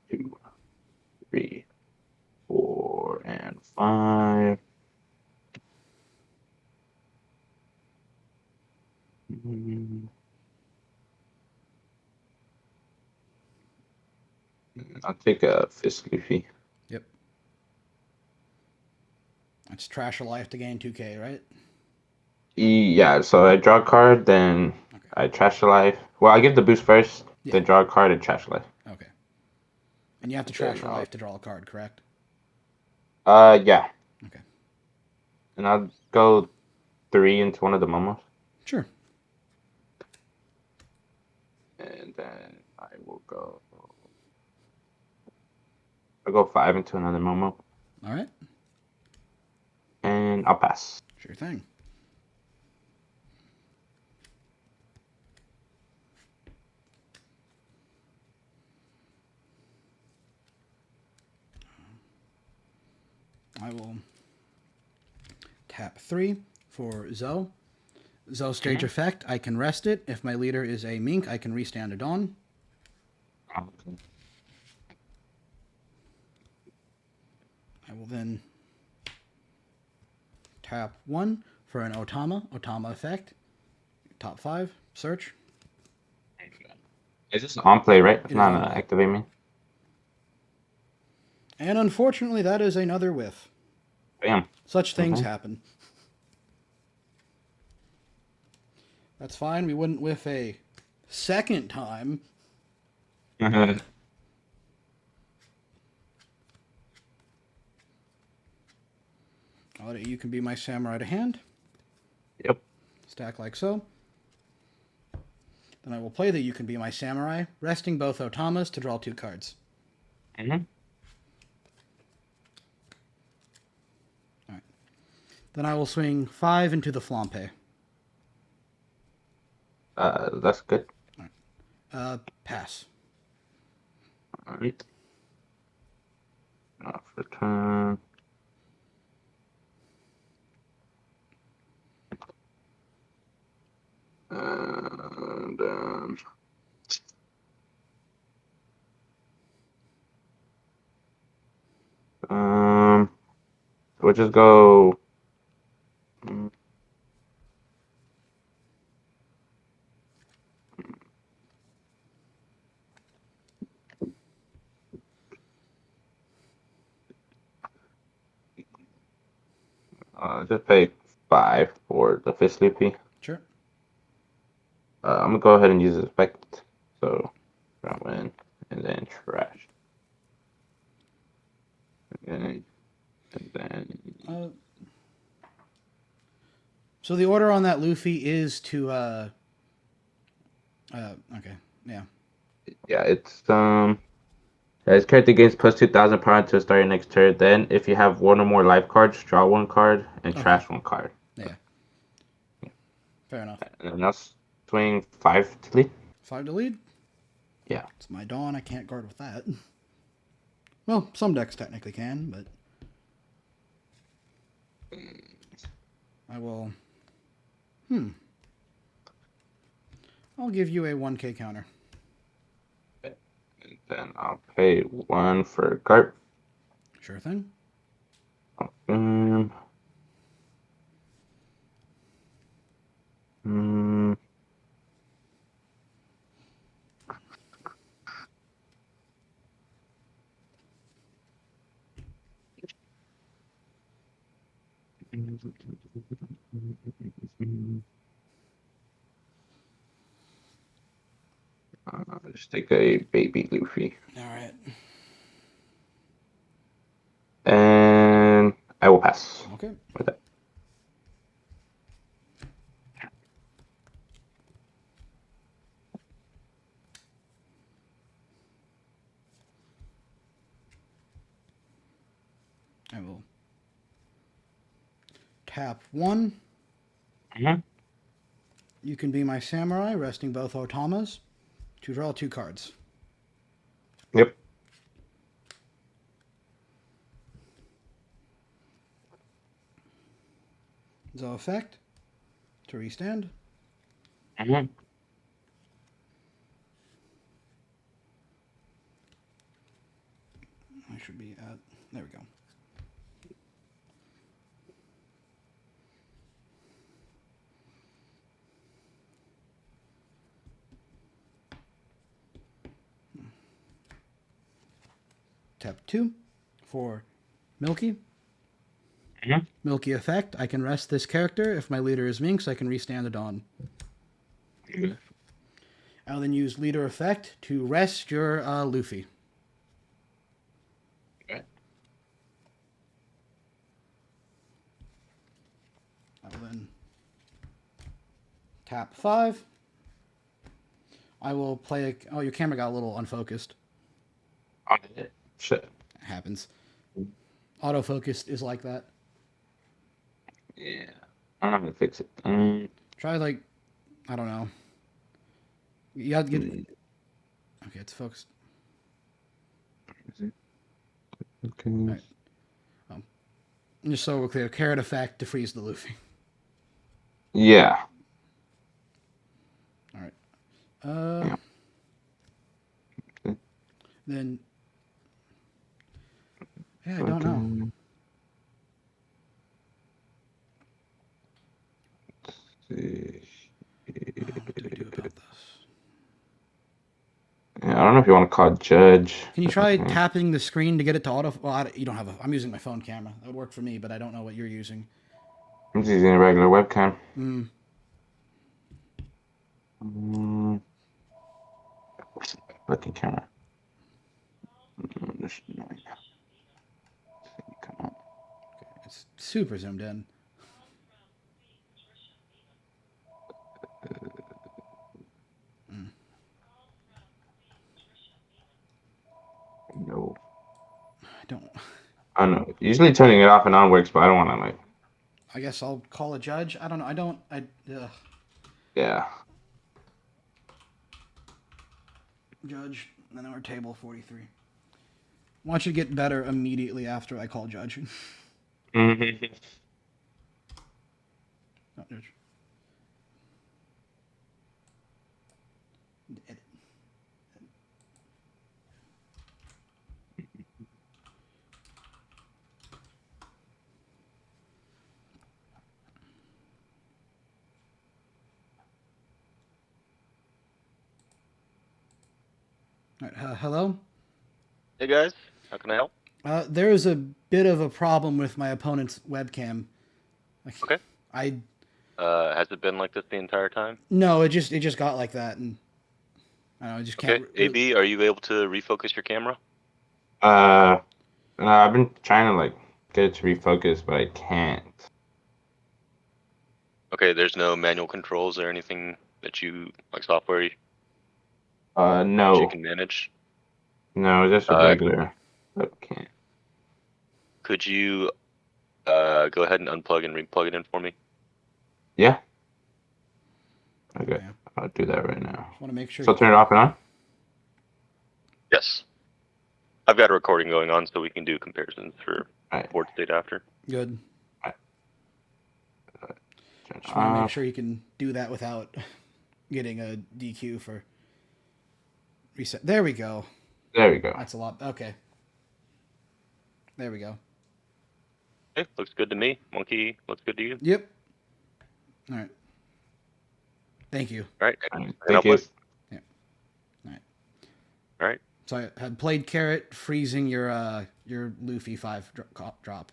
2, 3, 4, and 5. I'll take a Fist Luffy. Yep. It's trash a life to gain 2k, right? Yeah, so I draw a card, then Okay. I trash a life. Well, I give the boost first, Yeah. then draw a card and trash a life. Okay. And you have to Okay, trash your now- life to draw a card, correct? Yeah. Okay. And I'll go 3 into one of the momos. Sure. And then I'll go 5 into another momo. All right. And I'll pass. Sure thing. I will tap 3 for Zoe. Zoe stage effect. I can rest it. If my leader is a mink, I can restand a dawn. Okay. I will then tap 1 for an Otama. Otama effect. Top 5. Search. Is this on play, right? It is Not on an play. activate me. And unfortunately, that is another whiff. Bam. Such things Mhm. happen. That's fine. We wouldn't whiff a second time. You can be my samurai to hand. Yep. Stack like so. Then I will play the You Can Be My Samurai, resting both Otamas to draw 2 cards. Mm-hmm. Alright. Then I will swing 5 into the Flampe. That's good. Pass. Alright. Off for turn. And then we'll just go. Just pay 5 for the Fist Loopy. Sure. I'm gonna go ahead and use effect. So, drop in and then trash. Okay. And then. So the order on that Luffy is to okay, yeah. Yeah, it's his character gains plus 2,000 power to start your next turn. Then, if you have 1 or more life cards, draw 1 card and trash 1 card. Yeah. Fair enough. And then I'll swing 5 to lead. 5 to lead? Yeah. It's my Dawn. I can't guard with that. Well, some decks technically can, but I will. I'll give you a 1k counter. And then I'll pay 1 for Garp. Sure thing. Just take a baby Luffy. All right. And I will pass. Okay. With that. I will tap 1. Mm-hmm. You Can Be My Samurai, resting both Otamas to draw 2 cards. Yep. Zo effect to restand. Mm-hmm. I should be at. There we go. Tap 2 for Milky. Mm-hmm. Milky effect. I can rest this character. If my leader is Minx, I can restand the Dawn. Mm-hmm. I'll then use leader effect to rest your Luffy. Okay. I will then tap 5. I will play. Oh, your camera got a little unfocused. Oh, shit. It happens. Autofocus is like that. Yeah. I don't know how to fix it. Try like, I don't know. You have to get. Okay, it's focused. Okay. Right. Just so we're clear, carrot effect to freeze the Luffy. Yeah. All right. Yeah. Then. Yeah, I don't know. See. What do we do about this? Yeah, I don't know if you want to call it Judge. Can you try tapping the screen to get it to auto? Well, you don't have a. I'm using my phone camera. That would work for me, but I don't know what you're using. I'm just using a regular webcam. Looking camera. This is annoying. Come on. It's super zoomed in. No. I don't. I don't know. Usually turning it off and on works, but I don't want to like. I guess I'll call a judge. I don't know. I don't. Yeah. Judge. And then we're table 43. I want you to get better immediately after I call judge. Mm-hmm. Oh, judge. Edit. All right, hello? Hey guys, how can I help? There is a bit of a problem with my opponent's webcam. Okay. I Has it been like this the entire time? no, it just got like that, and I don't know, I just Okay. can't. AB, are you able to refocus your camera? I've been trying to like get it to refocus, but I can't. Okay, there's no manual controls or anything that you like software you No, can manage. no, just a regular. Okay. Could you go ahead and unplug and replug it in for me? Yeah. Okay. Yeah. I'll do that right now. Just want to make sure. So turn it off and on. Yes. I've got a recording going on, so we can do comparisons for Right. board state after. Good. Turn Just want to make off. sure you can do that without getting a DQ for reset. There we go. There we go. That's a lot. Okay. There we go. Okay, looks good to me. Monkey, looks good to you? Yep. All right. Thank you. All right. Thank you. All right. So I had played Carrot, freezing your Luffy 5 drop.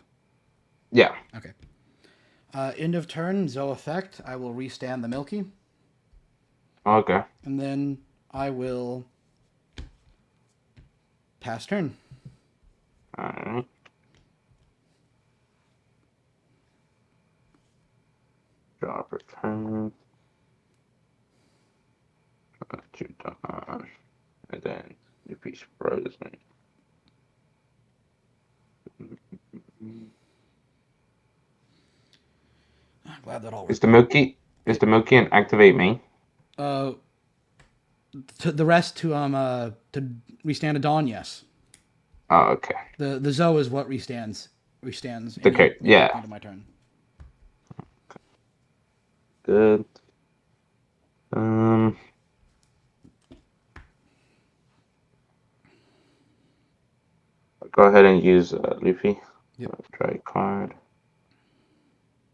Yeah. Okay. End of turn, Zoe effect. I will restand the Milky. Okay. And then I will pass turn. Alright. Drop return. Two done. And then new piece frozen. I'm glad that all Is the Milky and activate me? to the rest to restand a Dawn, yes. Oh, okay. The Zoe is what restands. Okay, yeah. Into my turn. Good. I'll go ahead and use Luffy. Yep. Try card.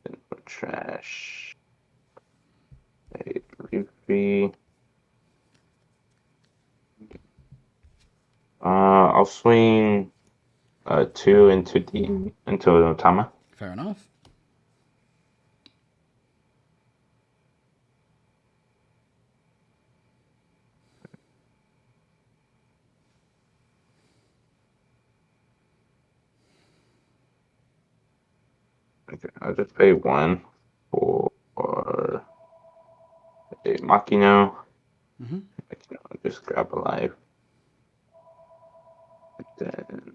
Then put trash. Hey, Luffy. I'll swing 2 into Otama. Fair enough. Okay, I'll just pay 1 for a Makino. Mm-hmm. I'll just grab a life. Then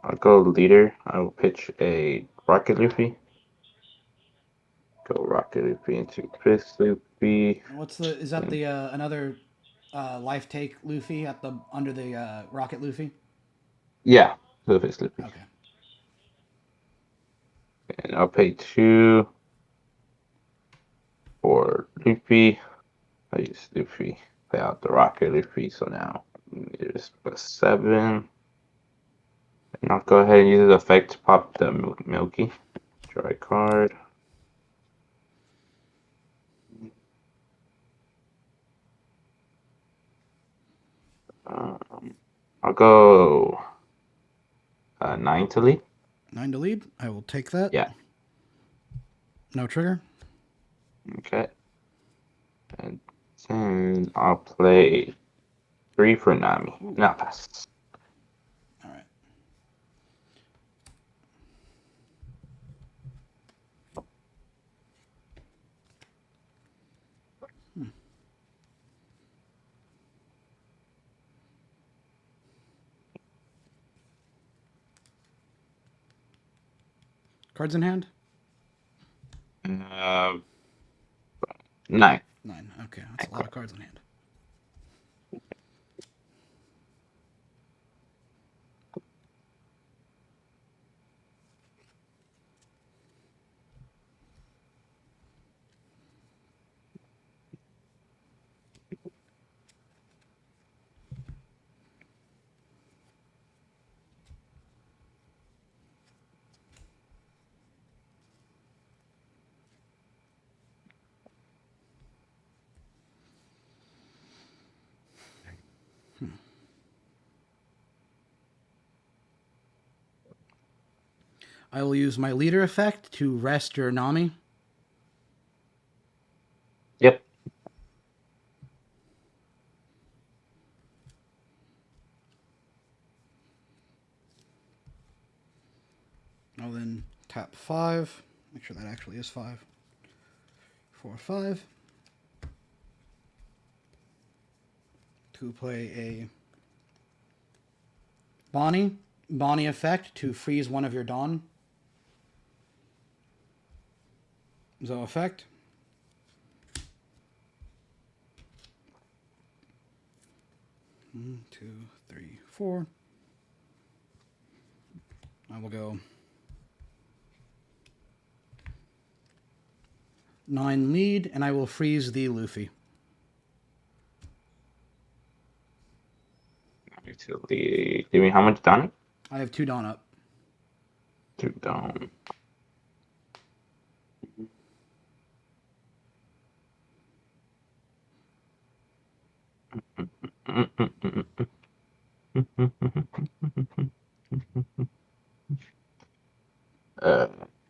I'll go leader. I will pitch a Rocket Luffy. Go Rocket Luffy into Chris Luffy. Is that the another life take Luffy under the Rocket Luffy? Yeah, Luffy's Luffy. Okay. And I'll pay 2 for Luffy. I use Luffy. Play out the Rocket Luffy. So now there's +7. And I'll go ahead and use the effect to pop the Milky. Draw a card. I'll go 9 to lead. 9 to lead. I will take that. Yeah. No trigger. Okay. And then I'll play 3 for Nami. Now pass. All right. Cards in hand? 9. 9. Okay, that's a lot of cards in hand. I will use my leader effect to rest your Nami. Yep. I'll then tap 5. Make sure that actually is 5. 4, 5. To play a Bonnie. Bonnie effect to freeze one of your Dawn. Zo effect. One, 2, 3, 4. I will go 9 lead, and I will freeze the Luffy. Give me how much down? I have 2 Dawn up. 2 down.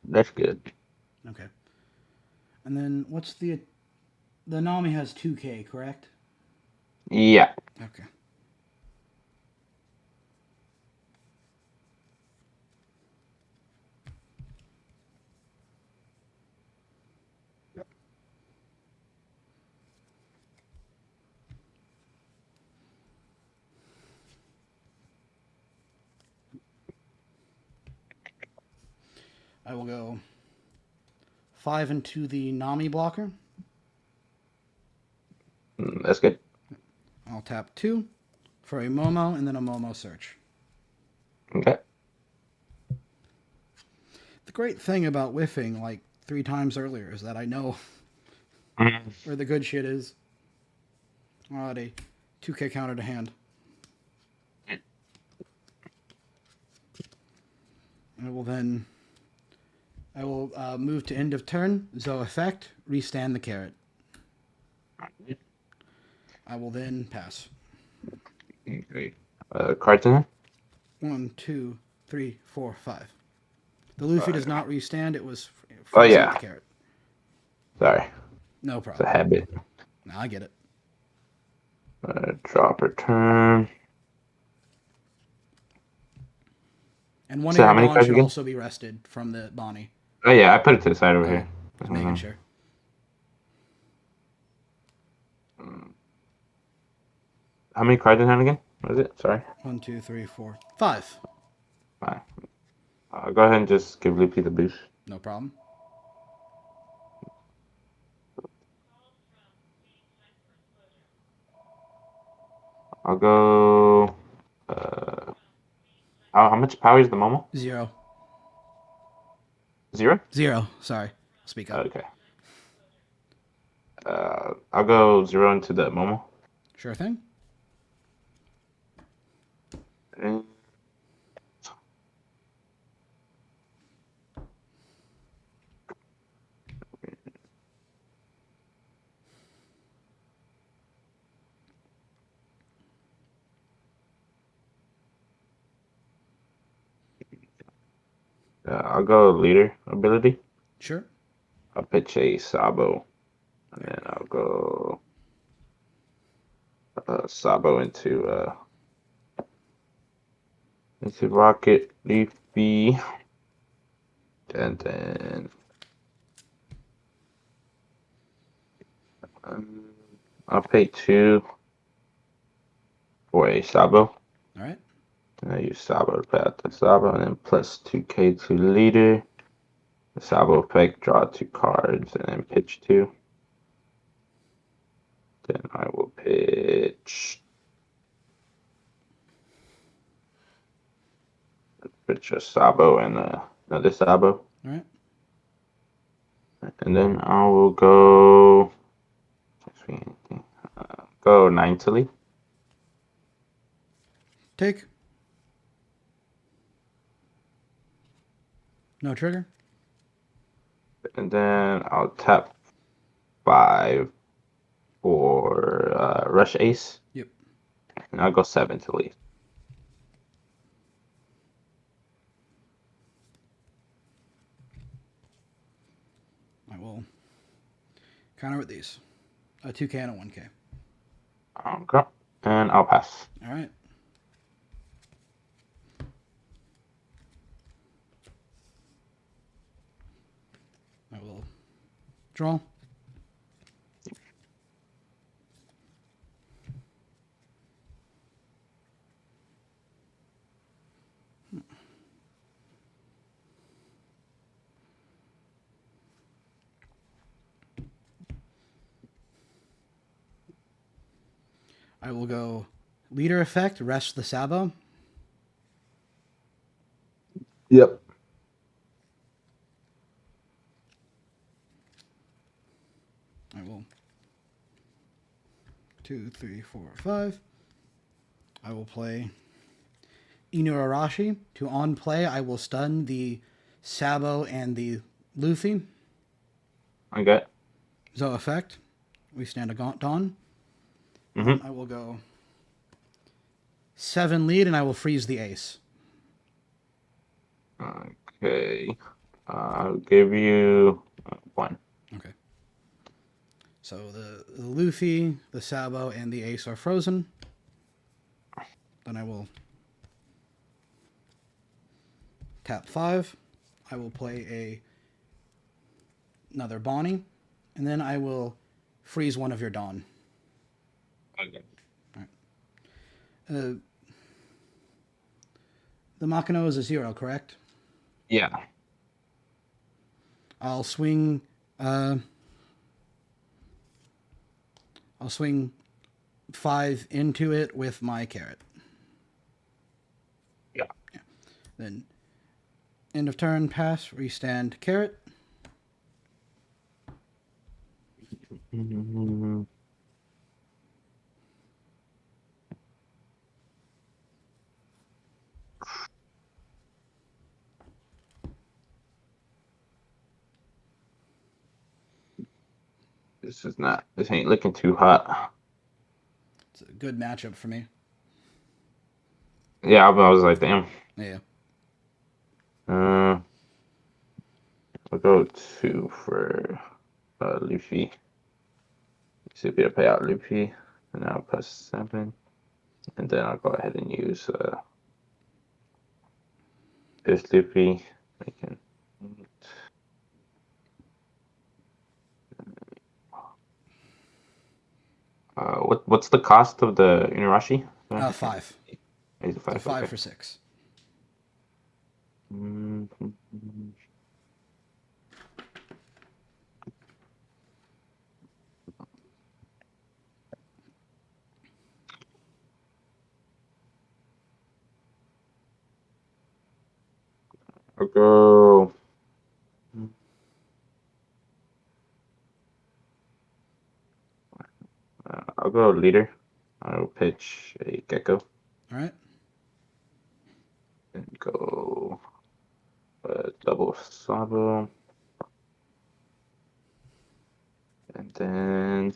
That's good. Okay. And then what's the Nami has 2k, correct? Yeah. Okay. I will go 5 into the Nami blocker. That's good. I'll tap 2 for a Momo and then a Momo search. Okay. The great thing about whiffing like 3 times earlier is that I know where the good shit is. Alrighty. 2k counter to hand. I will move to end of turn, Zo effect, restand the carrot. I will then pass. Great. Cards in hand? 1, 2, 3, 4, 5. The Luffy does not restand. It was Oh, yeah. the carrot. Sorry. No It's a problem. habit. No, I get it. Drop or turn. And one So of how your many Dawn cards should again? also be rested from the Bonnie. Oh, yeah, I put it to the side over Okay. here. Just making sure. How many cards in hand again? What is it? Sorry. 1, 2, 3, 4, 5. 5. Go ahead and just give Luffy the boost. No problem. I'll go. How much power is the Momo? 0. 0? 0. Sorry. Speak up. Okay. I'll go 0 into the Momo. Sure thing. And I'll go leader ability. Sure. I'll pitch a Sabo, and then I'll go Sabo into Rocket Leafy, and then I'll pay 2 for a Sabo. All right. And I use Sabo to pay out the Sabo, and then plus 2k to leader. The Sabo effect, draw 2 cards, and then pitch 2. Then I will pitch a Sabo and another Sabo. All right. And then I will go 9 to lead. Take. No trigger. And then I'll tap 5 for Rush Ace. Yep. And I'll go 7 to lead. I will counter with these. A 2K and a 1K. Okay. And I'll pass. All right. I will draw. I will go leader effect, rest the Sabo. Yep. I will 2, 3, 4, 5. I will play Inuarashi. To on play, I will stun the Sabo and the Luffy. Okay. So effect. We stand a Gaunt Dawn. Mm-hmm. I will go 7 lead, and I will freeze the ace. Okay. I'll give you 1. Okay. So the Luffy, the Sabo, and the ace are frozen. Then I will tap 5. I will play another Bonnie, and then I will freeze one of your Dawn. Okay. The Makino is a 0, correct? Yeah. I'll swing. I'll swing 5 into it with my carrot. Yeah. Then end of turn, pass, restand carrot. Mm-hmm. This ain't looking too hot. It's a good matchup for me. Yeah, I was like, damn. Yeah. I'll go 2 for Luffy. See if it'll pay out Luffy. And I'll plus 7. And then I'll go ahead and use this Luffy. I can. What's the cost of the Inarashi? 5. It's 5. So 5 okay. for 6. Mm-hmm. I'll go. I'll go leader. I'll pitch a Gecko. All right. And go double Sabo. And then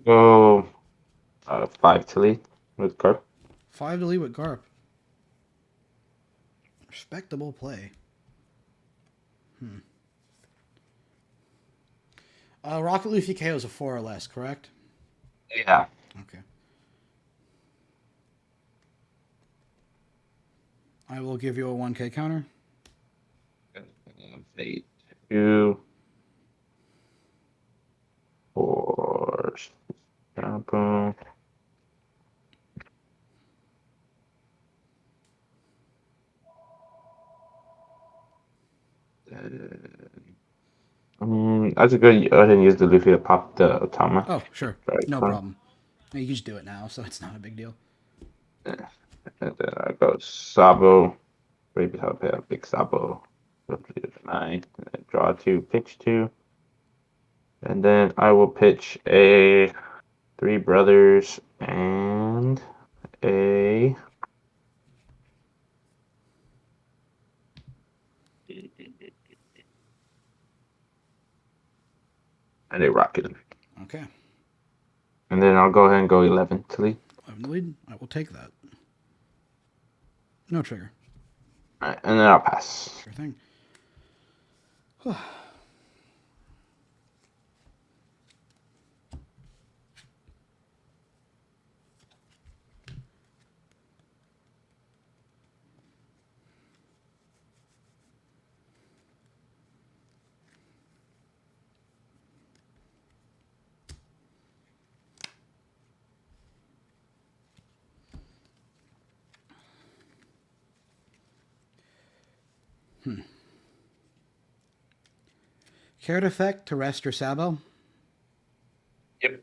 Go 5 to lead with Garp. 5 to lead with Garp. Respectable play. Rocket Luffy KO is a 4 or less, correct? Yeah. Okay. I will give you a 1K counter. Fate 2 for Sabo. That's a good. Go ahead and use the Luffy to pop the Otama. Oh, sure. Right, No fine. problem. You can just do it now, so it's not a big deal. And then I go Sabo. Baby I'll pay a big Sabo. Go to the 9. And then draw 2, pitch 2. And then I will pitch a 3 brothers and a Rocket. Okay. And then I'll go ahead and go 11 to lead. 11 to lead. I will take that. No trigger. Alright, and then I'll pass. Sure thing. Carrot effect to rest your Sabo. Yep.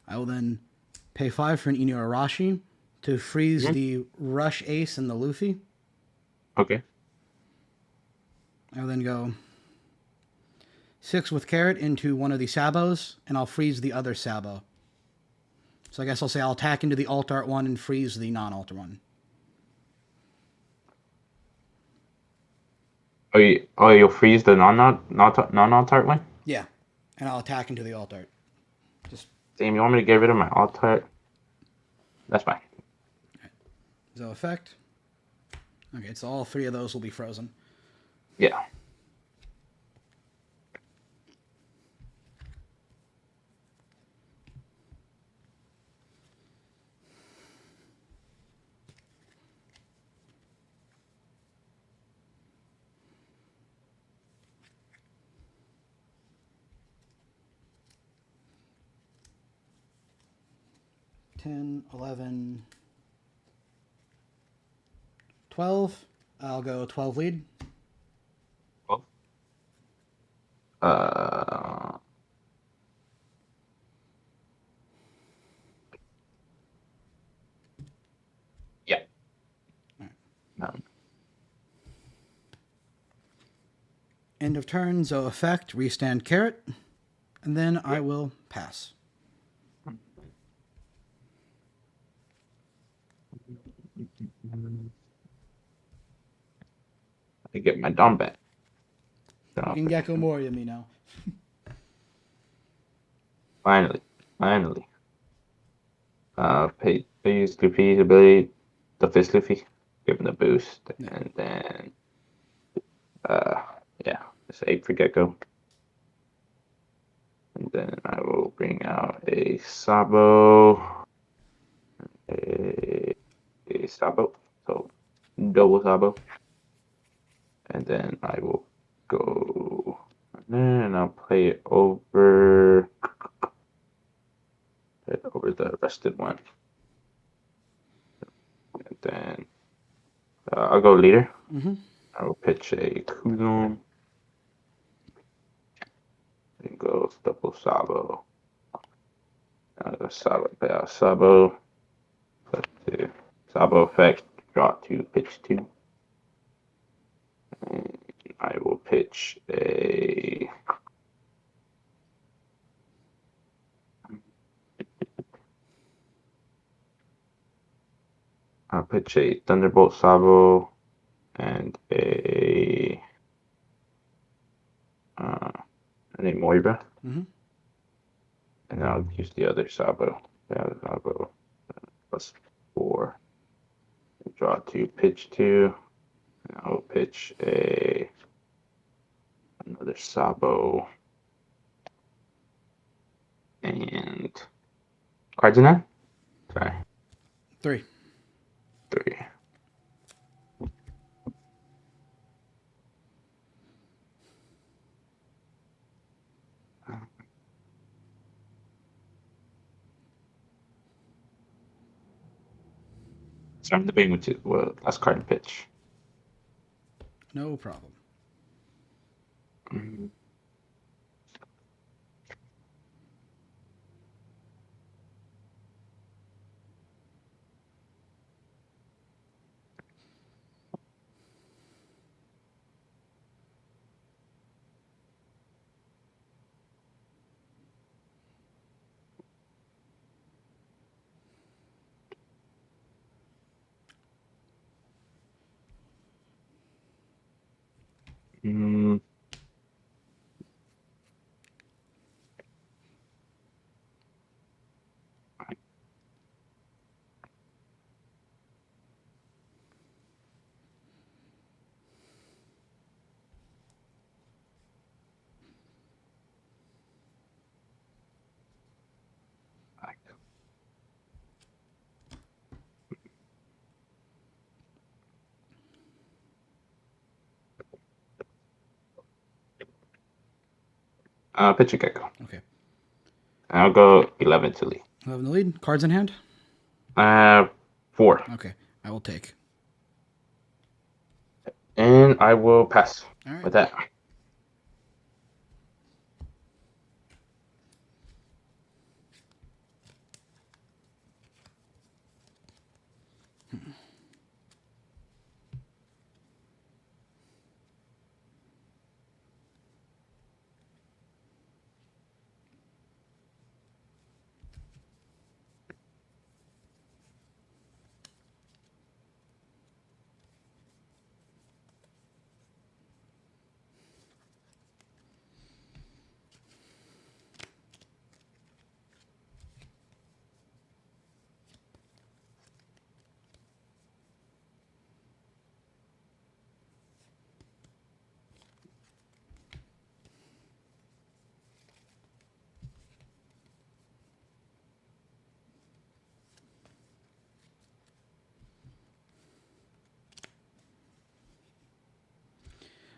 I will then pay 5 for an Inuarashi to freeze the Rush Ace and the Luffy. Okay. I will then go 6 with Carrot into one of the Sabos, and I'll freeze the other Sabo. So I guess I'll say I'll attack into the alt art one and freeze the non-alt one. You'll freeze the non-alt art one? Yeah, and I'll attack into the alt art. Just Damn, you want me to get rid of my alt art? That's fine. no effect. Okay, so all 3 of those will be frozen. Yeah. $10, $11, $12. I'll go 12 lead. 12. Yeah. End of turn, Zo effect, restand Carrot, and then I will pass. I get my Dom back. You can Gecko Moria me now. Finally. Use Luffy's ability, the Fist Luffy, give him the boost, and then it's 8 for Gecko. And then I will bring out a Sabo, a Sabo, so double Sabo. And then I will go and I'll play it over the rested one. And then I'll go leader. I will pitch a Kuzon. Then go double Sabo. Play out Sabo. Put the Sabo effect. Draw 2, pitch 2. And I will pitch a. I'll pitch a Thunderbolt Sabo and a Moira. Mhm. And then I'll use the other Sabo. The other Sabo +4. Draw 2, pitch 2. And I'll pitch another Sabo. And cards in hand? Sorry. 3. 3. So I'm debating which is last card to pitch. No problem. Mhm. Mm. Pitch a Gecko. Okay. I'll go 11 to lead. 11 the lead. Cards in hand? 4. Okay. I will take. And I will pass All right. with that.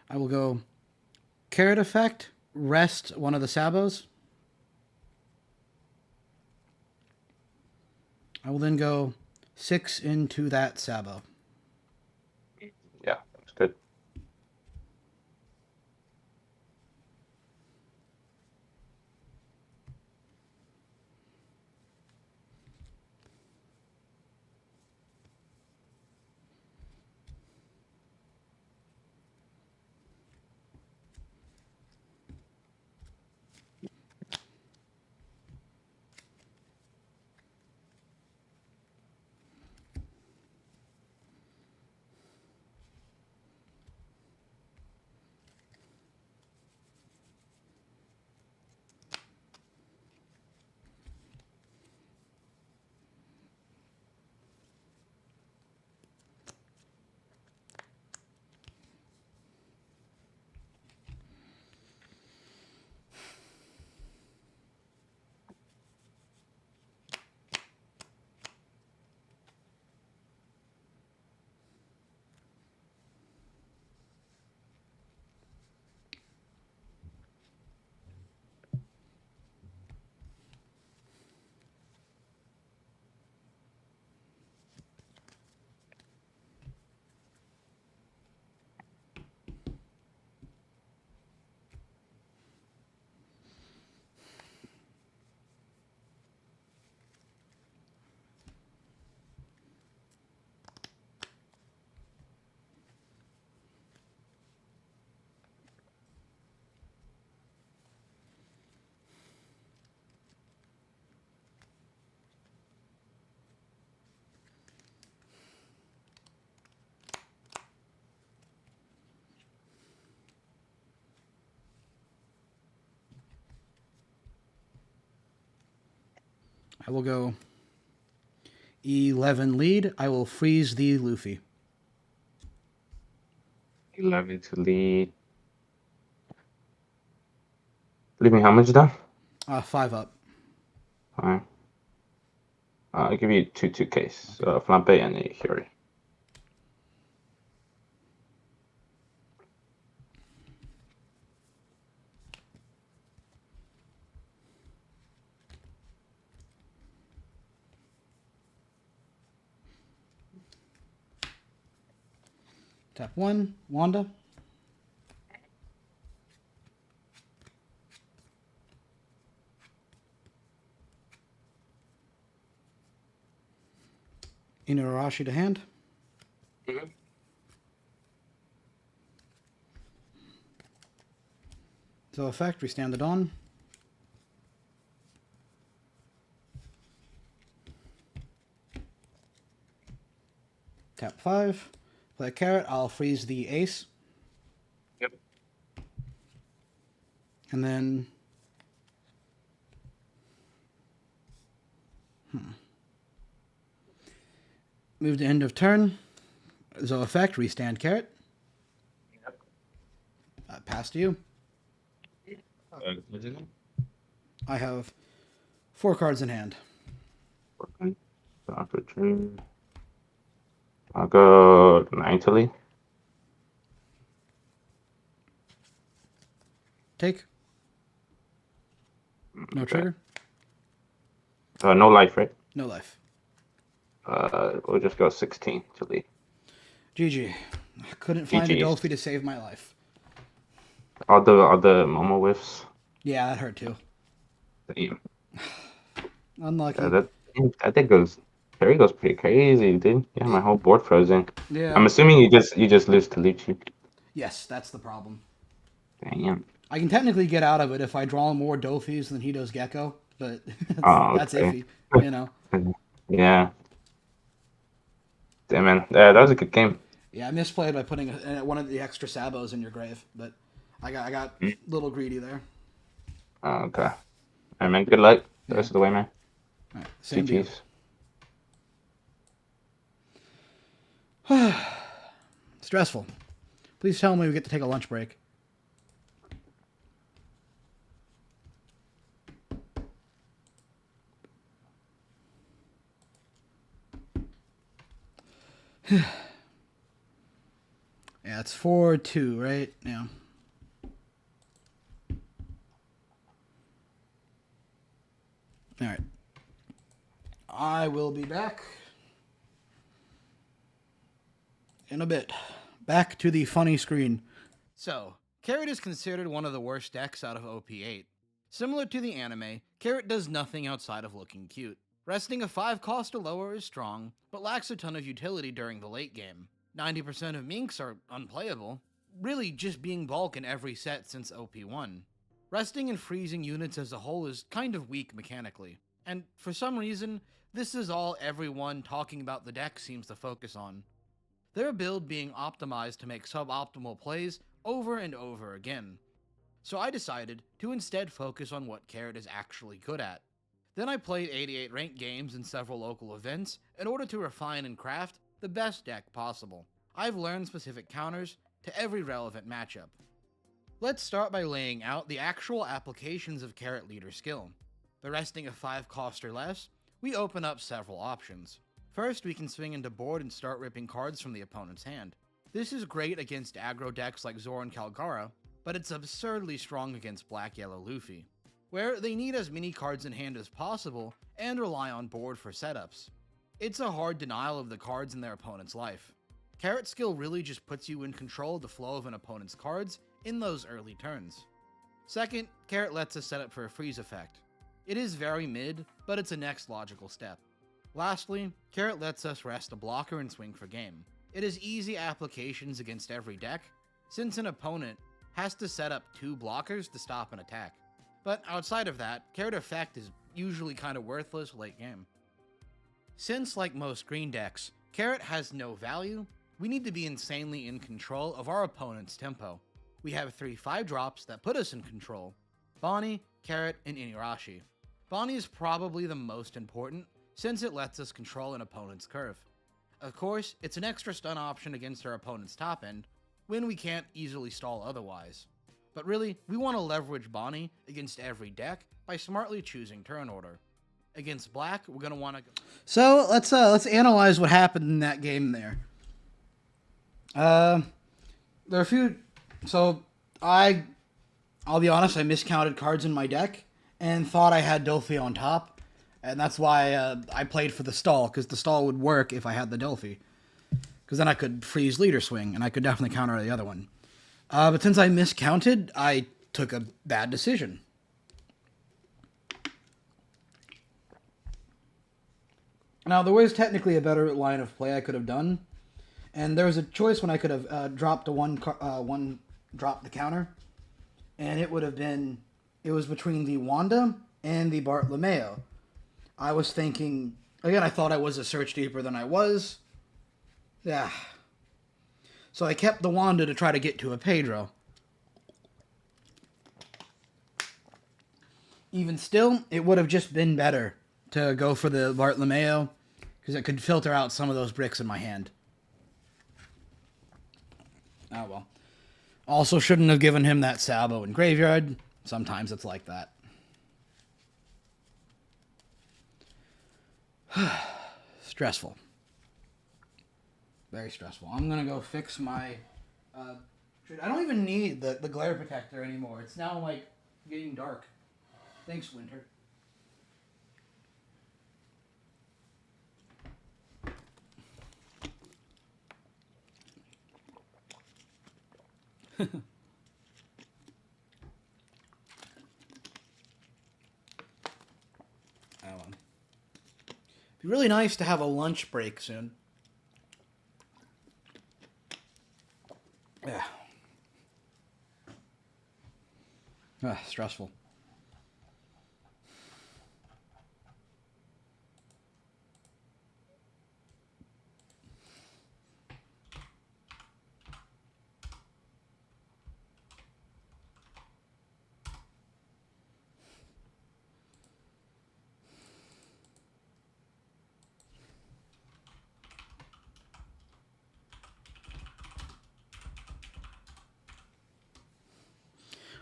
I will go Carrot Effect, rest one of the Sabos. I will then go 6 into that Sabo. Yeah, that's good. I will go 11 lead. I will freeze the Luffy. 11 to lead. Leaving how much down? 5 up. Alright. I'll give you 2/2 case. Flampe and a Fury. Tap 1, Wanda. Inuyarashi to hand. So effect, we stand the Dawn. Tap 5. Play a carrot. I'll freeze the ace. Yep. And then... Move to end of turn. So effect, restand carrot. Yep. Pass to you. I have 4 cards in hand. Okay. After turn. I'll go 9 to lead. Take. No Okay. trigger. No life, right? No life. We'll just go 16 to lead. GG. I couldn't find a GG's. Dolphy to save my life. All the Momo whiffs. Yeah, that hurt too. Damn. Unlucky. That thing goes. Terry goes pretty crazy, dude. Yeah, my whole board frozen. Yeah. I'm assuming you just lose to Lucci. Yes, that's the problem. Damn. I can technically get out of it if I draw more Dolphys than he does Gecko, but that's okay. iffy, you know. Yeah. Damn, man. Yeah, that was a good game. Yeah, I misplayed by putting one of the extra Sabos in your grave, but I got a little greedy there. Okay. All right, man. Good luck the rest of the way, man. All right, same to you. Stressful. Please tell me we get to take a lunch break. Yeah, it's 4-2, right? Yeah. All right. I will be back in a bit. Back to the funny screen. So, Carrot is considered one of the worst decks out of OP8. Similar to the anime, Carrot does nothing outside of looking cute. Resting a 5 cost or lower is strong, but lacks a ton of utility during the late game. 90% of Minks are unplayable, really just being bulk in every set since OP1. Resting and freezing units as a whole is kind of weak mechanically, and for some reason, this is all everyone talking about the deck seems to focus on. Their build being optimized to make suboptimal plays over and over again. So I decided to instead focus on what Carrot is actually good at. Then I played 88 ranked games and several local events in order to refine and craft the best deck possible. I've learned specific counters to every relevant matchup. Let's start by laying out the actual applications of Carrot Leader skill. By resting a 5 cost or less, we open up several options. First, we can swing into board and start ripping cards from the opponent's hand. This is great against aggro decks like Zoran Kalgara, but it's absurdly strong against Black-Yellow Luffy, where they need as many cards in hand as possible and rely on board for setups. It's a hard denial of the cards in their opponent's life. Carrot skill really just puts you in control of the flow of an opponent's cards in those early turns. Second, Carrot lets us set up for a freeze effect. It is very mid, but it's a next logical step. Lastly, Carrot lets us rest a blocker and swing for game. It is easy applications against every deck, since an opponent has to set up 2 blockers to stop an attack. But outside of that, Carrot effect is usually kind of worthless late game. Since, like most green decks, Carrot has no value, we need to be insanely in control of our opponent's tempo. We have 3 5 drops that put us in control: Bonnie, Carrot, and Inuyarashi. Bonnie is probably the most important, since it lets us control an opponent's curve. Of course, it's an extra stun option against our opponent's top end, when we can't easily stall otherwise. But really, we want to leverage Bonnie against every deck by smartly choosing turn order. Against black, we're going to want to... So, let's analyze what happened in that game there. There are a few... So, I'll be honest, I miscounted cards in my deck and thought I had Delphi on top. And that's why I played for the stall, because the stall would work if I had the Delphi. Because then I could freeze Leader Swing, and I could definitely counter the other one. But since I miscounted, I took a bad decision. Now, there was technically a better line of play I could have done. And there was a choice when I could have dropped drop the counter. And it would have been... It was between the Wanda and the Bartolomeo. I was thinking... Again, I thought I was a search deeper than I was. Yeah. So I kept the Wanda to try to get to a Pedro. Even still, it would have just been better to go for the Bartolomeo, because it could filter out some of those bricks in my hand. Oh well. Also shouldn't have given him that Salvo in Graveyard. Sometimes it's like that. Stressful. Very stressful. I'm gonna go fix my... I don't even need the glare protector anymore. It's now, like, getting dark. Thanks, Winter. Be really nice to have a lunch break soon. Yeah. Stressful.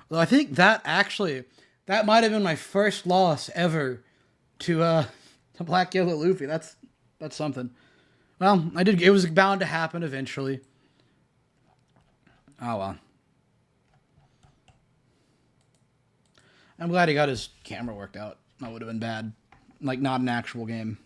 Well, I think that might have been my first loss ever to Black Yellow Luffy. That's something. Well, it was bound to happen eventually. Oh well. I'm glad he got his camera worked out. That would have been bad. Like, not an actual game.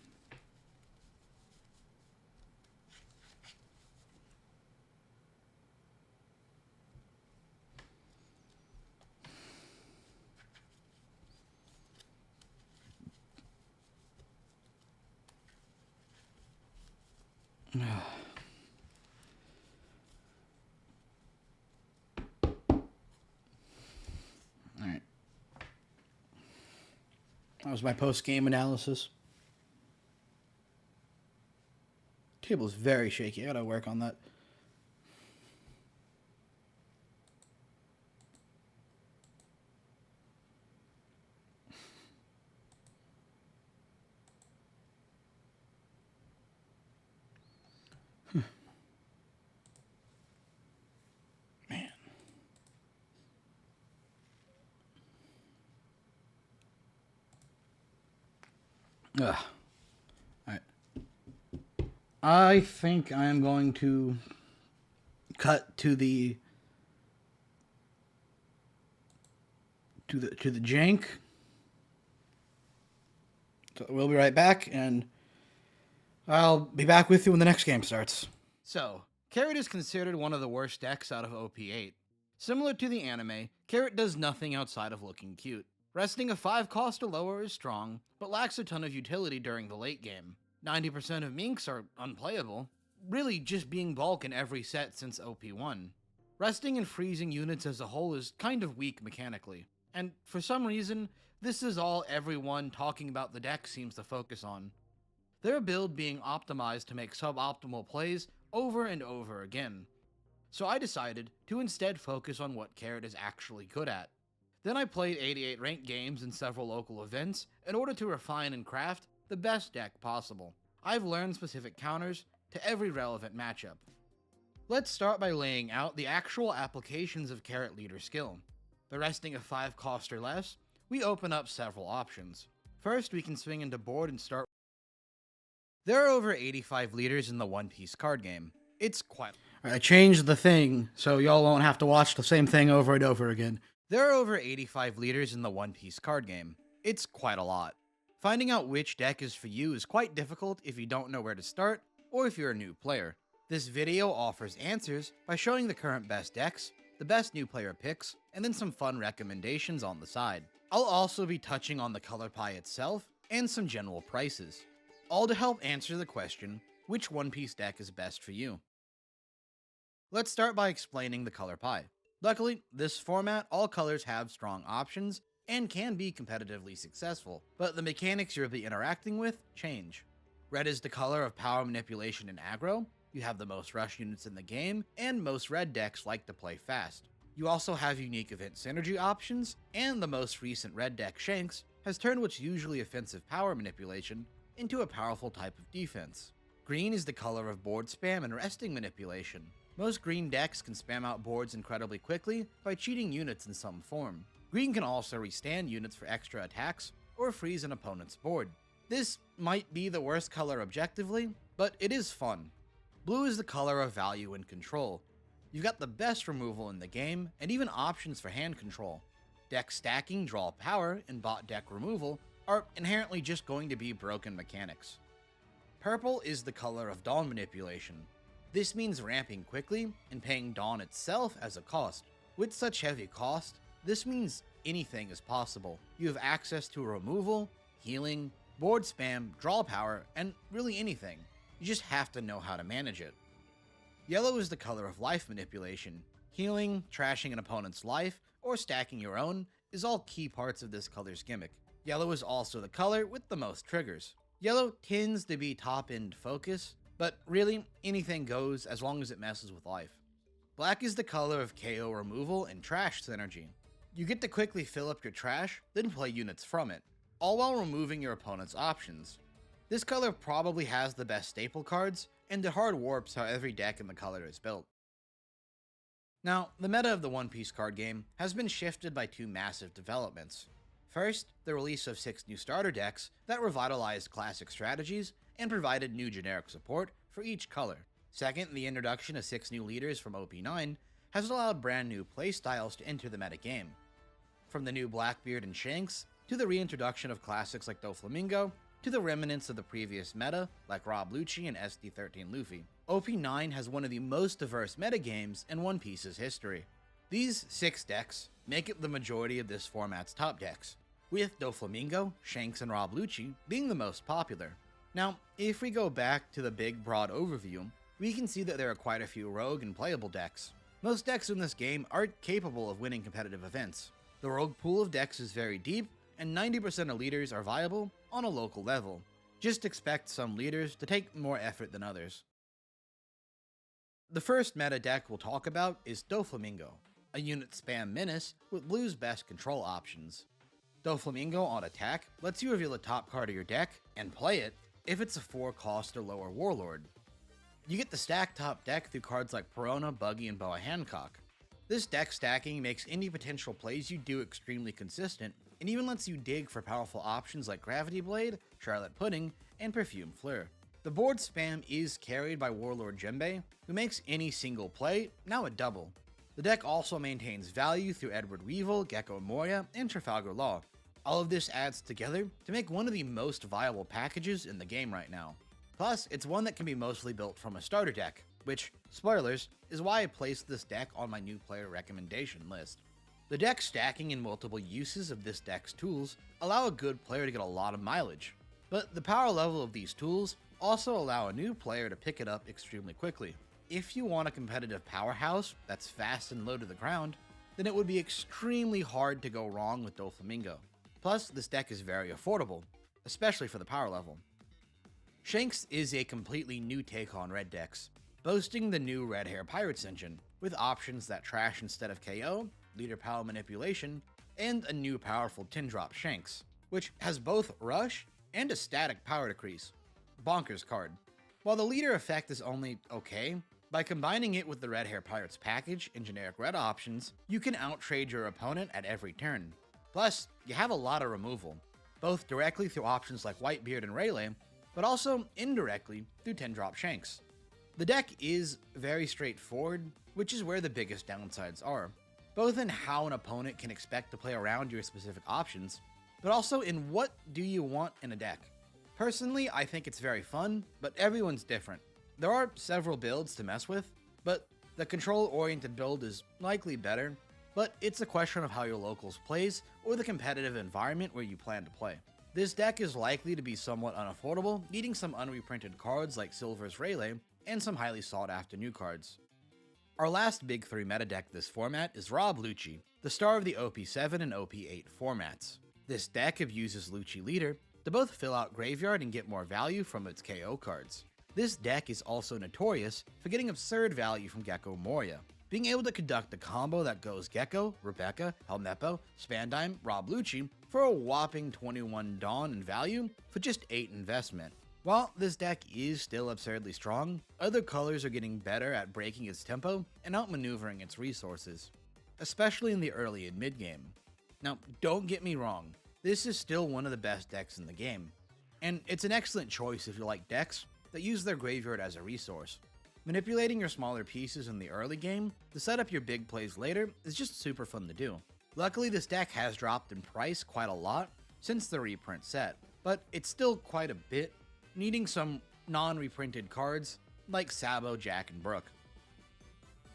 Alright. That was my post-game analysis. Table's very shaky. I gotta work on that. Man. Ugh. Alright. I think I'm going to cut to the jank. So we'll be right back, and I'll be back with you when the next game starts. So, Carrot is considered one of the worst decks out of OP8. Similar to the anime, Carrot does nothing outside of looking cute. Resting a 5 cost or lower is strong, but lacks a ton of utility during the late game. 90% of Minks are unplayable, really just being bulk in every set since OP1. Resting and freezing units as a whole is kind of weak mechanically, and for some reason, this is all everyone talking about the deck seems to focus on. Their build being optimized to make suboptimal plays over and over again. So I decided to instead focus on what Carrot is actually good at. Then I played 88 ranked games and several local events in order to refine and craft the best deck possible. I've learned specific counters to every relevant matchup. Let's start by laying out the actual applications of Carrot Leader skill. By resting a 5 cost or less, we open up several options. First, we can swing into board and start. There are over 85 leaders in the One Piece card game. It's quite. I changed the thing so y'all won't have to watch the same thing over and over again. There are over 85 leaders in the One Piece card game. It's quite a lot. Finding out which deck is for you is quite difficult if you don't know where to start, or if you're a new player. This video offers answers by showing the current best decks, the best new player picks, and then some fun recommendations on the side. I'll also be touching on the color pie itself, and some general prices. All to help answer the question, which One Piece deck is best for you? Let's start by explaining the color pie. Luckily, this format, all colors have strong options, and can be competitively successful, but the mechanics you'll be interacting with change. Red is the color of power manipulation and aggro, you have the most rush units in the game, and most red decks like to play fast. You also have unique event synergy options, and the most recent red deck Shanks has turned what's usually offensive power manipulation into a powerful type of defense. Green is the color of board spam and resting manipulation. Most green decks can spam out boards incredibly quickly by cheating units in some form. Green can also restand units for extra attacks or freeze an opponent's board. This might be the worst color objectively, but it is fun. Blue is the color of value and control. You've got the best removal in the game, and even options for hand control. Deck stacking, draw power, and bot deck removal are inherently just going to be broken mechanics. Purple is the color of Dawn manipulation. This means ramping quickly and paying Dawn itself as a cost. With such heavy cost, this means anything is possible. You have access to removal, healing, board spam, draw power, and really anything. You just have to know how to manage it. Yellow is the color of life manipulation. Healing, trashing an opponent's life, or stacking your own is all key parts of this color's gimmick. Yellow is also the color with the most triggers. Yellow tends to be top-end focus, but really, anything goes as long as it messes with life. Black is the color of KO removal and trash synergy. You get to quickly fill up your trash, then play units from it, all while removing your opponent's options. This color probably has the best staple cards, and it hard warps how every deck in the color is built. Now, the meta of the One Piece card game has been shifted by 2 massive developments. First, the release of 6 new starter decks that revitalized classic strategies and provided new generic support for each color. Second, the introduction of 6 new leaders from OP9 has allowed brand new playstyles to enter the metagame. From the new Blackbeard and Shanks, to the reintroduction of classics like Doflamingo, to the remnants of the previous meta like Rob Lucci and SD13 Luffy. OP9 has one of the most diverse metagames in One Piece's history. These 6 decks make it the majority of this format's top decks, with Doflamingo, Shanks, and Rob Lucci being the most popular. Now, if we go back to the big broad overview, we can see that there are quite a few rogue and playable decks. Most decks in this game aren't capable of winning competitive events. The rogue pool of decks is very deep, and 90% of leaders are viable on a local level. Just expect some leaders to take more effort than others. The first meta deck we'll talk about is Doflamingo, a unit spam menace with blue's best control options. Doflamingo on attack lets you reveal the top card of your deck and play it if it's a 4 cost or lower warlord. You get the stack top deck through cards like Perona, Buggy, and Boa Hancock. This deck stacking makes any potential plays you do extremely consistent, and even lets you dig for powerful options like Gravity Blade, Charlotte Pudding, and Perfume Fleur. The board spam is carried by Warlord Jembe, who makes any single play now a double. The deck also maintains value through Edward Weevil, Gecko Moria, and Trafalgar Law. All of this adds together to make one of the most viable packages in the game right now. Plus, it's one that can be mostly built from a starter deck, which, spoilers, is why I placed this deck on my new player recommendation list. The deck stacking and multiple uses of this deck's tools allow a good player to get a lot of mileage, but the power level of these tools also allow a new player to pick it up extremely quickly. If you want a competitive powerhouse that's fast and low to the ground, then it would be extremely hard to go wrong with Doflamingo. Plus, this deck is very affordable, especially for the power level. Shanks is a completely new take on red decks. boasting the new Red Hair Pirates engine, with options that trash instead of KO, leader power manipulation, and a new powerful tin drop Shanks, which has both rush and a static power decrease. Bonkers card. While the leader effect is only okay, by combining it with the Red Hair Pirates package and generic red options, you can outtrade your opponent at every turn. Plus, you have a lot of removal, both directly through options like Whitebeard and Rayleigh, but also indirectly through 10-drop Shanks. The deck is very straightforward, which is where the biggest downsides are, both in how an opponent can expect to play around your specific options, but also in what do you want in a deck. Personally, I think it's very fun, but everyone's different. There are several builds to mess with, but the control-oriented build is likely better, but it's a question of how your locals plays or the competitive environment where you plan to play. This deck is likely to be somewhat unaffordable, needing some unreprinted cards like Silver's Rayleigh and some highly sought-after new cards. Our last big 3 meta deck this format is Rob Lucci, the star of the OP7 and OP8 formats. This deck abuses Lucci Leader to both fill out Graveyard and get more value from its KO cards. This deck is also notorious for getting absurd value from Gecko Moria, being able to conduct a combo that goes Gecko, Rebecca, Helmeppo, Spandime, Rob Lucci for a whopping 21 Dawn in value for just 8 investment. While this deck is still absurdly strong, other colors are getting better at breaking its tempo and outmaneuvering its resources, especially in the early and mid game. Now, don't get me wrong, this is still one of the best decks in the game, and it's an excellent choice if you like decks that use their graveyard as a resource. Manipulating your smaller pieces in the early game to set up your big plays later is just super fun to do. Luckily, this deck has dropped in price quite a lot since the reprint set, but it's still quite a bit, needing some non-reprinted cards like Sabo, Jack, and Brook.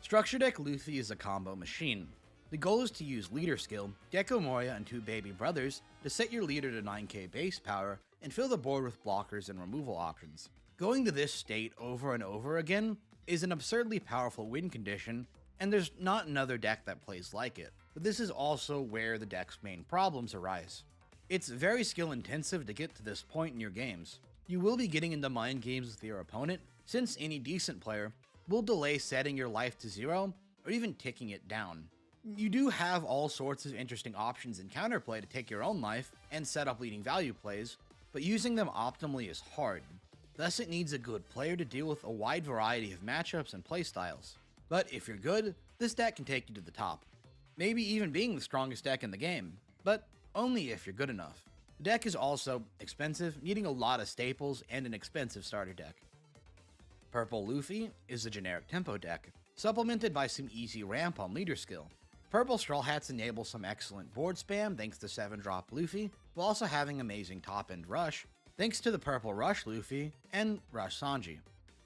Structure Deck Luffy is a combo machine. The goal is to use leader skill, Gecko Moria, and 2 baby brothers to set your leader to 9k base power and fill the board with blockers and removal options. Going to this state over and over again is an absurdly powerful win condition, and there's not another deck that plays like it, but this is also where the deck's main problems arise. It's very skill intensive to get to this point in your games. You will be getting into mind games with your opponent, since any decent player will delay setting your life to 0 or even ticking it down. You do have all sorts of interesting options in counterplay to take your own life and set up leading value plays, but using them optimally is hard. Thus, it needs a good player to deal with a wide variety of matchups and playstyles. But if you're good, this deck can take you to the top. Maybe even being the strongest deck in the game, but only if you're good enough. The deck is also expensive, needing a lot of staples and an expensive starter deck. Purple Luffy is a generic tempo deck, supplemented by some easy ramp on leader skill. Purple Straw Hats enable some excellent board spam thanks to 7-drop Luffy, while also having amazing top-end rush, thanks to the Purple Rush Luffy and Rush Sanji.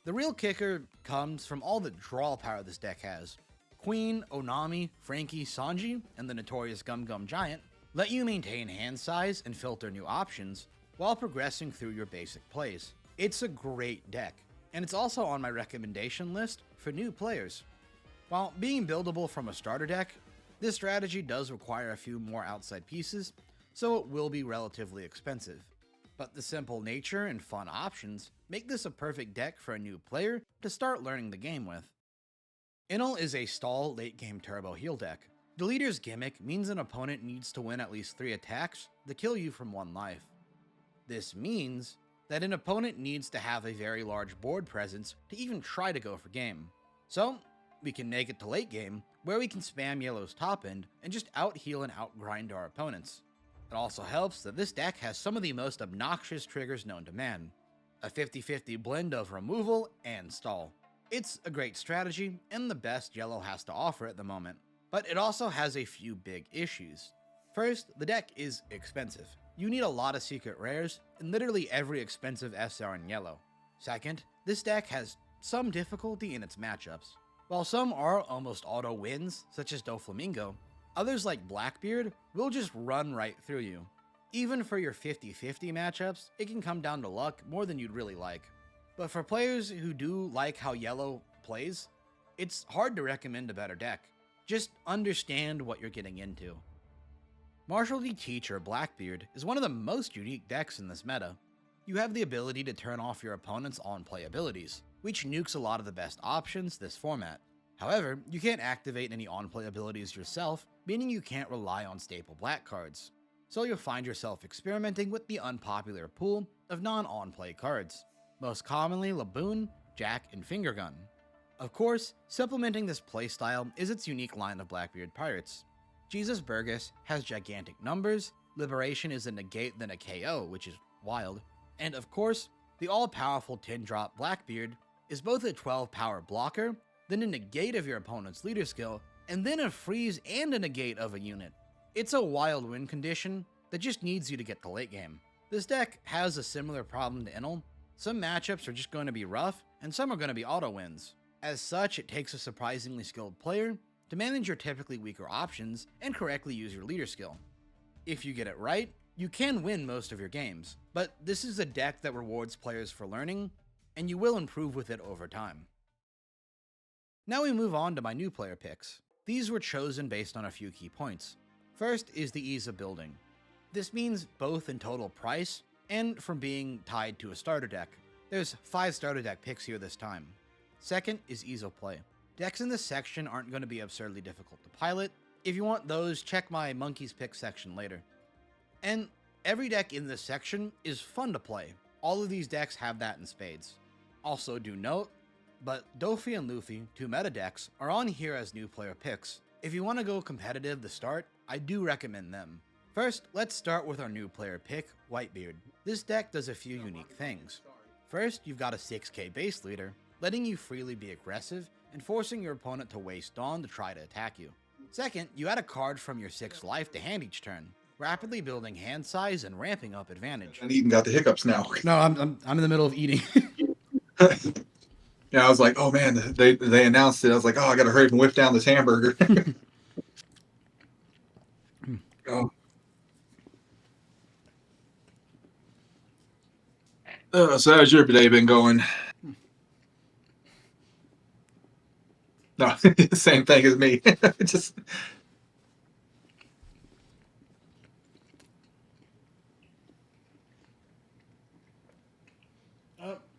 The real kicker comes from all the draw power this deck has. Queen, Onami, Frankie, Sanji, and the notorious Gum Gum Giant let you maintain hand size and filter new options while progressing through your basic plays. It's a great deck, and it's also on my recommendation list for new players. While being buildable from a starter deck, this strategy does require a few more outside pieces, so it will be relatively expensive. But the simple nature and fun options make this a perfect deck for a new player to start learning the game with. Inel is a stall late-game turbo heal deck. The leader's gimmick means an opponent needs to win at least 3 attacks to kill you from 1 life. This means that an opponent needs to have a very large board presence to even try to go for game. So, we can make it to late game, where we can spam yellow's top end and just out-heal and out-grind our opponents. It also helps that this deck has some of the most obnoxious triggers known to man, a 50-50 blend of removal and stall. It's a great strategy, and the best yellow has to offer at the moment, but it also has a few big issues. First, the deck is expensive. You need a lot of secret rares, and literally every expensive SR in yellow. Second, this deck has some difficulty in its matchups. While some are almost auto wins, such as Doflamingo, others like Blackbeard will just run right through you. Even for your 50-50 matchups, it can come down to luck more than you'd really like. But for players who do like how yellow plays, it's hard to recommend a better deck. Just understand what you're getting into. Marshall D. Teacher Blackbeard is one of the most unique decks in this meta. You have the ability to turn off your opponent's on-play abilities, which nukes a lot of the best options this format. However, you can't activate any on-play abilities yourself, meaning you can't rely on staple black cards. So you'll find yourself experimenting with the unpopular pool of non-on-play cards, most commonly Laboon, Jack, and Fingergun. Of course, supplementing this playstyle is its unique line of Blackbeard pirates. Jesus Burgess has gigantic numbers, Liberation is a negate then a KO, which is wild, and of course, the all-powerful 10-drop Blackbeard is both a 12 power blocker, then a negate of your opponent's leader skill, and then a freeze and a negate of a unit. It's a wild win condition that just needs you to get the late game. This deck has a similar problem to Enel. Some matchups are just going to be rough, and some are going to be auto wins. As such, it takes a surprisingly skilled player to manage your typically weaker options and correctly use your leader skill. If you get it right, you can win most of your games, but this is a deck that rewards players for learning, and you will improve with it over time. Now we move on to my new player picks. These were chosen based on a few key points. First is the ease of building. This means both in total price and from being tied to a starter deck. There's 5 starter deck picks here this time. Second is ease of play. Decks in this section aren't going to be absurdly difficult to pilot. If you want those, check my Monkeys Pick section later. And every deck in this section is fun to play. All of these decks have that in spades. Also do note, but Dofi and Luffy, 2 meta decks, are on here as new player picks. If you want to go competitive to start, I do recommend them. First, let's start with our new player pick, Whitebeard. This deck does a few unique things. First, you've got a 6k base leader, letting you freely be aggressive and forcing your opponent to waste Dawn to try to attack you. Second, you add a card from your 6th life to hand each turn, rapidly building hand size and ramping up advantage. And even got the hiccups now. No, I'm in the middle of eating. Yeah, I was like, oh man, they announced it. I was like, oh, I gotta hurry up and whip down this hamburger. Oh. So how's your day been going? No, same thing as me. Just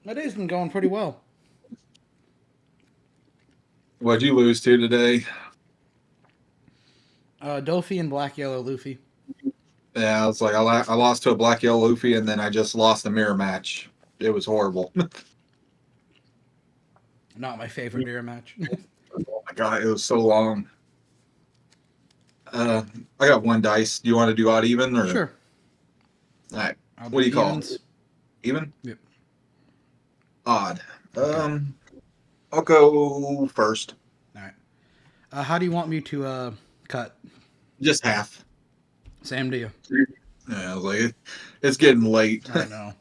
My day's been going pretty well. what'd you lose to today? Dofi and Black Yellow Luffy. Yeah, I was like, I lost to a black yellow Luffy, and then I just lost the mirror match. It was horrible. Not my favorite mirror match. Oh my god, it was so long. I got 1 dice. Do you want to do odd even or Sure. All right. I'll What do you do call evens. it? Even? Yep. Odd. I'll go first. All right. How do you want me to cut? Just half. Same to you. Yeah, I was like, it's getting late. I know.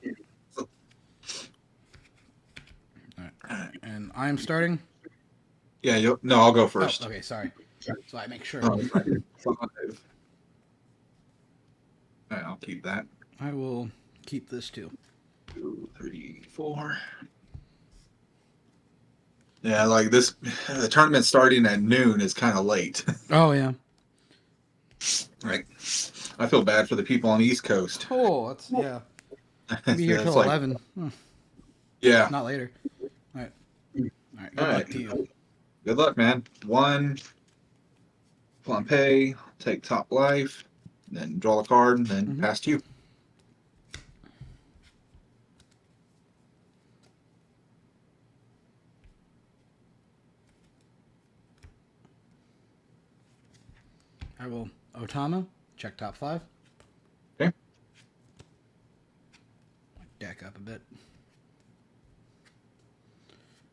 All right. And I'm starting. Yeah, no, I'll go first. Oh, okay, sorry. So I make sure. Oh, 5. Alright, I'll keep that. I will keep this too. 2, 3, 4. Yeah, like this, the tournament starting at noon is kind of late. Oh yeah. Right. I feel bad for the people on the East Coast. Oh, that's yeah. I'll be here Yeah, till it's like- 11. Yeah. Not later. All right. All right. Good All luck right. to you. Good luck, man. 1. Pompeii, take top life, then draw a card, and then Mhm. pass to you. I will Otama, check top 5. Okay. Deck up a bit.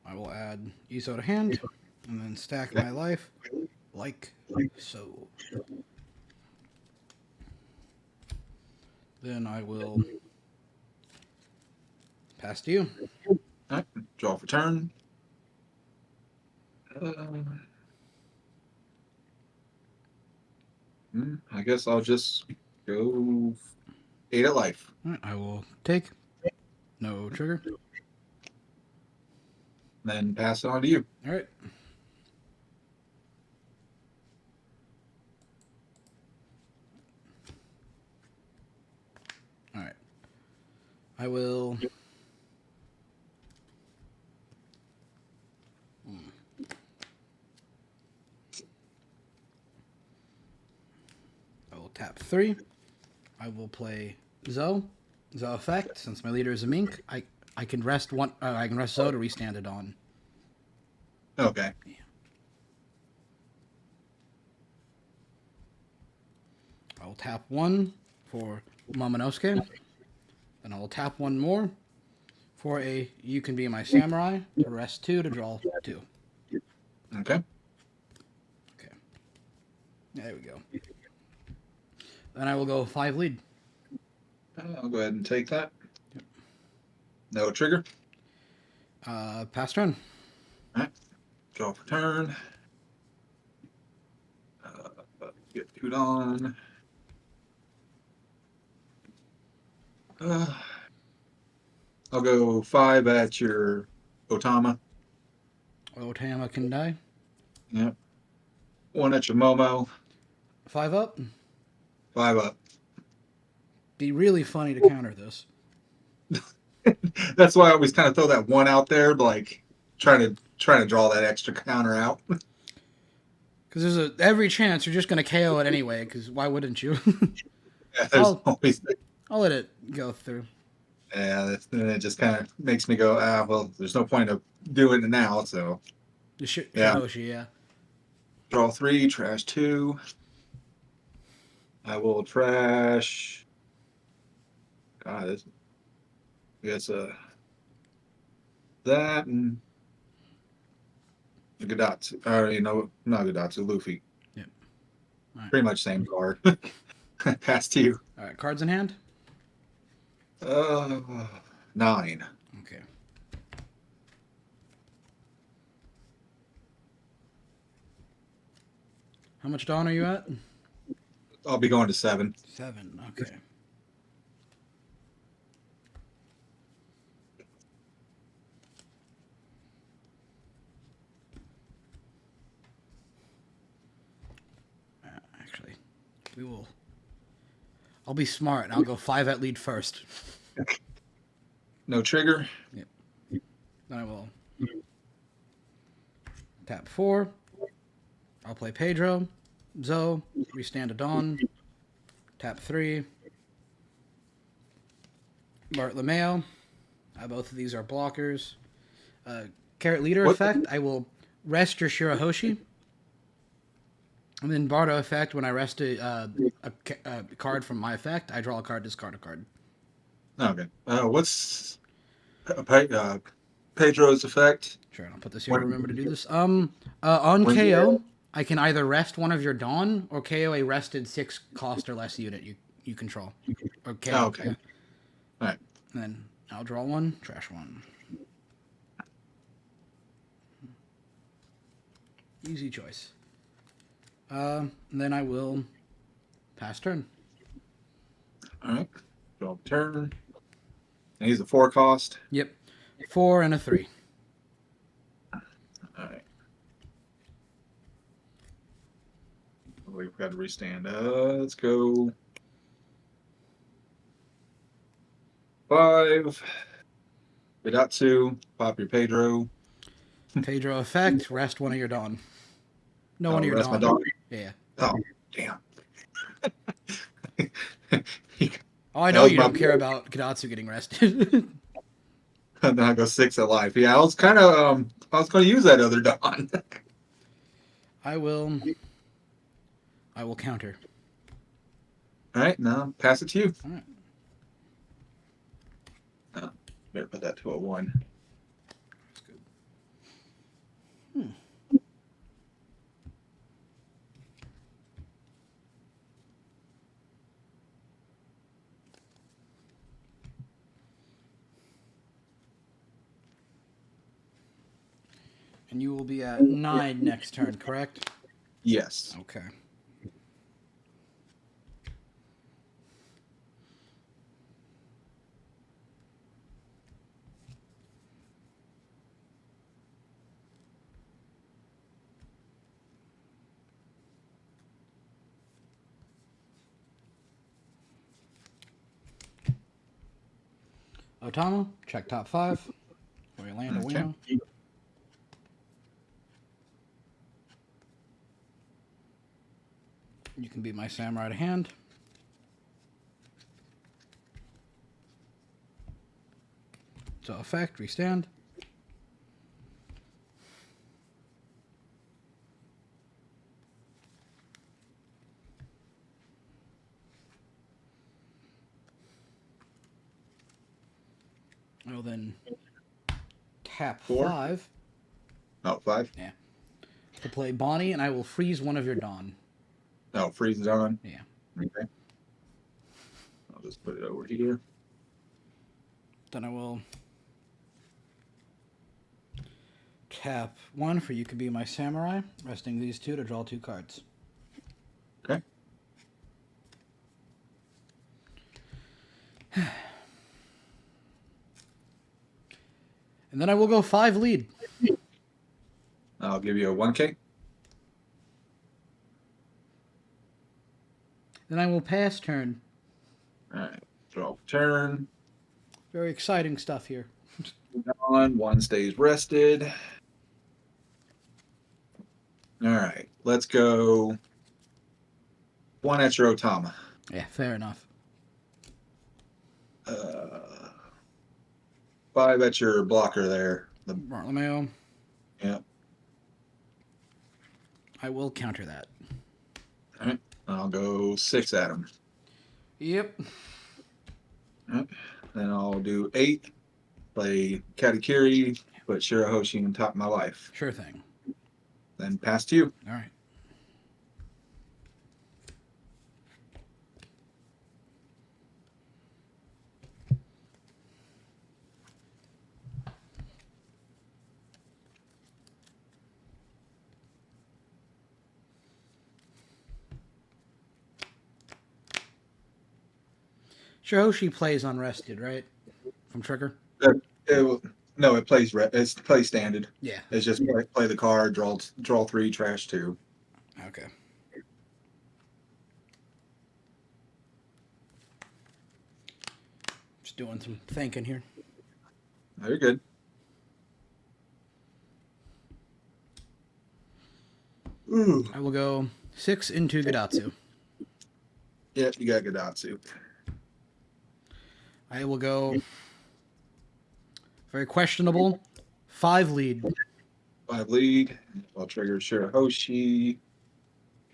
I will add Iso to hand, and then stack my life like so. Then I will pass to you. All right. Draw for turn. I guess I'll just go 8 at life. All right, I will take. No trigger. Then pass it on to you. All right. All right. I will tap 3. I will play Zoe. Zoe effect. Since my leader is a mink, I can rest one. I can rest Zoe to restand it on. Okay. I will tap 1 for Momonosuke. Then I will tap 1 more for a You Can Be My Samurai to rest 2 to draw 2. Okay. Okay. There we go. Then I will go 5 lead. I'll go ahead and take that. No trigger. Pass turn. Draw for turn. Get Udon. I'll go 5 at your Otama. Otama can die. Yep. 1 at your Momo. 5 up. 5 up. Be really funny to counter this. That's why I always kind of throw that 1 out there, like trying to draw that extra counter out. Because there's every chance you're just going to KO it anyway, because why wouldn't you? Yeah, there's always. I'll let it go through. Yeah, then it just kind of makes me go, well, there's no point of doing it now, so. Shiroshi, yeah. Draw 3, trash 2. I will trash. God, I guess that and Gadatsu, or not Gadatsu, Luffy. Yep. Right. Pretty much same card. Pass to you. All right, cards in hand. 9. Okay. How much dawn are you at? I'll be going to 7. 7. Okay. Actually, we will. I'll be smart. I'll go 5 at lead first. No trigger. Yep. Then I will tap 4. I'll play Pedro, Zoe, restand a Dawn, tap 3. Bartolomeo. Both of these are blockers. Carrot Leader effect. I will rest your Shirahoshi. And then Bardo effect. When I rest a card from my effect, I draw a card, discard a card. Okay. What's Pedro's effect? Sure, I'll put this here to remember to do this. On KO, I can either rest one of your Dawn or KO a rested 6 cost or less unit you control. Or KO. Okay. Yeah. All right. And then I'll draw 1, trash 1. Easy choice. And then I will pass turn. All right. Draw turn. And he's a 4 cost. Yep. 4 and a 3. All right. We've got to restand. Let's go 5. Gadatsu. Pop your Pedro. Pedro effect. Rest one of your Dawn. No, one of your rest my Dawn. Dawn. Yeah. Oh, damn. Oh, I know you don't care about Gadatsu getting rested. And then I go 6 at life. Yeah, I was kind of I was going to use that other Dawn. I will counter. All right, now pass it to you. All right. Better put that to a 1. That's good. And you will be at 9 next turn, correct? Yes. Okay. Otama, check top 5. Where you land a Wino. You can be my samurai to hand. So effect, restand. I will then tap 4. 5 Oh, 5. to play Bonnie, and I will freeze one of your Dawn. No, freeze on. Yeah. Okay. I'll just put it over here. Then I will tap 1 for You Could Be My Samurai, resting these 2 to draw 2 cards. Okay. And then I will go 5 lead. I'll give you a 1K. Then I will pass turn. All right. Draw turn. Very exciting stuff here. On. 1 stays rested. All right. Let's go 1 at your Otama. Yeah, fair enough. 5 at your blocker there. The Bartolomeo. Yeah. I will counter that. All right. I'll go 6 at him. Yep. All right. Then I'll do 8. Play Katakiri. Put Shirahoshi on top of my life. Sure thing. Then pass to you. All right. Shiroshi plays unrested, right? From trigger? No, it plays. It's play standard. Yeah. It's just play the card, draw 3, trash 2. Okay. Just doing some thinking here. No, you're good. Ooh. I will go 6 into Gadatsu. Yeah, you got Gadatsu. I will go very questionable 5 lead. 5 lead. I'll trigger Shirahoshi.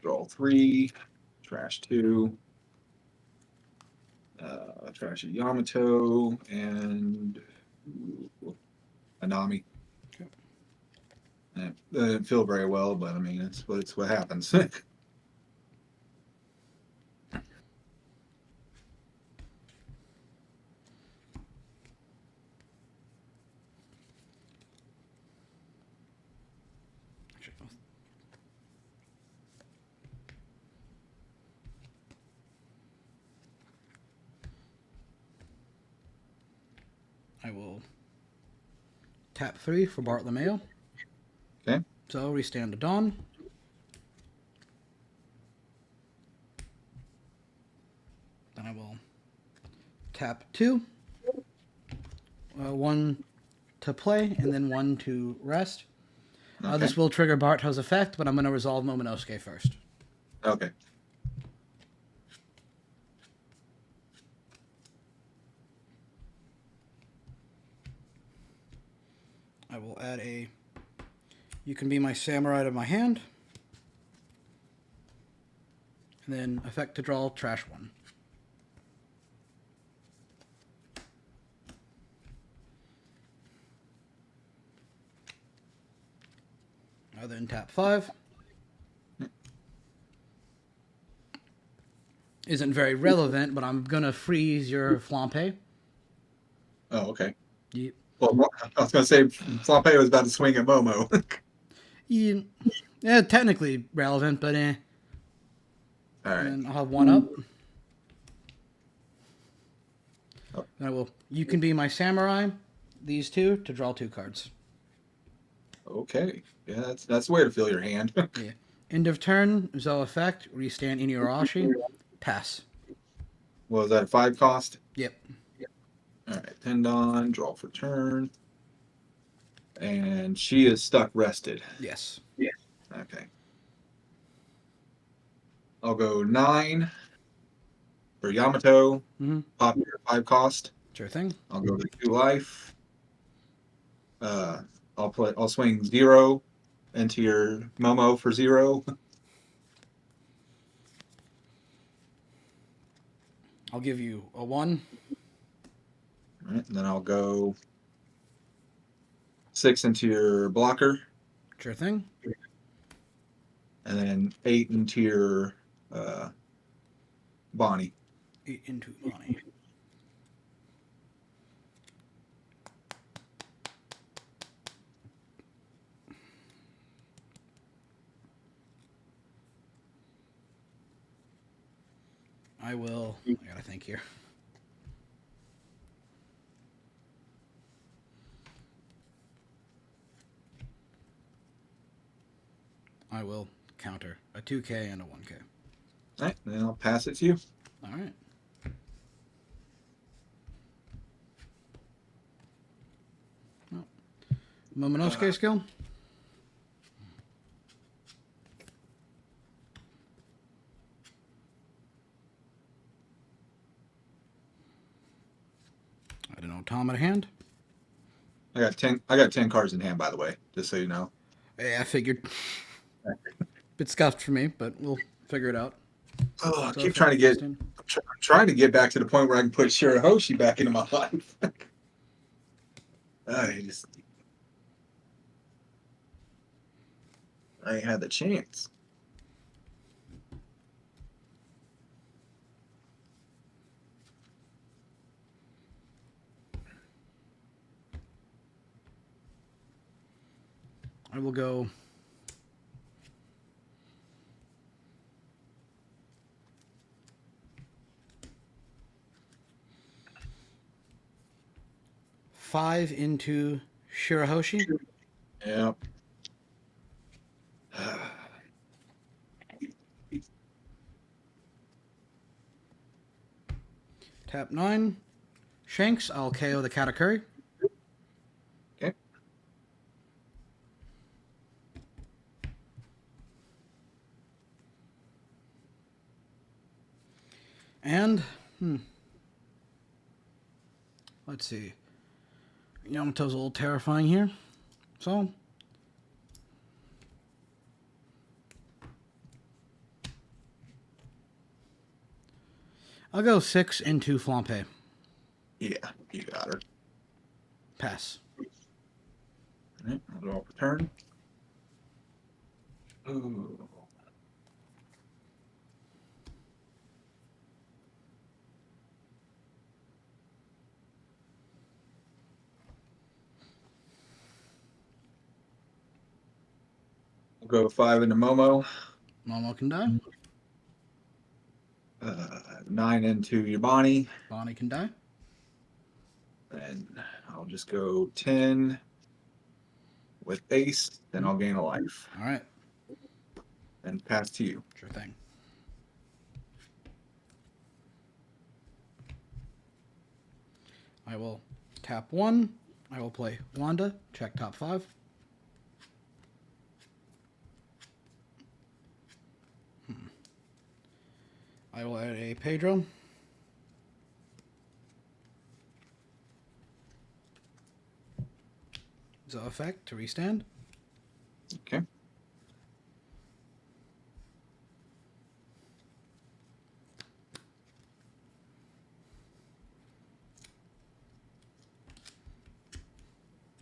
Draw 3. Trash 2. Trash a Yamato and Anami. Okay. It didn't feel very well, but I mean, it's what happens. I will tap 3 for Bartolomeo. Okay. So restand to Dawn. Then I will tap 2. 1 to play, and then 1 to rest. Okay. This will trigger Barto's effect, but I'm going to resolve Momonosuke first. Okay. I will add a You Can Be My Samurai to my hand. And then effect to draw, trash 1. I then tap 5. Isn't very relevant, but I'm going to freeze your Flampe. Oh, okay. Yep. Well, I was going to say Flampe was about to swing at Momo. Yeah, technically relevant, but eh. All right. And I'll have 1 up. Oh. Then I will You Can Be My Samurai, these 2, to draw 2 cards. Okay. Yeah, that's the way to feel your hand. Yeah. End of turn, Zo effect, restand Inuyarashi, pass. Was that a 5 cost? Yep. All right. Tendon, draw for turn. And she is stuck rested. Yes. Okay. I'll go 9 for Yamato. Mm-hmm. Pop your 5 cost. Sure thing. I'll go to 2 life. I'll swing 0 into your Momo for 0. I'll give you a 1. All right, and then I'll go 6 into your blocker, Sure thing. and then 8 into your Bonnie. 8 into Bonnie. I gotta think here. I will counter a 2K and a 1K. All right, then I'll pass it to you. All right. Oh. Momonosuke skill. I don't know. Tom at hand. I got 10 cards in hand, by the way, just so you know. Yeah, I figured. Bit scuffed for me, but we'll figure it out. Oh, I So keep trying to get. Justin. I'm trying to get back to the point where I can put Shirahoshi back into my life. I ain't had the chance. I will go. Five into Shirahoshi. Yep. Tap 9. Shanks. I'll KO the Katakuri. Okay. And, let's see. Yamato's a little terrifying here. So, I'll go 6 into Flampe. Yeah, you got her. Pass. All right, I'll draw for turn. Ooh. We'll go 5 into Momo. Momo can die. 9 into your Bonnie. Bonnie can die. And I'll just go 10 with Ace. Then I'll gain a life. All right. And pass to you. Sure thing. I will tap 1. I will play Wanda. Check top 5. I will add a Pedro. So effect to restand. Okay.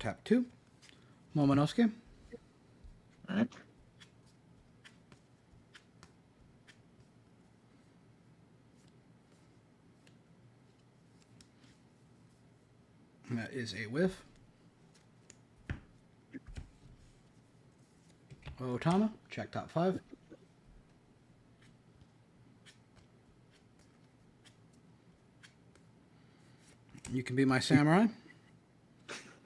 Tap 2. Momonosuke. All right. That is a whiff. Otama, check top 5. You can be my samurai.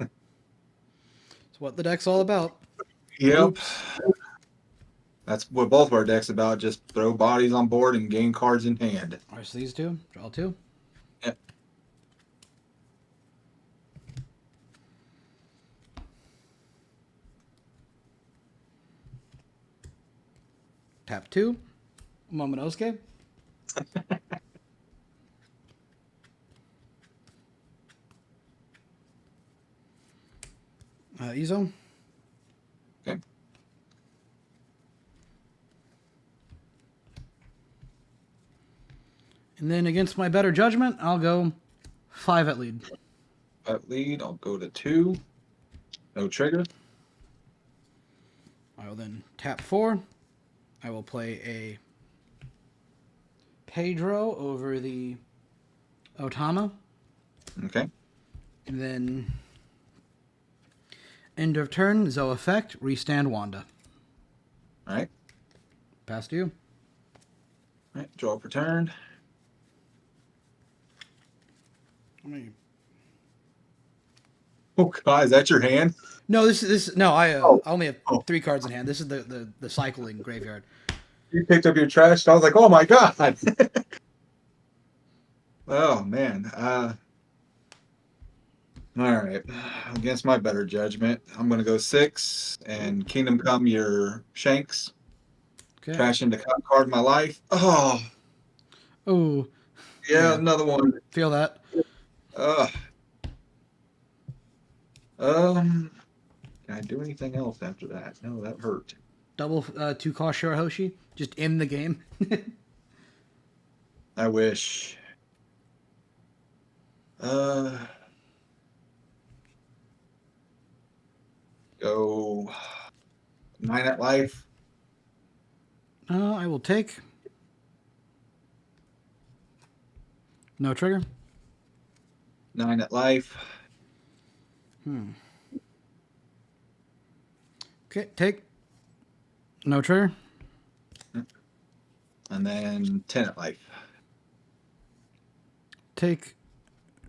It's what the deck's all about. Yep. Oops. That's what both of our decks about. Just throw bodies on board and gain cards in hand. There's these two. Draw 2. Yep. Tap 2. Momonosuke. Ezo. Okay. And then against my better judgment, I'll go 5 at lead. At lead, I'll go to 2. No trigger. I will then tap 4. I will play a Pedro over the Otama. Okay. And then end of turn, Zoe effect, restand Wanda. All right. Pass to you. All right. Draw per turn. Oh God, is that your hand? No, I only have 3 cards in hand. This is the cycling graveyard. You picked up your trash. I was like, oh my God. Oh man. All right. Against my better judgment, I'm gonna go 6 and Kingdom Come your Shanks. Okay. Trash into card of my life. Oh. Oh. Yeah, another one. Feel that. Can I do anything else after that? No, that hurt. Double 2 cost Shirahoshi. Just in the game. I wish. Go 9 at life. I will take. No trigger. 9 at life. Okay, take. No trigger. And then 10 at life. Take.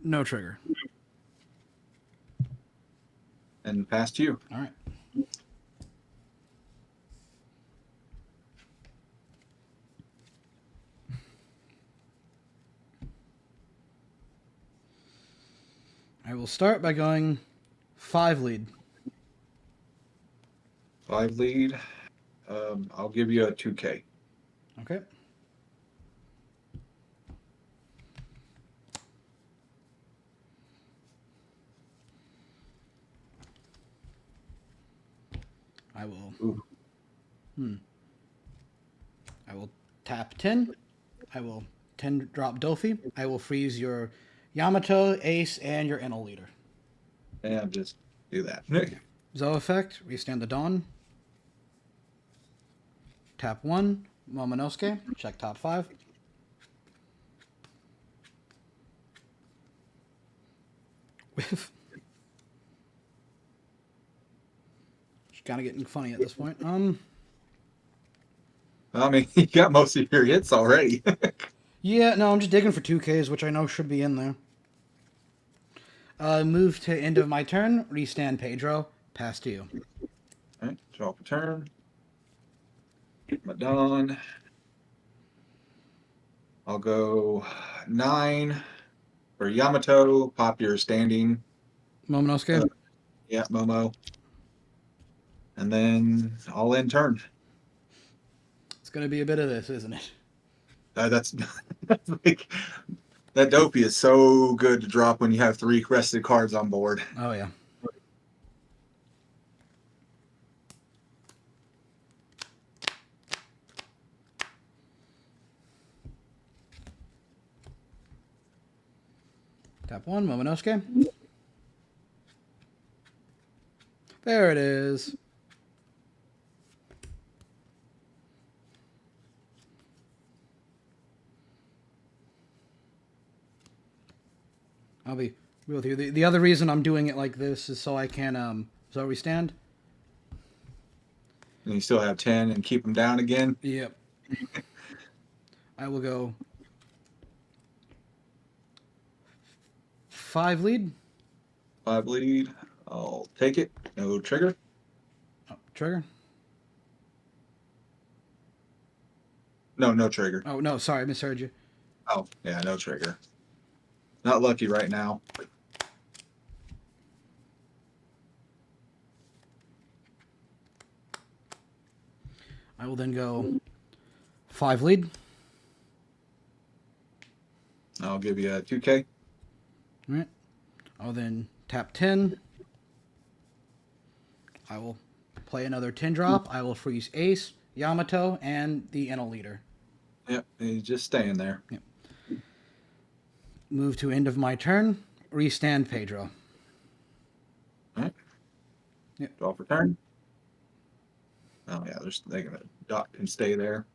No trigger. And pass to you. All right. I will start by going 5 lead. 5 lead. I'll give you a 2K. Okay. I will. I will tap 10. I will 10 drop Dofi. I will freeze your Yamato, Ace, and your Enel leader. And just do that. Zoe effect, restand the Dawn. Tap 1, Momonosuke, check top 5. Whiff. She's kind of getting funny at this point. I mean, you got most of your hits already. Yeah, no, I'm just digging for 2Ks, which I know should be in there. Move to end of my turn, restand Pedro, pass to you. All right, draw per turn. Madon. I'll go 9 for Yamato. Pop your standing. Momonosuke? Yeah, Momo. And then I'll end turn. It's going to be a bit of this, isn't it? That's like, that Dopey is so good to drop when you have 3 rested cards on board. Oh, yeah. Tap 1, Momonosuke. There it is. I'll be real with you. The other reason I'm doing it like this is so I can, so we stand. And you still have 10 and keep them down again. Yep. I will go 5 lead. 5 lead. I'll take it. No trigger. Oh, trigger. No trigger. Oh, no, sorry, I misheard you. Oh, yeah, no trigger. Not lucky right now. I will then go 5 lead. I'll give you a 2K. All right. I'll then tap 10. I will play another 10 drop. I will freeze Ace, Yamato, and the Enel leader. Yep, he's just staying there. Yep. Move to end of my turn. Restand Pedro. All right. Yep. Draw for turn. Oh yeah, they're gonna Dot can stay there.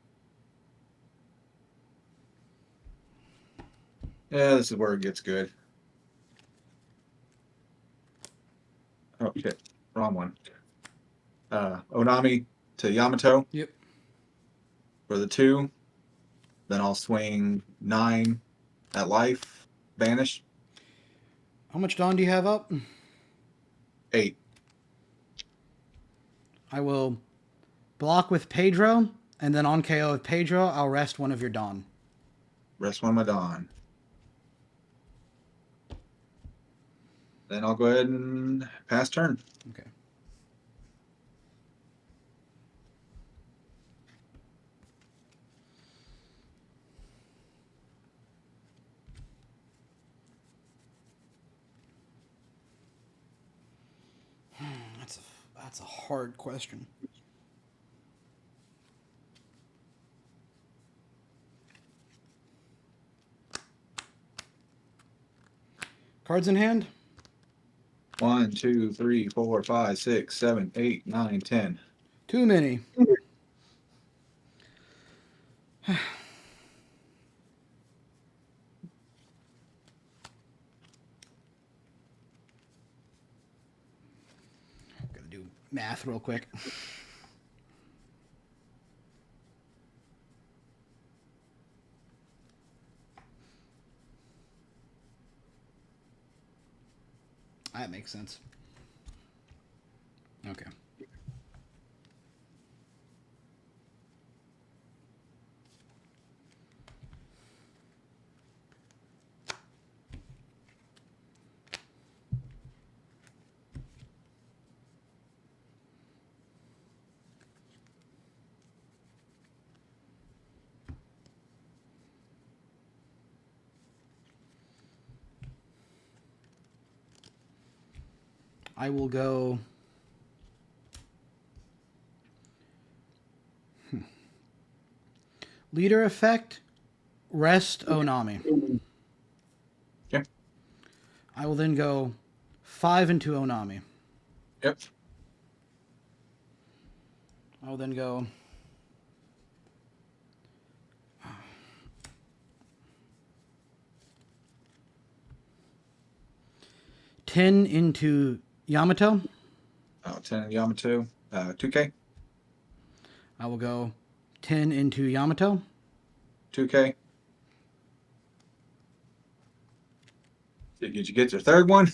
Yeah, this is where it gets good. Oh shit, wrong one. Onami to Yamato. Yep. For the 2. Then I'll swing 9 at life. Vanish. How much Dawn do you have up? 8. I will block with Pedro, and then on KO with Pedro, I'll rest one of your Dawn. Rest one of my Dawn. Then I'll go ahead and pass turn. Okay. That's a hard question. Cards in hand? 1, 2, 3, 4, 5, 6, 7, 8, 9, 10. Too many. Gotta do math real quick. That makes sense. Okay. I will go. Leader effect, rest Onami. Okay. I will then go 5 into Onami. Yep. I will then go. Ten into Yamato. 10 in Yamato. 2K. I will go 10 into Yamato. 2K. Did you get your third one?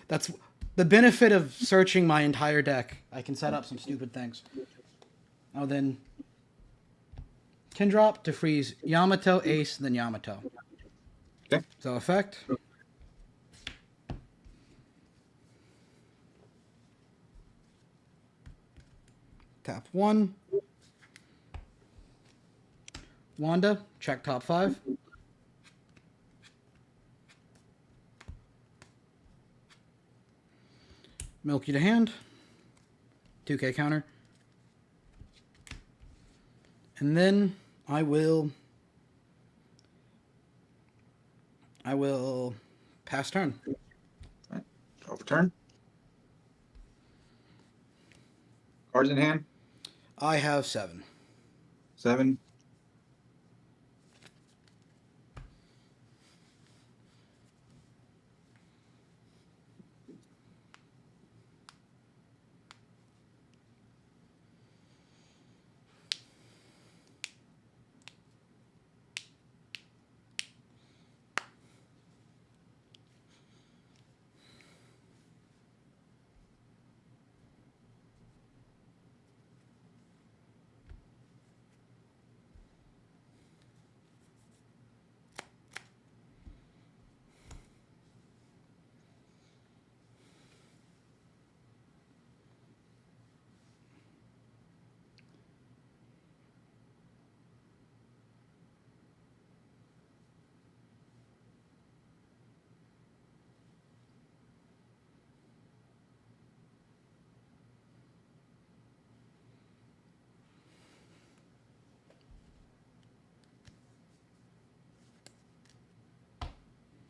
That's the benefit of searching my entire deck. I can set up some stupid things. Oh, then 10 drop to freeze Yamato, Ace, then Yamato. Okay. So effect. Tap 1. Wanda, check top 5. Milky to hand. 2K counter. And then I will pass turn. Right. Overturn. Cards in hand. I have 7. 7.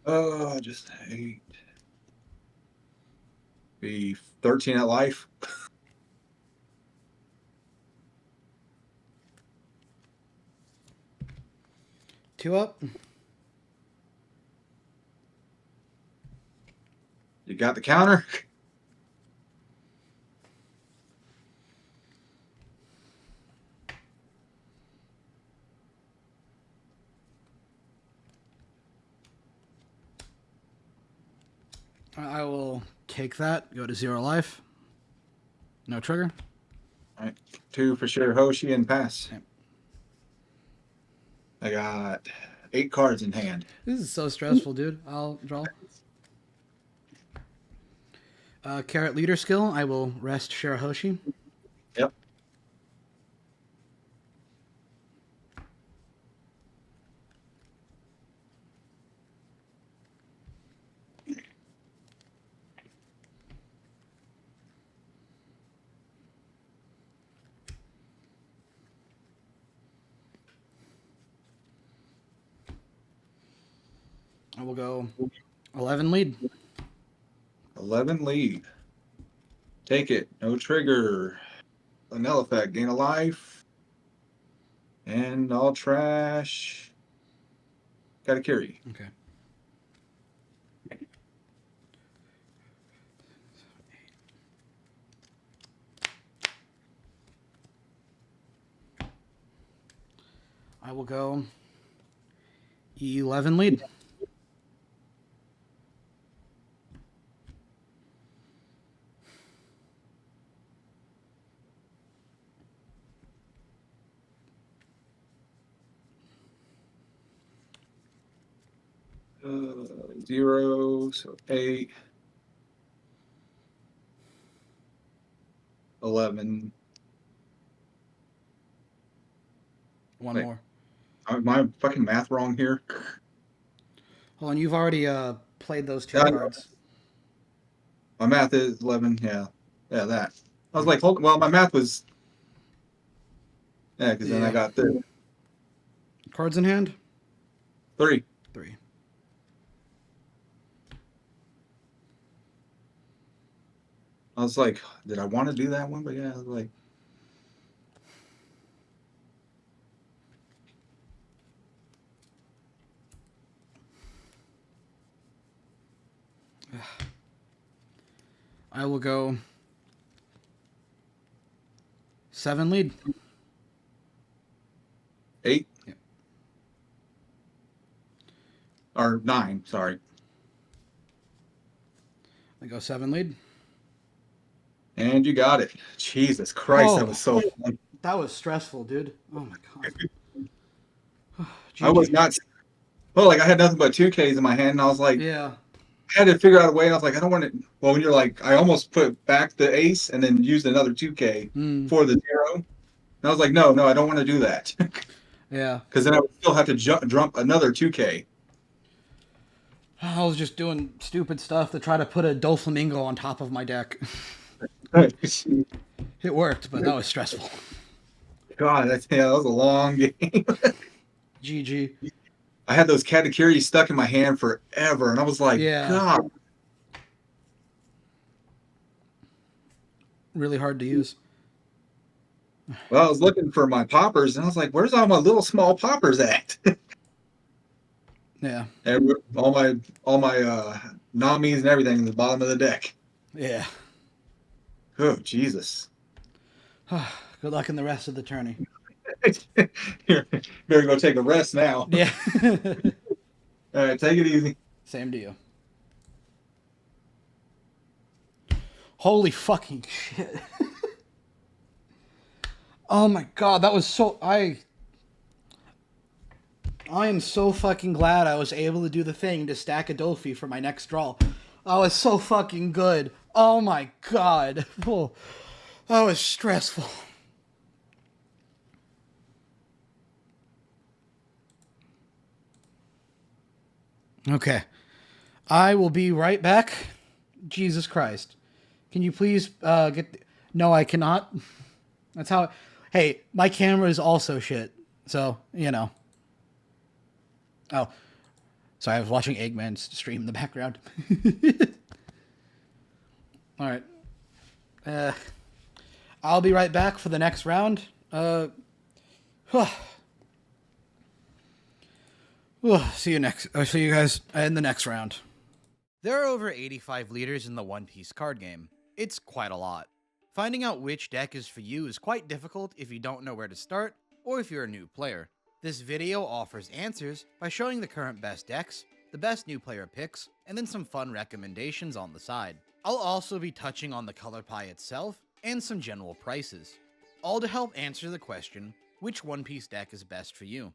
Just 8. Be 13 at life. Two up. You got the counter? I will take that. Go to 0 life. No trigger. All right. 2 for Shirahoshi and pass. Yep. I got 8 cards in hand. This is so stressful, dude. I'll draw. Carrot leader skill. I will rest Shirahoshi. Yep. I will go 11 lead. 11 lead. Take it. No trigger. A null effect. Gain a life. And all trash. Gotta carry. Okay. I will go 11 lead. Uh, 0, so 8. 11. One Wait. more. Am I fucking math wrong here? Hold on, you've already played those 2 Yeah, I know. cards. My math is 11. Yeah. Yeah, that. I was like, hold. Well, my math was. Yeah, because then I Yeah. got the Cards in hand? 3. 3. I was like, did I want to do that one? But yeah, I was like, I will go 7 lead. 8. Yeah. Or 9, sorry. I go 7 lead. And you got it. Jesus Christ, that Oh. was so fun. That was stressful, dude. Oh my god. I was not. Well, like I had nothing but 2Ks in my hand, and I was like, Yeah. I had to figure out a way. And I was like, I don't want to. Well, when you're like, I almost put back the ace and then used another 2K for the 0. And I was like, no, I don't want to do that. Yeah. Because then I would still have to jump another 2K. I was just doing stupid stuff to try to put a Doflamingo on top of my deck. It worked, but that was stressful. God, that was a long game. GG. I had those Katakiri stuck in my hand forever, and I was like, Yeah. God. Really hard to use. Well, I was looking for my poppers, and I was like, where's all my little small poppers at? Yeah. And all my Namis and everything in the bottom of the deck. Yeah. Oh, Jesus. Good luck in the rest of the tourney. Here, better go take a rest now. Yeah. All right, take it easy. Same to you. Holy fucking shit. Oh my god, that was so... I am so fucking glad I was able to do the thing to stack a Dolphy for my next draw. I was so fucking good. Oh my god. Oh, that was stressful. Okay. I will be right back. Jesus Christ. Can you please get... No, I cannot. That's how... Hey, my camera is also shit. So, you know. Oh. So I was watching Eggman's stream in the background. All right. I'll be right back for the next round. See you guys in the next round. There are over 85 leaders in the One Piece card game. It's quite a lot. Finding out which deck is for you is quite difficult if you don't know where to start, or if you're a new player. This video offers answers by showing the current best decks, the best new player picks, and then some fun recommendations on the side. I'll also be touching on the color pie itself, and some general prices, all to help answer the question, which One Piece deck is best for you?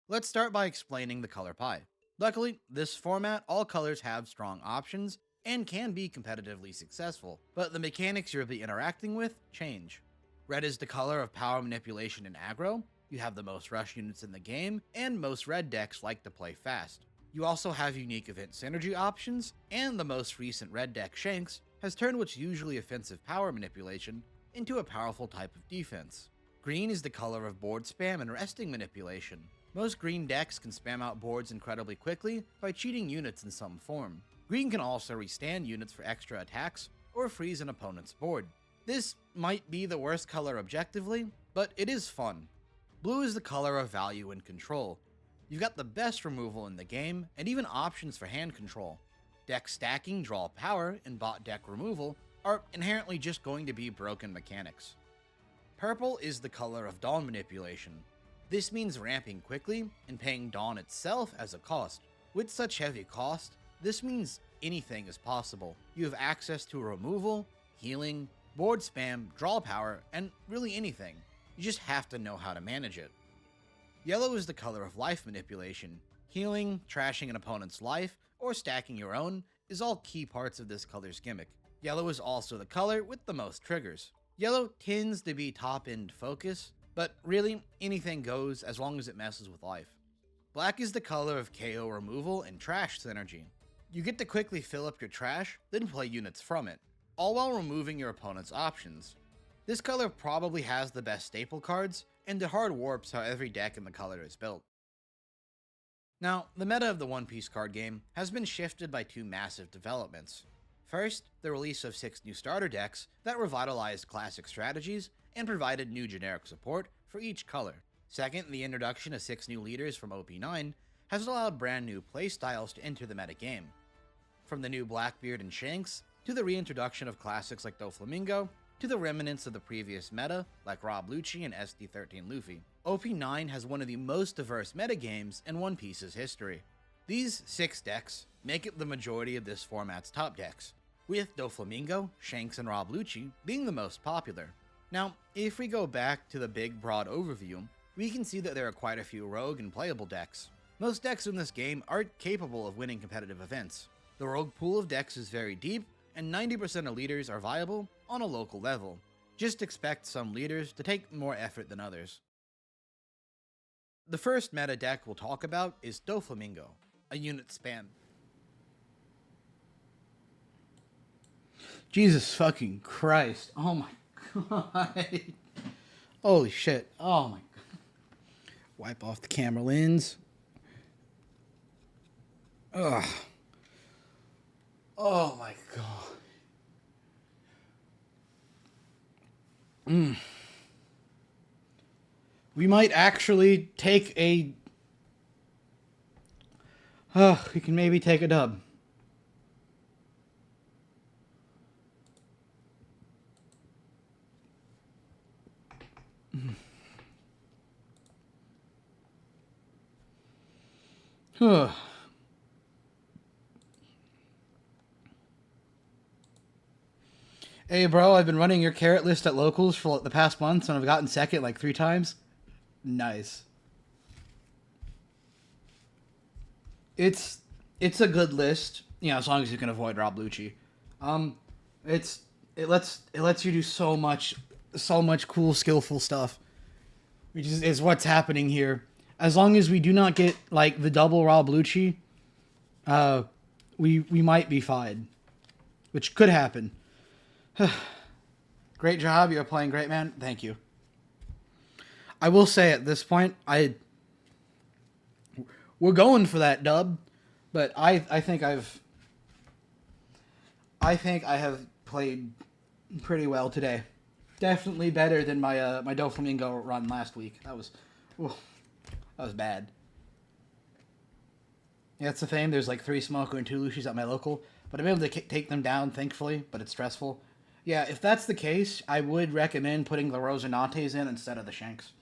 Let's start by explaining the color pie. Luckily, this format, all colors have strong options, and can be competitively successful, but the mechanics you'll be interacting with change. Red is the color of power manipulation and aggro. You have the most rush units in the game, and most red decks like to play fast. You also have unique event synergy options, and the most recent red deck, Shanks, has turned what's usually offensive power manipulation into a powerful type of defense. Green is the color of board spam and resting manipulation. Most green decks can spam out boards incredibly quickly by cheating units in some form. Green can also restand units for extra attacks, or freeze an opponent's board. This might be the worst color objectively, but it is fun. Blue is the color of value and control. You've got the best removal in the game, and even options for hand control. Deck stacking, draw power, and bot deck removal are inherently just going to be broken mechanics. Purple is the color of Dawn manipulation. This means ramping quickly and paying Dawn itself as a cost. With such heavy cost, this means anything is possible. You have access to removal, healing, board spam, draw power, and really anything. You just have to know how to manage it. Yellow is the color of life manipulation. Healing, trashing an opponent's life, or stacking your own is all key parts of this color's gimmick. Yellow is also the color with the most triggers. Yellow tends to be top-end focus, but really, anything goes as long as it messes with life. Black is the color of KO removal and trash synergy. You get to quickly fill up your trash, then play units from it, all while removing your opponent's options. This color probably has the best staple cards, and it hard warps how every deck in the color is built. Now, the meta of the One Piece card game has been shifted by two massive developments. First, the release of 6 new starter decks that revitalized classic strategies and provided new generic support for each color. Second, the introduction of 6 new leaders from OP9 has allowed brand new playstyles to enter the metagame. From the new Blackbeard and Shanks, to the reintroduction of classics like Doflamingo, to the remnants of the previous meta like Rob Lucci and SD13 Luffy. OP9 has one of the most diverse metagames in One Piece's history. These 6 decks make it the majority of this format's top decks, with Doflamingo, Shanks, and Rob Lucci being the most popular. Now, if we go back to the big broad overview, we can see that there are quite a few rogue and playable decks. Most decks in this game aren't capable of winning competitive events. The rogue pool of decks is very deep, and 90% of leaders are viable on a local level. Just expect some leaders to take more effort than others. The first meta deck we'll talk about is Doflamingo, a unit spam. Jesus fucking Christ. Oh my god. Holy shit. Oh my god. Wipe off the camera lens. Ugh. Oh my god. We might actually take a... we can maybe take a dub. Hey bro, I've been running your carrot list at locals for the past months and I've gotten second like 3 times. Nice. It's a good list, you know, as long as you can avoid Rob Lucci. It lets you do so much cool, skillful stuff, which is what's happening here. As long as we do not get like the double Rob Lucci, we might be fine, which could happen. Great job, you're playing great, man. Thank you. we're going for that dub. But I think I have played pretty well today. Definitely better than my my Doflamingo run last week. That was bad. Yeah, that's the thing. There's like 3 Smoker and 2 Lucius at my local, but I'm able to take them down, thankfully, but it's stressful. Yeah, if that's the case, I would recommend putting the Rosanates in instead of the Shanks.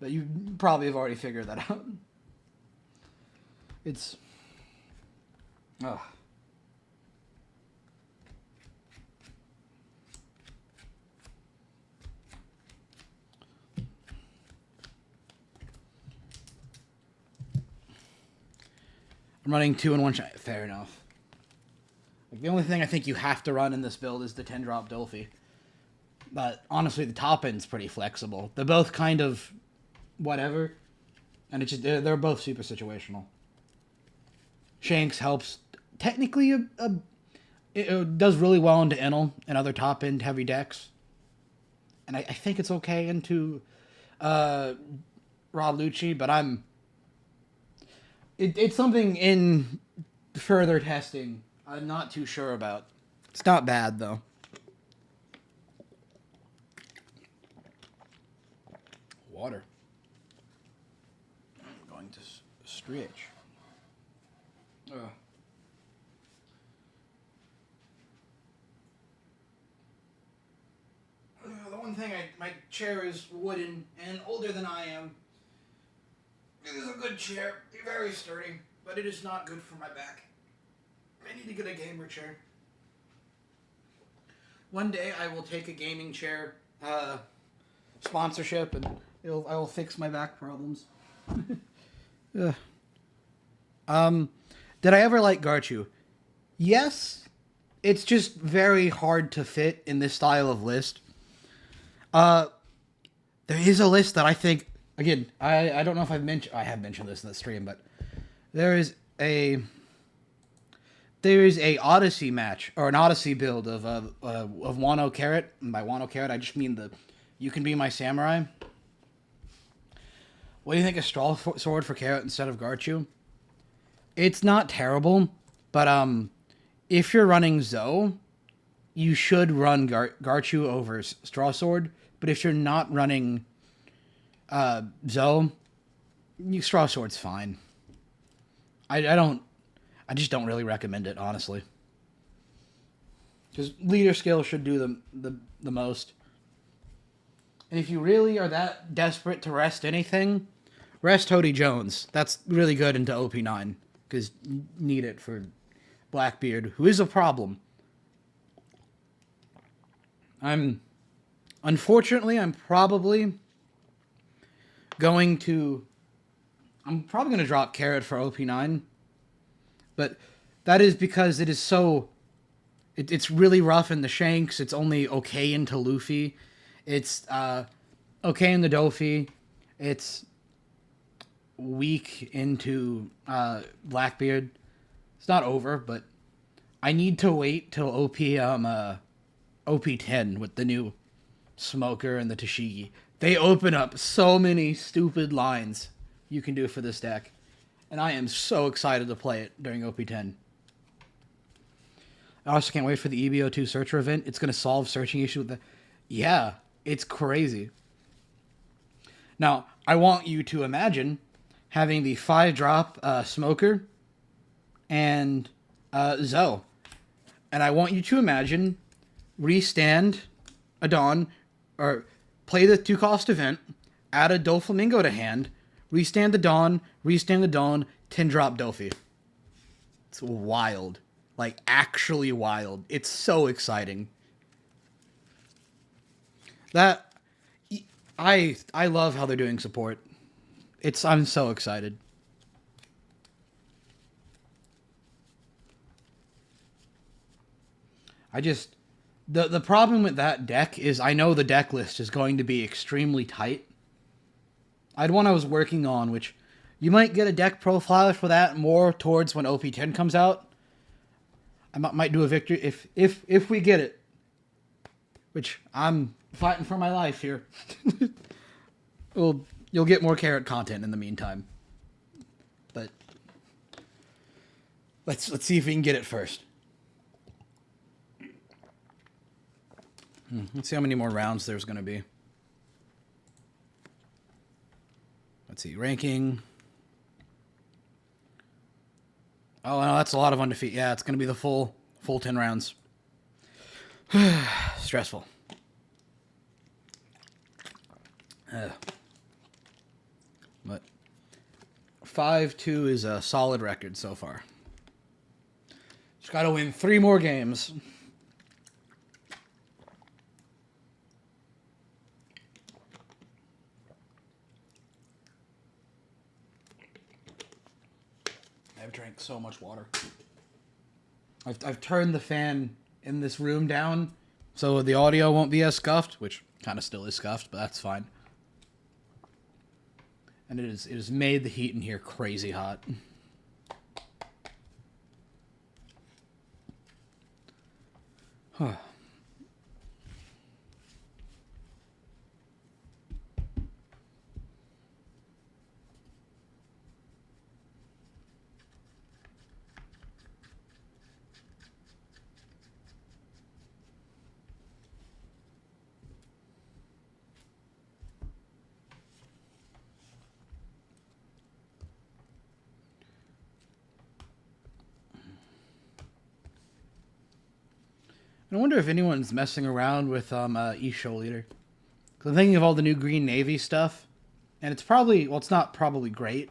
But you probably have already figured that out. It's... Ugh. I'm running 2 and 1 shot. Fair enough. Like, the only thing I think you have to run in this build is the 10-drop Dolphy. But honestly, the top end's pretty flexible. They're both kind of whatever, and it's just, they're both super situational. Shanks helps technically it does really well into Enel and other top end heavy decks, and I think it's okay into Rob Lucci, but it's something in further testing I'm not too sure about. It's not bad though. Water. I'm going to stretch. The one thing, my chair is wooden and older than I am. It is a good chair, very sturdy, but it is not good for my back. I need to get a gamer chair. One day I will take a gaming chair sponsorship and I will fix my back problems. Did I ever like Garchu? Yes. It's just very hard to fit in this style of list. There is a list that I think, again, I don't know if I have mentioned this in the stream, but there is a Odyssey match, or an Odyssey build of Wano Carrot. And by Wano Carrot, I just mean the You Can Be My Samurai. What do you think of Straw Sword for Carrot instead of Garchu? It's not terrible, but if you're running Zoe, you should run Garchu over Straw Sword. But if you're not running Zoe, Straw Sword's fine. I just don't really recommend it, honestly. Because leader skill should do the most. And if you really are that desperate to rest anything, rest Hody Jones. That's really good into OP9. Because you need it for Blackbeard, who is a problem. Unfortunately, I'm probably going to drop Carrot for OP9. But that is because it is so... It's really rough in the Shanks. It's only okay into Luffy. It's okay in the Dofi. It's weak into Blackbeard. It's not over, but I need to wait till OP10 with the new Smoker and the Tashigi. They open up so many stupid lines you can do for this deck. And I am so excited to play it during OP10. I also can't wait for the EBO2 Searcher event. It's going to solve searching issue with the... Yeah, it's crazy. Now, I want you to imagine having the 5-drop Smoker and Zoe. And I want you to imagine restand a Dawn, or play the 2-cost event, add a Doflamingo to hand, restand the Dawn, 10-drop Dofi. It's wild. Like, actually wild. It's so exciting. That... I love how they're doing support. I'm so excited. The problem with that deck is I know the deck list is going to be extremely tight. I had one I was working on, which you might get a deck profile for that more towards when OP10 comes out. I might do a victory if we get it, which I'm fighting for my life here. Well, You'll get more carrot content in the meantime. But let's see if we can get it first. Let's see how many more rounds there's going to be. Let's see, ranking. Oh, no, that's a lot of undefeated. Yeah, it's going to be the full 10 rounds. Stressful. But 5-2 is a solid record so far. Just got to win 3 more games. I've drank so much water. I've turned the fan in this room down so the audio won't be as scuffed, which kind of still is scuffed, but that's fine. And it has made the heat in here crazy hot. Huh. I wonder if anyone's messing around with East Show Leader. Because I'm thinking of all the new Green Navy stuff. And it's probably, well, it's not probably great.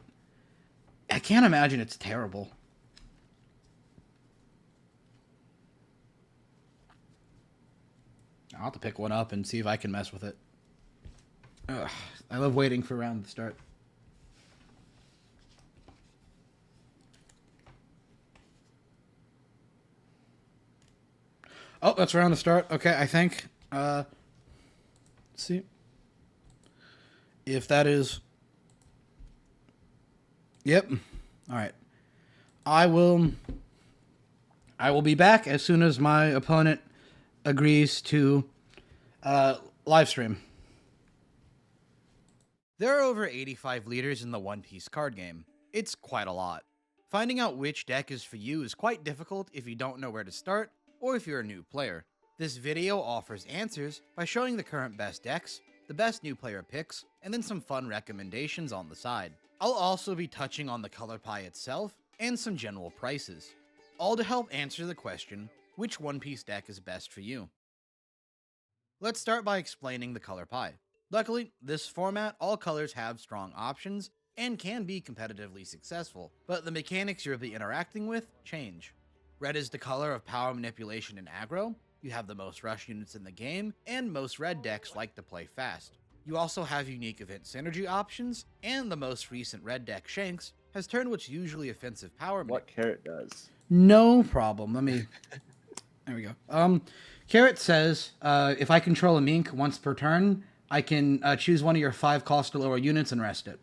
I can't imagine it's terrible. I'll have to pick one up and see if I can mess with it. Ugh, I love waiting for a round to start. Oh, that's around the start. Okay, I think. Let's see. If that is... Yep. All right. I will be back as soon as my opponent agrees to live stream. There are over 85 leaders in the One Piece card game. It's quite a lot. Finding out which deck is for you is quite difficult if you don't know where to start, or if you're a new player. This video offers answers by showing the current best decks, the best new player picks, and then some fun recommendations on the side. I'll also be touching on the color pie itself, and some general prices, all to help answer the question, which One Piece deck is best for you? Let's start by explaining the color pie. Luckily, this format, all colors have strong options, and can be competitively successful, but the mechanics you'll be interacting with change. Red is the color of power manipulation and aggro. You have the most rush units in the game, and most red decks like to play fast. You also have unique event synergy options, and the most recent red deck, Shanks, has turned what's usually offensive power. What Carrot does. No problem. Let me... There we go. Carrot says, if I control a mink once per turn, I can choose one of your 5 cost or lower units and rest it.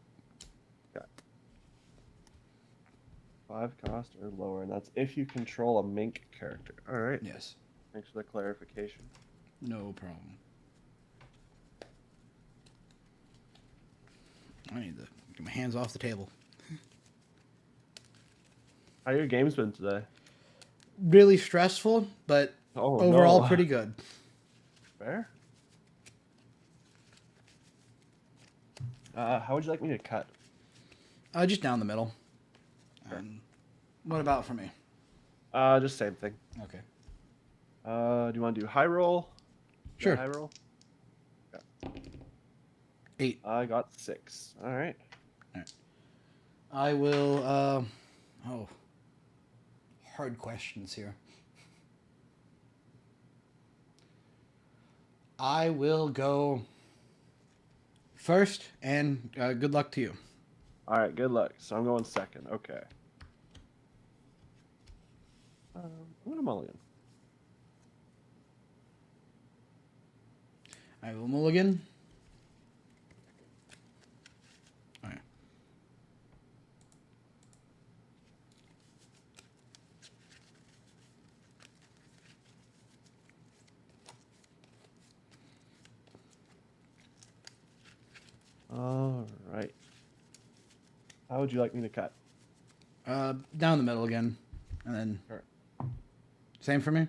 5 cost or lower, and that's if you control a mink character. All right. Yes. Thanks for the clarification. No problem. I need to get my hands off the table. How your games been today? Really stressful, but overall pretty good. Fair. How would you like me to cut? Just down the middle. What about for me? Just same thing. Okay. Do you want to do high roll? Sure. High roll. Yeah. 8. I got 6. All right. All right. I will. Hard questions here. I will go first, and good luck to you. All right. Good luck. So I'm going second. Okay. I'm gonna mulligan. I will mulligan. All right. All right. How would you like me to cut? Down the middle again, and then Sure. same for me.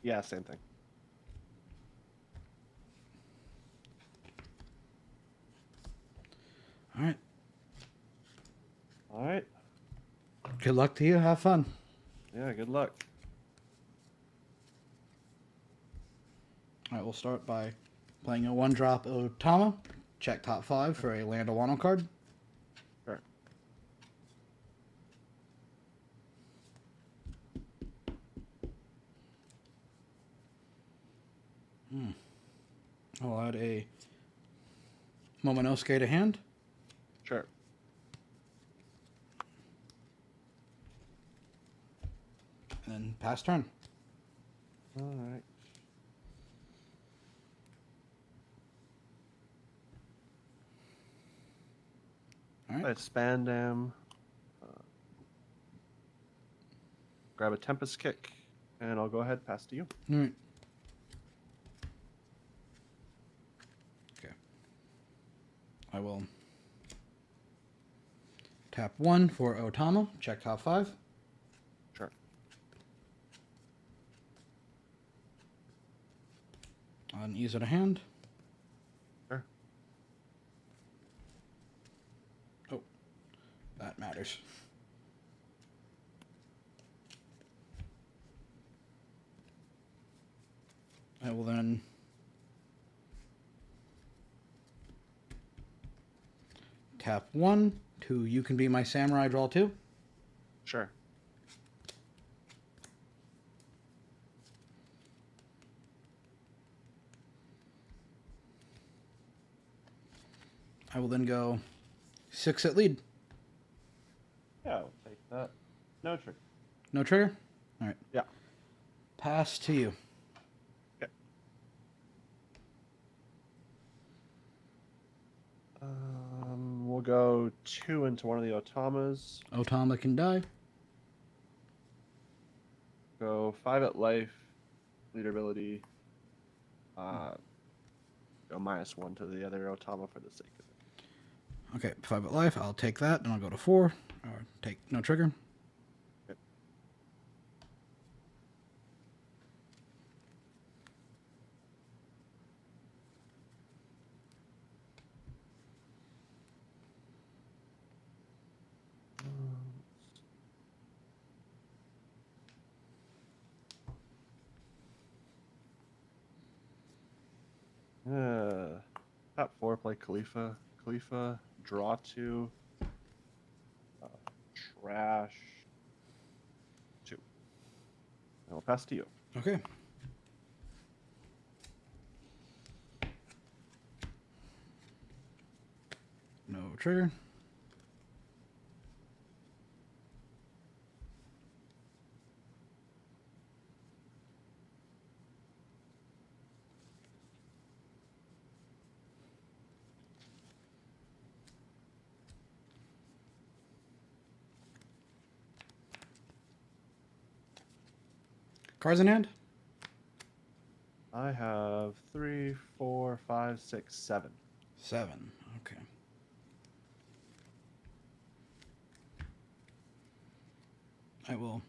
Yeah, same thing. All right. All right. Good luck to you. Have fun. Yeah, good luck. All right, we'll start by playing a 1-drop Otama. Check top 5 for a Land of Wano card. Sure. I'll add a Momonosuke to hand. Sure. And then pass turn. All right. All right. Let's Spandam. Grab a Tempest Kick, and I'll go ahead pass to you. All right. Okay. I will tap 1 for Otama. Check top 5. Sure. On ease of the hand. Sure. Oh, that matters. I will then tap 1 to You Can Be My Samurai, draw 2. Sure. I will then go 6 at lead. Yeah, I'll take that. No trigger. No trigger? All right. Yeah. Pass to you. Okay. We'll go 2 into one of the Otamas. Otama can die. Go 5 at life. Leader ability. Go -1 to the other Otama for the sake of it. Okay, 5 at life. I'll take that, and I'll go to 4. Or take no trigger. Yep. Top 4, play Khalifa. Khalifa, draw 2. Trash 2. And I'll pass to you. Okay. No trigger. Cards in hand? I have 3, 4, 5, 6, 7. 7. Okay. I will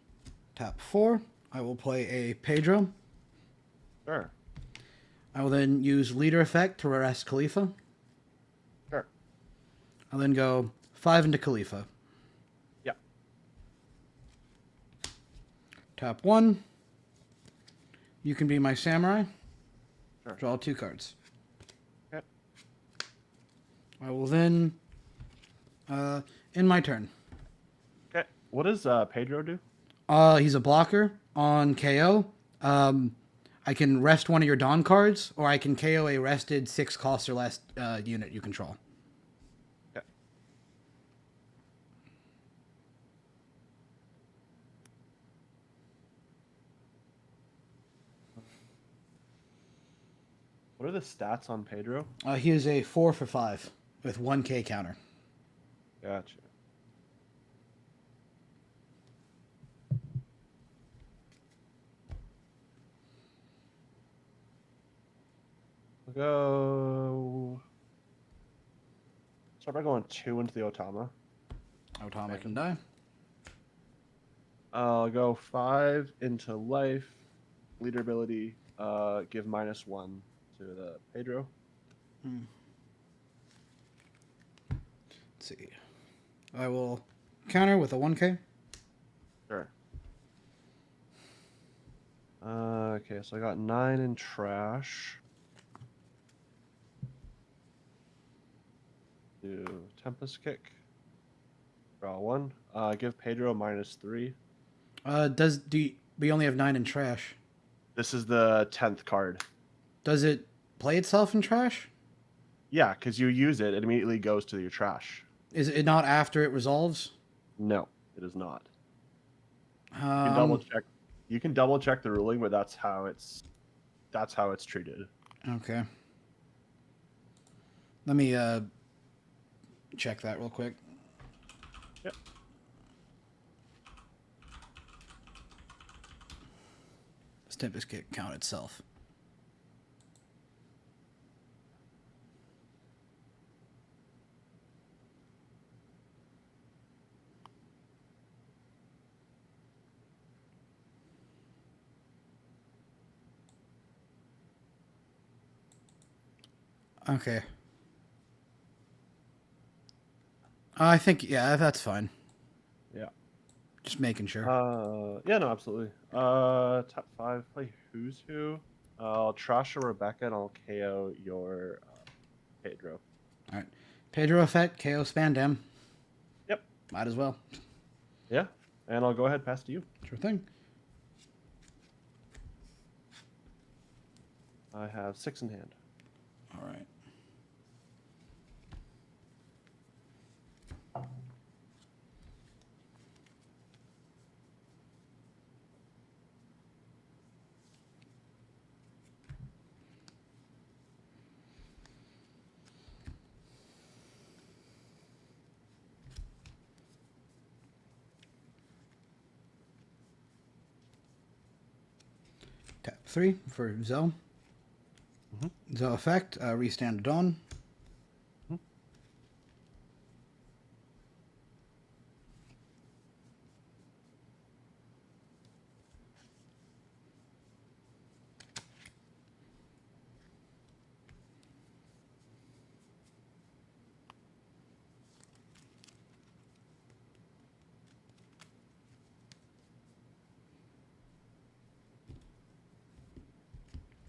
tap 4. I will play a Pedro. Sure. I will then use Leader Effect to arrest Khalifa. Sure. I'll then go 5 into Khalifa. Yeah. Tap 1. You Can Be My Samurai. Sure. Draw 2 cards. Yep. I will then end my turn. Okay. What does Pedro do? He's a blocker on KO. I can rest one of your Dawn cards, or I can KO a rested 6 cost or less unit you control. Okay. What are the stats on Pedro? He is a 4 for 5 with 1k counter. Gotcha. We'll go Start by going 2 into the Otama. Otama can die. I'll go 5 into life. Leader ability. Give -1 to the Pedro. Let's see. I will counter with a 1K. Sure. Okay, so I got 9 in trash. Do Tempest Kick. Draw 1. Give Pedro -3. We only have 9 in trash. This is the 10th card. Does it play itself in trash? Yeah, because you use it, it immediately goes to your trash. Is it not after it resolves? No, it is not. You can double check. You can double check the ruling, but that's how it's treated. Okay. Let me check that real quick. Yep. Does Tempest Kick count itself? Okay. I think, yeah, that's fine. Yeah. Just making sure. Yeah, no, absolutely. Top 5, play Who's Who. I'll trash a Rebecca and I'll KO your Pedro. All right. Pedro effect, KO Spandam. Yep. Might as well. Yeah, and I'll go ahead pass to you. Sure thing. I have 6 in hand. All right. Tap 3 for Zoe. Zoe effect, restand to dawn.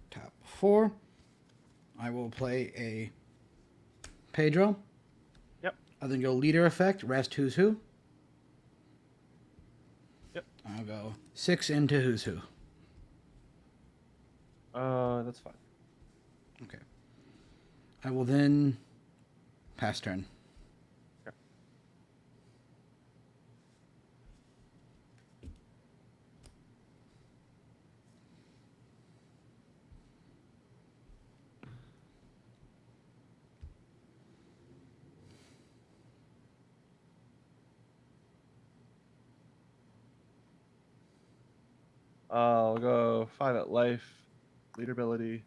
Tap 4. I will play a Pedro. Yep. I'll then go leader effect, rest Who's Who. Yep. I'll go 6 into Who's Who. That's fine. Okay. I will then pass turn. Okay. I'll go 5 at life, leader ability.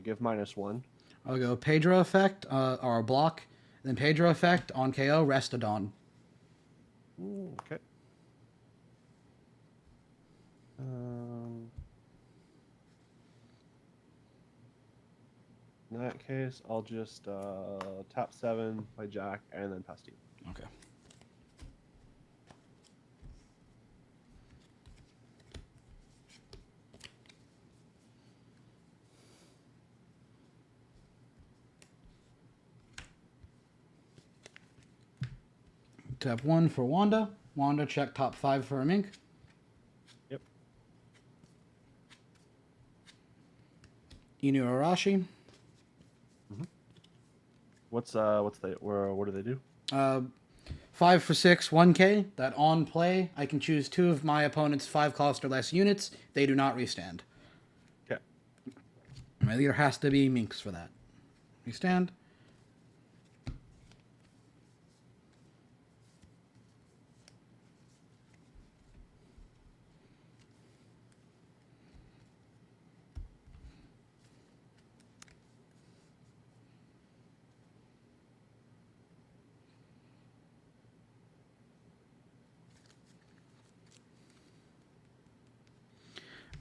Give -1. I'll go Pedro effect, or a block, then Pedro effect on KO, rest to dawn. Ooh, okay. In that case, I'll just tap 7, play Jack, and then pass to you. Okay. Tap 1 for Wanda. Wanda, check top 5 for a mink. Yep. Inu Arashi. What do they do? 5 for 6, 1K. That on play, I can choose 2 of my opponent's 5 cost or less units. They do not restand. Okay. My leader has to be minks for that. Restand.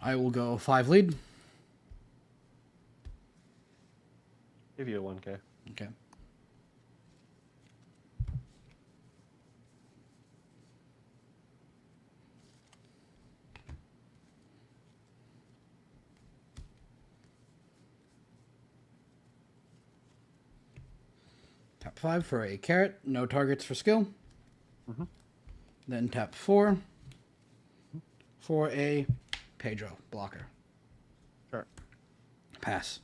I will go 5 lead. Give you a 1K. Okay. Tap 5 for a carrot. No targets for skill. Mhm. Then tap 4 for a Pedro blocker. Sure. Pass.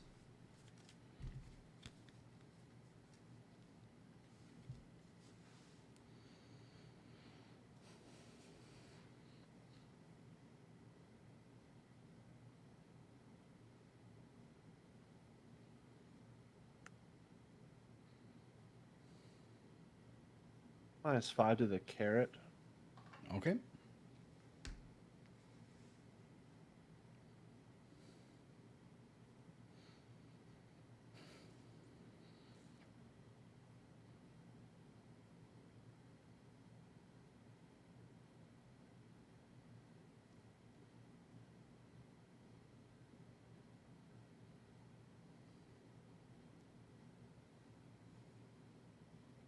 -5 to the carrot. Okay.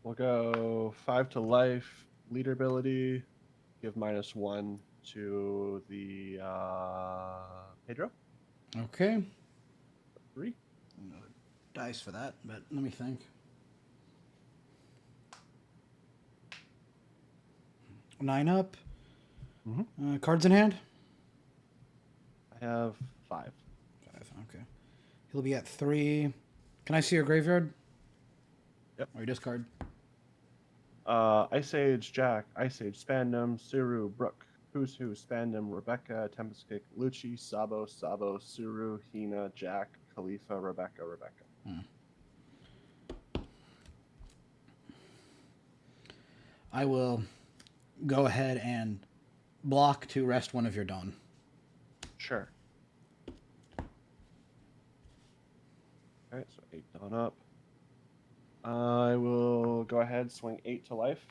We'll go 5 to life, leader ability, give -1 to the Pedro. Okay. 3. Dice for that, but let me think. 9 up. Cards in hand? I have 5. 5, okay. He'll be at 3. Can I see your graveyard? Yep. Or your discard? Ice Age, Jack, Ice Age, Spandam, Suru, Brook, Who's Who, Spandam, Rebecca, Tempest Kick, Lucci, Sabo, Suru, Hina, Jack, Khalifa, Rebecca. I will go ahead and block to rest one of your Dawn. Sure. Alright, so 8 Dawn up. I will go ahead, swing 8 to life.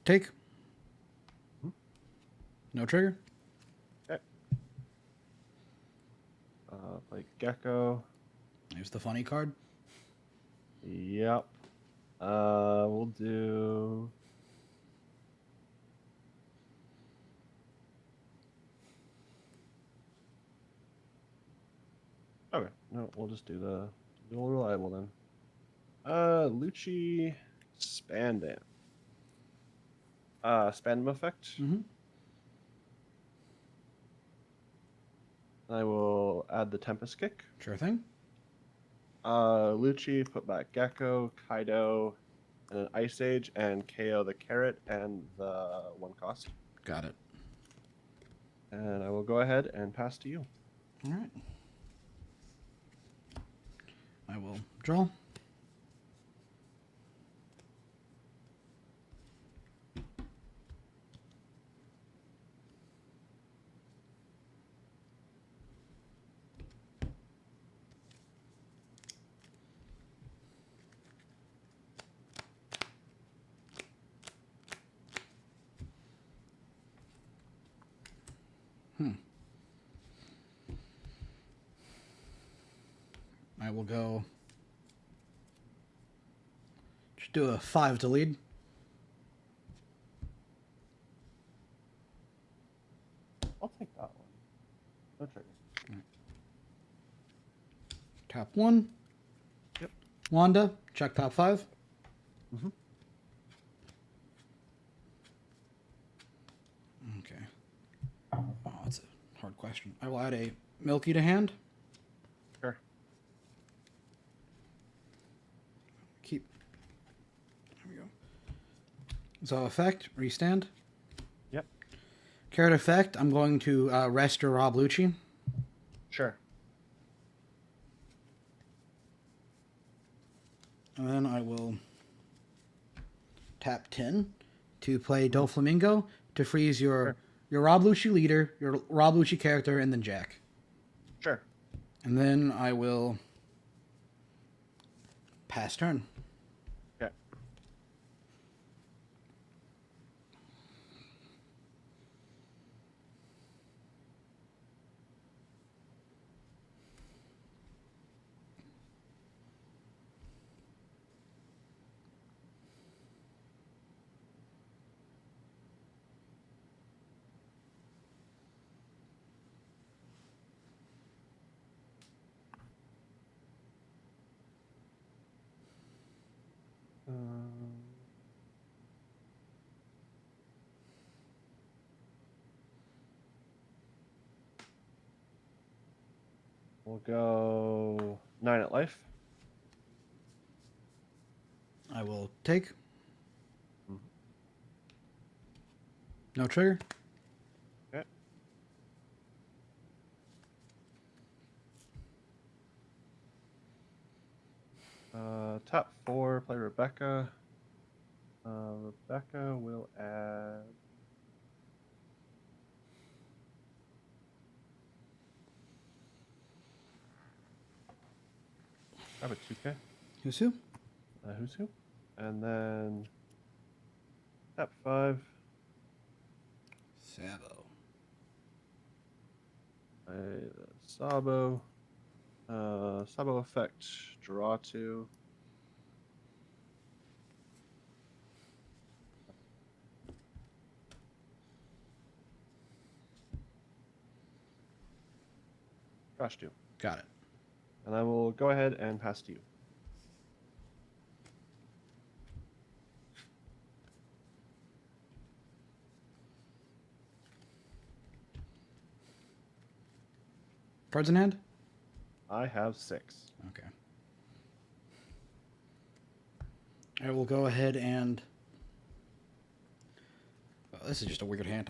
Take. No trigger. Okay. Play Gecko. There's the funny card. Yep. We'll do. Okay, no, we'll just do the dual reliable then. Lucci Spandam. Spandam effect. I will add the Tempest Kick. Sure thing. Lucci, put back Gecko, Kaido, and an Ice Age, and KO the Carrot and the 1 cost. Got it. And I will go ahead and pass to you. All right. I will draw. I will go. Just do a 5 to lead. I'll take that one. No trigger. Tap 1. Yep. Wanda, check top 5. Okay. Oh, that's a hard question. I will add a Milky to hand. Sure. Keep. There we go. So effect, restand. Yep. Carrot effect, I'm going to rest your Rob Lucci. Sure. And then I will tap 10 to play Doflamingo to freeze your Rob Lucci leader, your Rob Lucci character, and then Jack. Sure. And then I will pass turn. Okay. We'll go 9 at life. I will take. Mhm. No trigger. Okay. Tap 4, play Rebecca. Rebecca will add. Grab a 2K. Who's who? Who's who? And then tap 5. Sabo. Sabo. Sabo effect. Draw 2. Crash 2. Got it. And I will go ahead and pass to you. Cards in hand? I have 6. Okay. I will go ahead and... Oh, this is just a weird hand.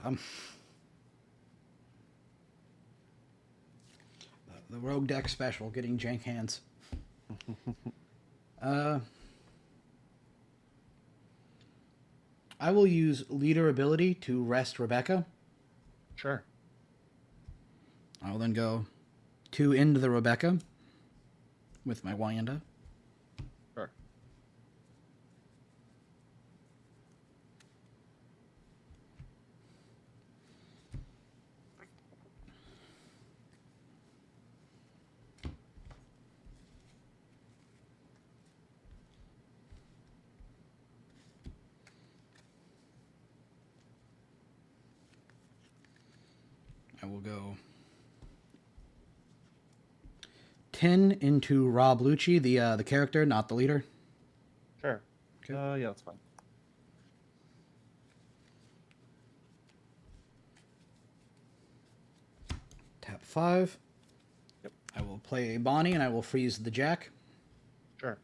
The Rogue Deck special, getting jank hands. I will use Leader ability to rest Rebecca. Sure. I will then go 2 into the Rebecca with my Wanda. Sure. I will go 10 into Rob Lucci, the character, not the leader. Sure. Okay. Yeah, that's fine. Tap 5. Yep. I will play a Bonnie and I will freeze the Jack. Sure.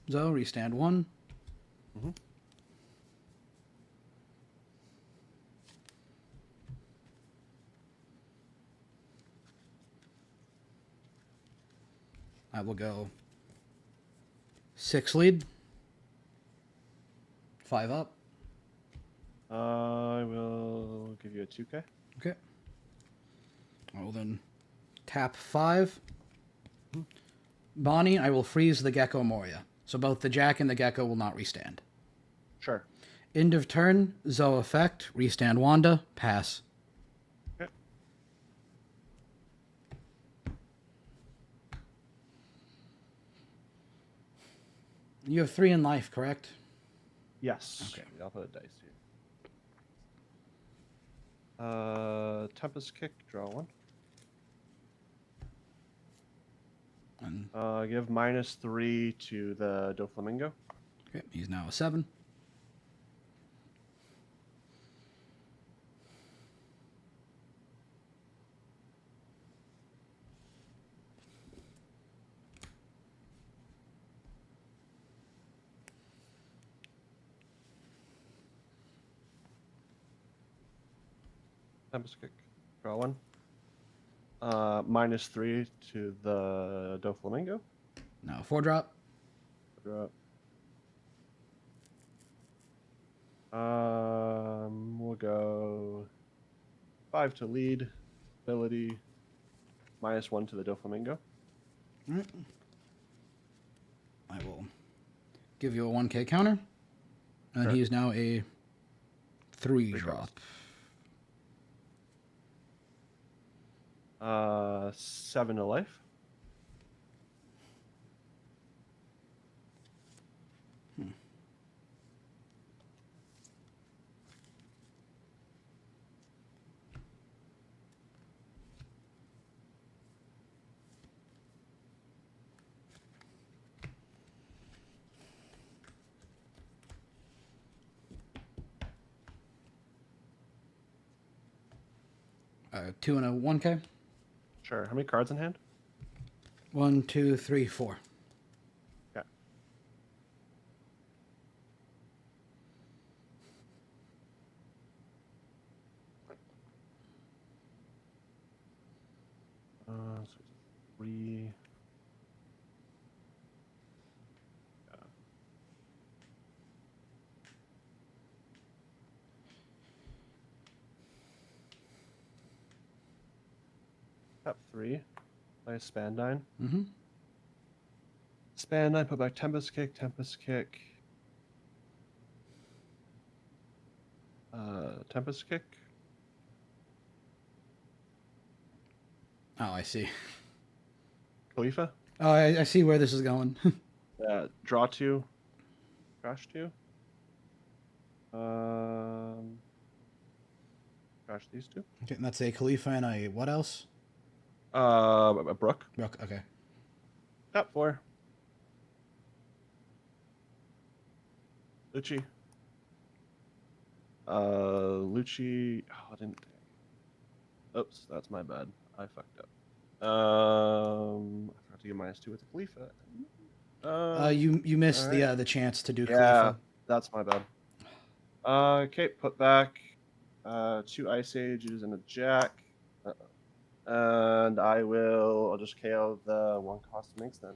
So, restand 1. Mm-hmm. I will go 6 lead. 5 up. I will give you a 2K. Okay. I will then tap 5. Bonnie, I will freeze the Gecko Moria. So both the Jack and the Gecko will not restand. Sure. End of turn, Zoe effect, restand Wanda, pass. Okay. You have 3 in life, correct? Yes. Okay. I'll put a dice here. Tempest Kick, draw 1. And Give -3 to the Doflamingo. okay, he's now a 7. Tempest Kick, draw 1. -3 to the Doflamingo. Now 4 drop. Drop. We'll go 5 to lead. Ability. -1 to the Doflamingo. All right. I will give you a 1K counter. And Sure. he is now a 3 drop. 7 to life. Two and a 1K. Sure. How many cards in hand? 1, 2, 3, 4. Okay. So 3. Tap 3. Play Spandine. Mm-hmm. Spandine, put back Tempest Kick, Tempest Kick. Tempest Kick. Oh, I see. Khalifa. Oh, I see where this is going. Draw 2. Crash 2. Crash these 2. Okay, and that's a Khalifa and a what else? A Brook. Rook, okay. Tap 4. Lucci. Lucci. Oh, I didn't. Oops, that's my bad. I fucked up. I forgot to get -2 with the Khalifa. You missed alright. the chance to do Yeah, Khalifa. that's my bad. Okay, put back 2 Ice Ages and a Jack. And I'll just KO the 1 cost makes then.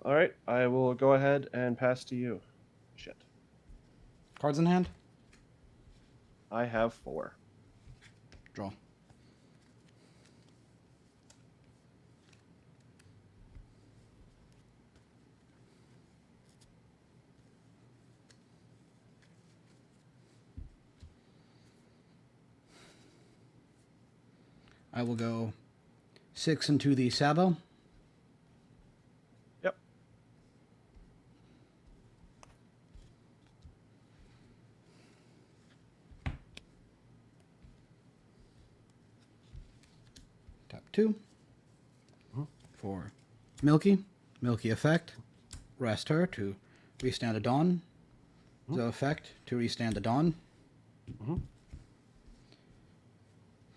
All right, I will go ahead and pass to you. Shit. Cards in hand? I have 4. Draw. I will go 6 into the Sabo. Yep. Tap 2. For Milky. Milky effect. Rest her to restand a Dawn. The effect to restand the Dawn.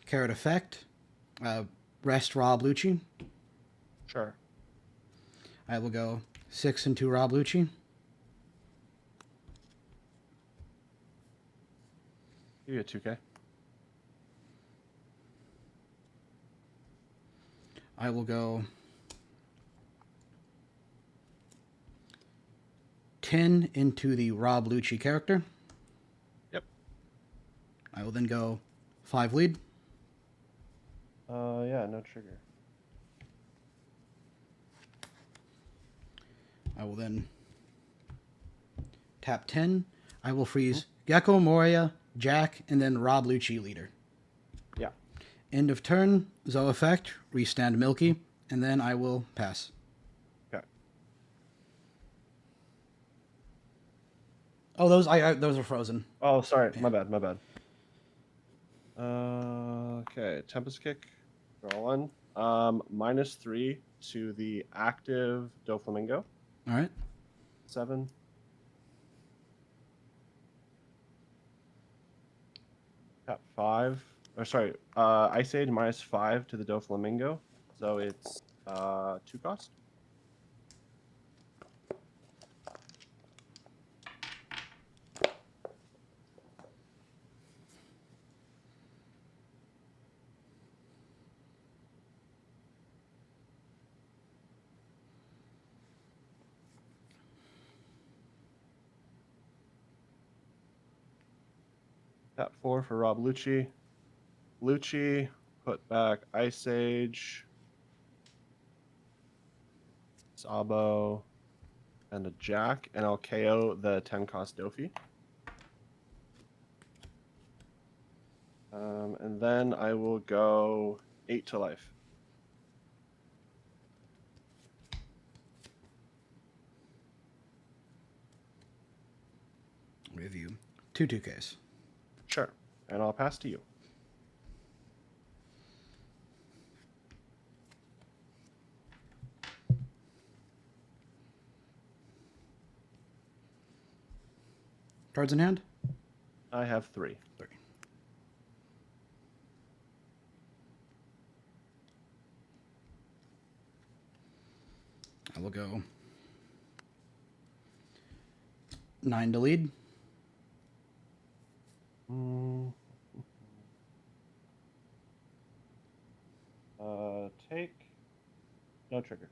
Carrot effect. Rest Rob Lucci. Sure. I will go 6 into Rob Lucci. Give you a 2K. I will go 10 into the Rob Lucci character. Yep. I will then go 5 lead. Yeah, no trigger. I will then tap 10. I will freeze Gecko, Moria, Jack, and then Rob Lucci leader. Yeah. End of turn, Zoe effect, restand Milky, and then I will pass. Okay. Oh, those are frozen. Oh, sorry. My bad. My bad. Okay. Tempest Kick. Draw 1. -3 to the active Doflamingo. All right. 7. Tap 5. Or sorry, Ice Age -5 to the Doflamingo. So it's 2 cost. Tap 4 for Rob Lucci. Lucci, put back Ice Age, Sabo, and a Jack, and I'll KO the 10 cost Dofi. And then I will go 8 to life. Review. 2 2Ks. Sure. And I'll pass to you. Cards in hand? I have 3. I will go 9 to lead. Take. No trigger.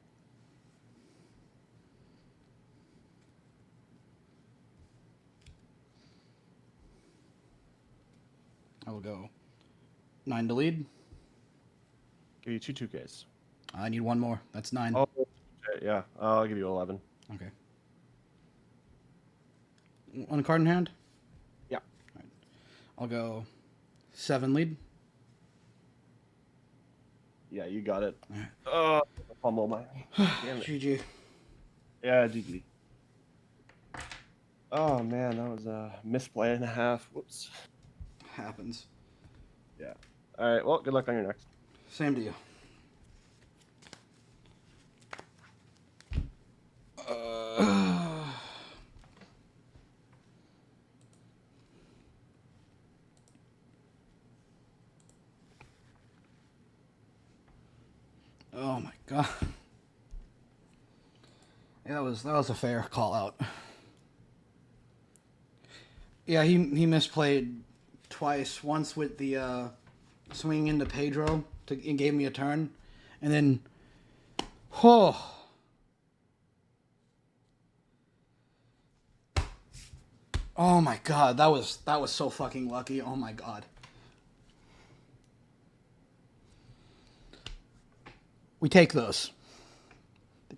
I will go 9 to lead. Give you 2 2Ks. I need one more. That's 9. Oh, okay, yeah. I'll give you 11. Okay. One card in hand? Yeah. All right. I'll go 7 lead. Yeah, you got it. All right. Oh, fumble my. Damn it. GG. Yeah, GG. Oh man, that was a misplay and a half. Whoops. Happens. Yeah. All right. Well, good luck on your next. Same to you. Oh my god. Yeah, that was a fair call out. Yeah, he misplayed twice. Once with the swinging into Pedro and gave me a turn, and then oh my god, that was so fucking lucky. Oh my god. We take those.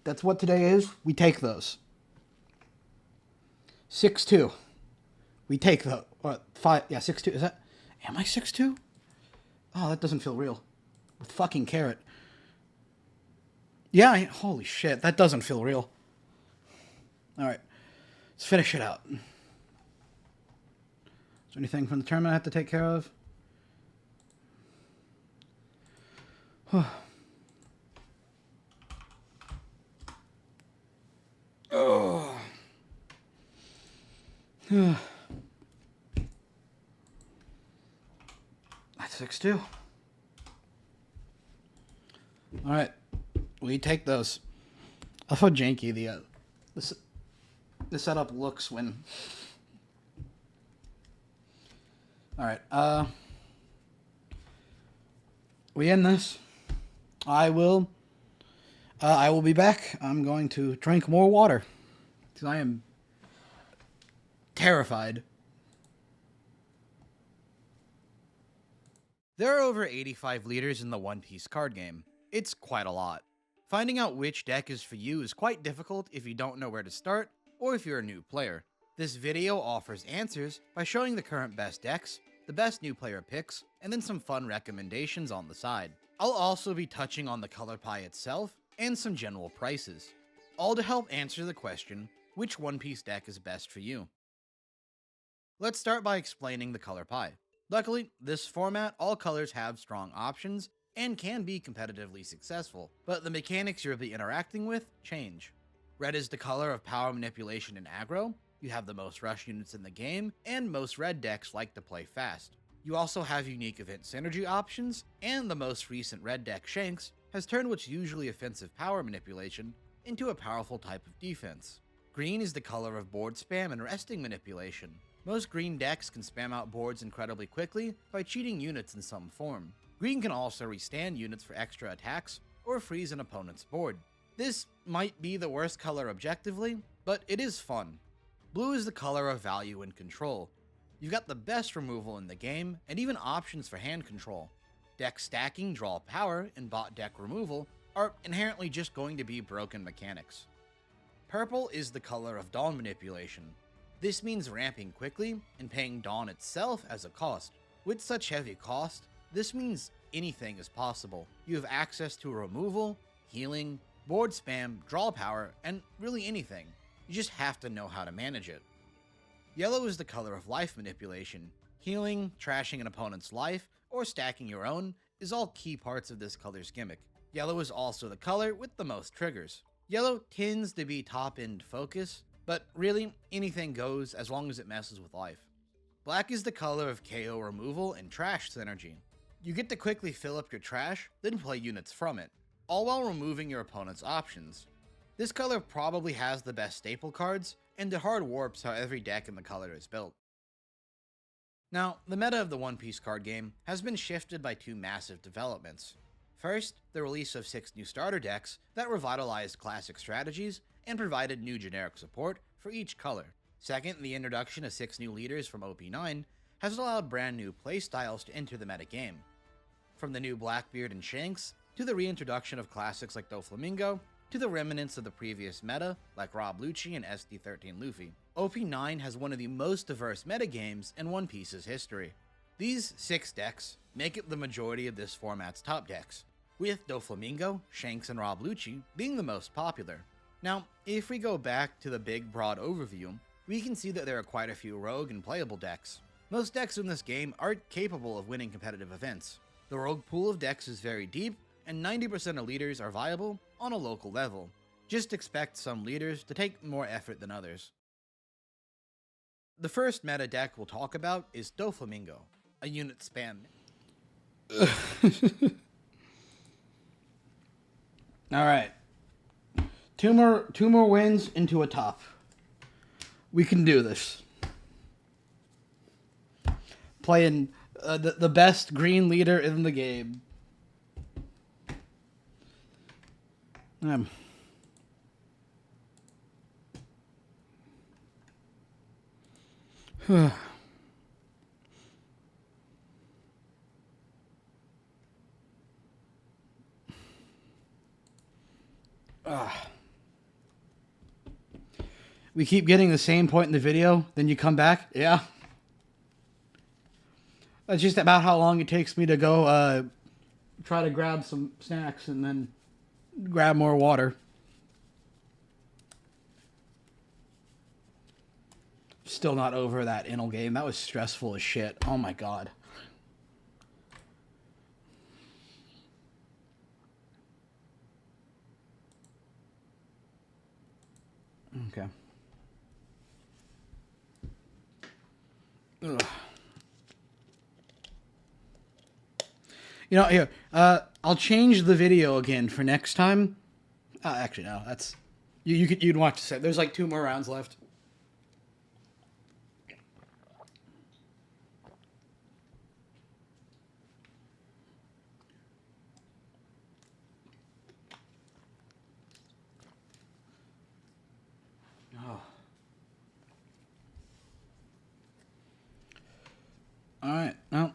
That's what today is. We take those. 6-2. We take the 5. Yeah, 6-2. Is that? Am I 6-2? Oh, that doesn't feel real. With fucking carrot. Yeah. Holy shit, that doesn't feel real. All right, let's finish it out. Is there anything from the tournament I have to take care of? Oh. That's 6-2. All right, we take those. I thought janky the setup looks when. All right, we end this. I will be back. I'm going to drink more water because I am terrified. There are over 85 leaders in the One Piece card game. It's quite a lot. Finding out which deck is for you is quite difficult if you don't know where to start or if you're a new player. This video offers answers by showing the current best decks, the best new player picks, and then some fun recommendations on the side. I'll also be touching on the color pie itself and some general prices, all to help answer the question, which One Piece deck is best for you? Let's start by explaining the color pie. Luckily, this format, all colors have strong options and can be competitively successful, but the mechanics you'll be interacting with change. Red is the color of power manipulation and aggro. You have the most rush units in the game, and most red decks like to play fast. You also have unique event synergy options, and the most recent red deck, Shanks, has turned what's usually offensive power manipulation into a powerful type of defense. Green is the color of board spam and resting manipulation. Most green decks can spam out boards incredibly quickly by cheating units in some form. Green can also restand units for extra attacks or freeze an opponent's board. This might be the worst color objectively, but it is fun. Blue is the color of value and control. You've got the best removal in the game, and even options for hand control. Deck stacking, draw power, and bot deck removal are inherently just going to be broken mechanics. Purple is the color of Dawn manipulation. This means ramping quickly and paying Dawn itself as a cost. With such heavy cost, this means anything is possible. You have access to removal, healing, board spam, draw power, and really anything. You just have to know how to manage it. Yellow is the color of life manipulation. Healing, trashing an opponent's life, or stacking your own is all key parts of this color's gimmick. Yellow is also the color with the most triggers. Yellow tends to be top-end focus, but really, anything goes as long as it messes with life. Black is the color of KO removal and trash synergy. You get to quickly fill up your trash, then play units from it, all while removing your opponent's options. This color probably has the best staple cards, and it hard warps how every deck in the color is built. Now, the meta of the One Piece card game has been shifted by two massive developments. First, the release of 6 new starter decks that revitalized classic strategies and provided new generic support for each color. Second, the introduction of 6 new leaders from OP9 has allowed brand new playstyles to enter the metagame. From the new Blackbeard and Shanks, to the reintroduction of classics like Doflamingo, to the remnants of the previous meta like Rob Lucci and SD13 Luffy. OP9 has one of the most diverse metagames in One Piece's history. These 6 decks make it the majority of this format's top decks, with Doflamingo, Shanks, and Rob Lucci being the most popular. Now, if we go back to the big broad overview, we can see that there are quite a few rogue and playable decks. Most decks in this game aren't capable of winning competitive events. The rogue pool of decks is very deep, and 90% of leaders are viable on a local level. Just expect some leaders to take more effort than others. The first meta deck we'll talk about is Doflamingo, a unit spam. Alright. Two more wins into a top. We can do this. Playing the best green leader in the game. We keep getting the same point in the video, then you come back? Yeah. That's just about how long it takes me to go try to grab some snacks and then grab more water. Still not over that Inel game. That was stressful as shit. Oh my god. Okay. Ugh. You know, here, I'll change the video again for next time. Actually, no, that's you'd watch the set. There's like 2 more rounds left. Oh. All right, well.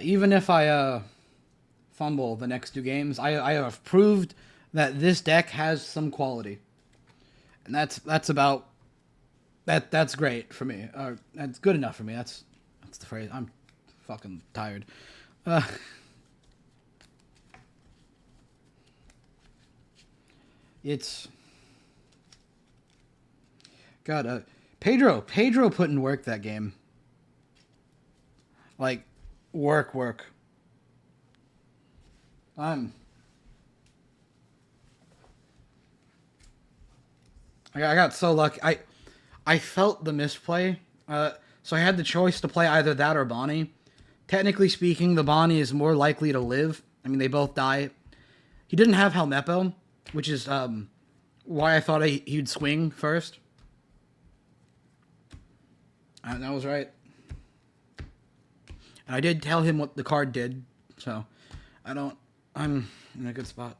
Even if I fumble the next 2 games, I have proved that this deck has some quality, and that's about that. That's great for me. That's good enough for me. That's the phrase. I'm fucking tired. It's God. Pedro put in work that game. Like. Work. I got so lucky. I felt the misplay. So I had the choice to play either that or Bonnie. Technically speaking, the Bonnie is more likely to live. I mean, they both die. He didn't have Helmeppo, which is why I thought he'd swing first. And that was right. And I did tell him what the card did, so I'm in a good spot.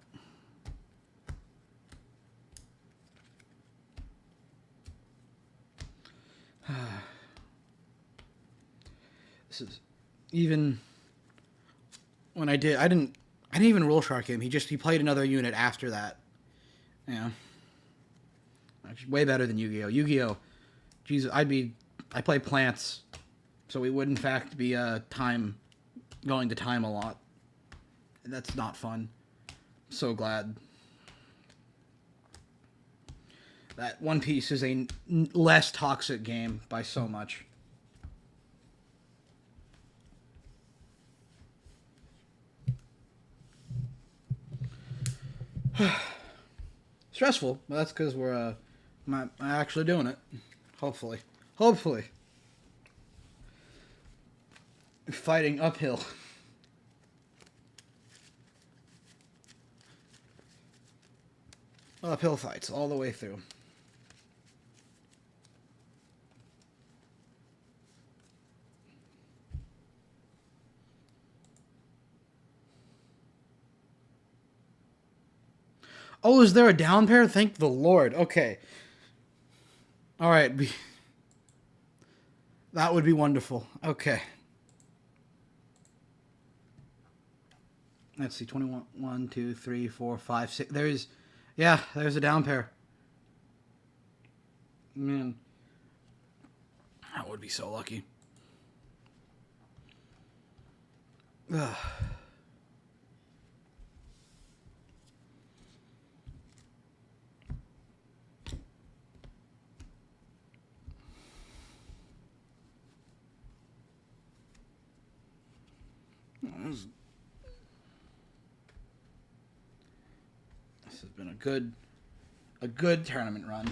This is even when I didn't even rule shark him. He played another unit after that. Yeah. Way better than Yu-Gi-Oh. Yu-Gi-Oh. Jesus, I play plants. So we would, in fact, be going to time a lot. That's not fun. So glad. That One Piece is a less toxic game by so much. Stressful, but that's because we're not actually doing it. Hopefully. Fighting uphill. Uphill fights all the way through. Oh, is there a down pair? Thank the Lord. Okay. All right. That would be wonderful. Okay. Let's see. 21, 1, 2, 3, 4, 5, 6. There's a down pair. Man. That would be so lucky. Ugh. This has been a good tournament run.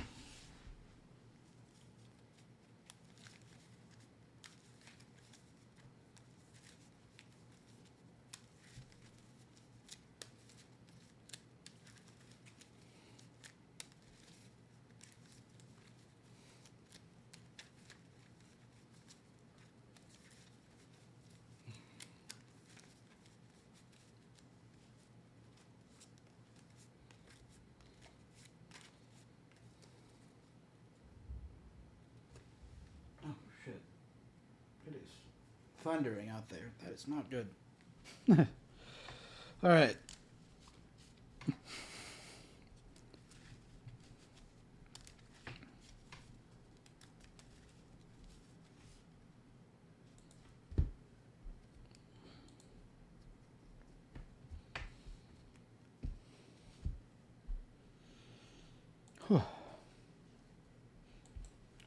Thundering out there. That is not good. All right.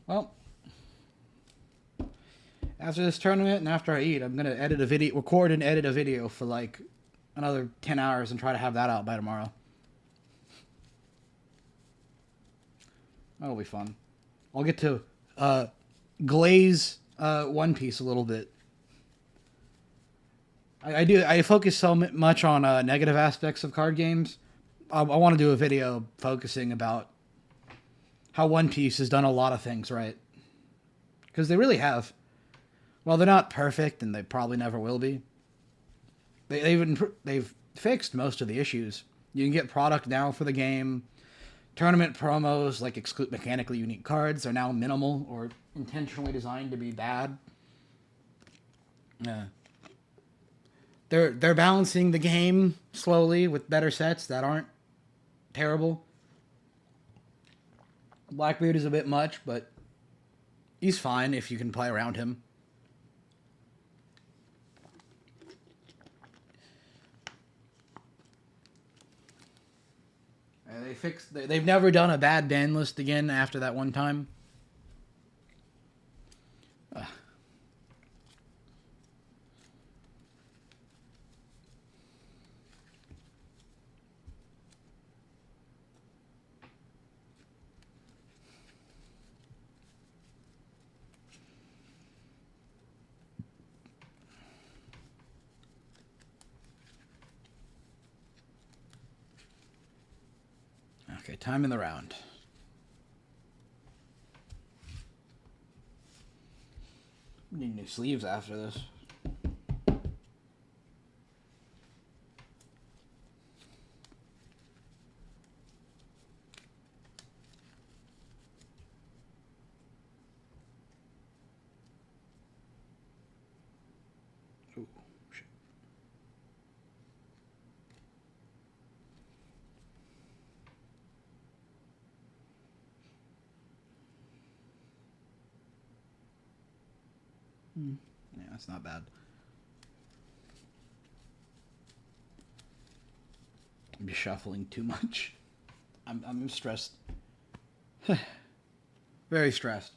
Well, after this tournament and after I eat, I'm gonna record and edit a video for like another 10 hours and try to have that out by tomorrow. That'll be fun. I'll get to glaze One Piece a little bit. I focus so much on negative aspects of card games. I want to do a video focusing about how One Piece has done a lot of things right. Because they really have. Well, they're not perfect, and they probably never will be. They've fixed most of the issues. You can get product now for the game. Tournament promos, like mechanically unique cards, are now minimal or intentionally designed to be bad. Yeah. They're balancing the game slowly with better sets that aren't terrible. Blackbeard is a bit much, but he's fine if you can play around him. They've never done a bad ban list again after that one time. Okay, time in the round. We need new sleeves after this. Ooh, shit. Yeah, that's not bad. I'm just shuffling too much. I'm stressed. Very stressed.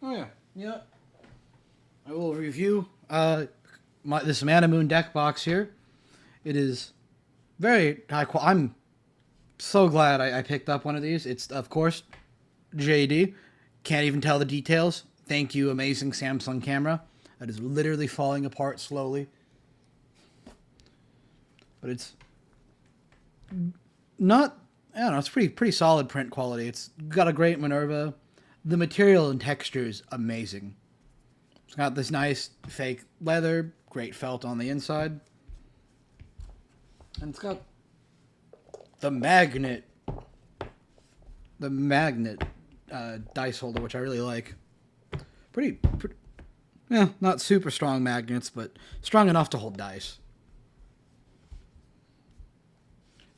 Oh yeah, yeah. I will review this Mana Moon deck box here. It is very high quality. so glad I picked up one of these. It's, of course, JD. Can't even tell the details. Thank you, amazing Samsung camera. That is literally falling apart slowly. But it's not, I don't know, it's pretty solid print quality. It's got a great Minerva. The material and texture is amazing. It's got this nice fake leather, great felt on the inside. And it's got the magnet dice holder, which I really like. Pretty, yeah, not super strong magnets, but strong enough to hold dice.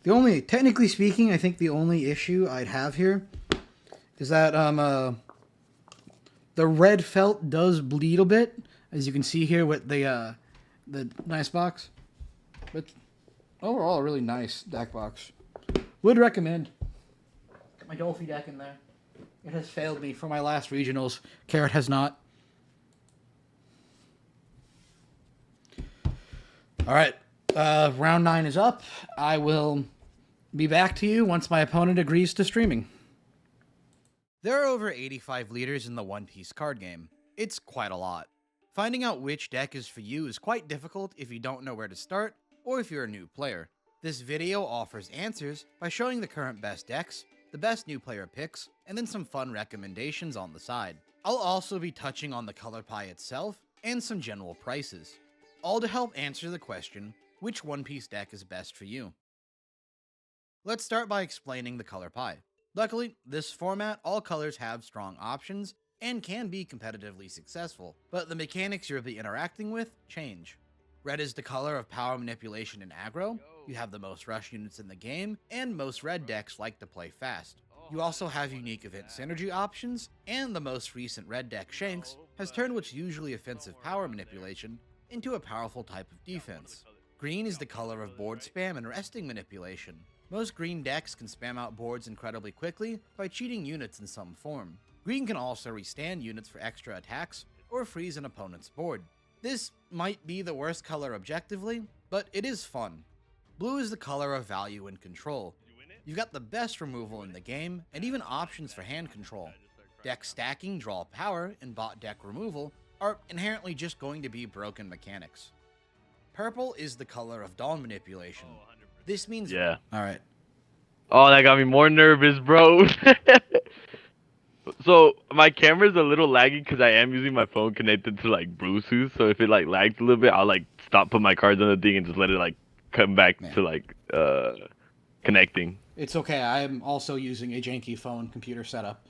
Technically speaking, I think the only issue I'd have here is that the red felt does bleed a bit, as you can see here with the nice box. But overall, a really nice deck box. Would recommend. Got my Dolphy deck in there. It has failed me for my last regionals. Carrot has not. All right, round 9 is up. I will be back to you once my opponent agrees to streaming. There are over 85 leaders in the One Piece card game. It's quite a lot. Finding out which deck is for you is quite difficult if you don't know where to start, or if you're a new player. This video offers answers by showing the current best decks, the best new player picks, and then some fun recommendations on the side. I'll also be touching on the color pie itself, and some general prices. All to help answer the question, which One Piece deck is best for you? Let's start by explaining the color pie. Luckily, this format, all colors have strong options and can be competitively successful, but the mechanics you'll be interacting with change. Red is the color of power manipulation and aggro. You have the most rush units in the game, and most red decks like to play fast. You also have unique event synergy options, and the most recent red deck, Shanks, has turned what's usually offensive power manipulation into a powerful type of defense. Green is the color of board spam and resting manipulation. Most green decks can spam out boards incredibly quickly by cheating units in some form. Green can also restand units for extra attacks or freeze an opponent's board. This might be the worst color objectively, but it is fun. Blue is the color of value and control. You've got the best removal in the game, and even options for hand control. Deck stacking, draw power, and bot deck removal are inherently just going to be broken mechanics. Purple is the color of dawn manipulation. This means... Yeah. Alright. Oh, that got me more nervous, bro. So, my camera's a little laggy because I am using my phone connected to, like, Bluetooth. So, if it, like, lags a little bit, I'll, like, stop, put my cards on the thing, and just let it, like, come back to, like, connecting. It's okay, I am also using a janky phone computer setup.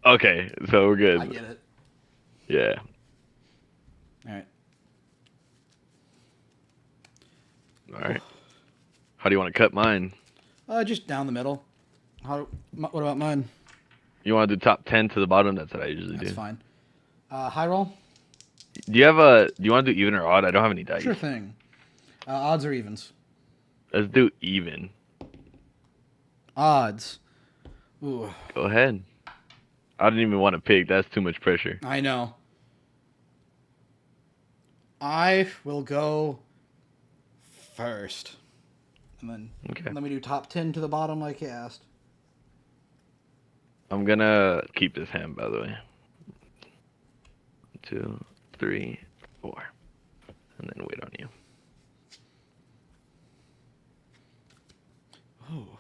Okay, so we're good. I get it. Yeah. Alright. Alright. How do you want to cut mine? Just down the middle. What about mine? You want to do top 10 to the bottom? That's what I usually do. That's fine. High roll? Do you want to do even or odd? I don't have any dice. Sure thing. Odds or evens? Let's do even. Odds. Ooh. Go ahead. I didn't even want to pick. That's too much pressure. I know. I will go first. And then let me do top 10 to the bottom like you asked. I'm gonna keep this hand, by the way. 2, 3, 4. And then wait on you. Oh,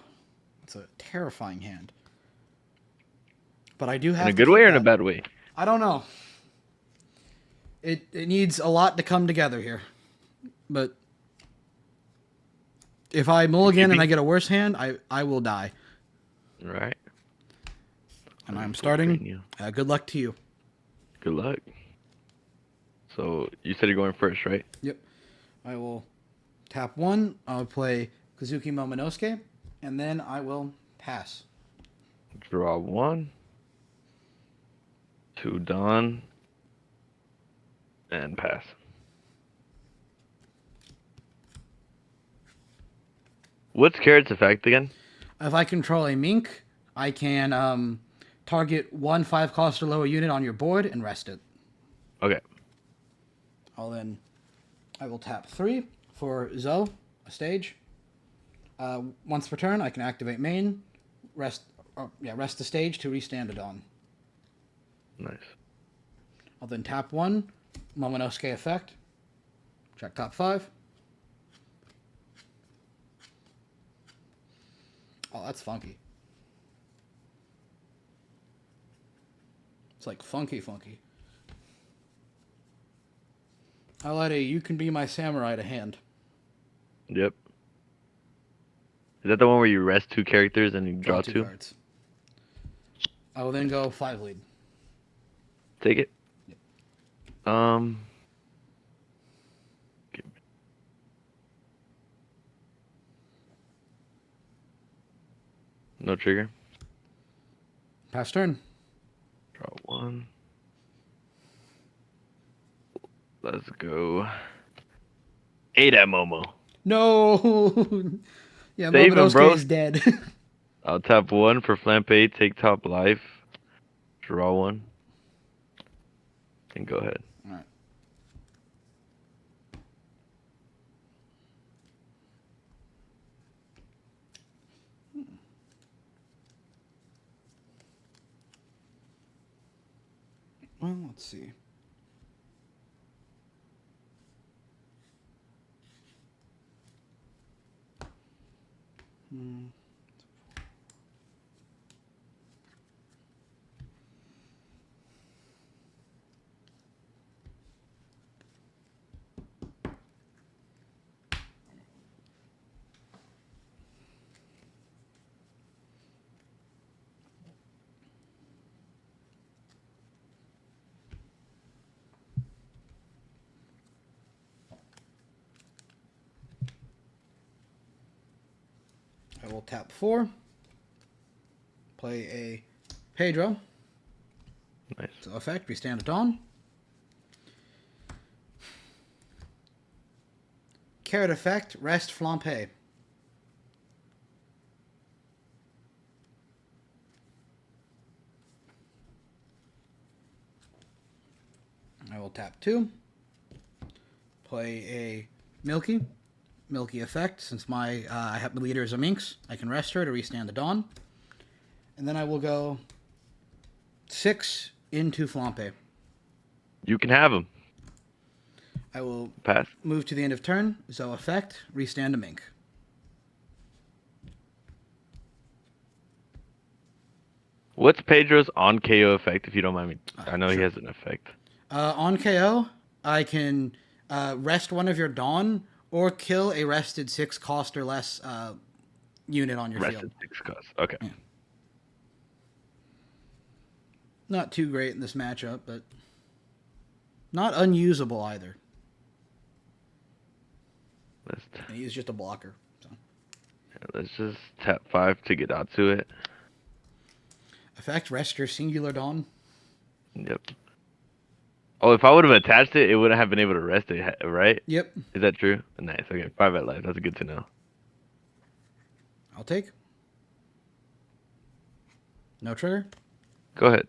that's a terrifying hand. But I do have in a good way or in a bad way? I don't know. It needs a lot to come together here. But if I mulligan and I get a worse hand, I will die. Right. And I'm starting. Good luck to you. Good luck. So you said you're going first, right? Yep. I will tap 1. I'll play Kazuki Momonosuke, and then I will pass. Draw 1. 2 Dawn. And pass. What's Carrot's effect again? If I control a mink, I can target 1 5-cost or lower unit on your board and rest it. Okay. I will tap 3 for Zoe, a stage. Once per turn, I can activate main, rest the stage to restand a Dawn. Nice. I'll then tap 1, Momonosuke effect, check top 5. Oh, that's funky. It's like funky. Highlight a You Can Be My Samurai to hand. Yep. Is that the one where you rest 2 characters and you draw 2? Cards. I will then go 5 lead. Take it. No trigger. Pass turn. Draw 1. Let's go. 8 at Momo. No. Yeah, Save him, bro. Momonosuke is dead. I'll tap 1 for Flampe, take top life, draw 1, and go ahead. All right. Well, let's see. I will tap 4. Play a Pedro. Nice. So effect, we stand at dawn. Carrot effect, rest Flampe. I will tap 2. Play a Milky. Milky effect. Since my leader is a Minx, I can rest her to restand the dawn. And then I will go 6 into Flampe. You can have him. I will Pass. move to the end of turn. So effect, restand a Mink. What's Pedro's on KO effect, if you don't mind me? I know he has an effect. On KO, I can rest one of your Dawn or kill a rested 6 cost or less unit on your Rested field. 6 cost. Okay. Yeah. Not too great in this matchup, but not unusable either. And he's just a blocker. So. Yeah, let's just tap 5 to get out to it. Effect, rest your singular Dawn. Yep. Oh, if I would have attached it, it wouldn't have been able to rest it, right? Yep. Is that true? Nice. Okay, 5 at life. That's good to know. I'll take. No trigger? Go ahead.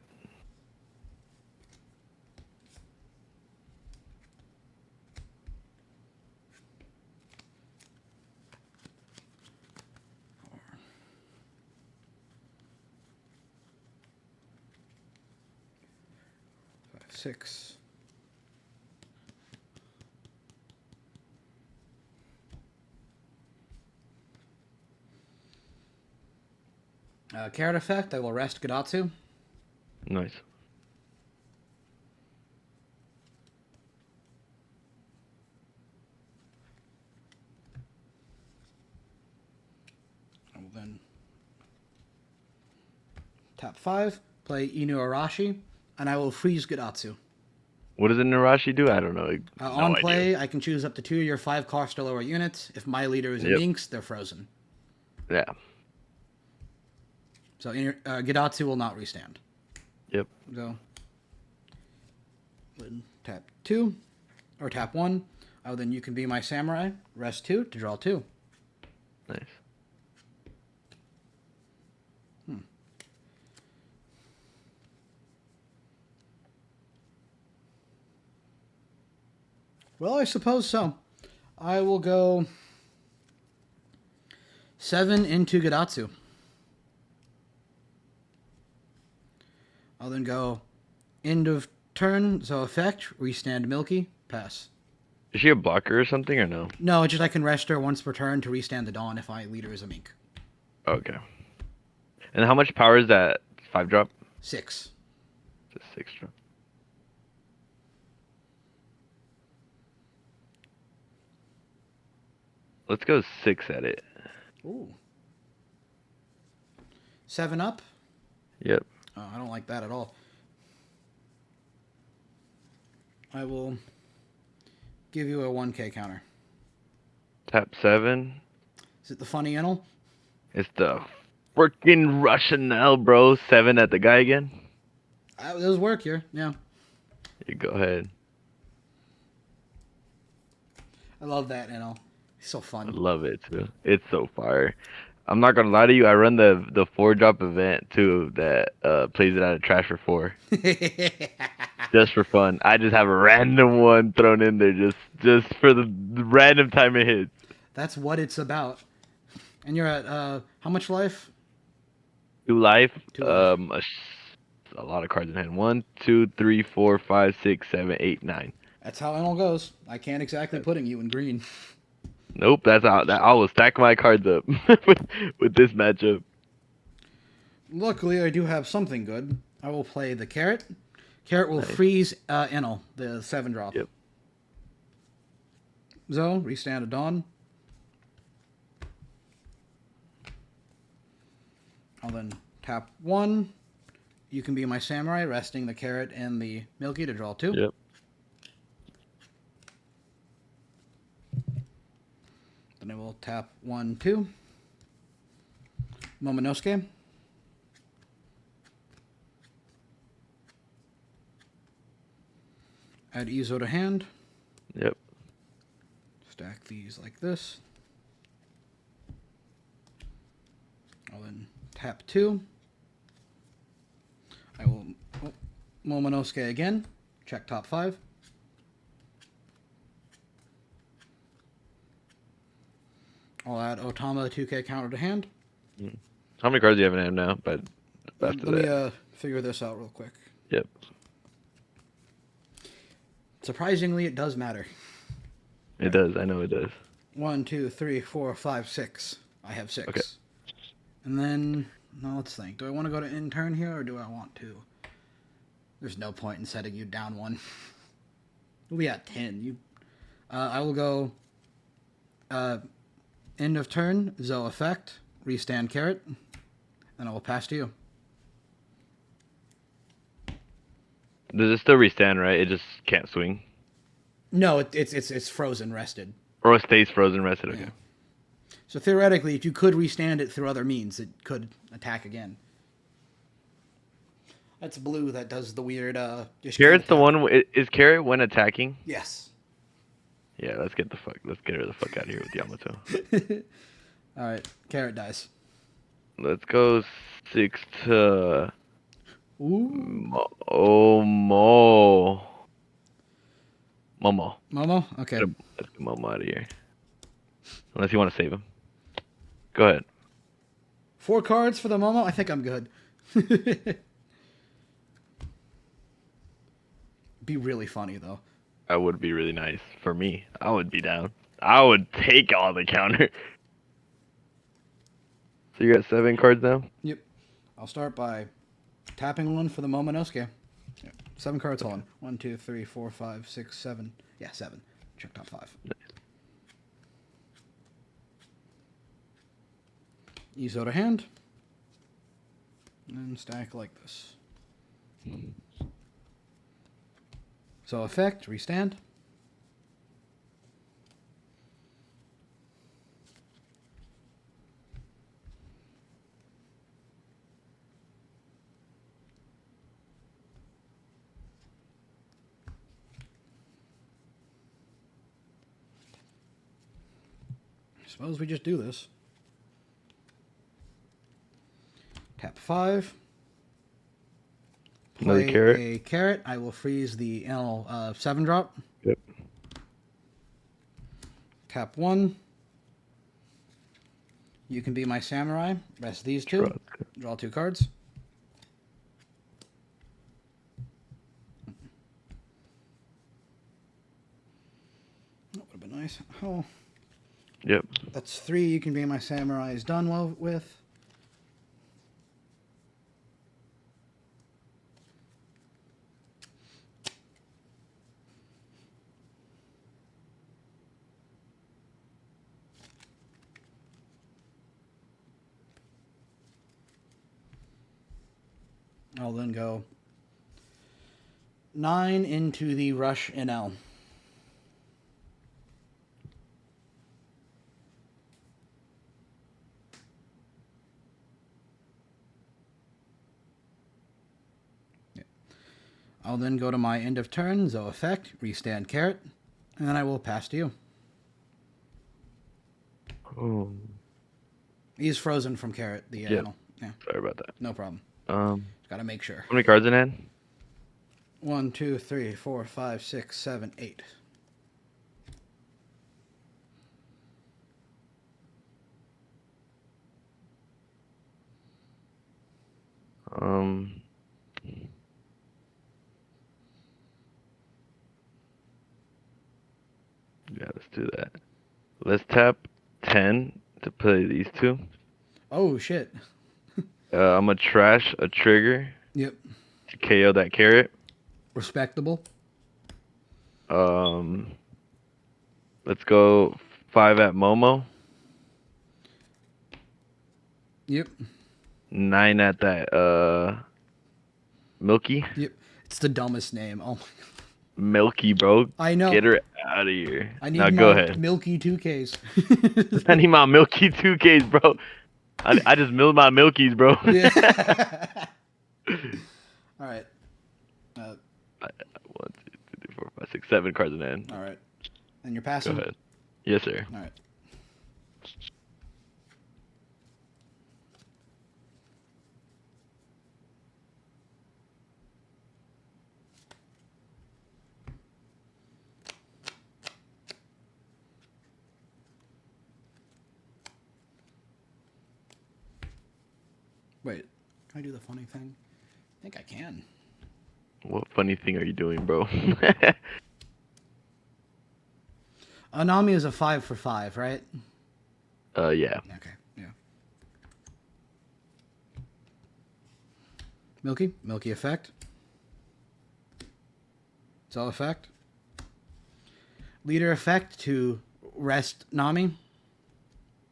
Six. Carrot effect, I will rest Gadatsu. Nice. I will then tap 5, play Inu Arashi, and I will freeze Gadatsu. What does a Narashi do? I don't know. On play, I can choose up to 2 of your 5 cost or lower units. If my leader is a Minx, they're frozen. Yeah. So Gadatsu will not restand. Yep. So tap 2 or tap 1. Oh, then You Can Be My Samurai. Rest 2 to draw 2. Nice. Well, I suppose so. I will go 7 into Gadatsu. I'll then go end of turn, so effect, restand Milky, pass. Is she a blocker or something or no? No, it's just I can rest her once per turn to restand the Dawn if I lead her as a Mink. Okay. And how much power is that 5-drop? 6. It's a 6-drop. Let's go 6 at it. Ooh. 7 up? Yep. Oh, I don't like that at all. I will give you a 1k counter. Tap 7. Is it the funny Enel? It's the freaking Russian L, bro. 7 at the guy again. Those work here, yeah. You go ahead. I love that Enel. He's so I fun. love it too. It's so fire. I'm not gonna lie to you. I run the 4-drop event too that plays it out of trash for 4, just for fun. I just have a random one thrown in there just for the random time it hits. That's what it's about. And you're at how much life? 2 life. 2 life. A lot of cards in hand. 1, 2, 3, 4, 5, 6, 7, 8, 9. That's how Enel goes. I can't exactly putting you in green. Nope, that's how I will stack my cards up with this matchup. Luckily, I do have something good. I will play the Carrot. Carrot will freeze Enel, the 7-drop. Yep. Zo, restand a Dawn. I'll then tap 1. You can be my Samurai, resting the Carrot and the Milky to draw 2. Yep. Then I will tap 1, 2. Momonosuke. Add Izo to hand. Yep. Stack these like this. I'll then tap 2. I will Momonosuke again. Check top 5. I'll add Otama 2k counter to hand. How many cards do you have in hand now? But after Let that. me figure this out real quick. Yep. Surprisingly, it does matter. It does. I know it does. 1, 2, 3, 4, 5, 6. I have 6. Okay. And then, now let's think. Do I want to go to in turn here, or do I want to? There's no point in setting you down 1. We'll be at 10. I will go end of turn, Zo effect, restand Carrot, and I will pass to you. Does it still restand, right? It just can't swing? No, it's frozen, rested. Or it stays frozen, rested? Okay. Yeah. So theoretically, if you could restand it through other means, it could attack again. That's blue that does the weird... Carrot's the one... Is Carrot when attacking? Yes. Yeah, let's get her the fuck out of here with Yamato. Alright, Carrot dies. Let's go 6 to... Ooh. Momo. Momo? Okay. Let's get Momo out of here. Unless you want to save him. Go ahead. 4 cards for the Momo? I think I'm good. Be really funny, though. That would be really nice for me. I would be down. I would take all the counter. So you got 7 cards now? Yep. I'll start by tapping 1 for the Momonosuke. Yeah. 7 cards, hold on. 1, 2, 3, 4, 5, 6, 7. Yeah, 7. Check top 5. Nice. Izo to hand. And stack like this. So effect, restand. Suppose we just do this. Tap 5. Another Play Carrot. a Carrot. I will freeze the Enel 7-drop. Yep. Tap 1. You can be my samurai. Rest these two. Draw 2 cards. That would have been nice. Oh. Yep. That's 3. You can be my samurai is done well with. I'll then go 9 into the Rush NL. I'll then go to my end of turn, Zoe effect, restand carrot, and then I will pass to you. Oh. He's frozen from carrot, the Yep. animal. Yeah. Sorry about that. No problem. Just gotta make sure. How many cards in hand? 1, 2, 3, 4, 5, 6, 7, 8. Yeah, let's do that. Let's tap 10 to play these 2. Oh shit. I'm gonna trash a trigger. Yep. To KO that carrot. Respectable. Let's go 5 at Momo. Yep. 9 at that Milky. Yep. It's the dumbest name. Oh my god. Milky, bro. I know. Get her out of here. I need now my go ahead. Milky 2Ks. I need my Milky 2Ks, bro. I just milled my Milkies, bro. Yeah. All right. 1, 2, 3, 4, 5, 6, 7 cards in hand. All right. And you're Go passing? ahead. Yes, sir. All right. Wait, can I do the funny thing? I think I can. What funny thing are you doing, bro? Anami is a 5 for 5, right? Yeah. Okay, yeah. Milky effect. Cell effect. Leader effect to rest Nami.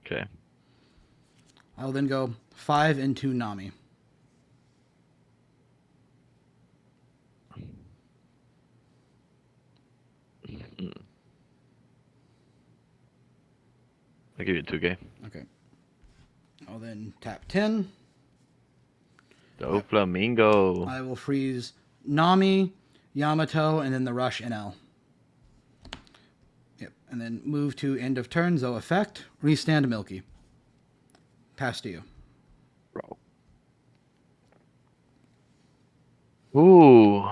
Okay. I'll then go 5 into Nami. I'll give you 2K. Okay. I'll then tap 10. Go Flamingo. I will freeze Nami, Yamato, and then the Rush NL. Yep. And then move to end of turn, Zoe effect, restand Milky. Pass to you. Bro. Ooh.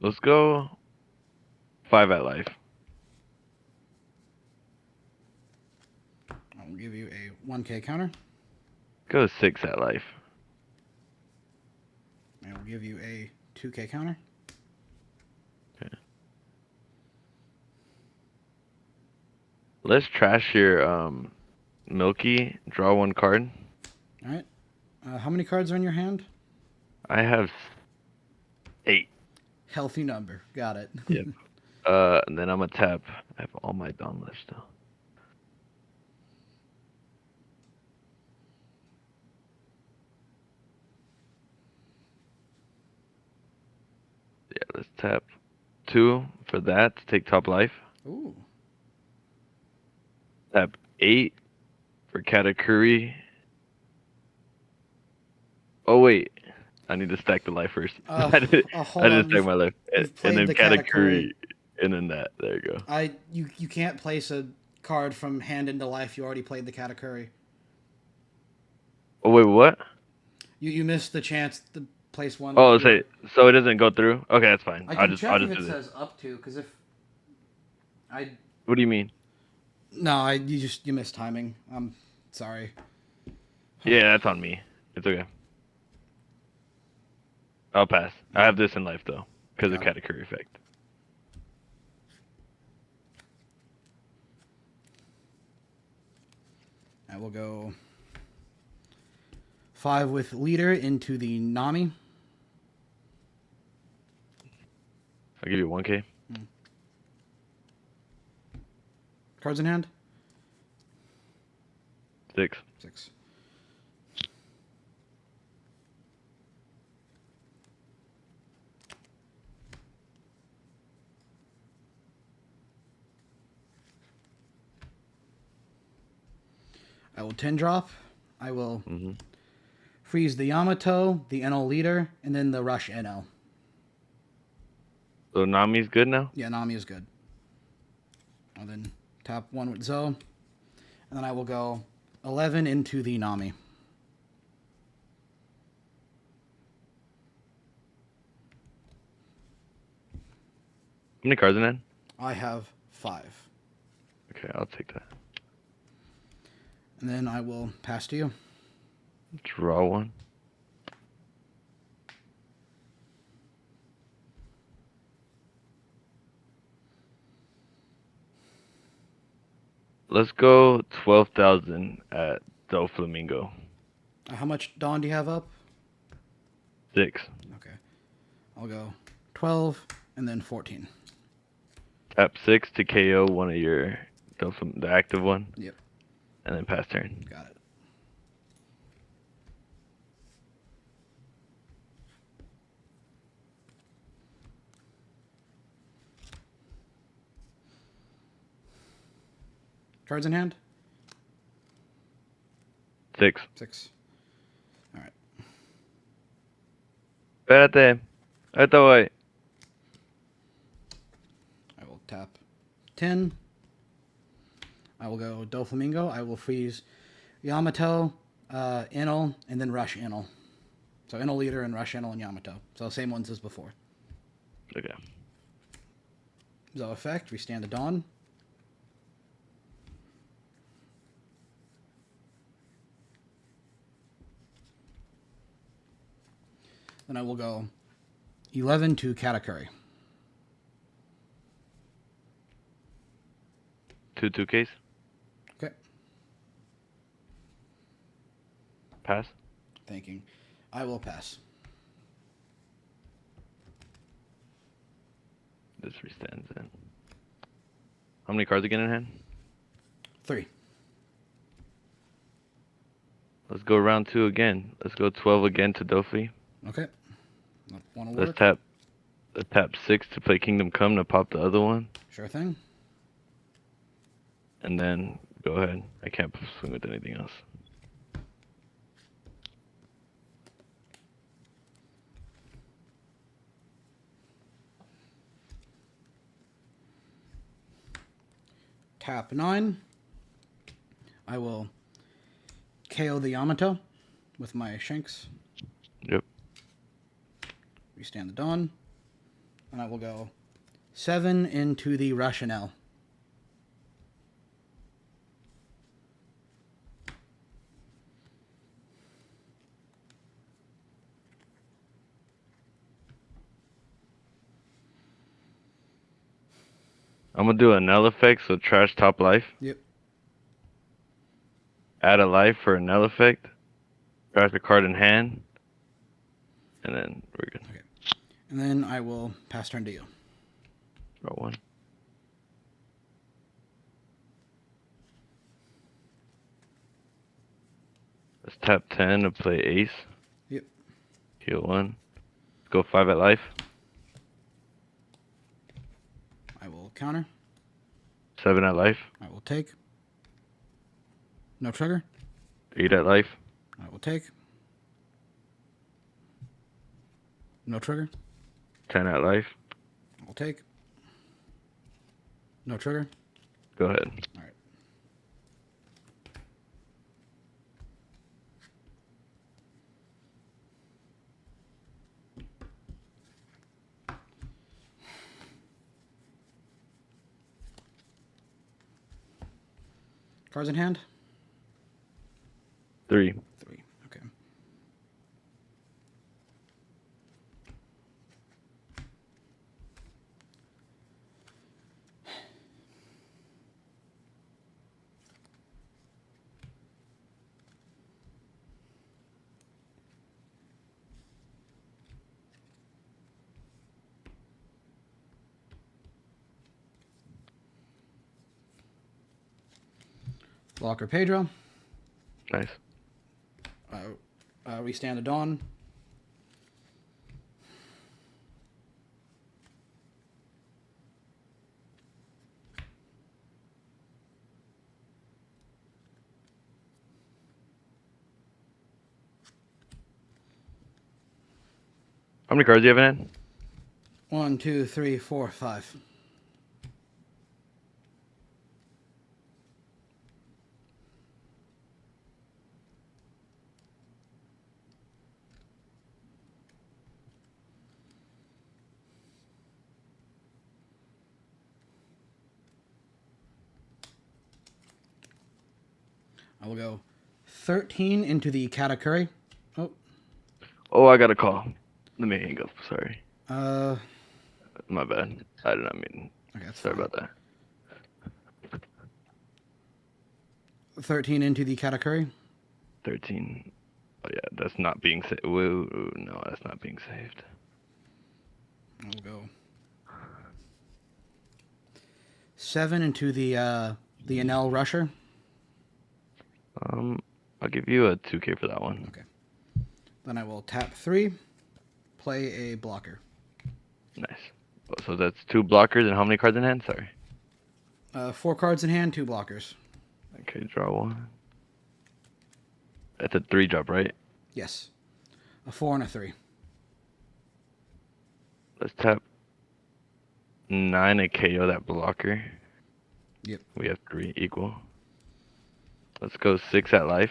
Let's go 5 at life. I'll give you a 1K counter. Go 6 at life. I will give you a 2K counter. Okay. Let's trash your Milky. Draw 1 card. All right. How many cards are in your hand? I have 8. Healthy number. Got it. Yep. And then I'm gonna tap. I have all my Dawn left still. Yeah, let's tap 2 for that to take top life. Ooh. Tap 8 for Katakuri. Oh wait. I need to stack the life first. hold I didn't on. stack my life. You've And played then the Katakuri, and then that. There you go. You can't place a card from hand into life. You already played the Katakuri. Oh wait, what? You missed the chance to place one. Oh, if you so it doesn't go through? Okay, that's fine. I I'll can just check if do it this. says up to, because if I What do you mean? no, you missed timing. I'm sorry. Yeah, that's on me. It's okay. I'll pass. I have this in life though, because of Got Katakuri effect. I will go 5 with leader into the Nami. I'll give you 1K. Cards in hand. 6. 6. I will 10 drop. I will freeze the Yamato, the NL leader, and then the rush NL. So Nami's good now? Yeah, Nami is good. And then tap 1 with Zoe. And then I will go 11 into the Nami. How many cards in hand? I have 5. Okay, I'll take that. And then I will pass to you. Draw 1. Let's go 12,000 at Doflamingo. How much Dawn do you have up? 6. Okay. I'll go 12 and then 14. Tap 6 to KO one of your the active one. Yep. And then pass turn. Got it. Cards in hand? 6. 6. All right. Espérate. Ahorita voy. I will tap 10. I will go Doflamingo. I will freeze Yamato, Enel, and then rush Enel. So Enel leader and rush Enel and Yamato. So same ones as before. Okay. Zoe effect. We stand the Dawn. Then I will go 11 to Katakuri. 2 2Ks. Okay. Pass. Thinking. I will pass. This restands in. How many cards again in hand? 3. Let's go round 2 again. Let's go 12 again to Dofi. Okay. Want to Let's work? tap 6 to play Kingdom Come to pop the other one. Sure thing. And then go ahead. I can't swing with anything else. Tap 9. I will KO the Yamato with my Shanks. Yep. We stand the Dawn. And I will go 7 into the Russian L. I'm gonna do a null effect, so trash top life. Yep. Add a life for a null effect. Trash a card in hand. And then we're good. Okay. And then I will pass turn to you. Draw 1. Let's tap 10 to play ace. Yep. Heal 1. Let's go 5 at life. I will counter. 7 at life. I will take. No trigger. 8 at life. I will take. No trigger. 10 at life. I'll take. No trigger. Go ahead. All right. Cards in hand? 3. 3. Okay. Blocker Pedro. Nice. We stand at dawn. How many cards do you have in hand? 1, 2, 3, 4, 5. I will go 13 into the Katakuri. Oh. Oh, I got a call. Let me hang up. Sorry. Uh. My bad. I did not mean. Okay, that's Sorry fine. about that. 13 into the Katakuri. 13. Oh yeah, that's not being saved. Whoa, no, that's not being saved. I'll go 7 into the Enel Rusher. I'll give you a 2K for that one. Okay. Then I will tap 3, play a blocker. Nice. Oh, so that's 2 blockers and how many cards in hand? Sorry. 4 cards in hand, 2 blockers. Okay, draw 1. That's a 3 drop, right? Yes. A 4 and a 3. Let's tap 9 and KO that blocker. Yep. We have 3 equal. Let's go 6 at life.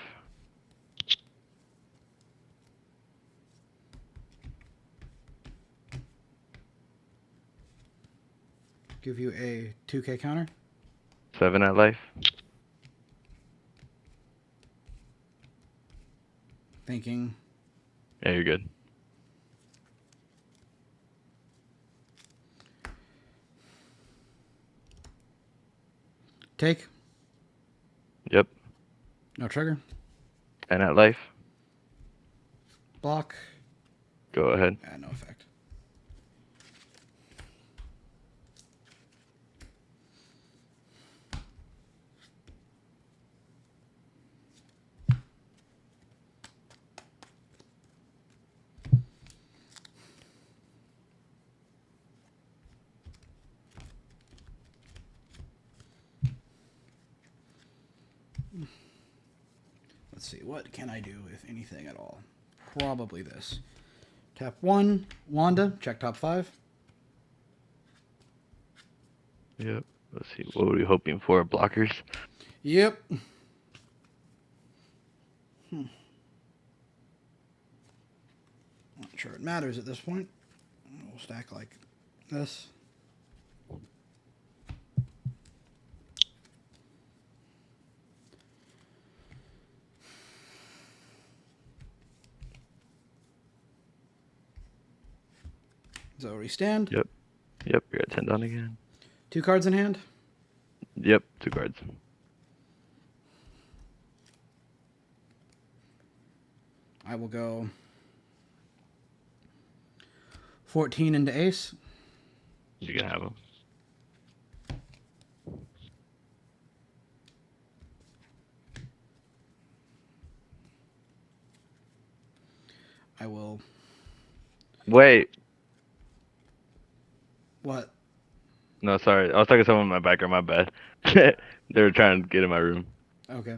Give you a 2K counter. 7 at life. Thinking. Yeah, you're good. Take. Yep. No trigger. 10 at life. Block. Go ahead. No effect. Let's see, what can I do, if anything at all? Probably this. Tap 1, Wanda, check top 5. Yep. Let's see. What were we hoping for? Blockers? Yep. Not sure it matters at this point. We'll stack like this. So we stand. Yep. Yep. You're at 10 down again. 2 cards in hand. Yep. 2 cards. I will go 14 into ace. You can have them. I will. Wait. What? No, sorry. I was talking to someone in my background. My bad. They were trying to get in my room. Okay.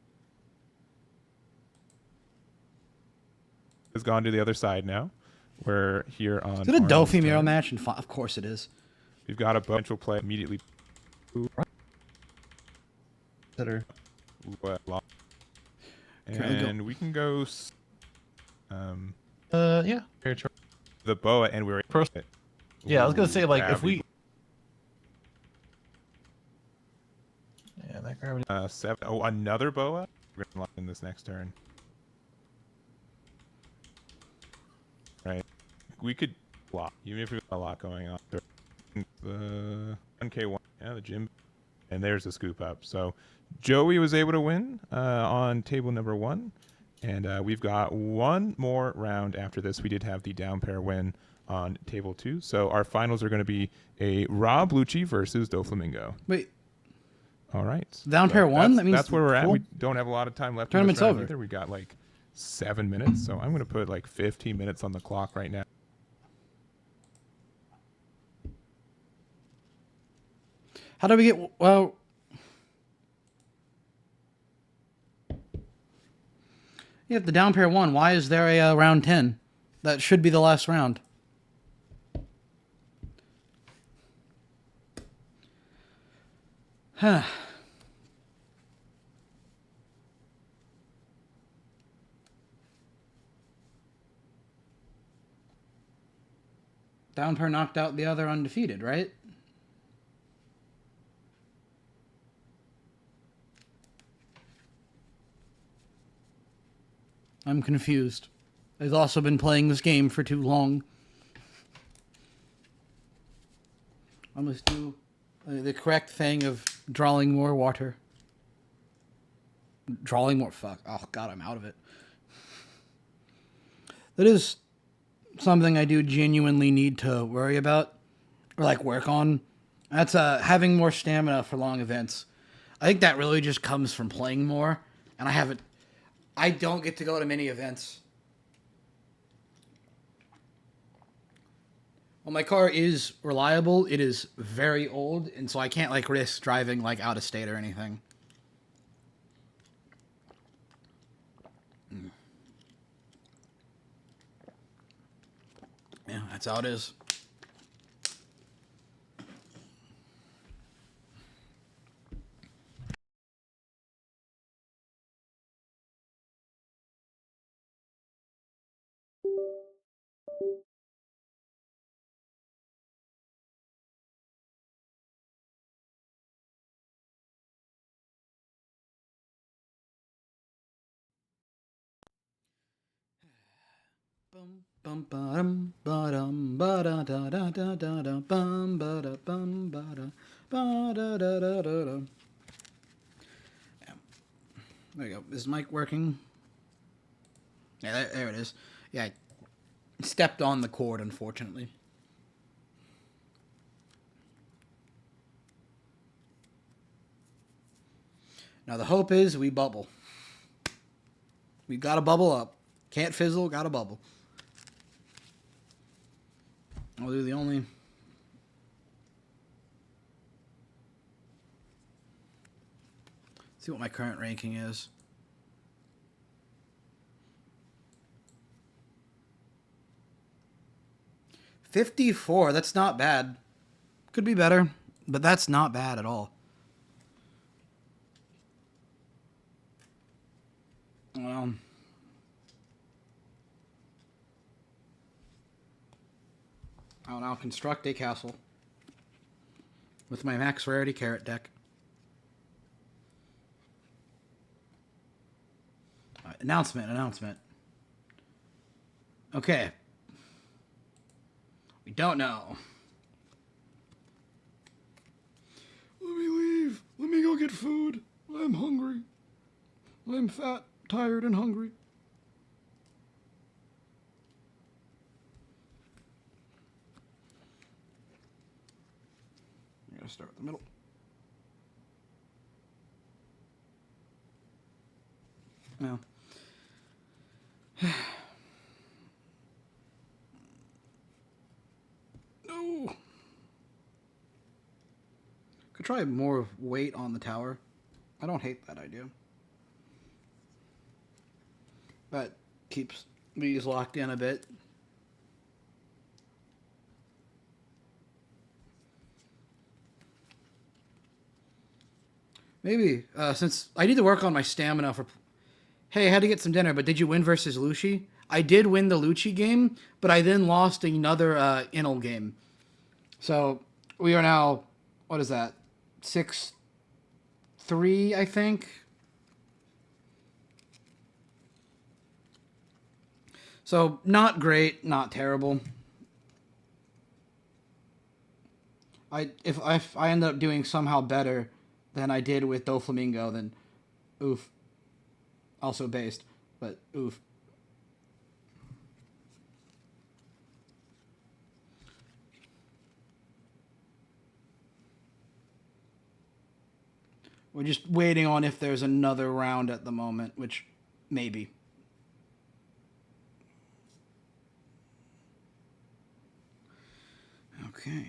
has gone to the other side now. We're here on. Is it a Armin's Dofi Miro turn. match? And of course it is. We've got a potential play immediately. Consider. And we can go. Yeah. The boa, and we're First. Yeah, I was gonna say like if we. Yeah, that gravity. 7. Oh, another boa. We're gonna lock in this next turn. Right. We could block, even if we've got a lot going on. The 1K1, yeah, the gym, and there's the scoop up. So Joey was able to win on table number 1, and we've got one more round after this. We did have the down pair win on table 2, so our finals are going to be a Rob Lucci versus Doflamingo. Wait. All right. Down pair 1? That means that's where we're at. cool. We don't have a lot of time left. Tournament's in this round over. either. We got like 7 minutes, so I'm going to put like 15 minutes on the clock right now. How do we get... Well... You have the down pair 1. Why is there a round 10? That should be the last round. Huh. Down pair knocked out the other undefeated, right? I'm confused. I've also been playing this game for too long. I must do the correct thing of drawing more water. Drawing more... Fuck. Oh, God, I'm out of it. That is something I do genuinely need to worry about. Or, like, work on. That's having more stamina for long events. I think that really just comes from playing more. And I don't get to go to many events. Well, my car is reliable. It is very old, and so I can't like risk driving like out of state or anything. Yeah, that's how it is. Bum ba-dum ba-dum ba-da-da-da-da-da bum ba-da-bum ba-da ba-da-da-da-da-da. Yeah. There you go. Is the mic working? Yeah, there it is. Yeah, I stepped on the cord, unfortunately. Now the hope is we bubble. We gotta bubble up. Can't fizzle, gotta bubble. I'll do the only... See what my current ranking is. 54, that's not bad. Could be better, but that's not bad at all. I'll now construct a castle with my max rarity carrot deck. Announcement. Okay. We don't know. Let me leave. Let me go get food. I'm hungry. I'm fat, tired, and hungry. I'm gonna start with the middle. Now. No. Could try more weight on the tower. I don't hate that idea. That keeps He's locked in a bit. Maybe, since I need to work on my stamina for... Hey, I had to get some dinner, but did you win versus Lucci? I did win the Lucci game, but I then lost another Inel game. So, we are now, what is that? 6-3, I think? So, not great, not terrible. If I end up doing somehow better than I did with Doflamingo, then oof. Also based, but oof. We're just waiting on if there's another round at the moment, which maybe. Okay.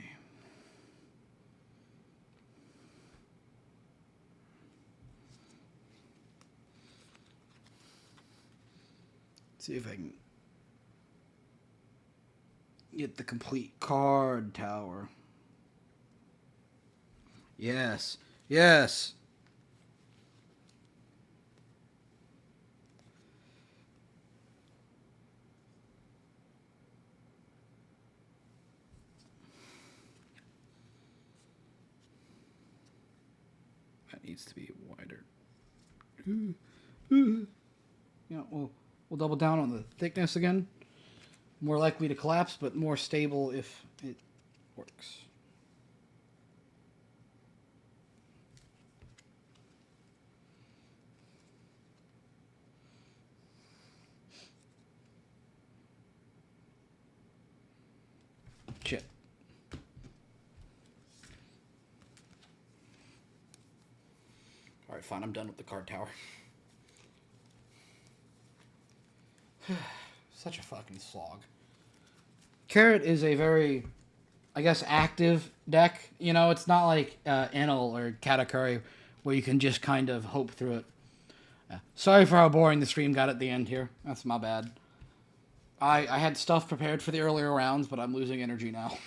See if I can get the complete card tower. Yes. Yes. That needs to be wider. Yeah, we'll double down on the thickness again. More likely to collapse, but more stable if it works. Shit. Alright, fine, I'm done with the card tower. Such a fucking slog. Carrot is a very, I guess, active deck. You know, it's not like Enel or Katakuri where you can just kind of hope through it. Sorry for how boring the stream got at the end here. That's my bad. I had stuff prepared for the earlier rounds, but I'm losing energy now.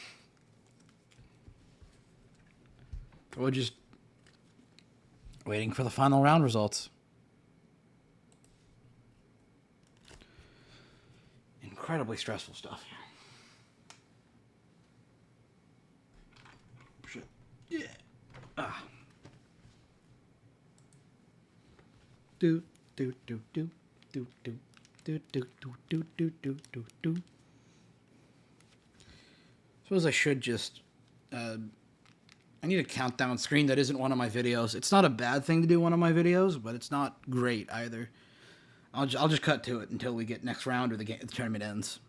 We're just waiting for the final round results. Incredibly stressful stuff here. Shit. Yeah. Ah. Do do do do do do do do do do do do do. Suppose I should just I need a countdown screen that isn't one of my videos. It's not a bad thing to do one of my videos, but it's not great either. I'll just cut to it until we get next round or the tournament ends.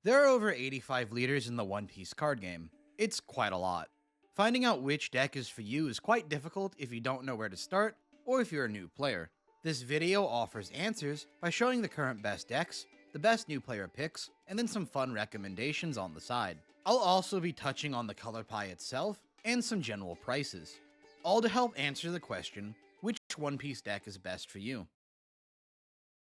There are over 85 leaders in the One Piece card game. It's quite a lot. Finding out which deck is for you is quite difficult if you don't know where to start or if you're a new player. This video offers answers by showing the current best decks, the best new player picks, and then some fun recommendations on the side. I'll also be touching on the color pie itself and some general prices, all to help answer the question, which One Piece deck is best for you?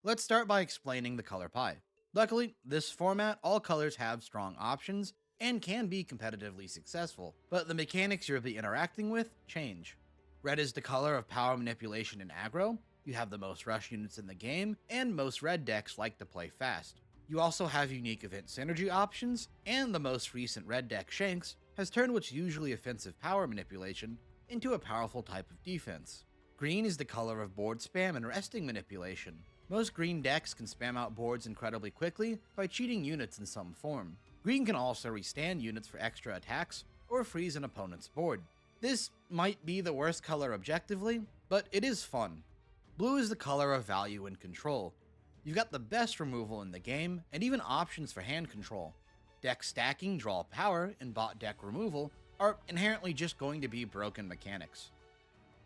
Let's start by explaining the color pie. Luckily, this format, all colors have strong options and can be competitively successful, but the mechanics you'll be interacting with change. Red is the color of power manipulation and aggro. You have the most rush units in the game, and most red decks like to play fast. You also have unique event synergy options, and the most recent red deck, Shanks, has turned what's usually offensive power manipulation into a powerful type of defense. Green is the color of board spam and resting manipulation. Most green decks can spam out boards incredibly quickly by cheating units in some form. Green can also restand units for extra attacks or freeze an opponent's board. This might be the worst color objectively, but it is fun. Blue is the color of value and control. You've got the best removal in the game and even options for hand control. Deck stacking, draw power, and bot deck removal are inherently just going to be broken mechanics.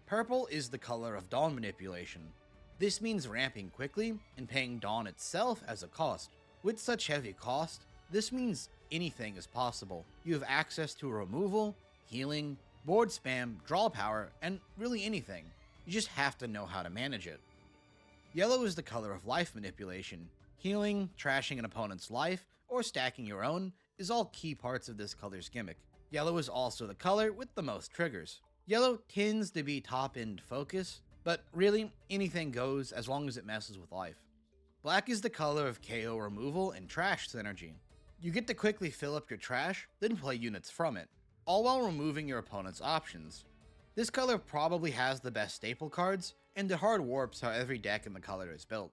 Purple is the color of Dawn manipulation. This means ramping quickly and paying Dawn itself as a cost. With such heavy cost, this means anything is possible. You have access to removal, healing, board spam, draw power, and really anything. You just have to know how to manage it. Yellow is the color of life manipulation. Healing, trashing an opponent's life, or stacking your own is all key parts of this color's gimmick. Yellow is also the color with the most triggers. Yellow tends to be top-end focus, but really, anything goes as long as it messes with life. Black is the color of KO removal and trash synergy. You get to quickly fill up your trash, then play units from it, all while removing your opponent's options. This color probably has the best staple cards, and it hard warps how every deck in the color is built.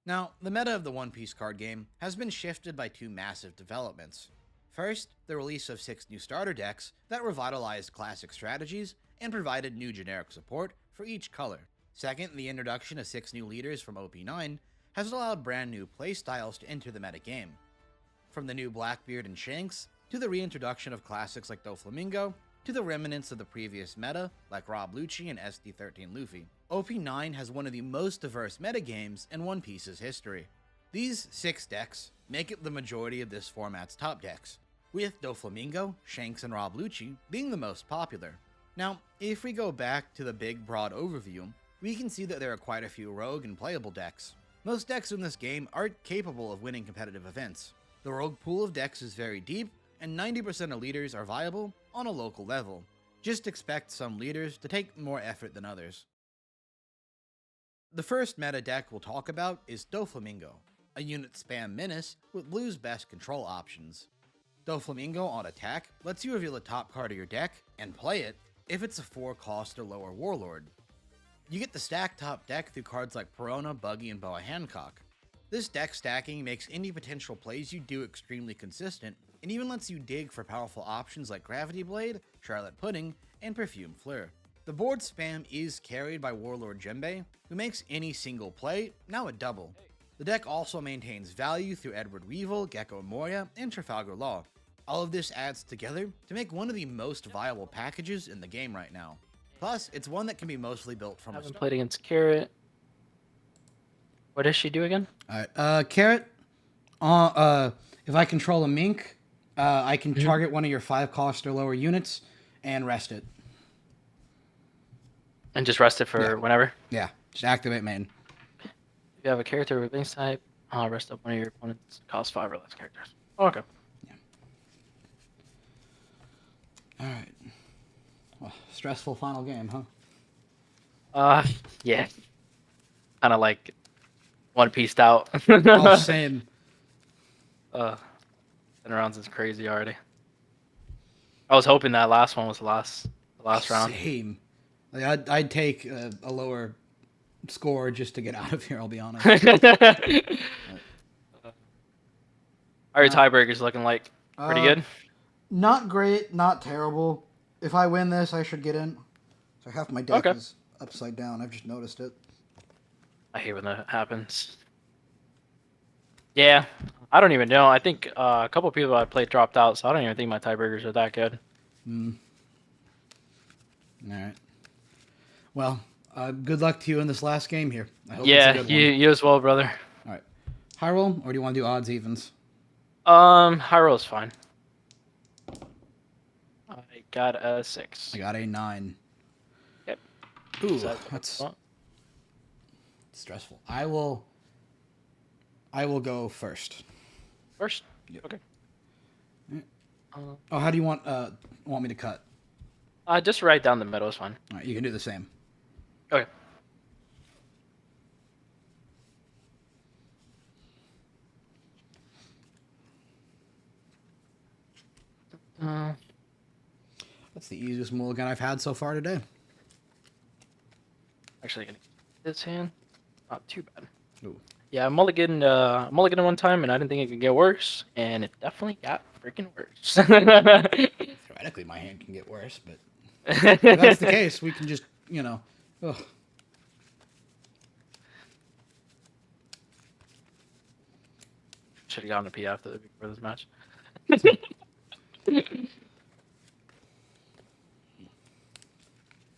Now, the meta of the One Piece card game has been shifted by two massive developments. First, the release of 6 new starter decks that revitalized classic strategies and provided new generic support for each color. Second, the introduction of 6 new leaders from OP9 has allowed brand new playstyles to enter the metagame. From the new Blackbeard and Shanks, to the reintroduction of classics like Doflamingo, to the remnants of the previous meta like Rob Lucci and SD13 Luffy. OP9 has one of the most diverse metagames in One Piece's history. These 6 decks make it the majority of this format's top decks, with Doflamingo, Shanks, and Rob Lucci being the most popular. Now, if we go back to the big broad overview, we can see that there are quite a few rogue and playable decks. Most decks in this game aren't capable of winning competitive events. The rogue pool of decks is very deep, and 90% of leaders are viable on a local level. Just expect some leaders to take more effort than others. The first meta deck we'll talk about is Doflamingo, a unit spam menace with blue's best control options. Doflamingo on attack lets you reveal a top card of your deck and play it if it's a 4 cost or lower warlord. You get the stack top deck through cards like Perona, Buggy, and Boa Hancock. This deck stacking makes any potential plays you do extremely consistent, and even lets you dig for powerful options like Gravity Blade, Charlotte Pudding, and Perfume Fleur. The board spam is carried by Warlord Jembe, who makes any single play now a double. The deck also maintains value through Edward Weevil, Gecko Moria, and Trafalgar Law. All of this adds together to make one of the most viable packages in the game right now. Plus, it's one that can be mostly built from I haven't played against Carrot. What does she do again? Alright, Carrot, if I control a Mink, I can target one of your 5 cost or lower units and rest it. And just rest it for whenever? Yeah, just activate main. If you have a character with base type, rest up one of your opponent's cost 5 or less characters. Oh, okay. Alright. Well, stressful final game, huh? Yeah. Kind of like One Pieced out. Oh, same. 10 rounds is crazy already. I was hoping that last one was the last round. Same. Like, I'd take a lower score just to get out of here, I'll be honest. How are your tiebreakers looking like? Pretty good? Not great, not terrible. If I win this, I should get in. So half my deck is upside down. I've just noticed it. I hate when that happens. Yeah, I don't even know. I think a couple of people I played dropped out, so I don't even think my tiebreakers are that good. Alright. Well, good luck to you in this last game here. I hope yeah, it's a good one. you as well, brother. Alright. High roll, or do you want to do odds evens? High roll is fine. I got a 6. I got a 9. Yep. Ooh, that's stressful. I will go first. First? Yep. Okay. Oh, how do you want me to cut? Just right down the middle is fine. All right, you can do the same. Okay. That's the easiest mulligan I've had so far today. Actually, gonna get this hand. Not too bad. Ooh. Yeah, mulligan one time, and I didn't think it could get worse, and it definitely got freaking worse. Theoretically, my hand can get worse, but if that's the case, we can just, ugh. Should have gotten a P after before this match.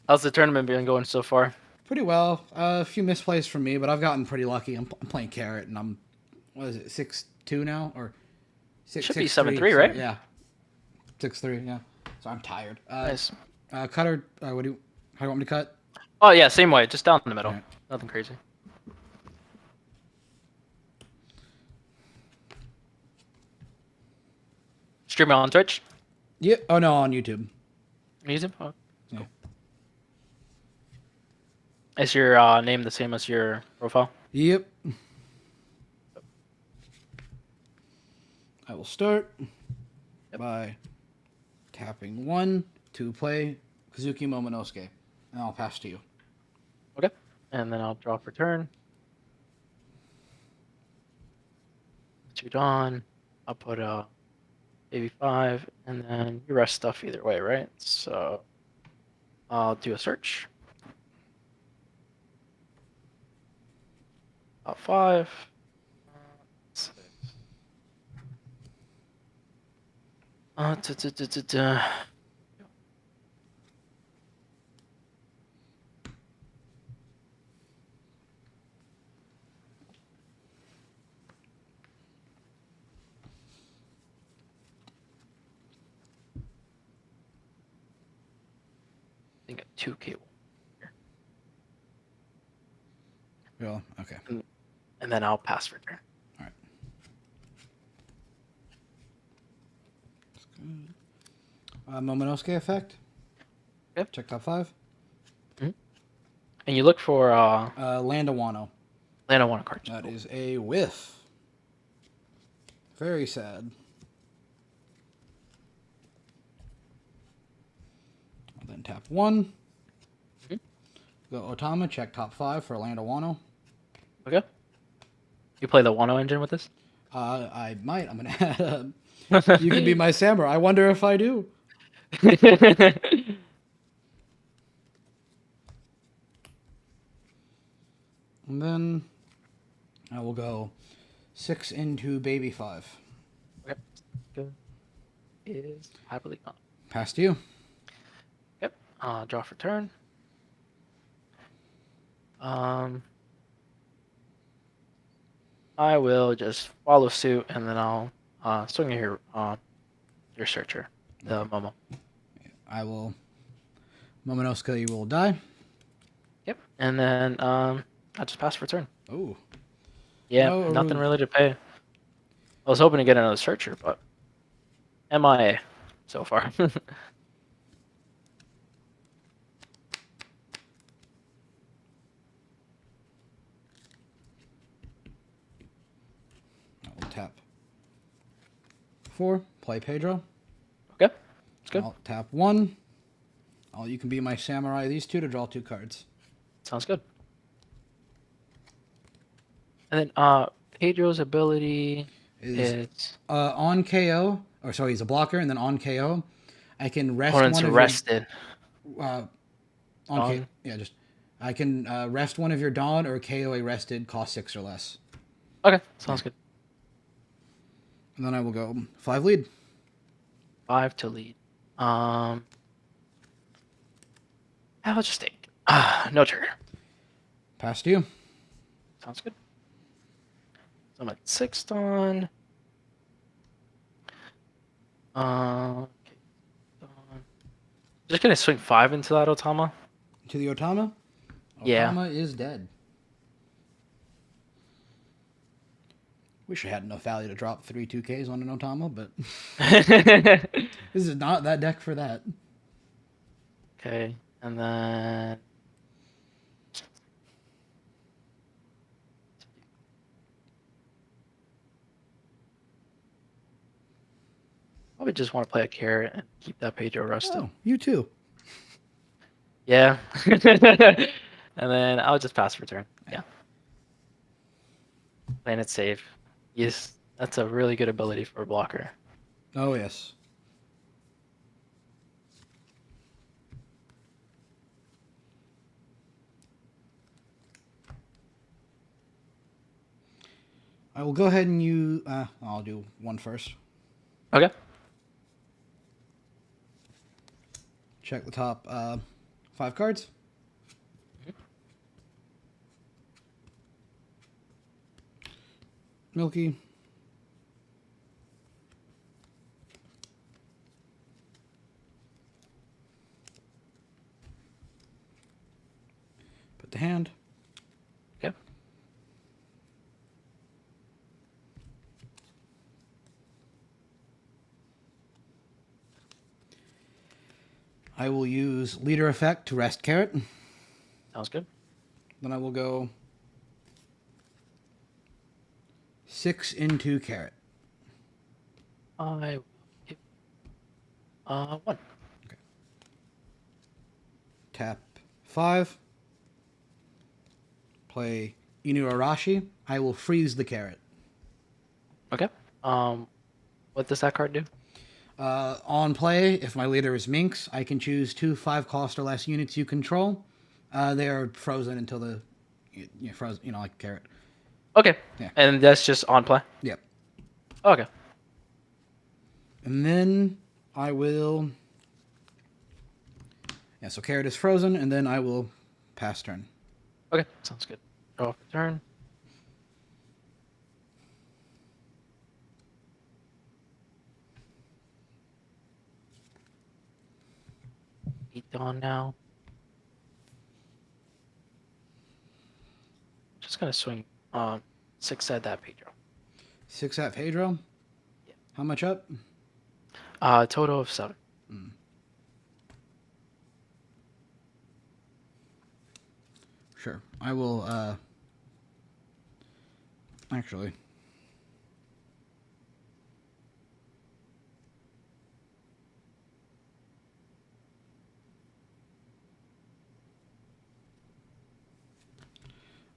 How's the tournament been going so far? Pretty well. A few misplays from me, but I've gotten pretty lucky. I'm playing Carrot, and I'm, 6-2 now? Or Should be 7-3, right? Yeah. 6-3, yeah. So I'm tired. Nice. Cutter, how do you want me to cut? Oh, yeah, same way. Just down in the middle. Right. Nothing crazy. streaming on Twitch? Yep. Oh no, on YouTube. YouTube? Oh, Yeah. is your name the same as your profile? Yep. I will start by tapping 1 to play Kazuki Momonosuke, and I'll pass to you. Okay. And then I'll draw for turn. 2 Dawn. I'll put maybe 5, and then you rest stuff either way, right? So I'll do a search. About 5. 6. I think a 2K. Well, okay. And then I'll pass for turn. Momonosuke effect. Yep. Check top 5. And you look for Land of Wano. Land of Wano cards. That is a whiff. Very sad. I'll then tap 1. Go Otama, check top 5 for Land of Wano. Okay. You play the Wano engine with this? I might. I'm gonna add. You can be my samurai. I wonder if I do. And then I will go 6 into baby 5. Okay. Good. Is happily gone. Pass to you. Yep. Draw for turn. I will just follow suit, and then I'll swing your searcher, the Momo. I will. Momonosuke, you will die. Yep. And then I just pass for turn. Oh. Yeah, No, nothing really to pay. I was hoping to get another searcher, but MIA so far. I will tap 4. Play Pedro. Okay. That's good. I'll tap 1. You can be my samurai. These 2 to draw 2 cards. Sounds good. And then Pedro's ability is on KO, or sorry, he's a blocker, and then on KO, I can rest opponent's one of rested. Your, on KO, yeah, just I can rest one of your Dawn or KO a rested, cost 6 or less. Okay, sounds good. And then I will go 5 lead. 5 to lead. I'll just take. No trigger. Pass to you. Sounds good. So I'm at 6 Dawn. Okay. Just gonna swing 5 into that Otama. To the Otama? Yeah. Otama is dead. Wish I had enough value to drop 3 2Ks on an Otama, but this is not that deck for that. Okay, and then probably just want to play a carrot and keep that Pedro rested. Oh, you too. Yeah. And then I'll just pass for turn. Yeah. Playing it safe. Yes, that's a really good ability for a blocker. Oh, yes. I will go ahead and I'll do 1 first. Okay. Check the top 5 cards. Milky. Put the hand. Okay. I will use leader effect to rest Carrot. Sounds good. Then I will go 6 into Carrot. I will give 1. Tap 5. Play Inu Arashi. I will freeze the Carrot. Okay. What does that card do? On play, if my leader is Minx, I can choose 2 5-cost or less units you control. They are frozen until the frozen, like Carrot. Okay. Yeah. And that's just on play? Yep. Okay. And then I will. Yeah, so Carrot is frozen, and then I will pass turn. Okay, sounds good. Draw for turn. Dawn now. Just gonna swing 6 at that Pedro. 6 at Pedro? Yeah. How much up? Total of 7. Sure. I will, actually.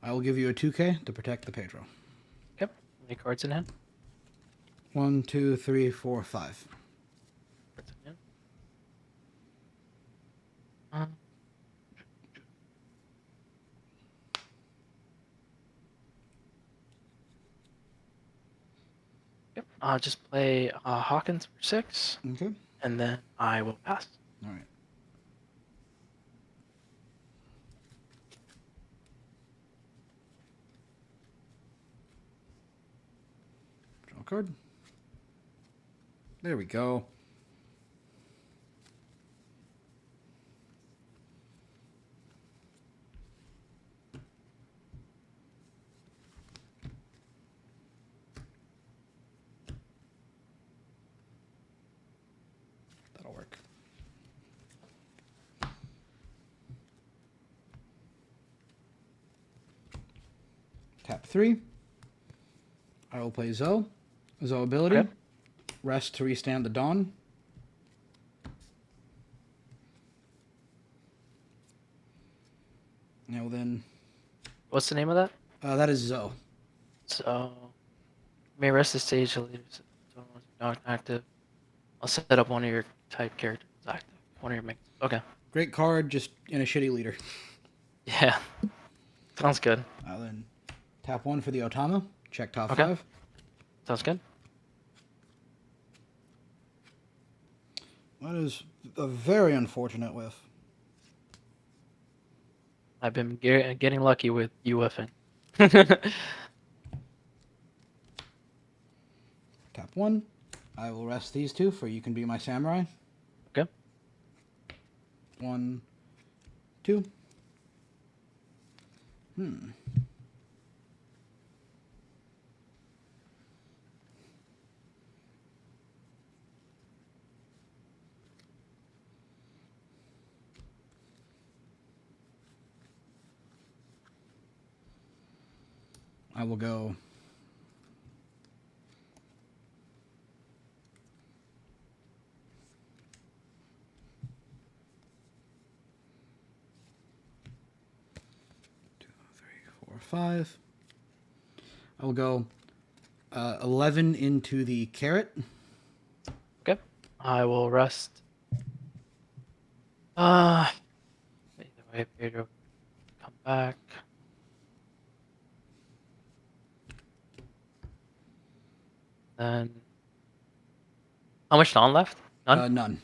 I will give you a 2K to protect the Pedro. Yep. How many cards in hand? 1, 2, 3, 4, 5. Cards in hand. Yep. I'll just play Hawkins for 6. Okay. And then I will pass. All right. Draw a card. There we go. That'll work. Tap 3. I will play Zoe. Zoe ability. Okay. Rest to restand the Dawn. Now then. What's the name of that? That is Zoe. So, may rest the stage to leave not active. I'll set up one of your type characters active. One of your mix. Okay. Great card, just in a shitty leader. Yeah. Sounds good. I'll then tap 1 for the Otama. Check top Okay. 5. Sounds good. That is a very unfortunate whiff. I've been getting lucky with UFN. Tap 1. I will rest these 2 for you can be my samurai. Okay. 1, 2. I will go. Two, 3, 4, 5. I will go 11 into the Carrot. Okay. I will rest. Either way, Pedro, come back. Then, how much Dawn left? None. None.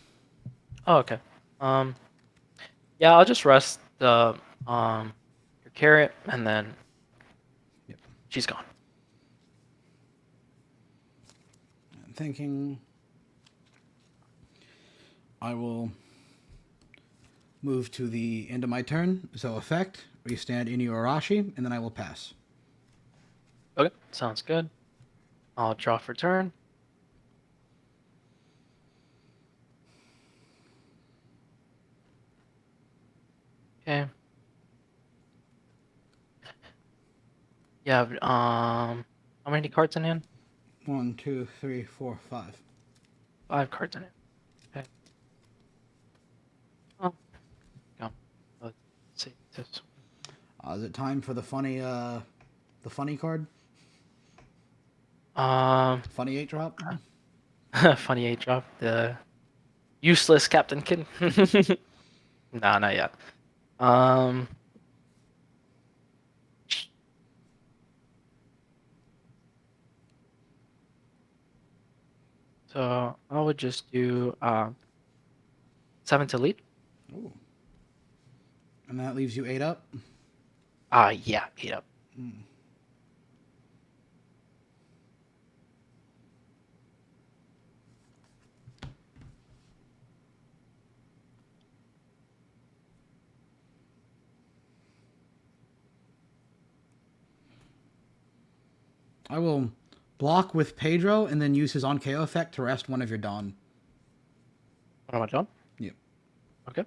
Oh, okay. Yeah, I'll just rest the your Carrot, and then she's gone. I'm thinking I will move to the end of my turn. So effect, restand Inu Arashi, and then I will pass. Okay, sounds good. I'll draw for turn. Okay. You have how many cards in hand? 1, 2, 3, 4, 5. 5 cards in hand. Okay. Oh. Come. Let's see this. Is it time for the funny card? Funny 8 drop? Funny 8 drop. The useless Captain Kid. Nah, not yet. So I would just do 7 to lead. Ooh. And that leaves you 8 up? Yeah, 8 up. I will block with Pedro and then use his on KO effect to rest one of your Dawn. What am I done? Yep. Okay.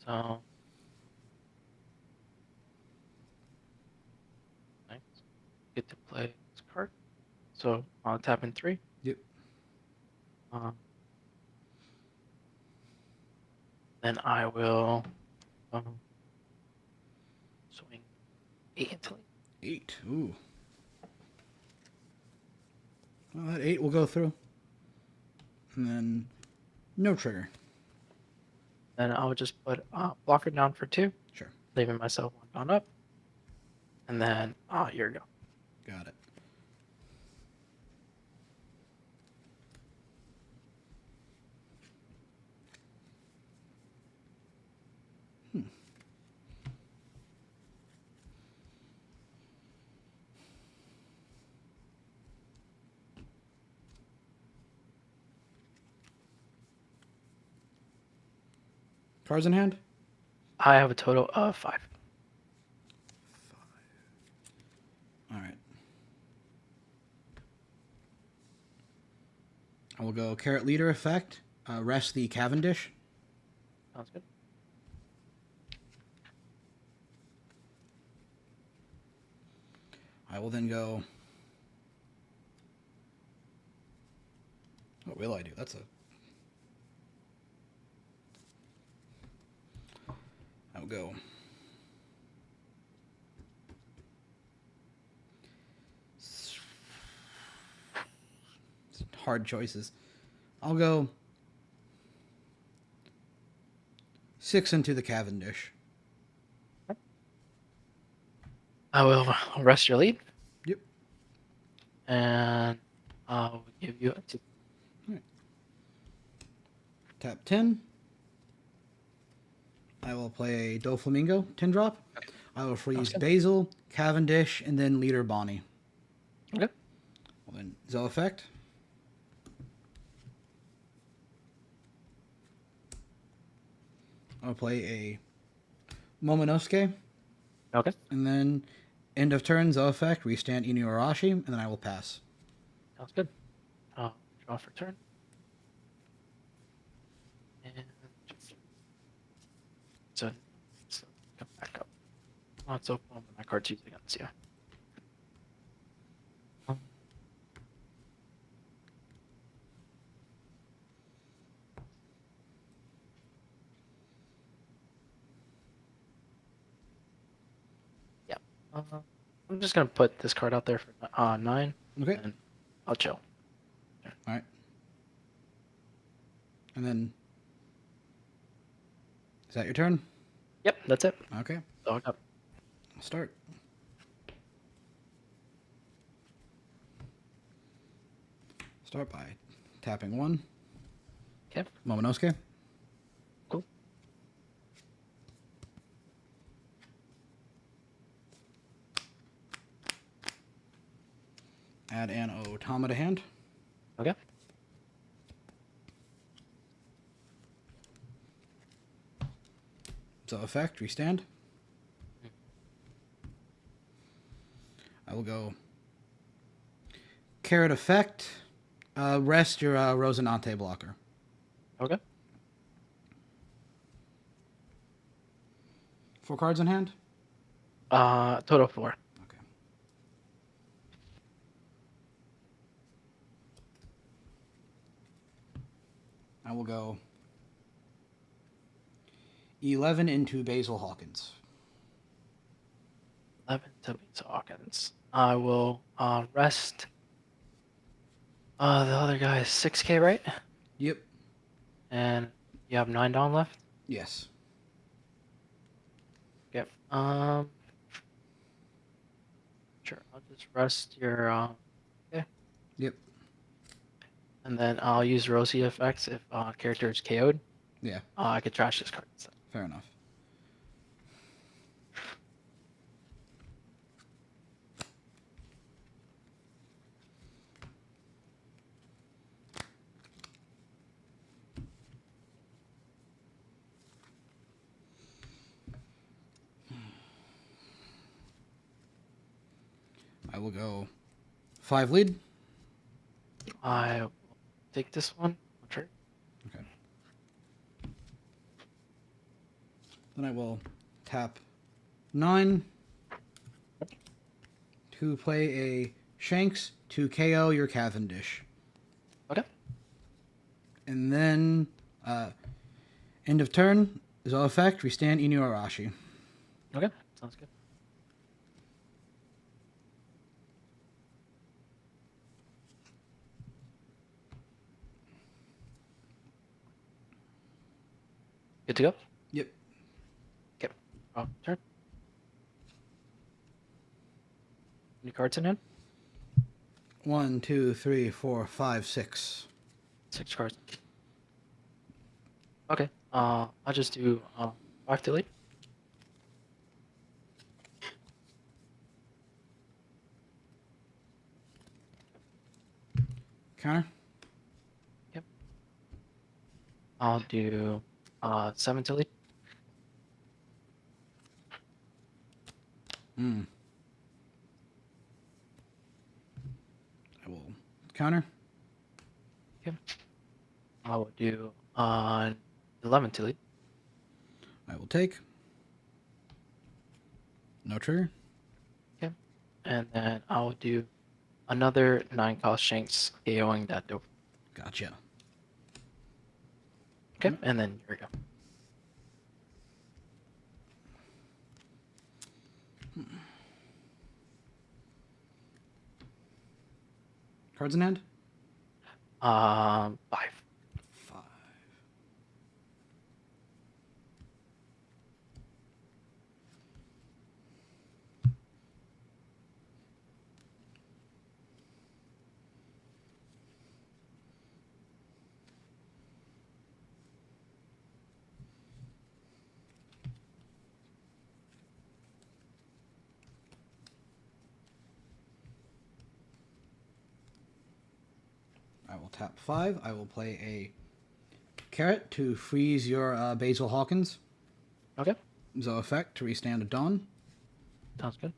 So nice. Get to play this card. So I'll tap in 3. Yep. Then I will swing 8 into lead. 8. Ooh. Well, that 8 will go through. And then no trigger. Then I would just put blocker down for 2. Sure. Leaving myself 1 down up. And then here you go. Got it. Cards in hand? I have a total of 5. All right. I will go Carrot Leader effect. Rest the Cavendish. Sounds good. I will then go. What will I do? That's a. I will go. Hard choices. I'll go 6 into the Cavendish. I will rest your lead. Yep. And I'll give you a 2. Right. Tap 10. I will play a Doflamingo 10 drop. I will freeze Basil, Cavendish, and then Leader Bonnie. Okay. Well then, Zo effect. I'll play a Momonosuke. Okay. And then end of turn, Zo effect, restand Inuarashi, and then I will pass. Sounds good. Draw for turn. And so come back up. Let's open when my card's used against you. I'm just gonna put this card out there for 9. Okay. And I'll chill. All right. And then, is that your turn? Yep, that's it. Okay. Dog up. I'll start. Start by tapping 1. Okay. Momonosuke. Cool. Add an Otama to hand. Okay. So effect, restand. I will go Carrot effect. Rest your Rosinante blocker. Okay. 4 cards in hand? Total 4. Okay. I will go 11 into Basil Hawkins. 11 to Basil Hawkins. I will rest. The other guy is 6k, right? Yep. And you have 9 Dawn left? Yes. Yep. Sure. I'll just rest your. Okay. Yep. And then I'll use Rosie effects if character is KO'd. Yeah. I could trash this card instead. Fair enough. I will go 5 lead. I will take this one. Sure. Okay. Then I will tap 9 to play a Shanks to KO your Cavendish. Okay. And then, end of turn, is all effect, we stand Inuarashi. Okay. Sounds good. Good to go? Yep. Okay. Turn. Any cards in hand? 1, 2, 3, 4, 5, 6. 6 cards. Okay. I'll just do 5 to lead. Counter? Yep. I'll do 7 to lead. Hmm. I will counter. Okay. I will do 11 to lead. I will take. No trigger. Okay. And then I'll do another 9 cost Shanks KOing that dope. Gotcha. Okay. And then here we go. Cards in hand? 5. 5. I will tap 5. I will play a carrot to freeze your Basil Hawkins. Okay. So effect to restand a Dawn. Sounds good.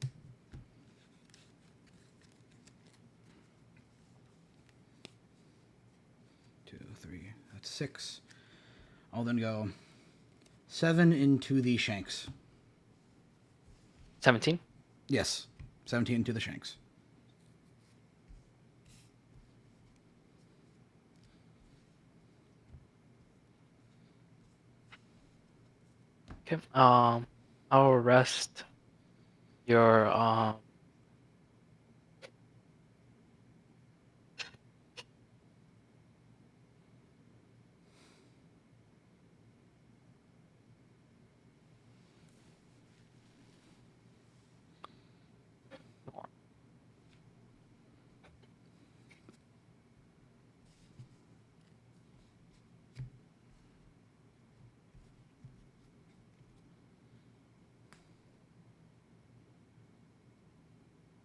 Two, 3. That's 6. I'll then go 7 into the Shanks. 17? Yes. 17 into the Shanks. Okay. I'll rest your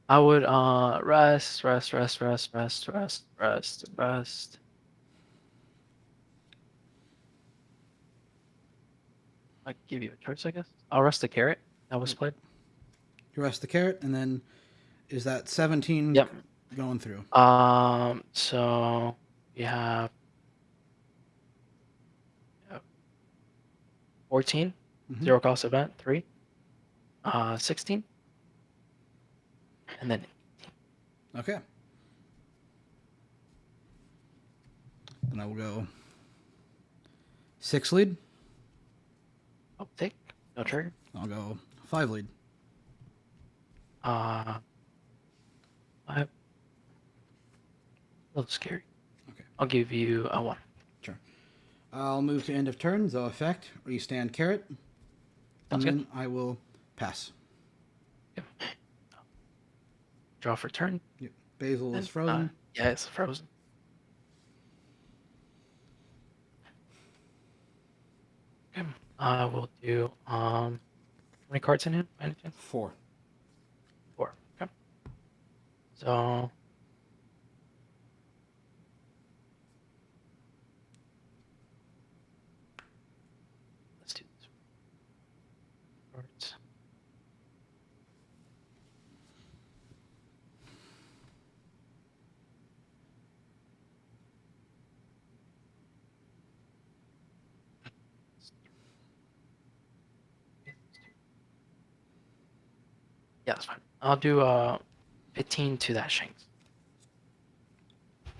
I would rest. I give you a choice, I guess. I'll rest the carrot that was played. You rest the carrot, and then is that 17 Yep. going through? So you have 14, Mhm. 0 cost event, 3, 16, and then Okay. Then I will go 6 lead. I'll take, no trigger. I'll go 5 lead. 5. A little scary. Okay. I'll give you a 1. Sure. I'll move to end of turn. Zo effect. Restand carrot. Sounds and good. then I will pass. Draw for turn. Yep. Basil is And, frozen. yeah, it's frozen. Okay. I will do how many cards in hand by any chance? 4. 4. Okay. So let's do this. Cards. Yeah, that's fine. I'll do 15 to that Shanks.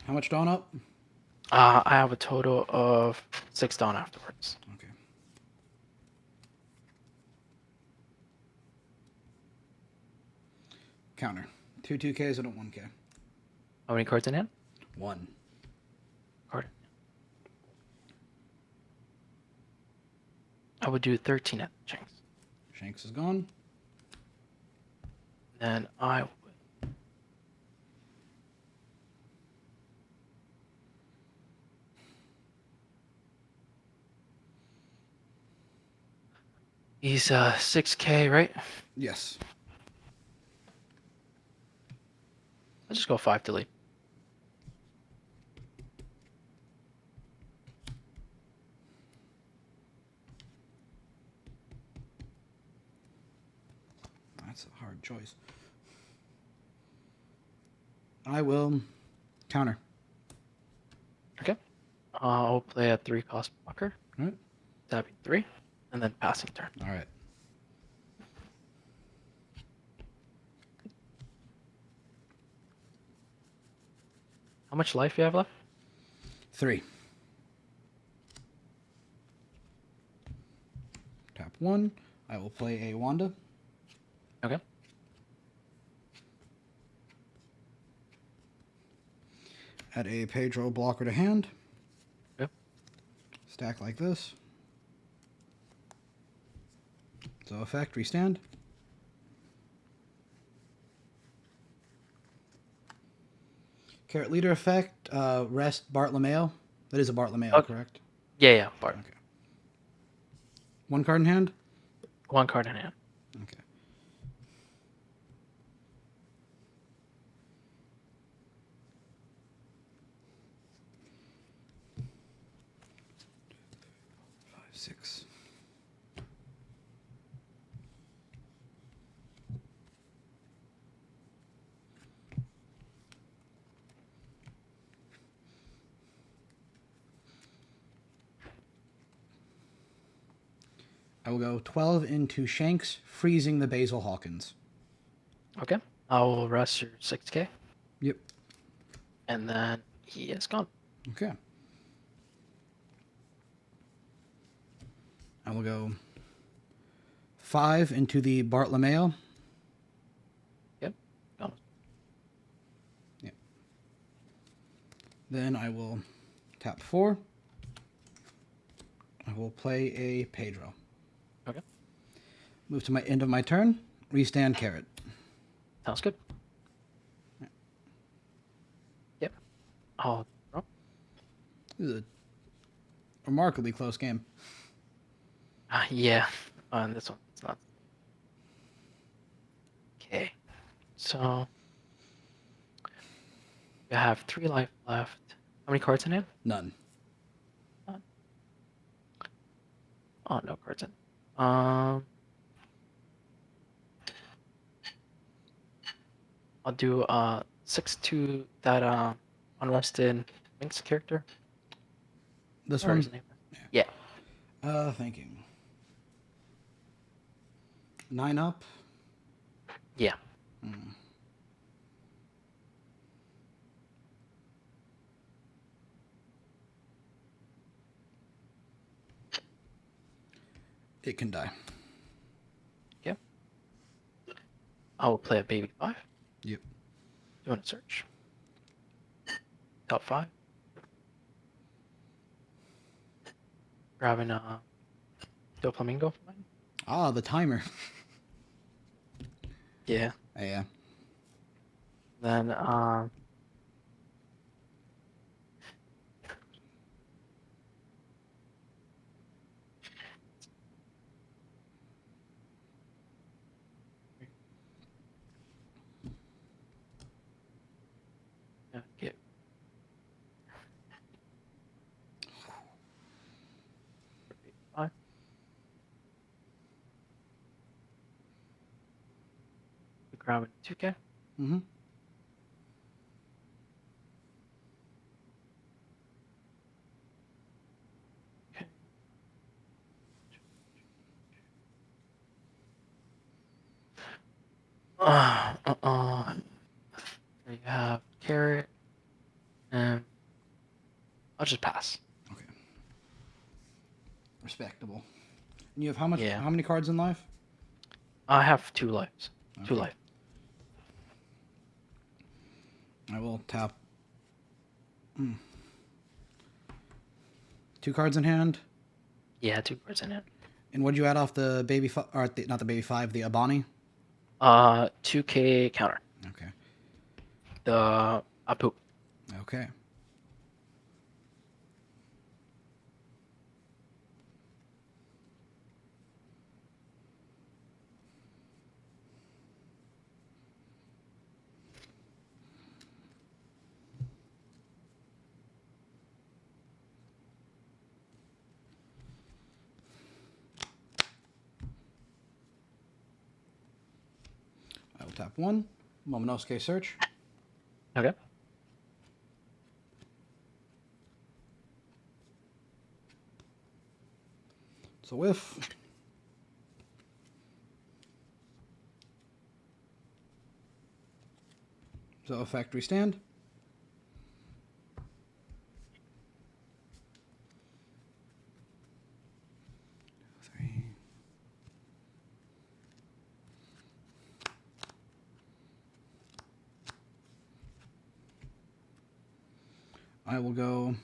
How much Dawn up? I have a total of 6 down afterwards. Okay. Counter. 2 2Ks and a 1K. How many cards in hand? 1. Card. I would do 13 at Shanks. Shanks is gone. Then I would. He's 6K, right? Yes. I'll just go 5 delete. That's a hard choice. I will counter. Okay. I'll play a 3 cost blocker. All right. That'd be 3. And then passing turn. All right. How much life do you have left? 3. Tap 1. I will play a Wanda. Okay. Add a Pedro blocker to hand. Yep. Stack like this. So effect, restand. Carrot leader effect, rest Bartolomeo. That is a Bartolomeo, Okay. correct? Yeah, Bart. Okay. 1 card in hand? 1 card in hand. Okay. Five, 6. I will go 12 into Shanks, freezing the Basil Hawkins. Okay. I will rest your 6K. Yep. And then he is gone. Okay. I will go 5 into the Bartolomeo. Yep. Gone. Yep. Then I will tap 4. I will play a Pedro. Okay. Move to my end of my turn. Restand carrot. Sounds good. Yep. I'll draw. This is a remarkably close game. Yeah. On this one, it's not. Okay. So you have 3 life left. How many cards in hand? None. Oh, no cards in. I'll do 6 to that unrested Lynx character. This Or one? his name. Yeah. Thank you. 9 up. Yeah. It can die. Yep. I will play a baby 5. Yep. Doing a search. Top 5. Grabbing a Doflamingo for mine. Ah, the timer. Yeah. Yeah. Then get five. Grabbing 2K. Mm-hmm. You have carrot, and I'll just pass. Okay. Respectable. And you have how much? Yeah. How many cards in life? I have 2 lives. 2 Okay. life. I will tap. 2 cards in hand. Yeah, 2 cards in it. And what'd you add off the baby or not the baby 5, the Abani? 2K counter. Okay. The Apu. Okay. I will tap 1. Momonosuke search. Okay. It's a whiff. So a factory stand. I will go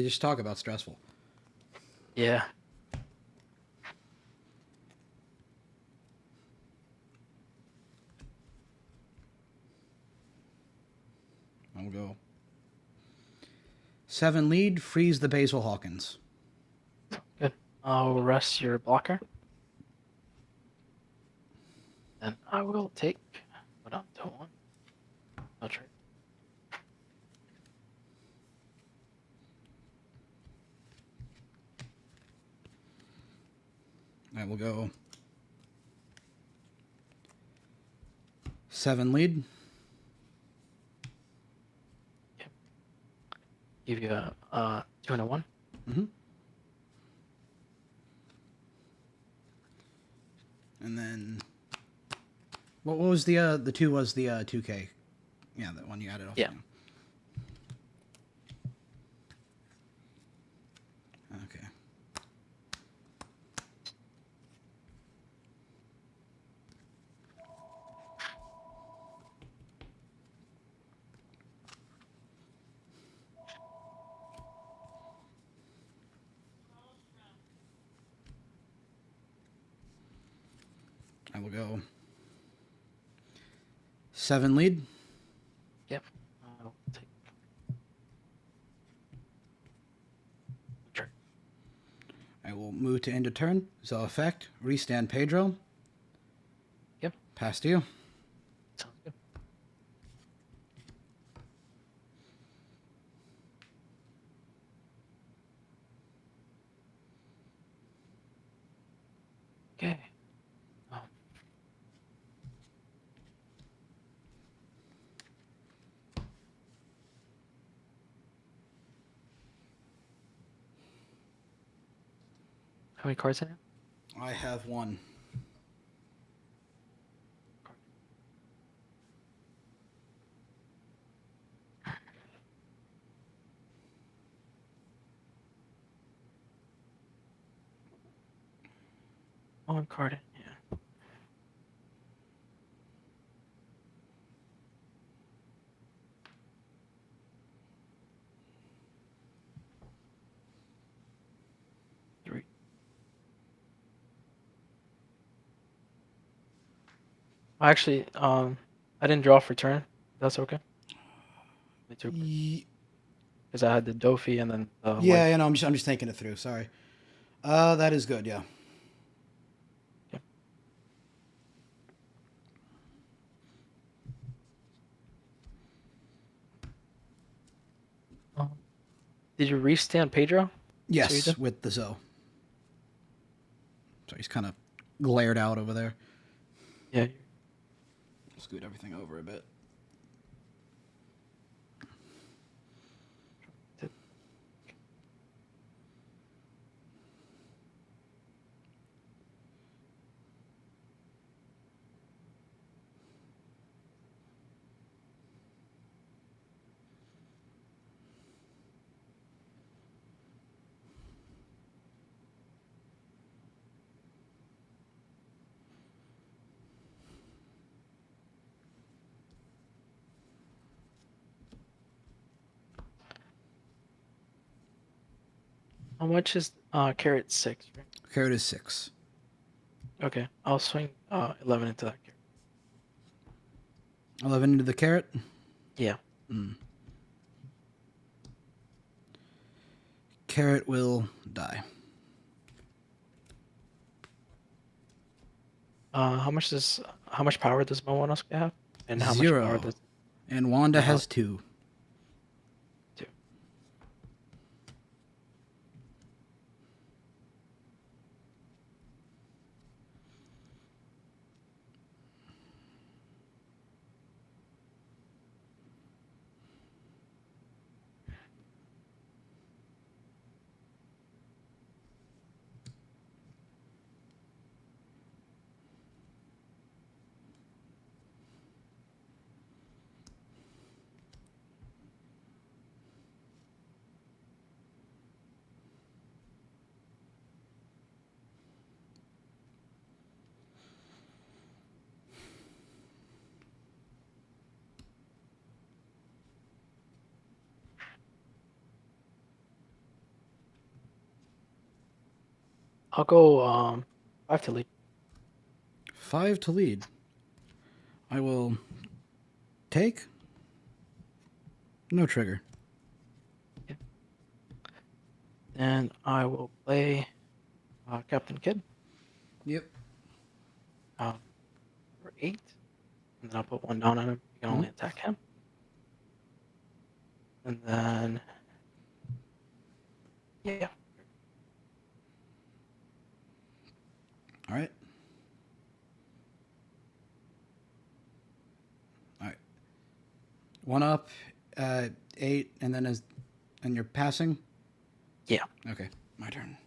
just talk about stressful. Yeah. I will go 7 lead, freeze the Basil Hawkins. Good. I'll rest your blocker. And I will take what I'm doing. I'll trade. I will go 7 lead. Give you a 2 and a 1. Mm-hmm. And then what was the 2 was the 2K. Yeah, that one you added off. Yeah. Okay. I will go 7 lead. Yep. I'll take. Sure. I will move to end of turn. So effect, restand Pedro. Yep. Pass to you. Sounds good. Okay. How many cards in it? I have one. One card in, yeah. Three. Actually, I didn't draw for turn. That's okay. Because I had the Dofi and then the Yeah, white. you know, I'm just thinking it through. Sorry. That is good. Yeah. Did you restand Pedro? So you Yes, did? with the Zoe. So he's kind of glared out over there. Yeah. Scoot everything over a bit. How much is carrot 6? Right? Carrot is 6. Okay, I'll swing 11 into that carrot. 11 into the carrot? Yeah. Carrot will die. How much power does Momonosuke have? And how much power 0. does And Wanda No. has 2. 2? I'll go 5 to lead. 5 to lead. I will take. No trigger. And I will play Captain Kidd. Yep. For 8. And then I'll put 1 down on him. You can only attack him. And then yeah. All right. All right. 1 up, 8, and then and you're passing? Yeah. Okay, my turn.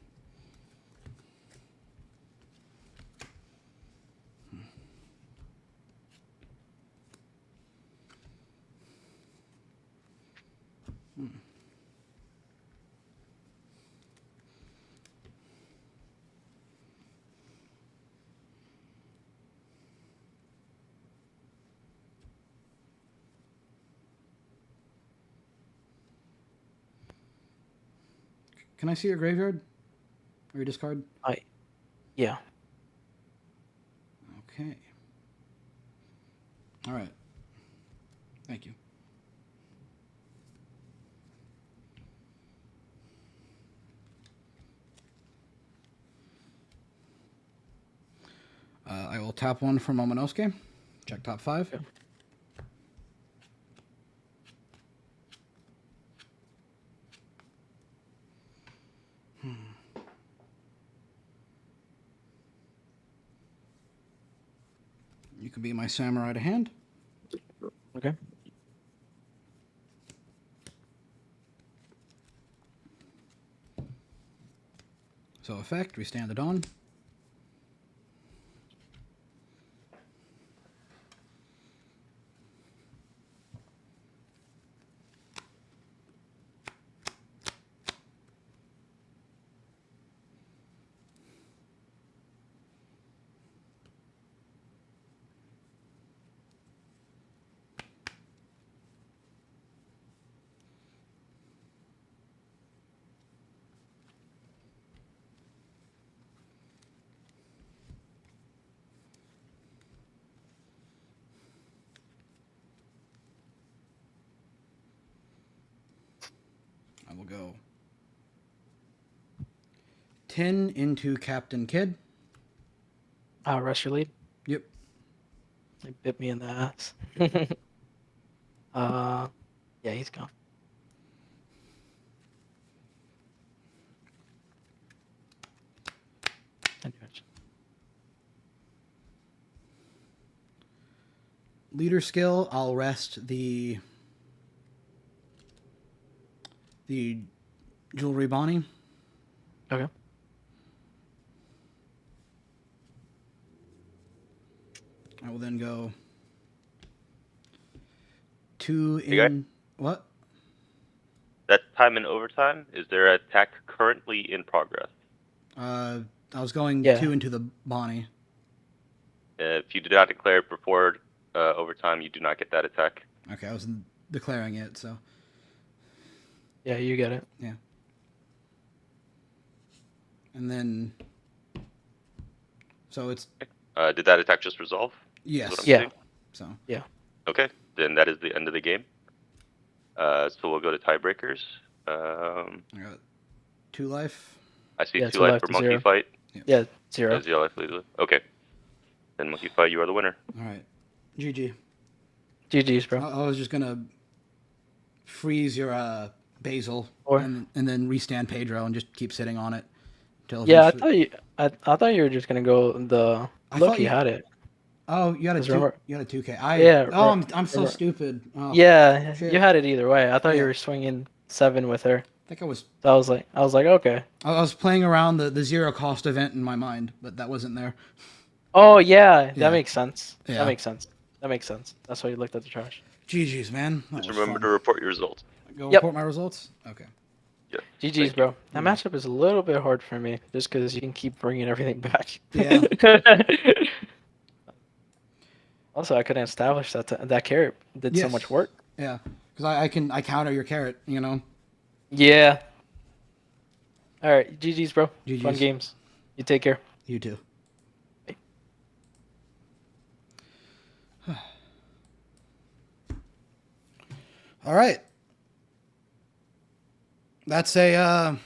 Can I see your graveyard? Or your discard? Yeah. Okay. All right. Thank you. I will will tap one for Momonosuke. Check top 5. Okay. You can be my samurai to hand. Okay. So effect, we stand it on. I will go 10 into Captain Kidd. Rest your lead. Yep. They bit me in the ass. Yeah, he's gone. Leader skill, I'll rest the Jewelry Bonnie. Okay. I will then go 2 Hey, guy. in... What? That time in overtime, is there an attack currently in progress? I was going Yeah. 2 into the Bonnie. If you did not declare it before overtime, you do not get that attack. Okay, I was declaring it, so... Yeah, you get it. Yeah. And then... So it's... Did that attack just resolve? Is Yes. what I'm Yeah. seeing? So... Yeah. Okay, then that is the end of the game. So we'll go to tiebreakers. I got 2 life. I see Yeah, 2 2 life life for to Monkey 0. Fight. Yeah, 0. 0 life leader. Okay. Then Monkey Fight, you are the winner. Alright. GG. GG's, bro. I was just gonna freeze your Basil Or- and then restand Pedro and just keep sitting on it until Yeah, eventually- I thought you were just gonna go the I look. thought You you- had it. Oh, you had a 'Cause 2. remember- You had a 2K. Yeah, I'm so remember- stupid. Oh, Yeah, shit. you had it either way. I thought you Yeah. were swinging 7 with her. I think I was. So I was like, okay. I was playing around the zero cost event in my mind, but that wasn't there. Oh yeah, Yeah. that makes sense. Yeah. That makes sense. That makes sense. That's why you looked at the trash. GG's, man. That Just was remember fun. to report your results. Go Yep. report my results. Okay. Yeah. GG's, bro. That matchup is a little bit hard for me, just because you can keep bringing everything back. Yeah. Also, I couldn't establish that carrot did so Yes. much work. Yeah, because I counter your carrot. You know. Yeah. All right, GG's, bro. Fun GG's. games. You take care. You too. All right. That's a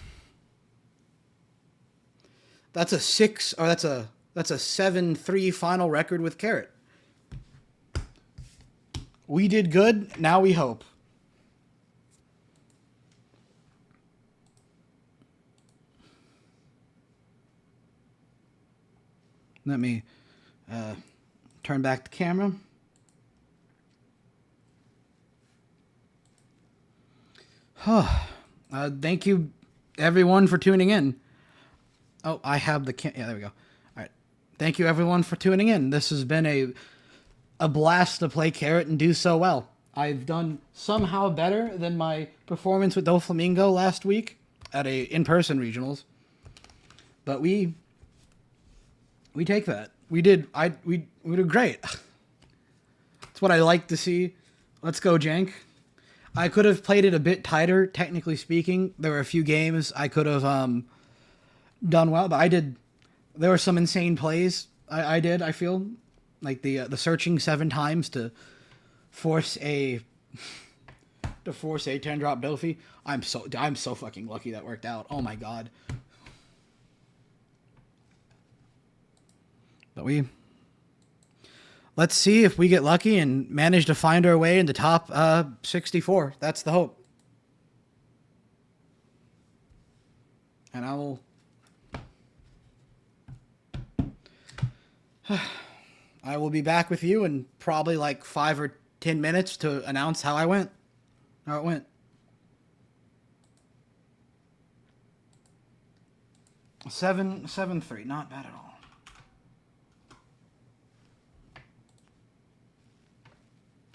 6 or that's a 7-3 final record with Carrot. We did good. Now we hope. Let me turn back the camera. Thank you, everyone, for tuning in. Oh, I have the yeah, there we go. All right. Thank you, everyone, for tuning in. This has been a blast to play Carrot and do so well. I've done somehow better than my performance with Doflamingo last week at a in-person regionals. But we take that. We did great. That's what I like to see. Let's go, Jank. I could have played it a bit tighter, technically speaking. There were a few games I could have done well, but I did. There were some insane plays I did. I feel like the searching 7 times to force a 10-drop Dofi. I'm so fucking lucky that worked out. Oh my god. But let's see if we get lucky and manage to find our way in the top 64. That's the hope. And I will... I will be back with you in probably like 5 or 10 minutes to announce how it went. Not bad at all.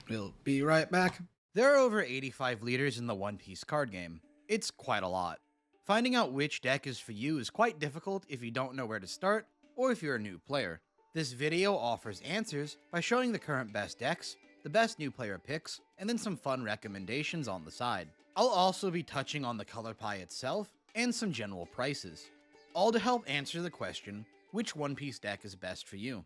We'll be right back. There are over 85 leaders in the One Piece card game. It's quite a lot. Finding out which deck is for you is quite difficult if you don't know where to start, or if you're a new player. This video offers answers by showing the current best decks, the best new player picks, and then some fun recommendations on the side. I'll also be touching on the color pie itself, and some general prices. All to help answer the question, which One Piece deck is best for you?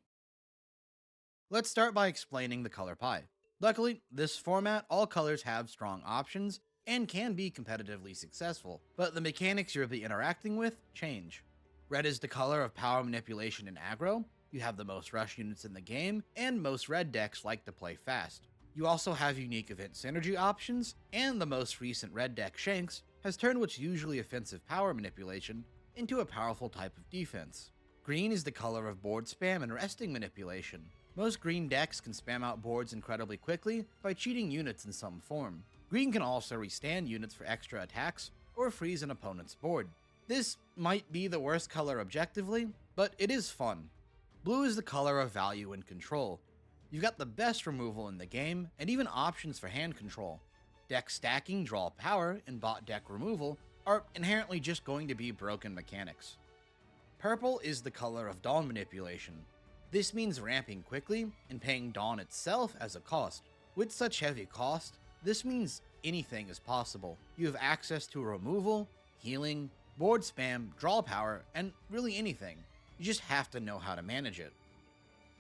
Let's start by explaining the color pie. Luckily, this format, all colors have strong options, and can be competitively successful, but the mechanics you'll be interacting with change. Red is the color of power manipulation and aggro. You have the most rush units in the game, and most red decks like to play fast. You also have unique event synergy options, and the most recent red deck, Shanks, has turned what's usually offensive power manipulation into a powerful type of defense. Green is the color of board spam and resting manipulation. Most green decks can spam out boards incredibly quickly by cheating units in some form. Green can also restand units for extra attacks, or freeze an opponent's board. This might be the worst color objectively, but it is fun. Blue is the color of value and control. You've got the best removal in the game, and even options for hand control. Deck stacking, draw power, and bot deck removal are inherently just going to be broken mechanics. Purple is the color of Dawn manipulation. This means ramping quickly and paying Dawn itself as a cost. With such heavy cost, this means anything is possible. You have access to removal, healing, board spam, draw power, and really anything. You just have to know how to manage it.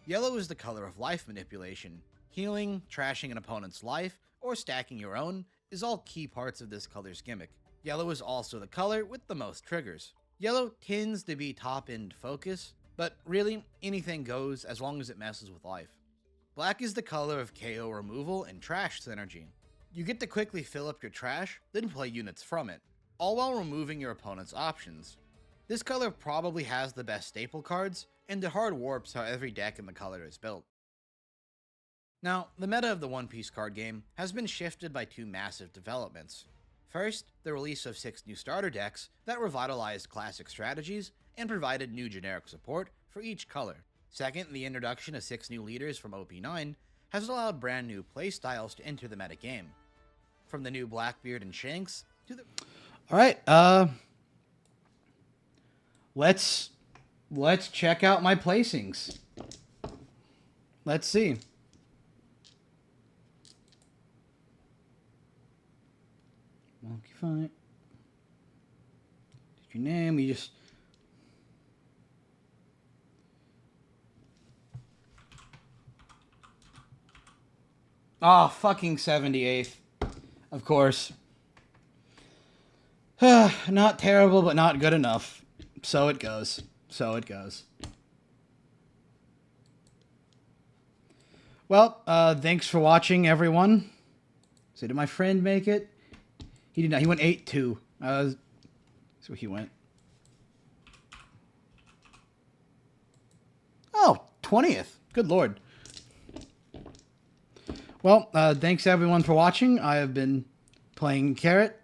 Yellow is the color of life manipulation. Healing, trashing an opponent's life, or stacking your own is all key parts of this color's gimmick. Yellow is also the color with the most triggers. Yellow tends to be top-end focus, but really, anything goes as long as it messes with life. Black is the color of KO removal and trash synergy. You get to quickly fill up your trash, then play units from it, all while removing your opponent's options. This color probably has the best staple cards, and it hard warps how every deck in the color is built. Now, the meta of the One Piece card game has been shifted by two massive developments. First, the release of 6 new starter decks that revitalized classic strategies and provided new generic support for each color. Second, the introduction of 6 new leaders from OP9 has allowed brand new playstyles to enter the metagame. From the new Blackbeard and Shanks to the... Alright, let's check out my placings. Let's see. Monkey fight. Did you name? You just... Oh, fucking 78th. Of course. Not terrible, but not good enough. So it goes. So it goes. Well, thanks for watching, everyone. So did my friend make it? He did not. He went 8-2. So he went. Oh, 20th. Good lord. Well, thanks everyone for watching. I have been playing Carrot.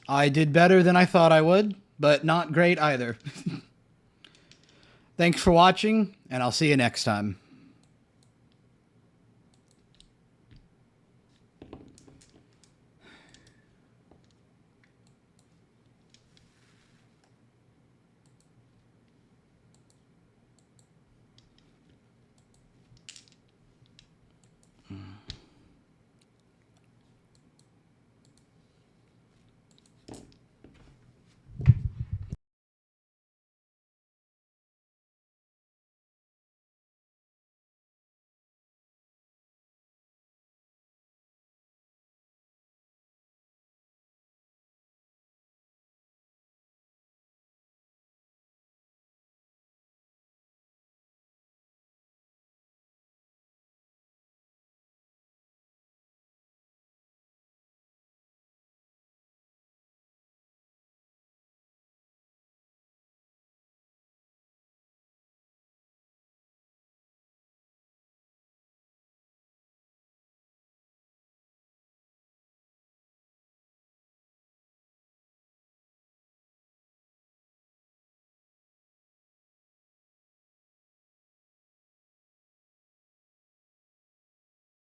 I did better than I thought I would, but not great either. Thanks for watching, and I'll see you next time.